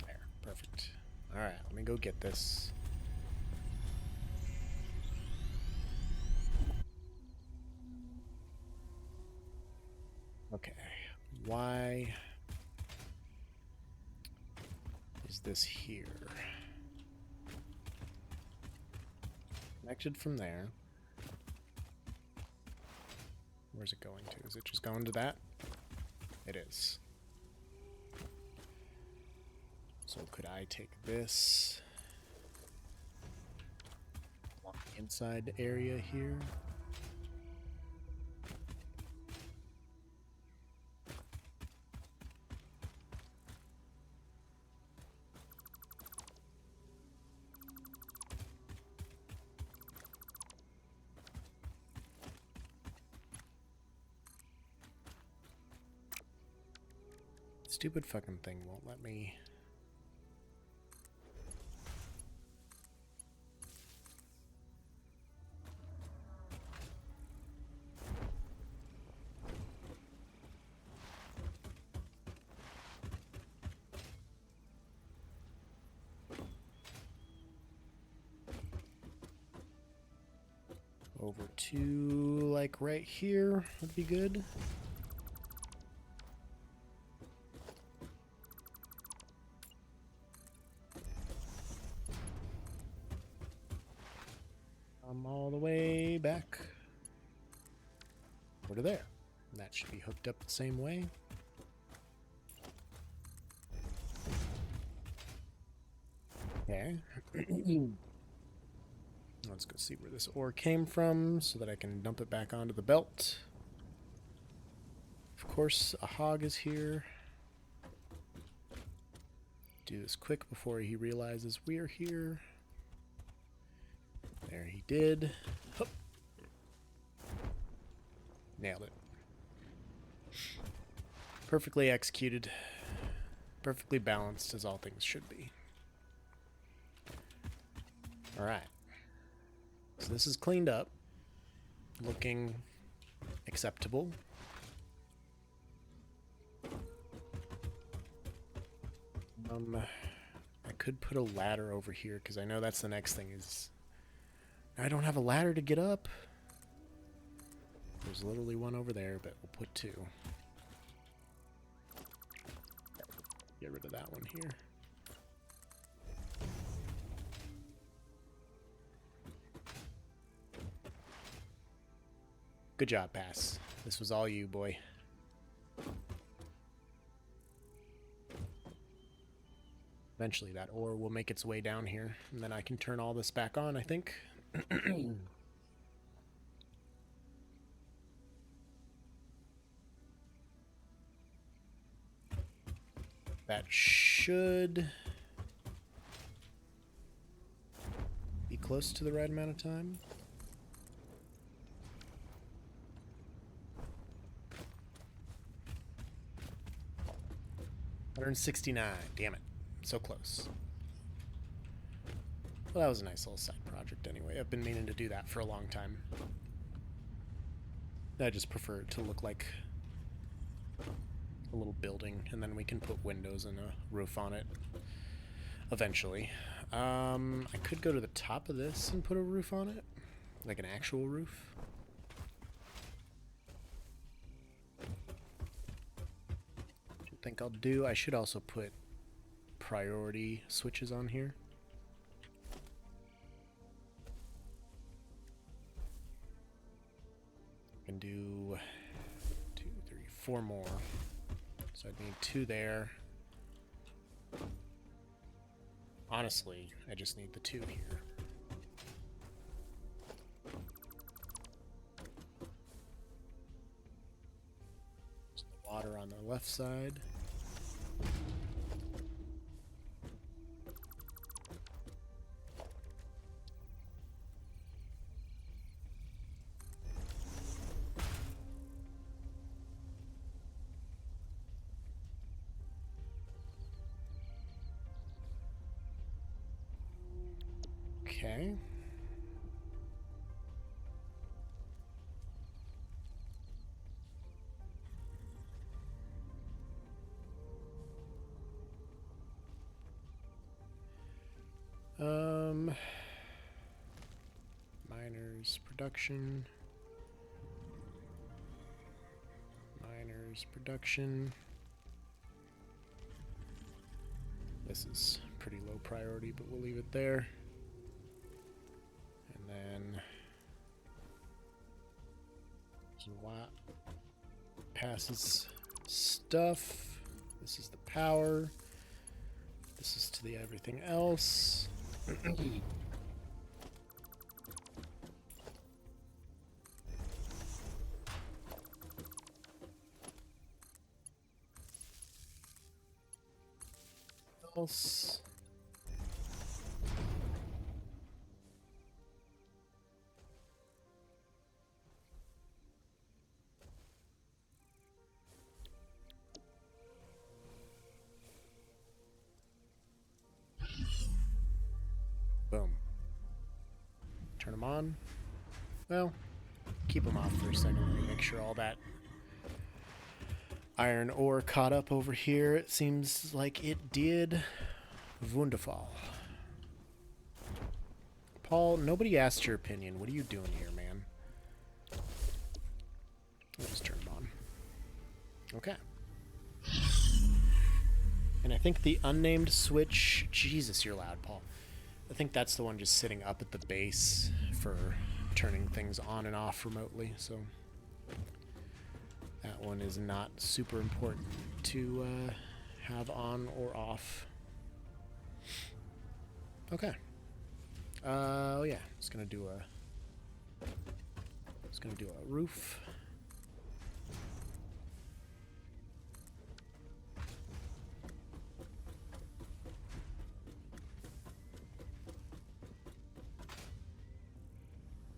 There, perfect. Alright, let me go get this. Okay, why is this here? Connected from there. Where's it going to? Is it just going to that? It is. So could I take this inside area here? Stupid fucking thing won't let me. Over to like right here would be good. All the way back over to there. That should be hooked up the same way. Okay. Let's go see where this ore came from so that I can dump it back onto the belt. Of course, a hog is here. Do this quick before he realizes we are here. There he did. Hup. Nailed it. Perfectly executed. Perfectly balanced as all things should be. Alright. So this is cleaned up. Looking acceptable. I could put a ladder over here because I know that's the next thing is... I don't have a ladder to get up. There's literally one over there, but we'll put two. Get rid of that one here. Good job, Pass. This was all you, boy. Eventually that ore will make its way down here, and then I can turn all this back on, I think. That should be close to the right amount of time. $169. Damn it. So close. Well, that was a nice little side project anyway. I've been meaning to do that for a long time. I just prefer it to look like a little building, and then we can put windows and a roof on it eventually. I could go to the top of this and put a roof on it, like an actual roof. What do you think I'll do? I should also put priority switches on here. I can do 2, 3, 4 more. So I'd need 2 there. Honestly, I just need the 2 here. There's the water on the left side. Okay. Miners production. Miners production. This is pretty low priority, but we'll leave it there. And then what passes stuff. This is the power. This is to the everything else. Else. Boom. Turn them on. Well, keep them off for a second. Let me make sure all that iron ore caught up over here. It seems like it did. Wonderful. Paul, nobody asked your opinion. What are you doing here, man? I'll just turn them on. Okay. And I think the unnamed switch... Jesus, you're loud, Paul. I think that's the one just sitting up at the base for turning things on and off remotely, so that one is not super important to have on or off. Okay. Oh yeah, it's gonna do a roof.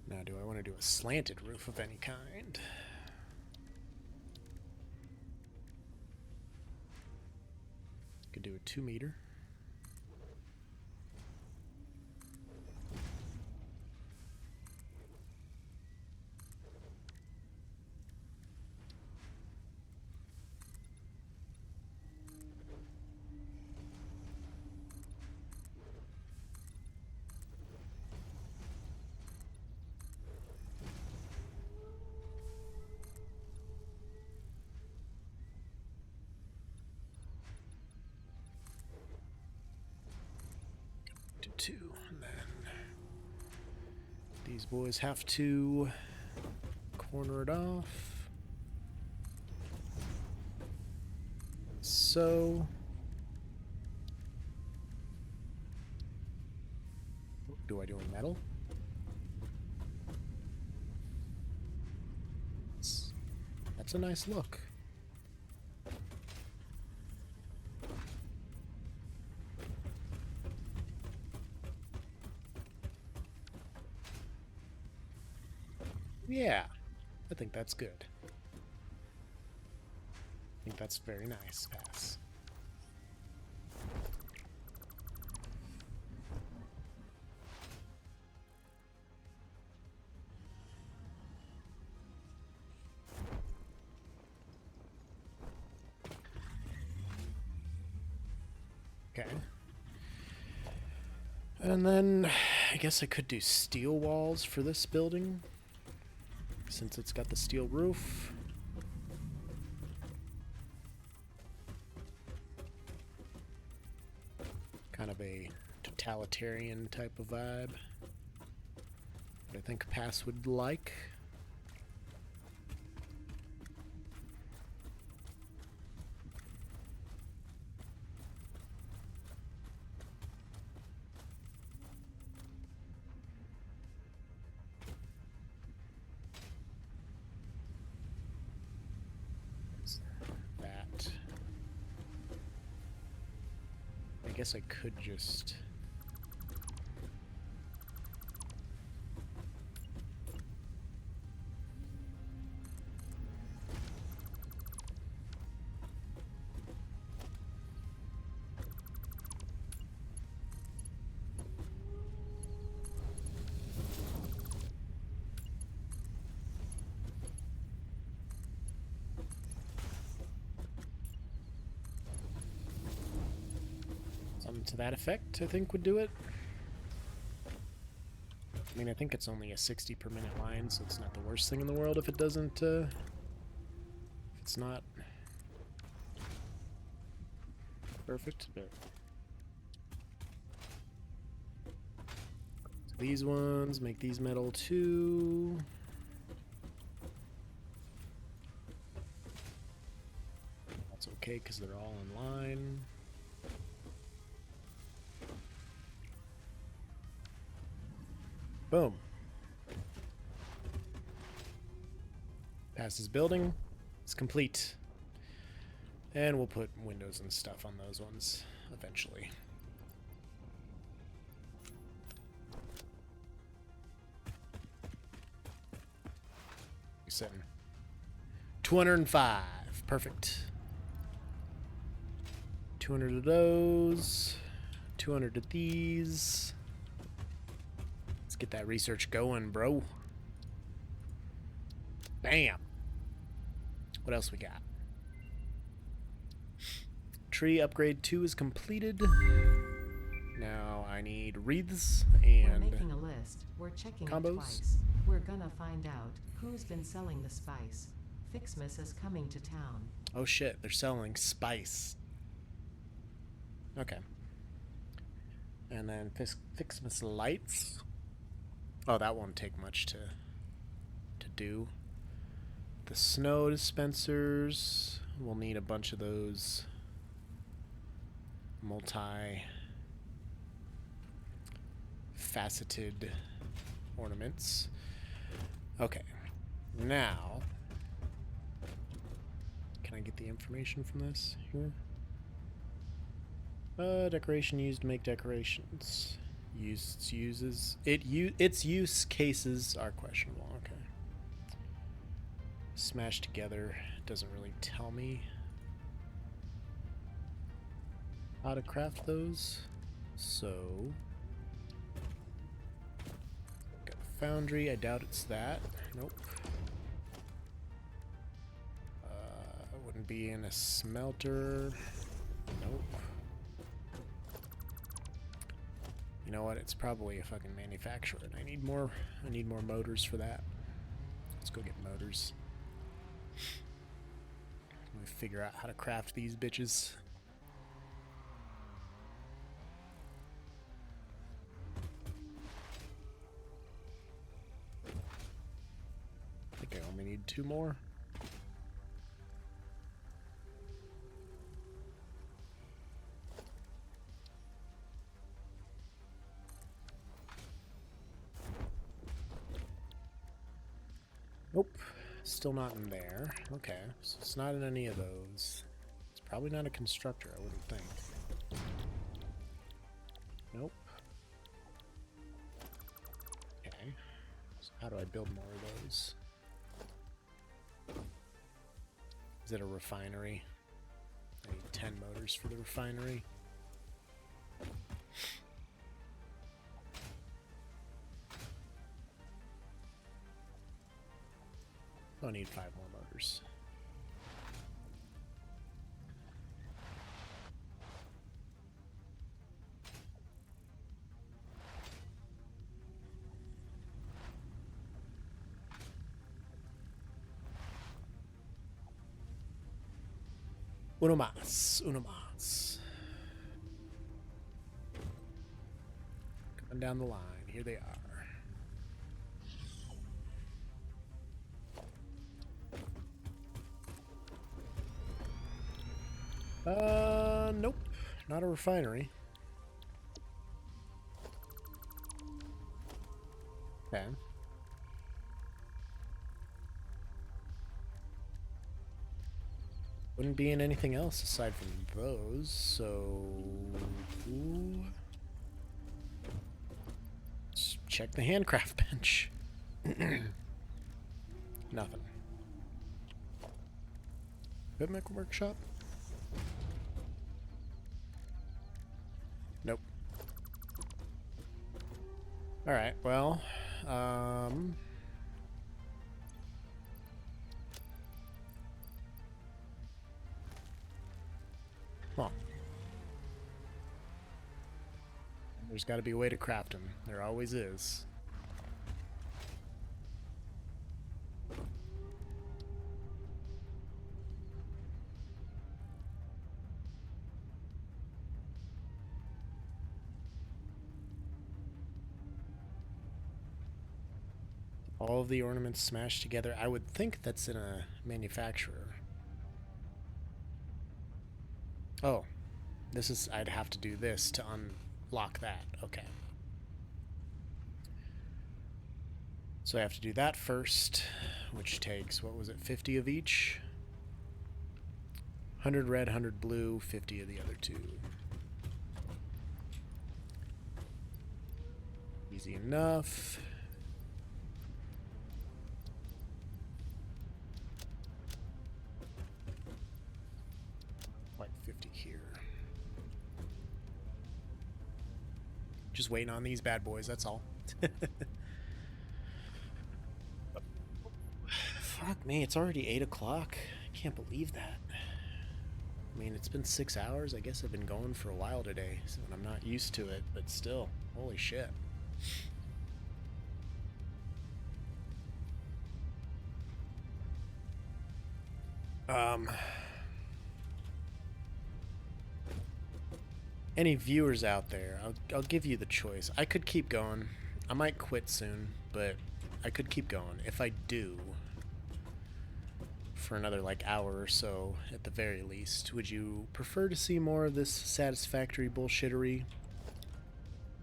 Now, do I want to do a slanted roof of any kind? Could do a 2 meter. Do 2, and then these boys have to corner it off. So do I do a metal? That's a nice look. Yeah, I think that's good. I think that's very nice. Pass. Okay. And then I guess I could do steel walls for this building, since it's got the steel roof. Kind of a totalitarian type of vibe that I think Pass would like. That. I guess I could just... Something to that effect, I think, would do it. I mean, I think it's only a 60 per minute line, so it's not the worst thing in the world if it doesn't, if it's not perfect, but... So these ones, make these metal too. That's okay, because they're all in line. Boom. Passes building. It's complete. And we'll put windows and stuff on those ones eventually. Setting 205. Perfect. 200 of those. 200 of these. Get that research going, bro. Bam. What else we got? Tree upgrade 2 is completed. Now I need wreaths We're and making a list. We're checking combos. it twice. We're gonna find out who's been selling the spice. Fixmas is coming to town. oh shit, they're selling spice. Okay. And then Fixmas lights. Oh, that won't take much to do. The snow dispensers. We'll need a bunch of those multi-faceted ornaments. Okay. Now, can I get the information from this here? Decoration used to make decorations. Its use cases are questionable. Okay. Smashed together doesn't really tell me how to craft those. So, got a foundry. I doubt it's that. Nope. Wouldn't be in a smelter. Nope. You know what? It's probably a fucking manufacturer, and I need more motors for that. Let's go get motors. Let me figure out how to craft these bitches. I think I only need 2 more. Nope, still not in there. Okay, so it's not in any of those. It's probably not a constructor, I wouldn't think. Nope. Okay, so how do I build more of those? Is it a refinery? I need 10 motors for the refinery. I need 5 more motors. Uno más, uno más. Coming down the line, here they are. Nope. Not a refinery. Okay. Wouldn't be in anything else aside from those, so... Let's check the handcraft bench. Nothing. Equipment workshop? Nope. Alright, well, huh. There's got to be a way to craft them. There always is. All of the ornaments smashed together. I would think that's in a manufacturer. Oh, this is, I'd have to do this to unlock that. Okay. So I have to do that first, which takes, what was it, 50 of each? 100 red, 100 blue, 50 of the other two. Easy enough. Like 50 here. Just waiting on these bad boys, that's all. Fuck me, it's already 8 o'clock. I can't believe that. I mean, it's been 6 hours. I guess I've been going for a while today, so I'm not used to it, but still, holy shit. Any viewers out there, I'll give you the choice. I could keep going. I might quit soon, but I could keep going. If I do, for another like hour or so at the very least, would you prefer to see more of this satisfactory bullshittery,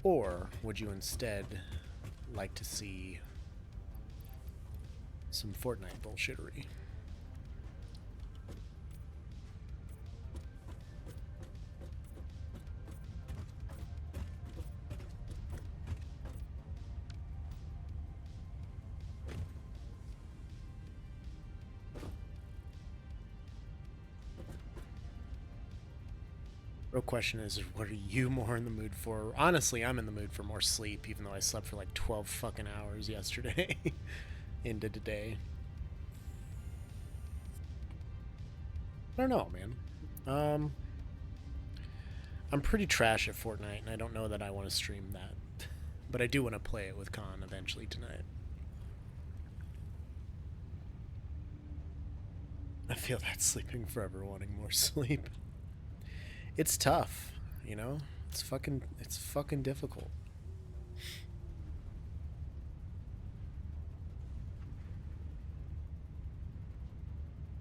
or would you instead like to see some Fortnite bullshittery? Real question is, what are you more in the mood for? Honestly, I'm in the mood for more sleep, even though I slept for like 12 fucking hours yesterday into today. I don't know, man. I'm pretty trash at Fortnite, and I don't know that I want to stream that. But I do want to play it with Khan eventually tonight. I feel that sleeping forever, wanting more sleep. It's tough, you know? It's fucking difficult.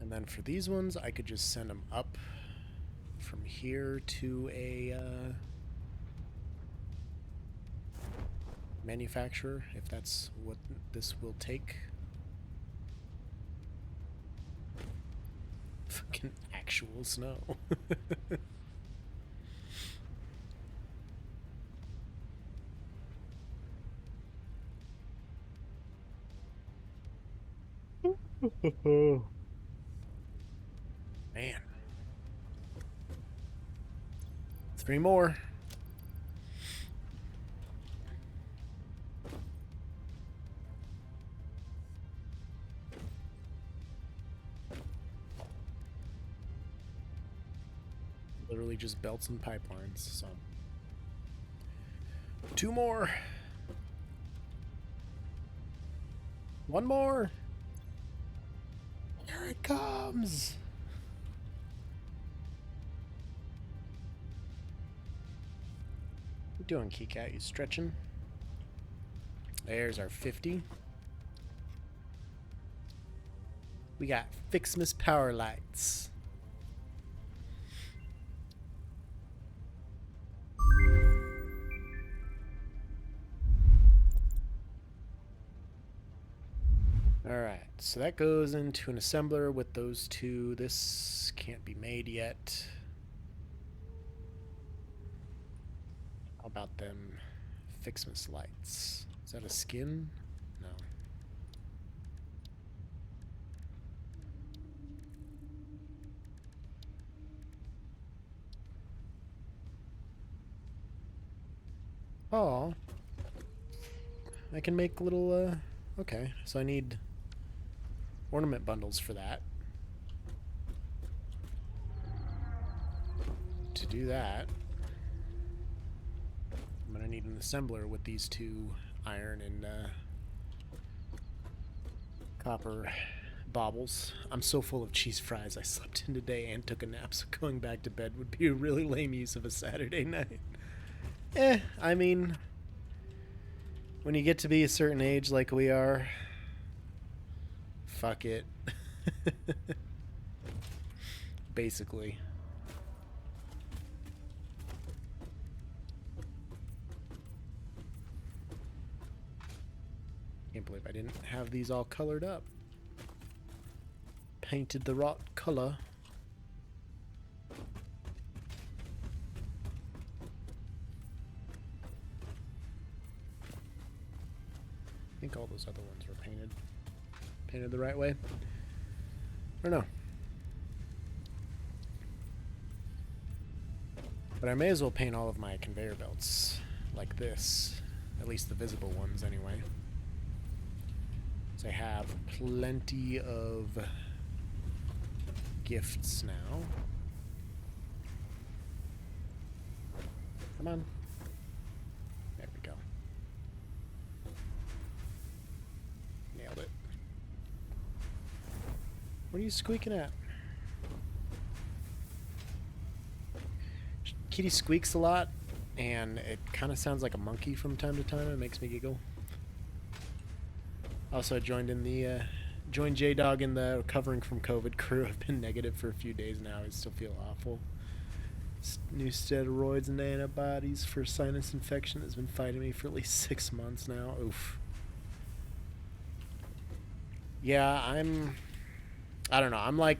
And then for these ones, I could just send them up from here to a manufacturer, if that's what this will take. Fucking actual snow. Man. 3 more. Literally just belts and pipelines, so. 2 more. 1 more. Here it comes. What you doing, Keycat? You stretching? There's our 50. We got Fixmas Power Lights. Alright, so that goes into an assembler with those two. This can't be made yet. How about them Fixmas lights? Is that a skin? No. Oh. I can make little, okay, so I need ornament bundles for that. To do that, I'm gonna need an assembler with these two iron and copper baubles. I'm so full of cheese fries. I slept in today and took a nap, so going back to bed would be a really lame use of a Saturday night. I mean, when you get to be a certain age like we are, fuck it. Basically. Can't believe I didn't have these all colored up. Painted the right color. I think all those other ones were painted the right way. I don't know. But I may as well paint all of my conveyor belts like this. At least the visible ones anyway. So I have plenty of gifts now. Come on. There we go. Nailed it. What are you squeaking at? Kitty squeaks a lot, and it kind of sounds like a monkey from time to time. It makes me giggle. Also, I joined J-Dog in the recovering from COVID crew. I've been negative for a few days now. I still feel awful. New steroids and antibodies for sinus infection has been fighting me for at least 6 months now. Oof. Yeah, I don't know.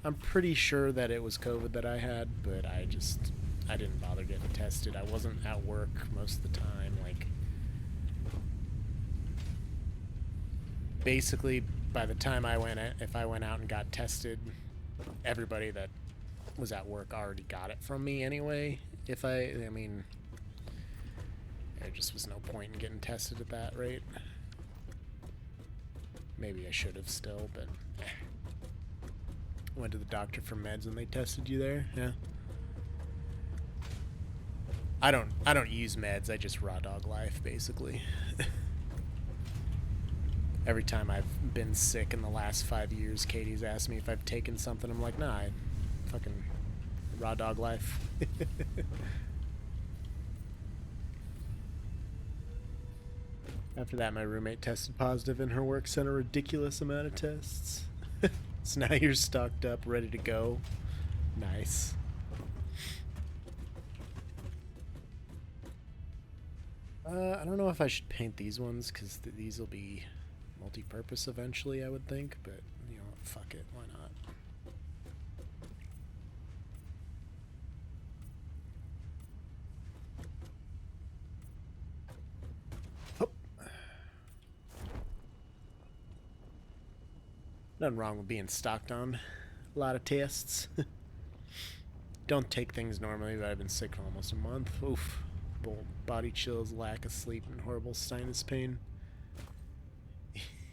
I'm pretty sure that it was COVID that I had, but I didn't bother getting tested. I wasn't at work most of the time. Like, basically, by the time if I went out and got tested, everybody that was at work already got it from me anyway. I mean, there just was no point in getting tested at that rate. Maybe I should have still, but went to the doctor for meds and they tested you there. Yeah. I don't use meds. I just raw dog life basically. Every time I've been sick in the last 5 years, Katie's asked me if I've taken something. I'm like, nah, I fucking raw dog life. After that, my roommate tested positive and her work sent a ridiculous amount of tests. So now you're stocked up, ready to go. Nice. I don't know if I should paint these ones, because these will be multi-purpose eventually, I would think, but, you know, fuck it, why not? Hop. Nothing wrong with being stocked on a lot of tests. Don't take things normally, but I've been sick for almost a month. Oof. Body chills, lack of sleep, and horrible sinus pain.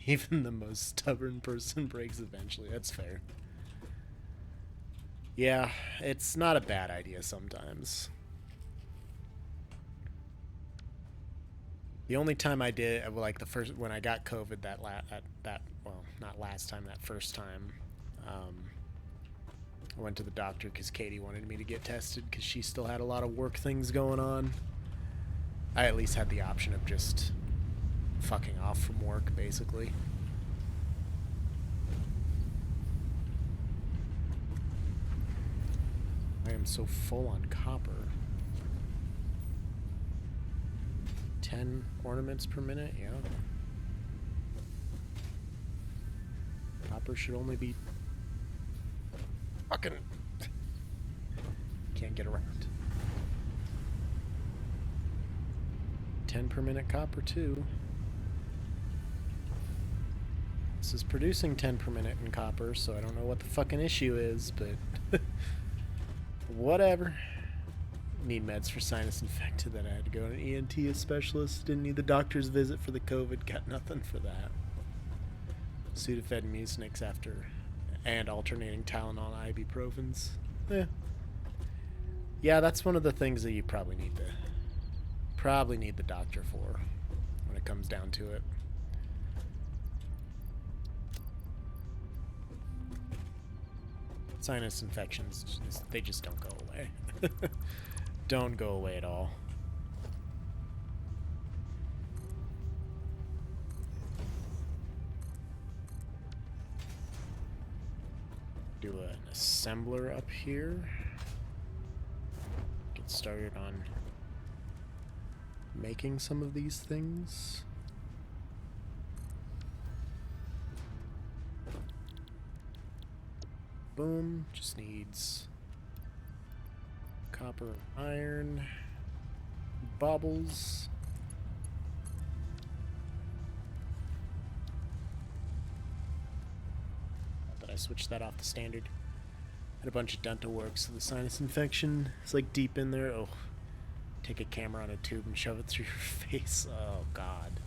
Even the most stubborn person breaks eventually. That's fair. Yeah, it's not a bad idea sometimes. The only time I did, like when I got COVID, well, not last time, that first time, I went to the doctor because Katie wanted me to get tested because she still had a lot of work things going on. I at least had the option of just fucking off from work, basically. I am so full on copper. 10 ornaments per minute, yeah. Copper should only be fucking... Can't get around. 10 per minute copper too. This is producing 10 per minute in copper, so I don't know what the fucking issue is, but whatever. Need meds for sinus infected that I had to go to an ENT specialist. Didn't need the doctor's visit for the COVID. Got nothing for that. Sudafed and Mucinex and alternating Tylenol and ibuprofens. Yeah, that's one of the things that you probably need to probably need the doctor for when it comes down to it. Sinus infections, they just don't go away. Don't go away at all. Do an assembler up here. Get started on making some of these things. Boom, just needs copper and iron, baubles. Did I switch that off the standard? Had a bunch of dental work, so the sinus infection is like deep in there. Oh, take a camera on a tube and shove it through your face. Oh God.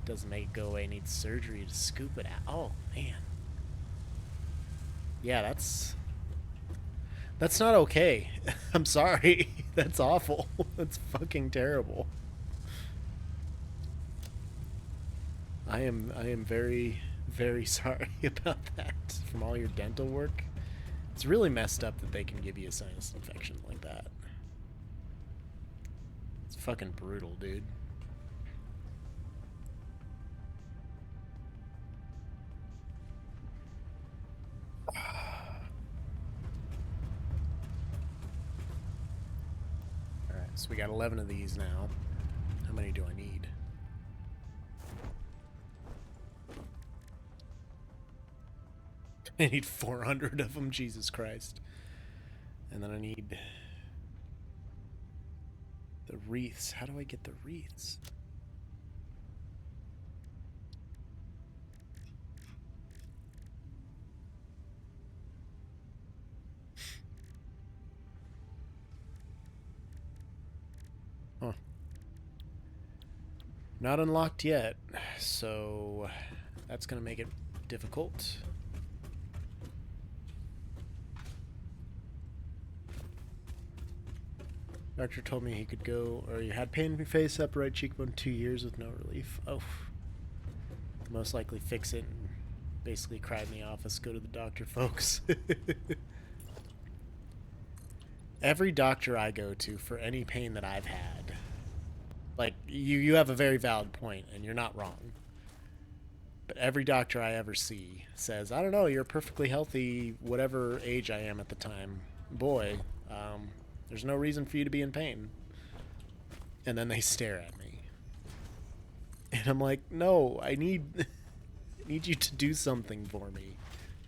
Doesn't make it go away, needs surgery to scoop it out. Oh man. Yeah, that's not okay. I'm sorry. That's awful. That's fucking terrible. I am very, very sorry about that from all your dental work. It's really messed up that they can give you a sinus infection like that. It's fucking brutal, dude. Alright, so we got 11 of these now. How many do I need? I need 400 of them, Jesus Christ. And then I need the wreaths. How do I get the wreaths? Huh. Not unlocked yet, so that's gonna make it difficult. Doctor told me he could go, or he had pain in your face, upper right cheekbone, 2 years with no relief. Oh. Most likely fix it and basically cry in the office, go to the doctor, folks. Every doctor I go to for any pain that I've had, like, you have a very valid point, and you're not wrong. But every doctor I ever see says, I don't know, you're perfectly healthy, whatever age I am at the time. Boy, there's no reason for you to be in pain. And then they stare at me. And I'm like, no, I need you to do something for me.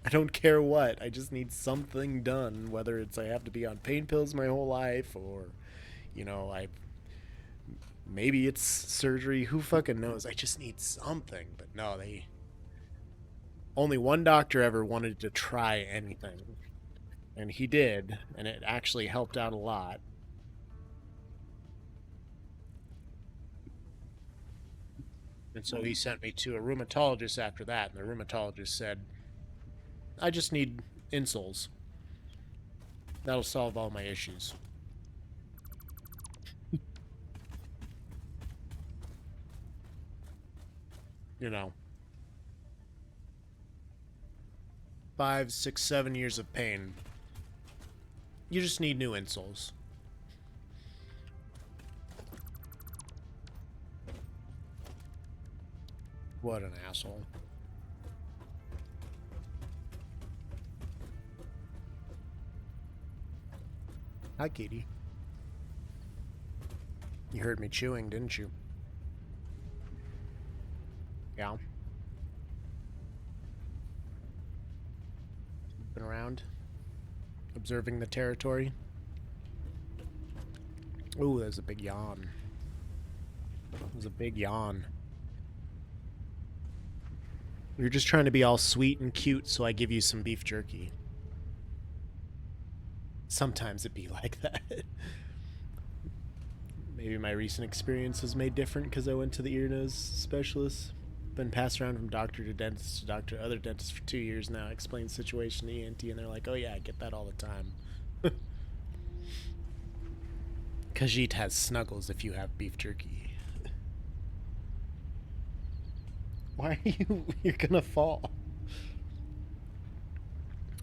I don't care what. I just need something done, whether it's I have to be on pain pills my whole life or, you know, maybe it's surgery. Who fucking knows? I just need something. But no, only one doctor ever wanted to try anything. And he did, and it actually helped out a lot. And so he sent me to a rheumatologist after that, and the rheumatologist said, I just need insoles. That'll solve all my issues. You know. 5, 6, 7 years of pain. You just need new insoles. What an asshole. Hi, Katie. You heard me chewing, didn't you? Yeah. Been around, observing the territory. Ooh, there's a big yawn. There's a big yawn. You're just trying to be all sweet and cute, so I give you some beef jerky. Sometimes it be like that. Maybe my recent experience was made different because I went to the ear nose specialist. Been passed around from doctor to dentist to doctor, other dentists for 2 years now. Explain situation to ENT, and they're like, "Oh yeah, I get that all the time." Khajiit has snuggles if you have beef jerky. Why are you... You're gonna fall.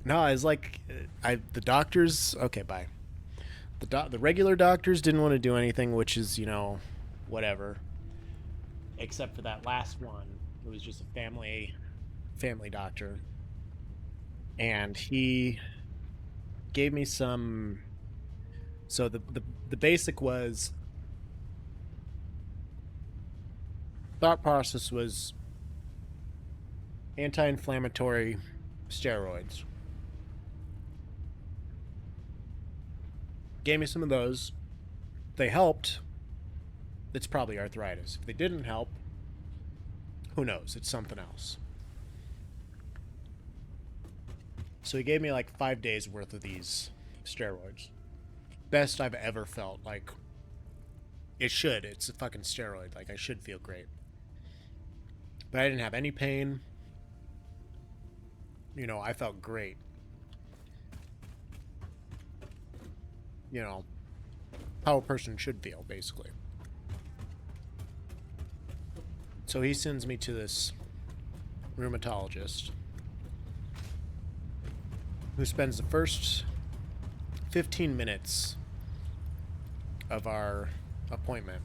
No, it's like... the doctors... Okay, bye. The regular doctors didn't want to do anything, which is, you know, whatever. Except for that last one. It was just a family doctor. And he gave me some... So the basic was... Thought process was anti-inflammatory steroids. Gave me some of those. They helped. It's probably arthritis. If they didn't help, who knows? It's something else. So he gave me like 5 days worth of these steroids. Best I've ever felt. Like, it should. It's a fucking steroid. Like, I should feel great. But I didn't have any pain. You know, I felt great. You know, how a person should feel, basically. So he sends me to this rheumatologist who spends the first 15 minutes of our appointment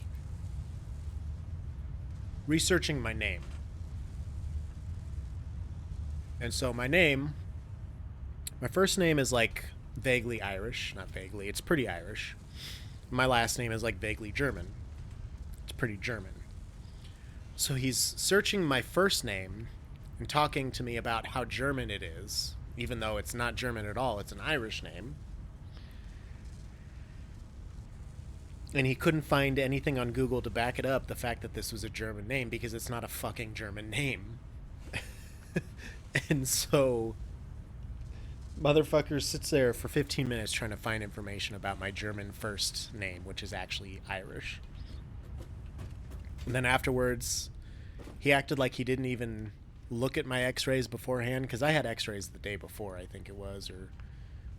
researching my name. And so my first name is like vaguely Irish. Not vaguely, it's pretty Irish. My last name is like vaguely German. It's pretty German. So he's searching my first name and talking to me about how German it is, even though it's not German at all, it's an Irish name. And he couldn't find anything on Google to back it up, the fact that this was a German name, because it's not a fucking German name. And so, motherfucker sits there for 15 minutes trying to find information about my German first name, which is actually Irish. And then afterwards, he acted like he didn't even look at my x-rays beforehand, because I had x-rays the day before, I think it was, or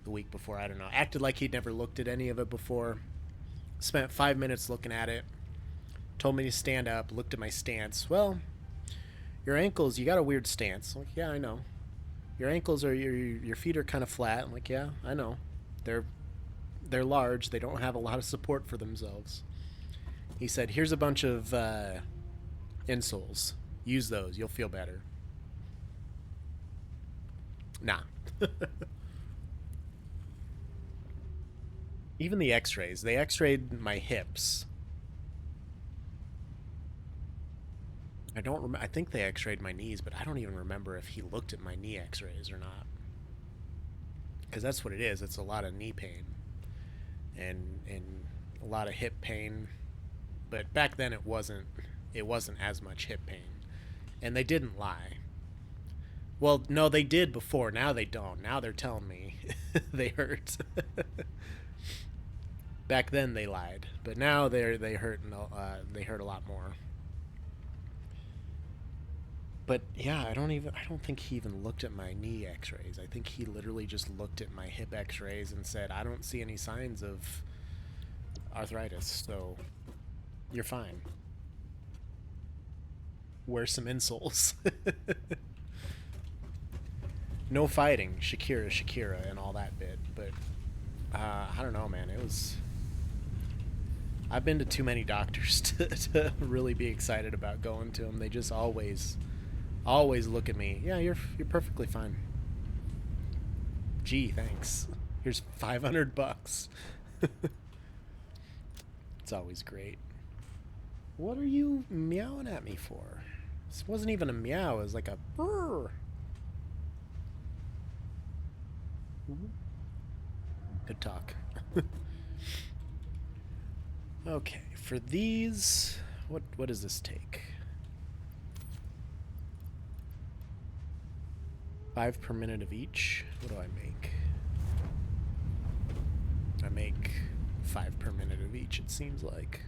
the week before, I don't know. Acted like he'd never looked at any of it before. Spent 5 minutes looking at it. Told me to stand up, looked at my stance. Well, your ankles, you got a weird stance. I'm like, yeah, I know. Your ankles are, your feet are kind of flat. I'm like, yeah, I know. They're large. They don't have a lot of support for themselves. He said, here's a bunch of insoles. Use those. You'll feel better. Nah. Even the x-rays. They x-rayed my hips. I think they x-rayed my knees, but I don't even remember if he looked at my knee x-rays or not. Because that's what it is. It's a lot of knee pain. And a lot of hip pain. But back then it wasn't as much hip pain. And they didn't lie. Well, no, they did before. Now they don't. Now they're telling me they hurt. Back then they lied, but now they hurt. They hurt a lot more. But yeah, I don't think he even looked at my knee x-rays. I think he literally just looked at my hip x-rays and said, I don't see any signs of arthritis, so you're fine. Wear some insoles. No fighting, Shakira, and all that bit. But I don't know, man. I've been to too many doctors to really be excited about going to them. They just always look at me. Yeah, you're perfectly fine. Gee, thanks. Here's $500. It's always great. What are you meowing at me for? This wasn't even a meow. It was like a brrr. Good talk. Okay, for these, what does this take? 5 per minute of each. What do I make? I make 5 per minute of each, it seems like.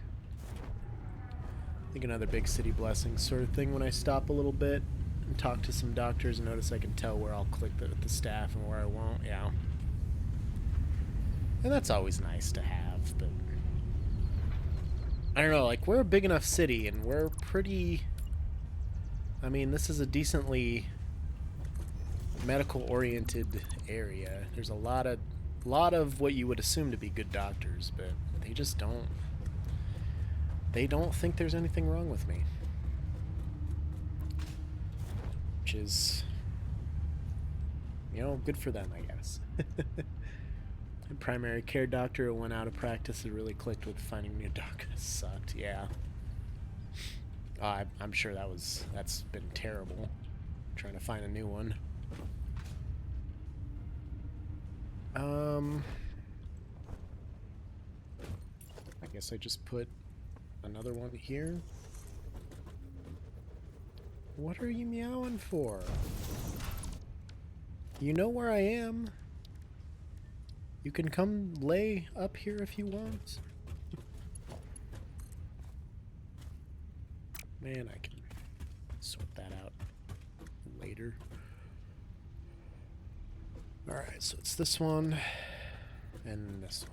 I think another big city blessing sort of thing when I stop a little bit and talk to some doctors and notice I can tell where I'll click the staff and where I won't, yeah. And that's always nice to have, but I don't know, like, we're a big enough city, and we're pretty... I mean, this is a decently medical-oriented area. There's a lot of what you would assume to be good doctors, but they just don't... They don't think there's anything wrong with me. Which is... You know, good for them, I guess. A primary care doctor who went out of practice and really clicked with finding new doctors. Sucked, yeah. I'm sure that's been terrible. Trying to find a new one. I guess I just put another one here. What are you meowing for? You know where I am. You can come lay up here if you want. Man, I can sort that out later. Alright, so it's this one and this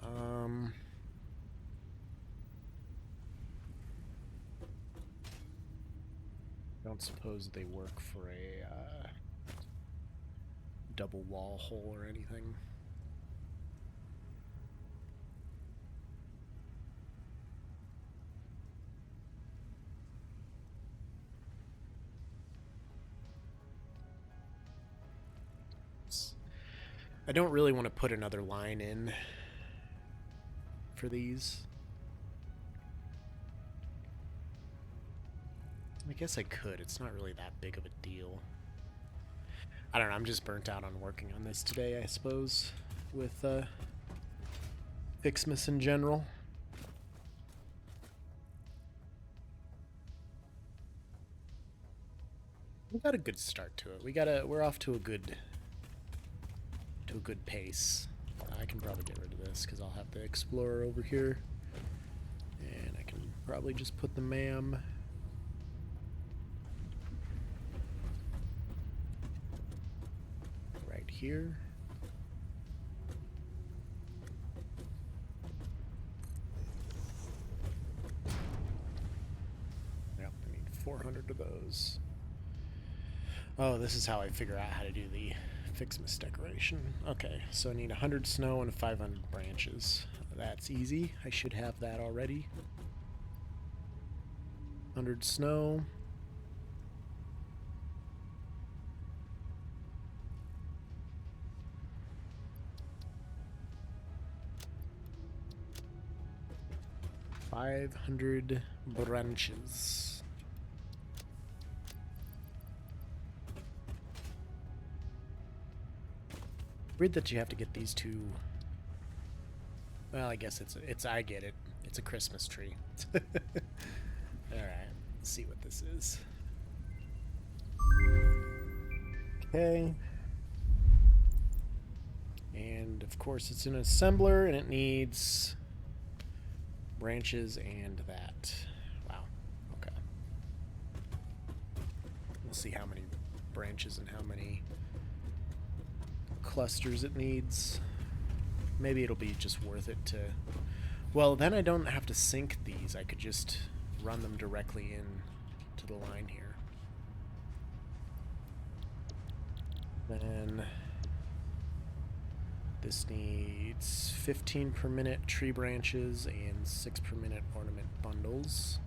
one. Don't suppose they work for a double wall hole or anything. I don't really want to put another line in for these. I guess I could. It's not really that big of a deal. I don't know. I'm just burnt out on working on this today, I suppose, with Fixmas in general. We got a good start to it. We're off to a good pace. I can probably get rid of this because I'll have the Explorer over here, and I can probably just put the MAM right here. Yep, I need 400 of those. Oh, this is how I figure out how to do the Fixmas decoration. Okay, so I need 100 snow and 500 branches. That's easy. I should have that already. 100 snow. $500 branches. Weird that you have to get these two. Well, I guess I get it. It's a Christmas tree. Alright, let's see what this is. Okay. And of course it's an assembler and it needs branches and that. Wow. Okay. We'll see how many branches and how many clusters it needs. Maybe it'll be just worth it to... Well, then I don't have to sync these. I could just run them directly in to the line here. Then this needs 15 per minute tree branches and 6 per minute ornament bundles.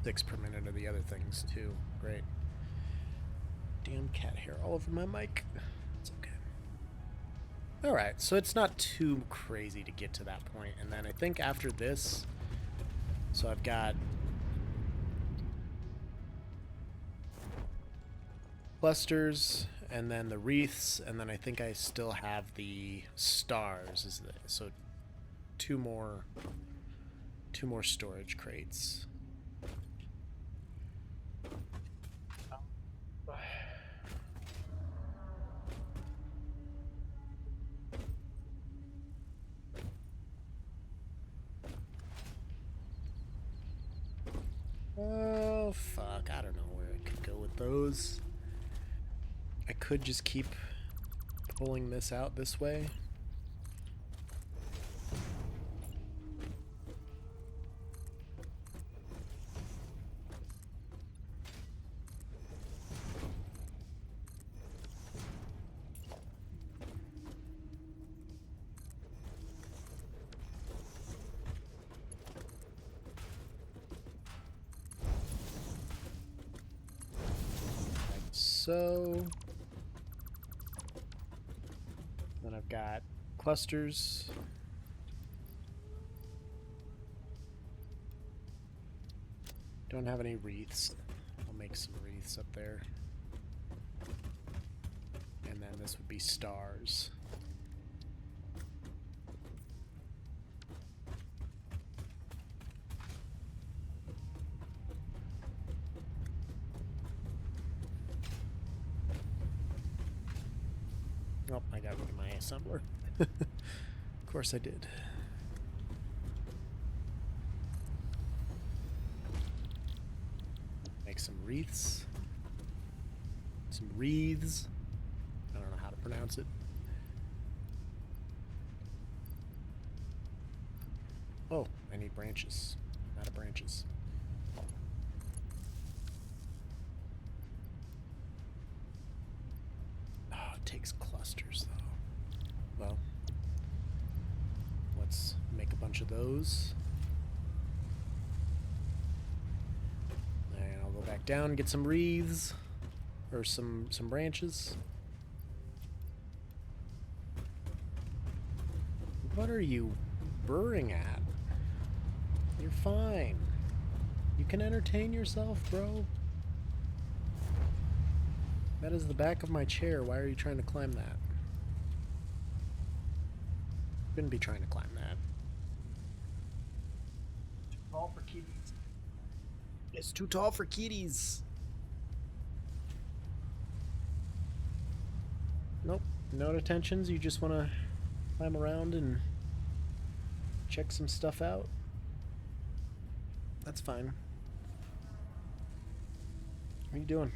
Six per minute of the other things too. Great. Damn cat hair all over my mic. It's okay. Alright, so it's not too crazy to get to that point. And then I think after this, so I've got clusters and then the wreaths, and then I think I still have the stars. So two more storage crates. Oh, fuck. I don't know where I could go with those. could just keep pulling this out this way. So then I've got clusters. Don't have any wreaths. I'll make some wreaths up there. And then this would be stars. Oh, I got rid of my assembler. Of course I did. Make some wreaths. Some wreaths. I don't know how to pronounce it. Oh, I need branches. Out of branches. It takes clusters though. Well, let's make a bunch of those. And I'll go back down and get some wreaths or some branches. What are you burring at? You're fine. You can entertain yourself, bro. That is the back of my chair. Why are you trying to climb that? Shouldn't be trying to climb that. Too tall for kitties. It's too tall for kitties. Nope. No attentions. You just want to climb around and check some stuff out. That's fine. What are you doing?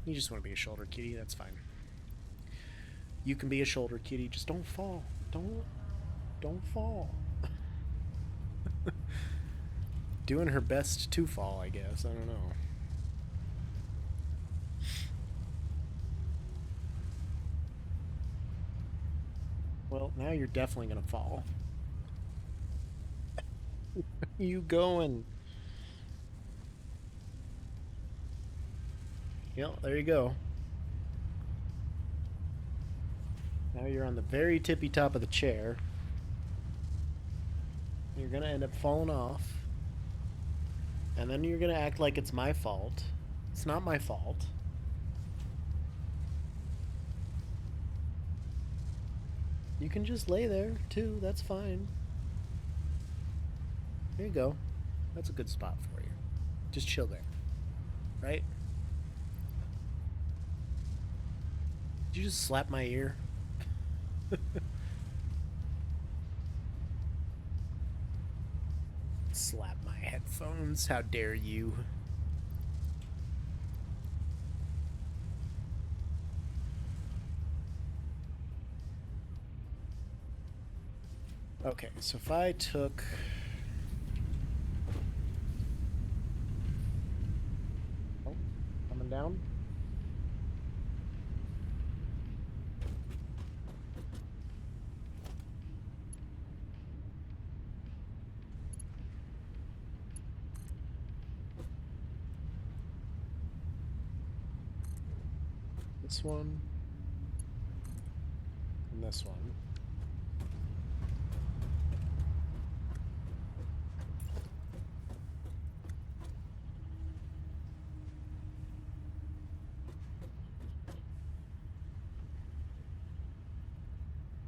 You just want to be a shoulder kitty, that's fine. You can be a shoulder kitty, just don't fall. Don't fall. Doing her best to fall, I guess. I don't know. Well, now you're definitely gonna fall. Where are you going? Yep, there you go. Now you're on the very tippy top of the chair. You're gonna end up falling off. And then you're gonna act like it's my fault. It's not my fault. You can just lay there, too. That's fine. There you go. That's a good spot for you. Just chill there. Right? Did you just slap my ear? Slap my headphones. How dare you? Okay, so if I took... Oh, coming down? This one. And this one.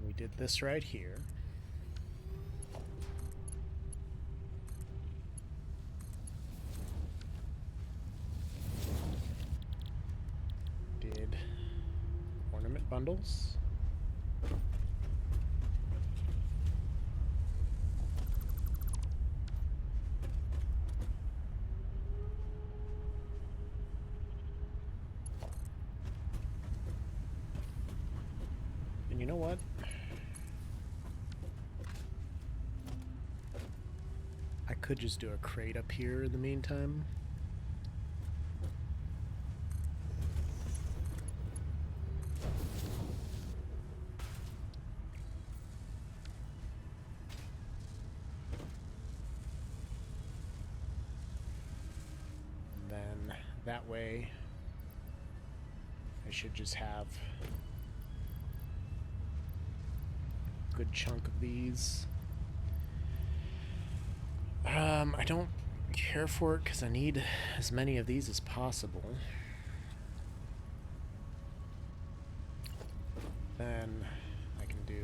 We did this right here. Did ornament bundles. You know what? I could just do a crate up here in the meantime. Then that way I should just have a good chunk of these. I don't care for it because I need as many of these as possible. Then I can do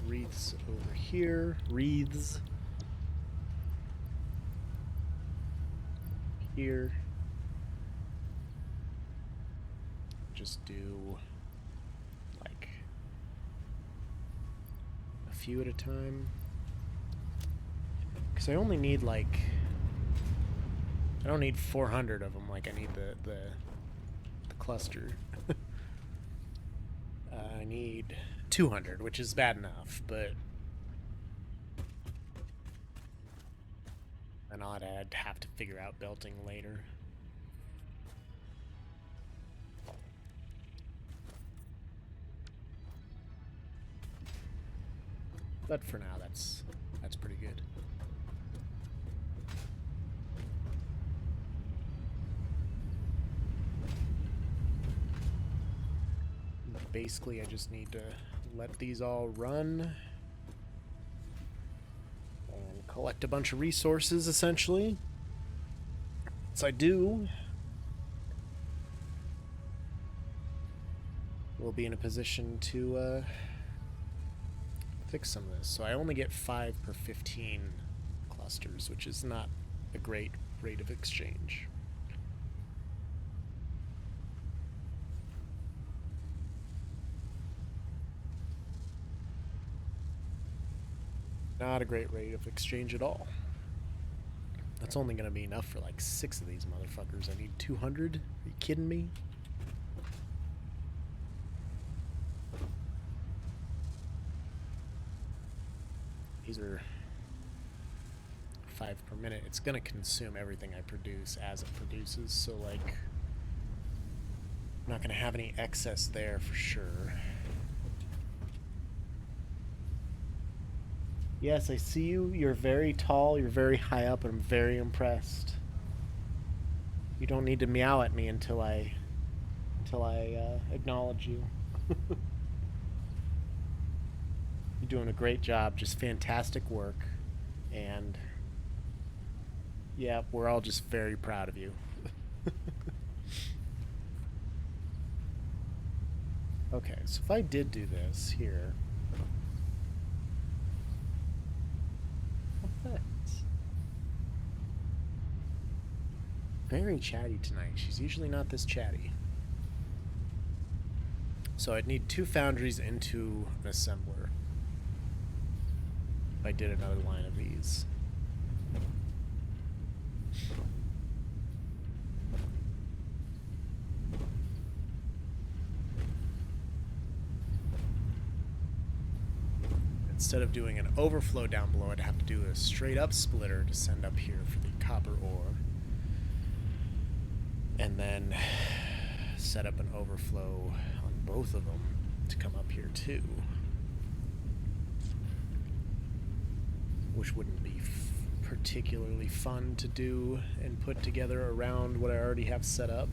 wreaths over here. Wreaths. Here. Just do like a few at a time. Because I only need like, I don't need 400 of them like I need the cluster. I need 200, which is bad enough, but then I'd have to figure out belting later. But for now, that's pretty good. Basically, I just need to let these all run and collect a bunch of resources, essentially. Once I do, we'll be in a position to fix some of this. So I only get 5 per 15 clusters, which is not a great rate of exchange. Not a great rate of exchange at all. That's only going to be enough for like 6 of these motherfuckers. I need 200? Are you kidding me? These are 5 per minute. It's going to consume everything I produce as it produces, so like I'm not going to have any excess there for sure. Yes, I see you. You're very tall, you're very high up, and I'm very impressed. You don't need to meow at me until I acknowledge you. You're doing a great job, just fantastic work, and yeah, we're all just very proud of you. Okay, so if I did do this here, very chatty tonight. She's usually not this chatty. So I'd need 2 foundries into an assembler if I did another line of these. Instead of doing an overflow down below, I'd have to do a straight up splitter to send up here for the copper ore. And then set up an overflow on both of them to come up here too. Which wouldn't be particularly fun to do and put together around what I already have set up.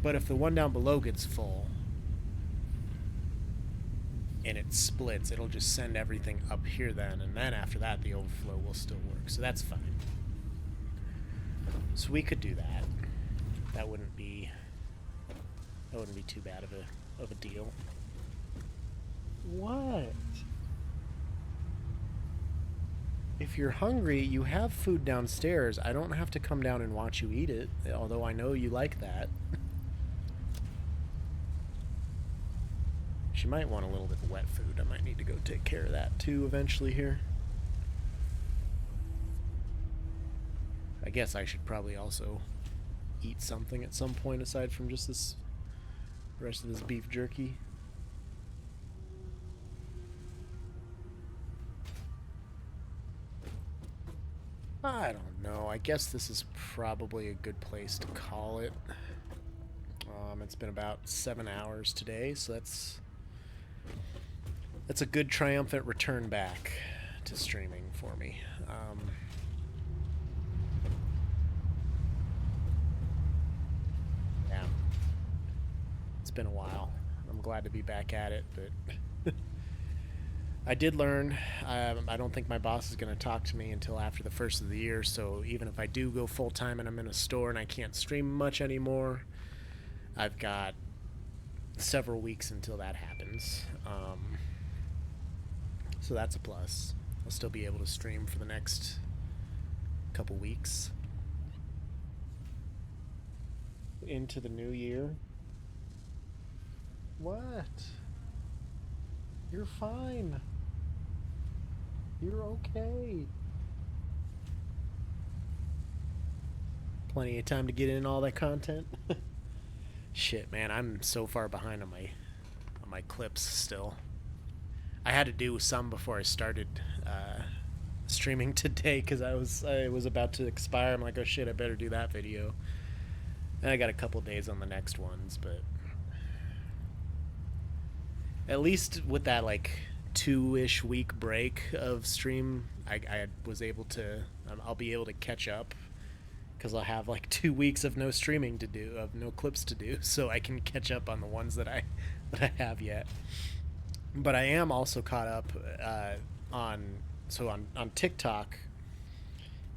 But if the one down below gets full and it splits, it'll just send everything up here then, and then after that the overflow will still work, so that's fine. So we could do that. That wouldn't be too bad of a deal. What? If you're hungry, you have food downstairs. I don't have to come down and watch you eat it, although I know you like that. She might want a little bit of wet food. I might need to go take care of that too eventually here. I guess I should probably also eat something at some point aside from just this The rest of this beef jerky. I don't know. I guess this is probably a good place to call it. It's been about 7 hours today, so that's a good triumphant return back to streaming for me. Yeah, it's been a while. I'm glad to be back at it, but I did learn. I don't think my boss is going to talk to me until after the first of the year, so even if I do go full-time and I'm in a store and I can't stream much anymore, I've got several weeks until that happens. So that's a plus. I'll still be able to stream for the next couple weeks. Into the new year. What? You're fine. You're okay. Plenty of time to get in all that content. Shit, man, I'm so far behind on my clips still. I had to do some before I started streaming today because I was about to expire. I'm like, oh shit, I better do that video. And I got a couple days on the next ones, but at least with that like 2-ish week break of stream, I was able to. I'll be able to catch up. Because I'll have like 2 weeks of no streaming to do, of no clips to do, so I can catch up on the ones that I have yet. But I am also caught up on TikTok.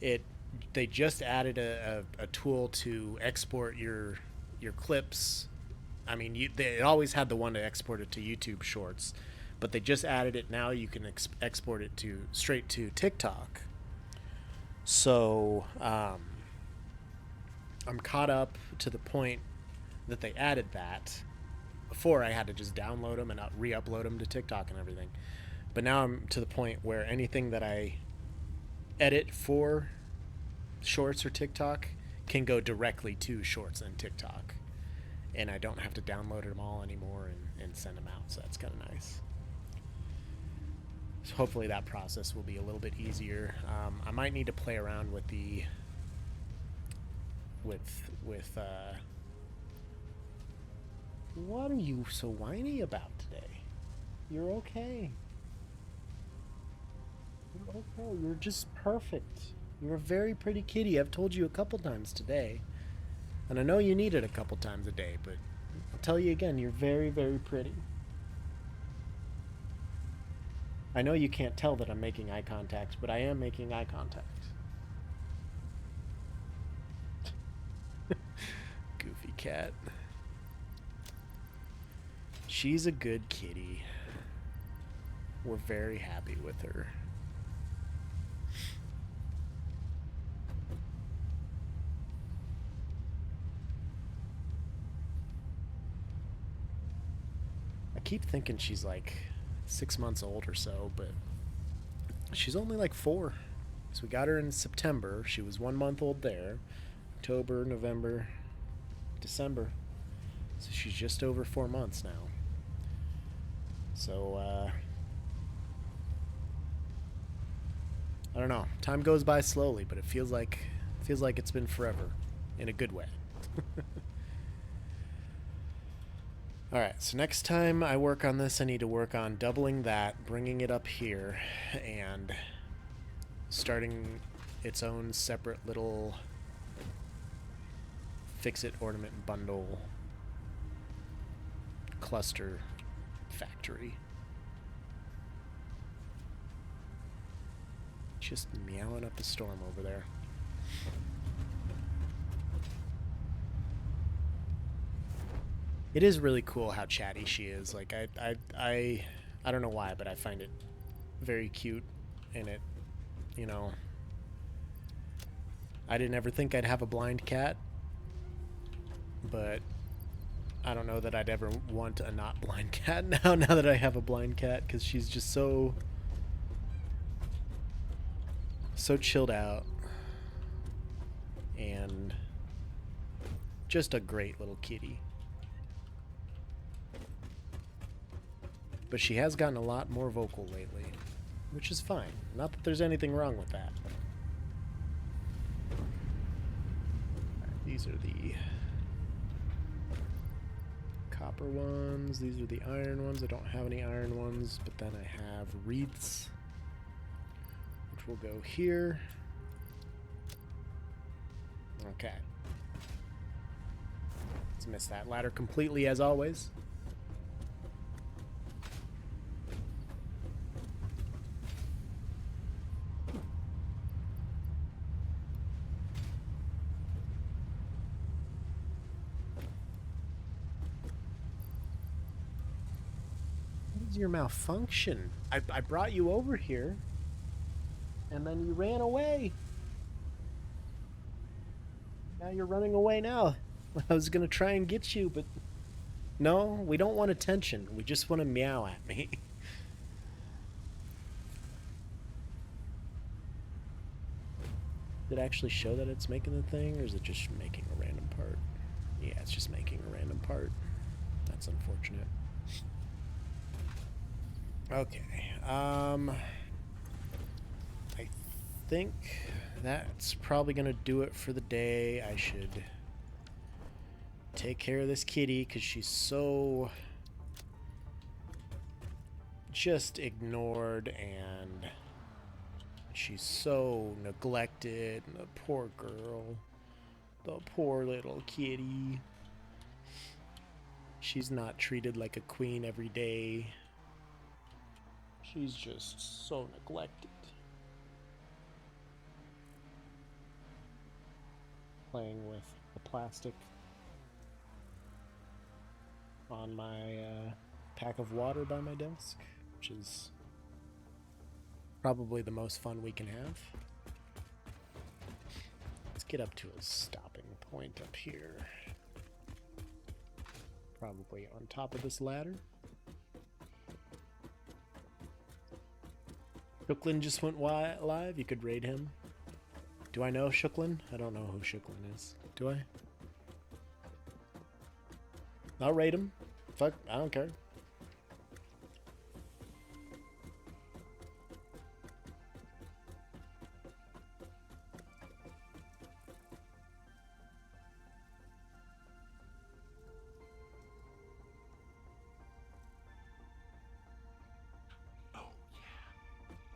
They just added a tool to export your clips. I mean, they always had the one to export it to YouTube Shorts, but they just added it now. You can export it straight to TikTok. So. I'm caught up to the point that they added that. Before, I had to just download them and not re-upload them to TikTok and everything. But now I'm to the point where anything that I edit for Shorts or TikTok can go directly to Shorts and TikTok. And I don't have to download them all anymore and send them out. So that's kind of nice. So hopefully that process will be a little bit easier. I might need to play around with the... What are you so whiny about today? You're okay. You're okay. You're just perfect. You're a very pretty kitty. I've told you a couple times today. And I know you need it a couple times a day, but I'll tell you again, you're very, very pretty. I know you can't tell that I'm making eye contact, but I am making eye contact. Goofy cat. She's a good kitty. We're very happy with her. I keep thinking she's like 6 months old or so, but she's only like 4. So we got her in September. She was 1 month old there. October, November, December. So she's just over 4 months now. So, I don't know. Time goes by slowly, but it feels like it's been forever, in a good way. All right. So next time I work on this, I need to work on doubling that, bringing it up here, and starting its own separate little fix-it ornament bundle cluster factory. Just meowing up a storm over there. It is really cool how chatty she is. Like I don't know why, but I find it very cute, and it, you know, I didn't ever think I'd have a blind cat, but I don't know that I'd ever want a not blind cat now that I have a blind cat, because she's just so chilled out and just a great little kitty. But she has gotten a lot more vocal lately, which is fine. Not that there's anything wrong with that. Alright, these are the copper ones. These are the iron ones. I don't have any iron ones, but then I have wreaths, which will go here. Okay. Let's miss that ladder completely as always. What is your malfunction? I brought you over here, and then you ran away. Now you're running away now. I was gonna try and get you, but no, we don't want attention. We just want to meow at me. Did it actually show that it's making the thing, or is it just making a random part? Yeah, it's just making a random part. That's unfortunate. Okay, I think that's probably gonna do it for the day. I should take care of this kitty because she's so just ignored and she's so neglected. And the poor girl, the poor little kitty. She's not treated like a queen every day. She's just so neglected. Playing with the plastic on my pack of water by my desk, which is probably the most fun we can have. Let's get up to a stopping point up here. Probably on top of this ladder. Shooklin just went live. You could raid him. Do I know Shooklin? I don't know who Shooklin is. Do I? I'll raid him. Fuck, I don't care.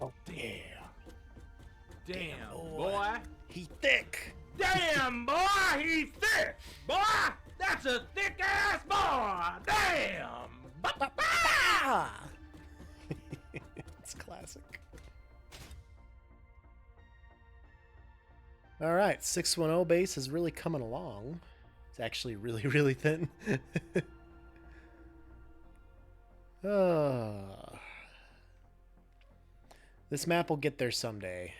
Oh yeah. Damn, boy. He thick. Damn, boy, he's thick. Boy, that's a thick ass boy. Damn. It's classic. All right, 610 base is really coming along. It's actually really, really thin. This map will get there someday.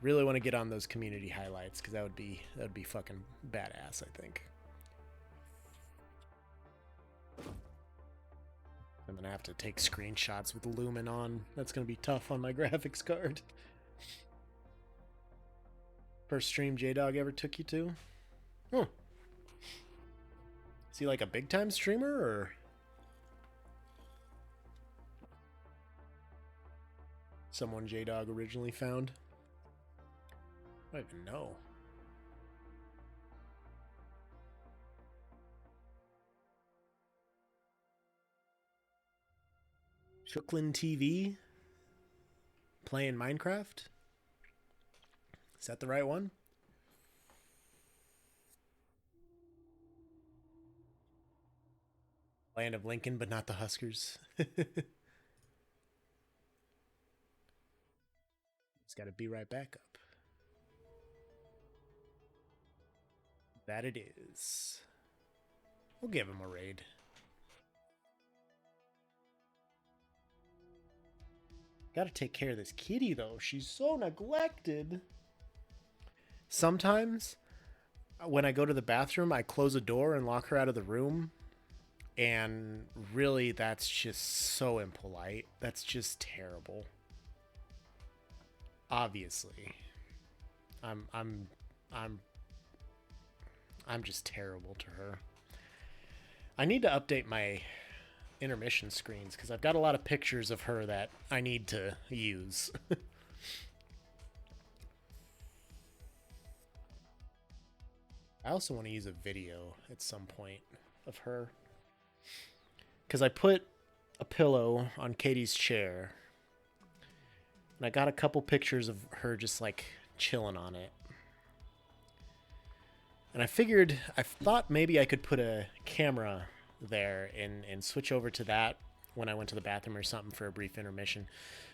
Really want to get on those community highlights because that would be fucking badass, I think. I'm gonna have to take screenshots with Lumen on. That's gonna be tough on my graphics card. First stream J-Dog ever took you to? Huh. Is he like a big time streamer or? Someone J-Dog originally found? I don't even know. Shooklin TV? Playing Minecraft? Is that the right one? Land of Lincoln, but not the Huskers. It's got to be right back up. That it is. We'll give him a raid. Gotta take care of this kitty, though. She's so neglected. Sometimes, when I go to the bathroom, I close a door and lock her out of the room. And really, that's just so impolite. That's just terrible. Obviously. I'm just terrible to her. I need to update my intermission screens because I've got a lot of pictures of her that I need to use. I also want to use a video at some point of her because I put a pillow on Katie's chair and I got a couple pictures of her just like chilling on it. And I thought maybe I could put a camera there and switch over to that when I went to the bathroom or something for a brief intermission.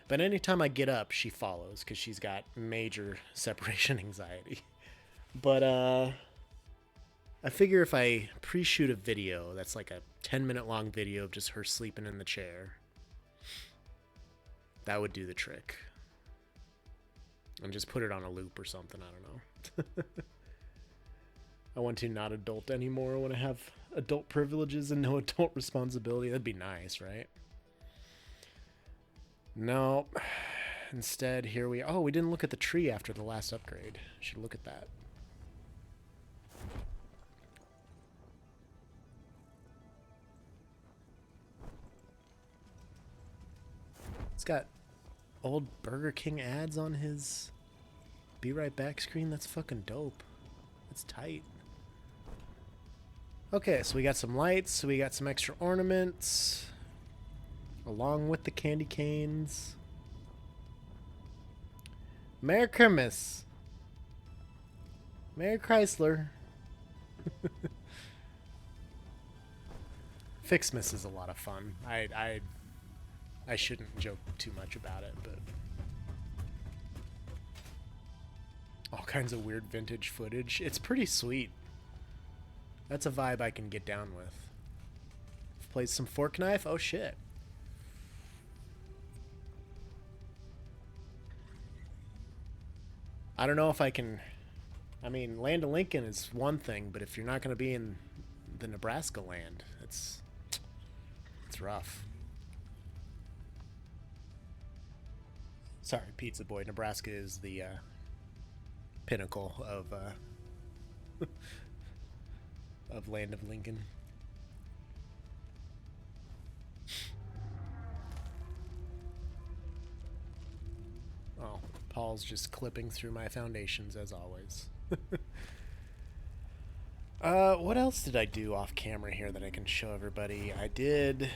But anytime I get up, she follows because she's got major separation anxiety. But I figure if I pre-shoot a video that's like a 10-minute long video of just her sleeping in the chair, that would do the trick. And just put it on a loop or something, I don't know. I want to not adult anymore. I want to have adult privileges and no adult responsibility. That'd be nice, right? No. Instead, here we... Oh, we didn't look at the tree after the last upgrade. Should look at that. It's got old Burger King ads on his Be Right Back screen. That's fucking dope. That's tight. Okay, so we got some lights, we got some extra ornaments, along with the candy canes. Merry Christmas! Merry Chrysler! Fixmas is a lot of fun. I shouldn't joke too much about it, but... all kinds of weird vintage footage. It's pretty sweet. That's a vibe I can get down with. Played some Fork Knife? Oh shit. I don't know if I can... I mean, Land of Lincoln is one thing, but if you're not going to be in the Nebraska land, it's rough. Sorry, Pizza Boy. Nebraska is the pinnacle of Land of Lincoln. Oh, Paul's just clipping through my foundations as always. What else did I do off camera here that I can show everybody? I did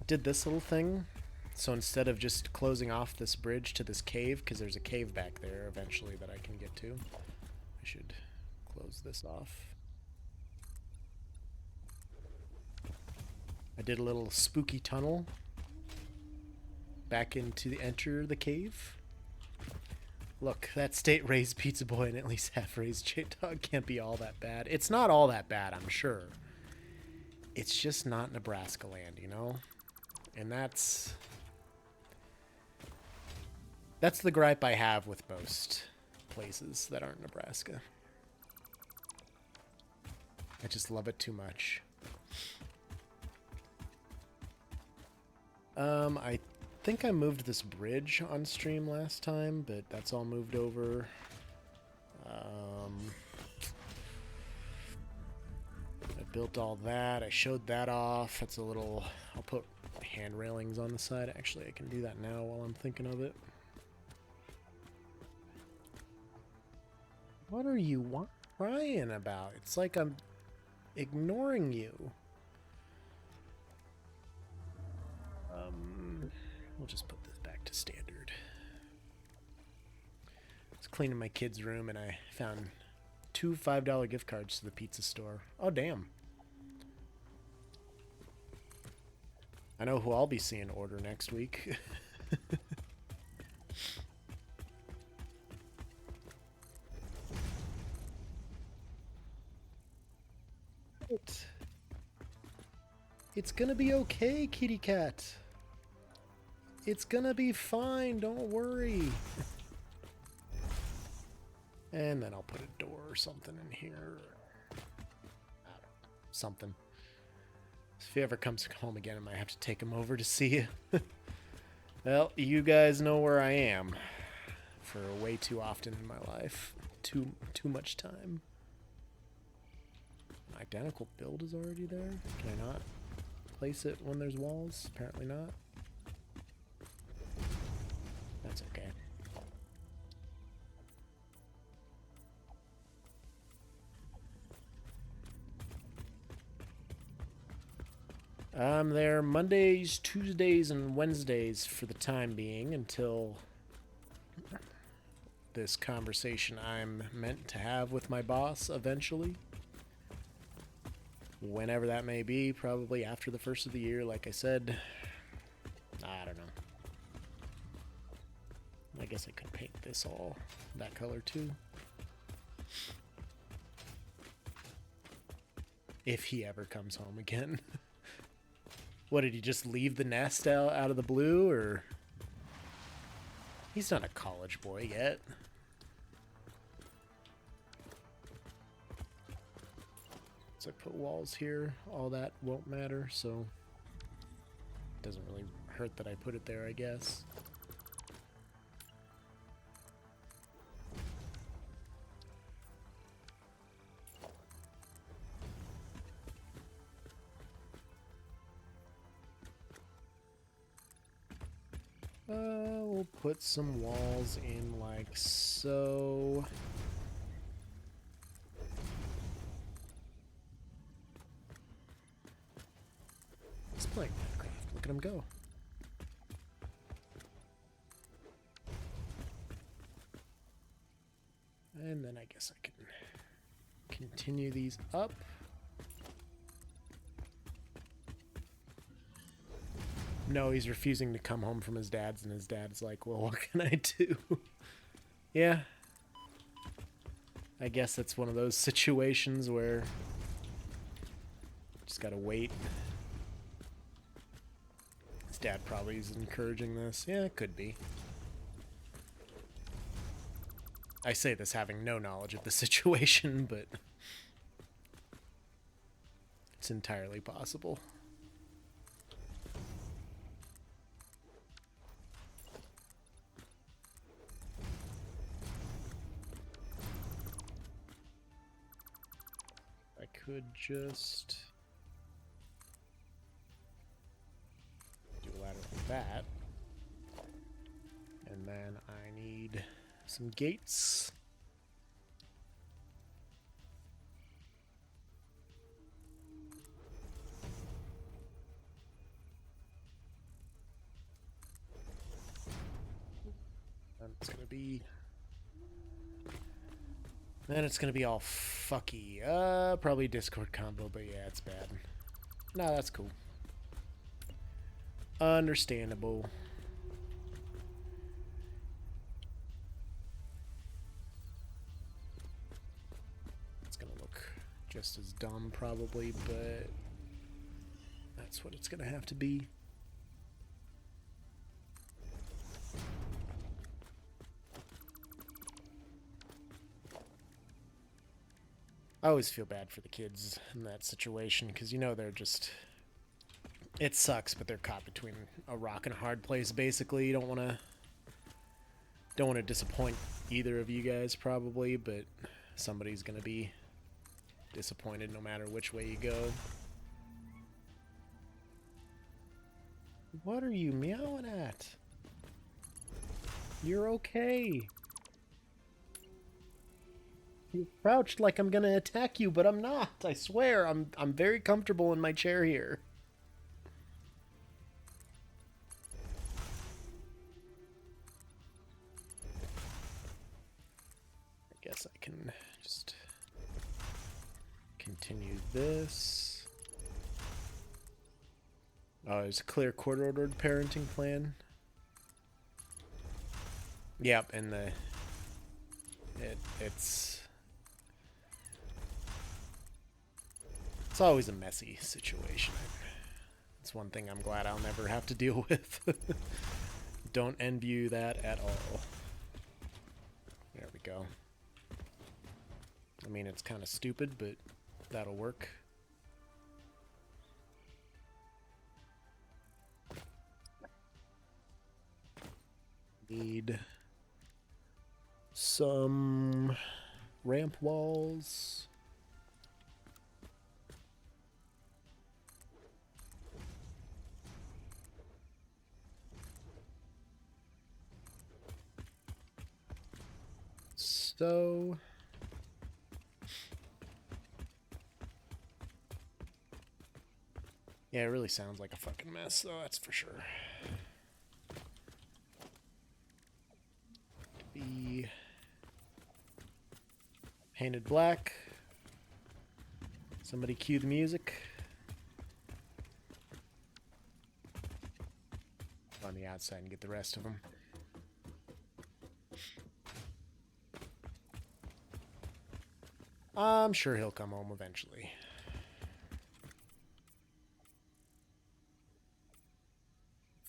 this little thing. So instead of just closing off this bridge to this cave, because there's a cave back there eventually that I can get to, I should close this off. I did a little spooky tunnel back into enter the cave. Look, that state raised Pizza Boy and at least half raised J-Dog can't be all that bad. It's not all that bad, I'm sure. It's just not Nebraska land, you know? And that's the gripe I have with most places that aren't Nebraska. I just love it too much. I think I moved this bridge on stream last time, but that's all moved over. I built all that. I showed that off. That's a little... I'll put hand railings on the side. Actually, I can do that now while I'm thinking of it. What are you crying about? It's like I'm ignoring you. We'll just put this back to standard. I was cleaning my kid's room and I found 2 $5 gift cards to the pizza store. Oh, damn. I know who I'll be seeing order next week. It's gonna be okay, kitty cat. It's gonna be fine, don't worry. And then I'll put a door or something in here. I don't know, something. If he ever comes home again, I might have to take him over to see you. Well, you guys know where I am. For way too often in my life. Too much time. Identical build is already there? Can I not? place it when there's walls? Apparently not. That's okay. I'm there Mondays, Tuesdays, and Wednesdays for the time being until this conversation I'm meant to have with my boss eventually. Whenever that may be, probably after the first of the year, like I said. I don't know. I guess I could paint this all that color too. If he ever comes home again. What, did he just leave the nest out of the blue, or? He's not a college boy yet. So I put walls here, all that won't matter, so it doesn't really hurt that I put it there, I guess. We'll put some walls in like so. He's playing Minecraft. Look at him go. And then I guess I can continue these up. No, he's refusing to come home from his dad's, and his dad's like, well, what can I do? Yeah. I guess that's one of those situations where just gotta wait. His dad probably is encouraging this. Yeah, it could be. I say this having no knowledge of the situation, but it's entirely possible. Could just do a ladder like that, and then I need some gates. And it's gonna be. Then it's gonna be all fucky. Probably Discord combo, but yeah, it's bad. No, that's cool. Understandable. It's gonna look just as dumb, probably, but that's what it's gonna have to be. I always feel bad for the kids in that situation because, you know, they're just... It sucks, but they're caught between a rock and a hard place, basically. You don't want to disappoint either of you guys, probably, but somebody's going to be disappointed no matter which way you go. What are you meowing at? You're okay. You crouched like I'm gonna attack you, but I'm not. I swear, I'm very comfortable in my chair here. I guess I can just continue this. Oh, there's a clear court-ordered parenting plan. Yep, and it's always a messy situation. It's one thing I'm glad I'll never have to deal with. Don't envy you that at all. There we go. I mean, it's kind of stupid, but that'll work. Need some ramp walls. so. Yeah, it really sounds like a fucking mess, though, that's for sure. Be painted black. Somebody cue the music. On the outside and get the rest of them. I'm sure he'll come home eventually.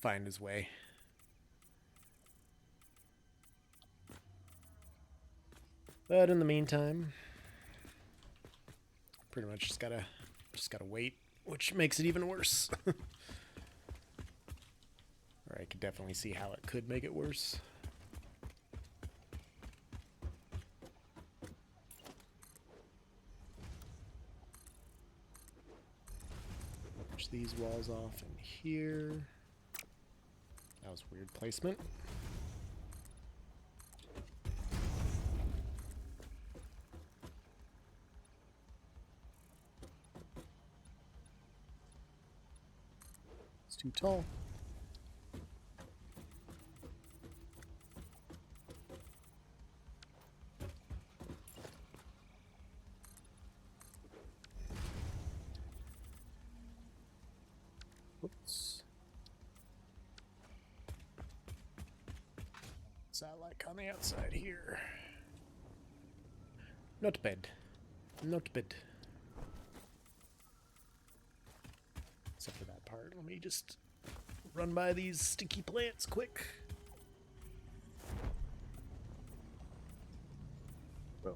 Find his way. But in the meantime, pretty much just gotta wait, which makes it even worse. Or I could definitely see how it could make it worse. Push these walls off in here. That was weird placement. It's too tall. Oops. What's that like on the outside here? Not bad. Not bad. Except for that part. Let me just run by these sticky plants quick. Boom.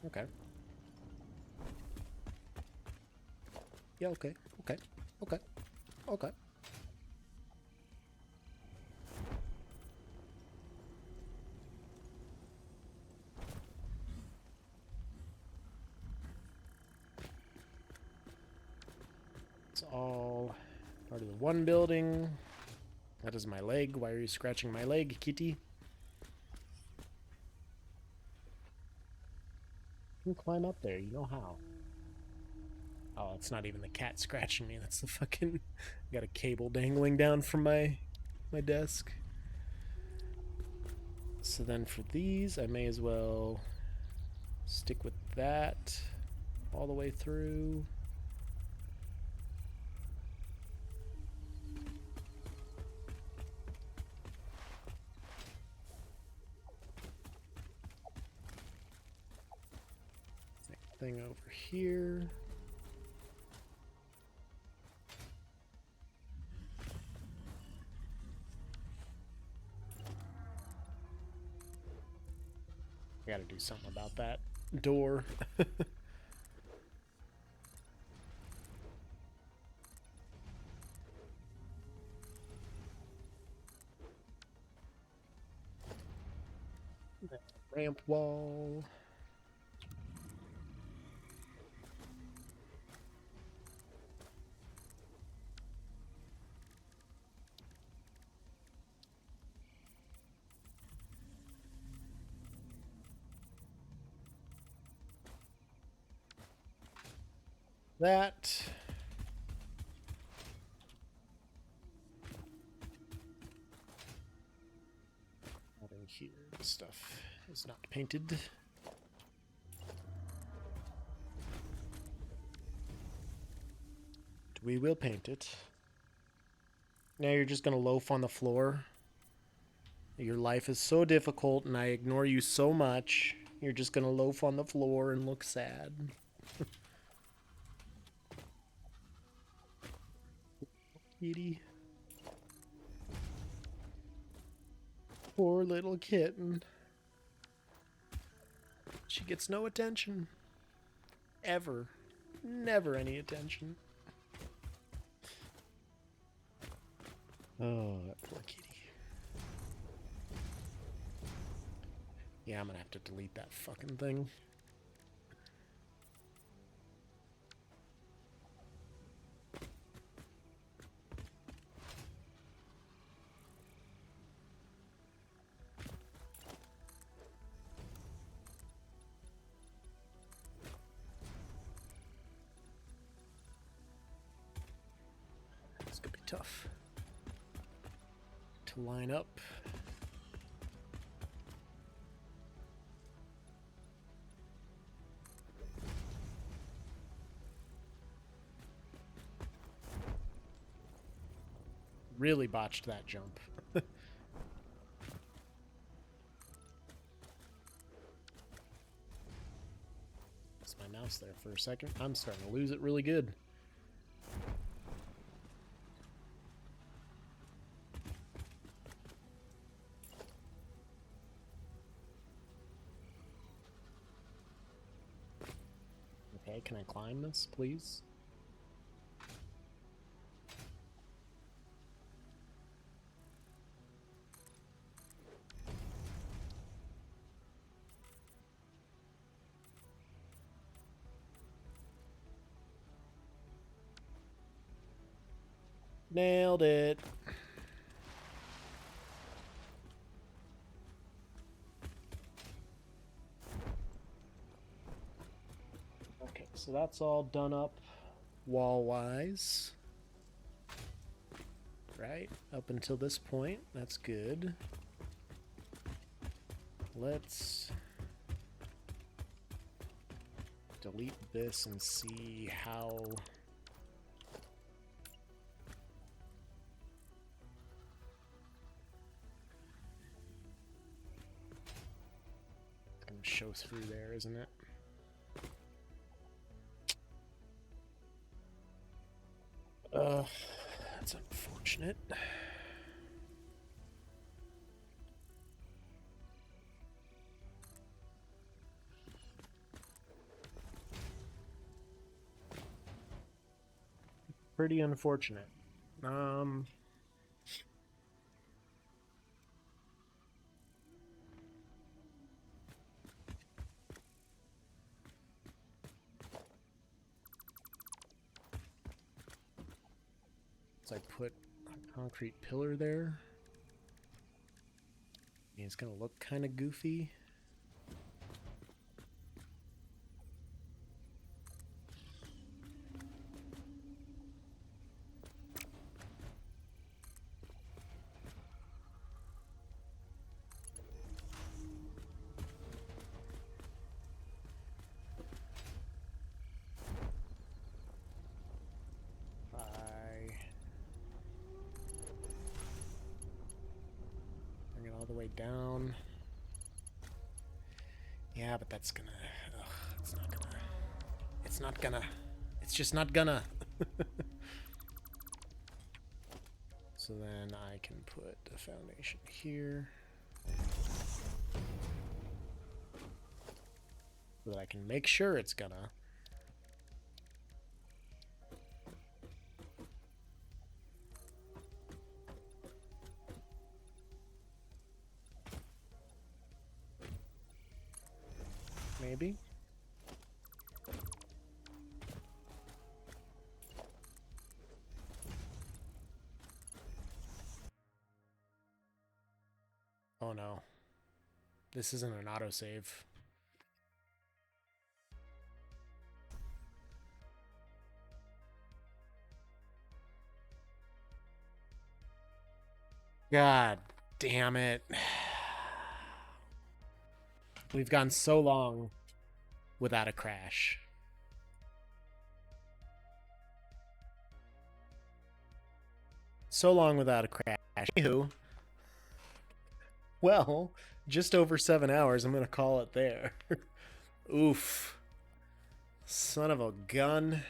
Okay. Yeah, okay. Okay. Okay. Okay. It's all part of the one building. That is my leg. Why are you scratching my leg, kitty? You can climb up there. You know how. Oh, it's not even the cat scratching me. That's the fucking... got a cable dangling down from my desk. So then for these, I may as well stick with that all the way through. Same thing over here. I gotta do something about that door. That ramp wall. That. Not in here. This stuff is not painted. We will paint it. Now you're just gonna loaf on the floor. Your life is so difficult and I ignore you so much. You're just gonna loaf on the floor and look sad. Kitty. Poor little kitten. She gets no attention. Ever. Never any attention. Oh, that poor kitty. Yeah, I'm gonna have to delete that fucking thing. It's gonna be tough to line up. Really botched that jump. Lost my mouse there for a second. I'm starting to lose it really good. Okay, can I climb this, please? Nailed it. Okay, so that's all done up wall-wise. Right, up until this point, that's good. Let's delete this and see how... It's gonna show through there, isn't it? That's unfortunate. Pretty unfortunate. So I put a concrete pillar there. It's gonna look kind of goofy. Way down. Yeah, but that's gonna... Ugh, it's not gonna... It's not gonna... It's just not gonna... So then I can put the foundation here. So that I can make sure it's gonna... Maybe. Oh no. This isn't an autosave. God damn it. We've gone so long without a crash. So long without a crash. Anywho, well, just over 7 hours. I'm going to call it there. Oof. Son of a gun.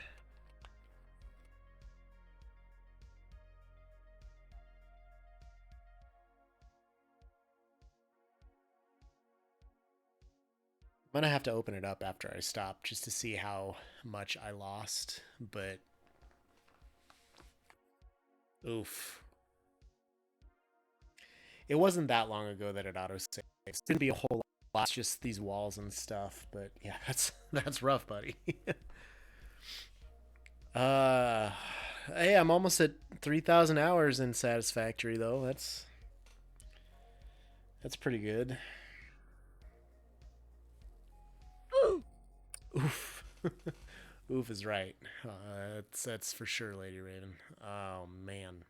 I'm gonna have to open it up after I stop just to see how much I lost, but oof. It wasn't that long ago that it auto-saved. It didn't be a whole lot, it's just these walls and stuff, but yeah, that's rough, buddy. Hey, I'm almost at 3,000 hours in Satisfactory though. That's pretty good. Oof. Oof is right. That's for sure, Lady Raven. Oh, man.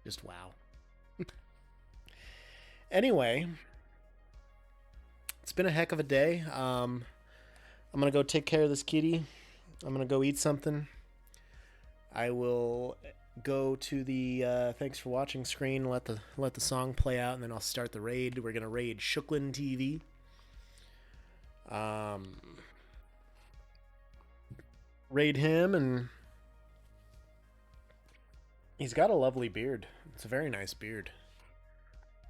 Just wow. Anyway, it's been a heck of a day. I'm going to go take care of this kitty. I'm going to go eat something. I will go to the thanks for watching screen, let the song play out, and then I'll start the raid. We're gonna raid Shooklin TV. Raid him, and he's got a lovely beard. It's a very nice beard.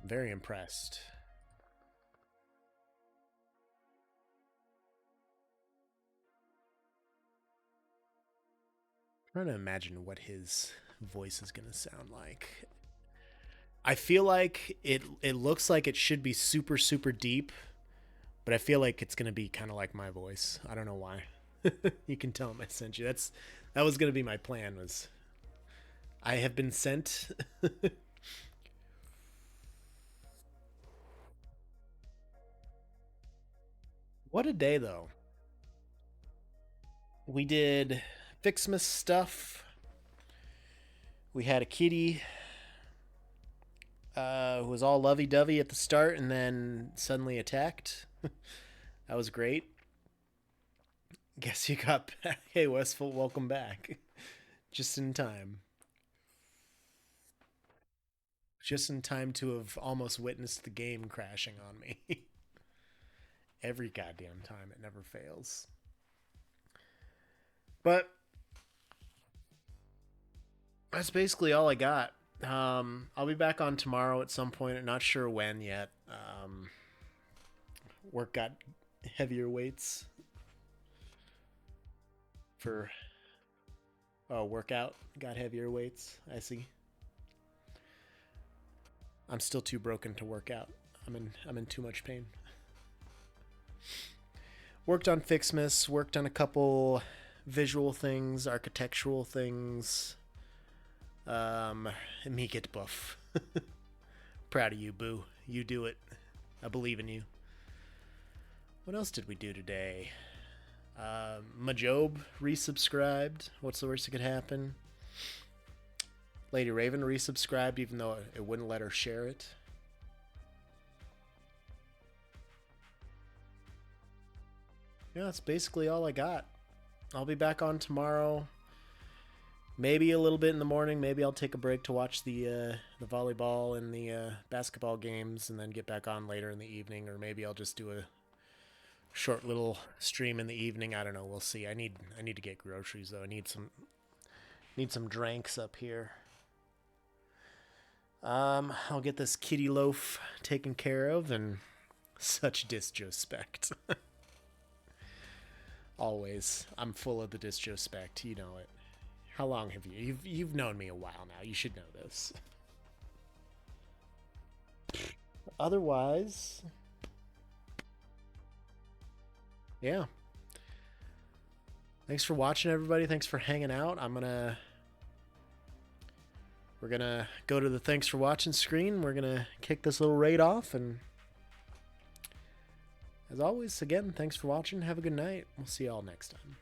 I'm very impressed. I'm trying to imagine what his voice is gonna sound like. I feel like it looks like it should be super, super deep, but I feel like it's gonna be kind of like my voice. I don't know why. You can tell him I sent you. That was gonna be my plan. Was I have been sent. What a day, though. We did Fixmas stuff. We had a kitty who was all lovey-dovey at the start and then suddenly attacked. That was great. Guess you got back. Hey, Westful, welcome back. Just in time. Just in time to have almost witnessed the game crashing on me. Every goddamn time. It never fails. But that's basically all I got. I'll be back on tomorrow at some point. I'm not sure when yet. Work got heavier weights for workout got heavier weights. I see. I'm still too broken to work out. I'm in too much pain. Worked on Fixmas, worked on a couple visual things, architectural things. Me get buff. Proud of you, boo. You do it. I believe in you. What else did we do today? Majob resubscribed. What's the worst that could happen? Lady Raven resubscribed even though it wouldn't let her share it. Yeah, that's basically all I got. I'll be back on tomorrow. Maybe a little bit in the morning. Maybe I'll take a break to watch the volleyball and the basketball games and then get back on later in the evening. Or maybe I'll just do a short little stream in the evening. I don't know. We'll see. I need to get groceries, though. I need some drinks up here. I'll get this kitty loaf taken care of, and such disrespect. Always. I'm full of the disrespect. You know it. How long have you? You've known me a while now. You should know this. Otherwise, yeah. Thanks for watching, everybody. Thanks for hanging out. We're gonna go to the thanks for watching screen. We're gonna kick this little raid off, and as always, again, thanks for watching. Have a good night. We'll see y'all next time.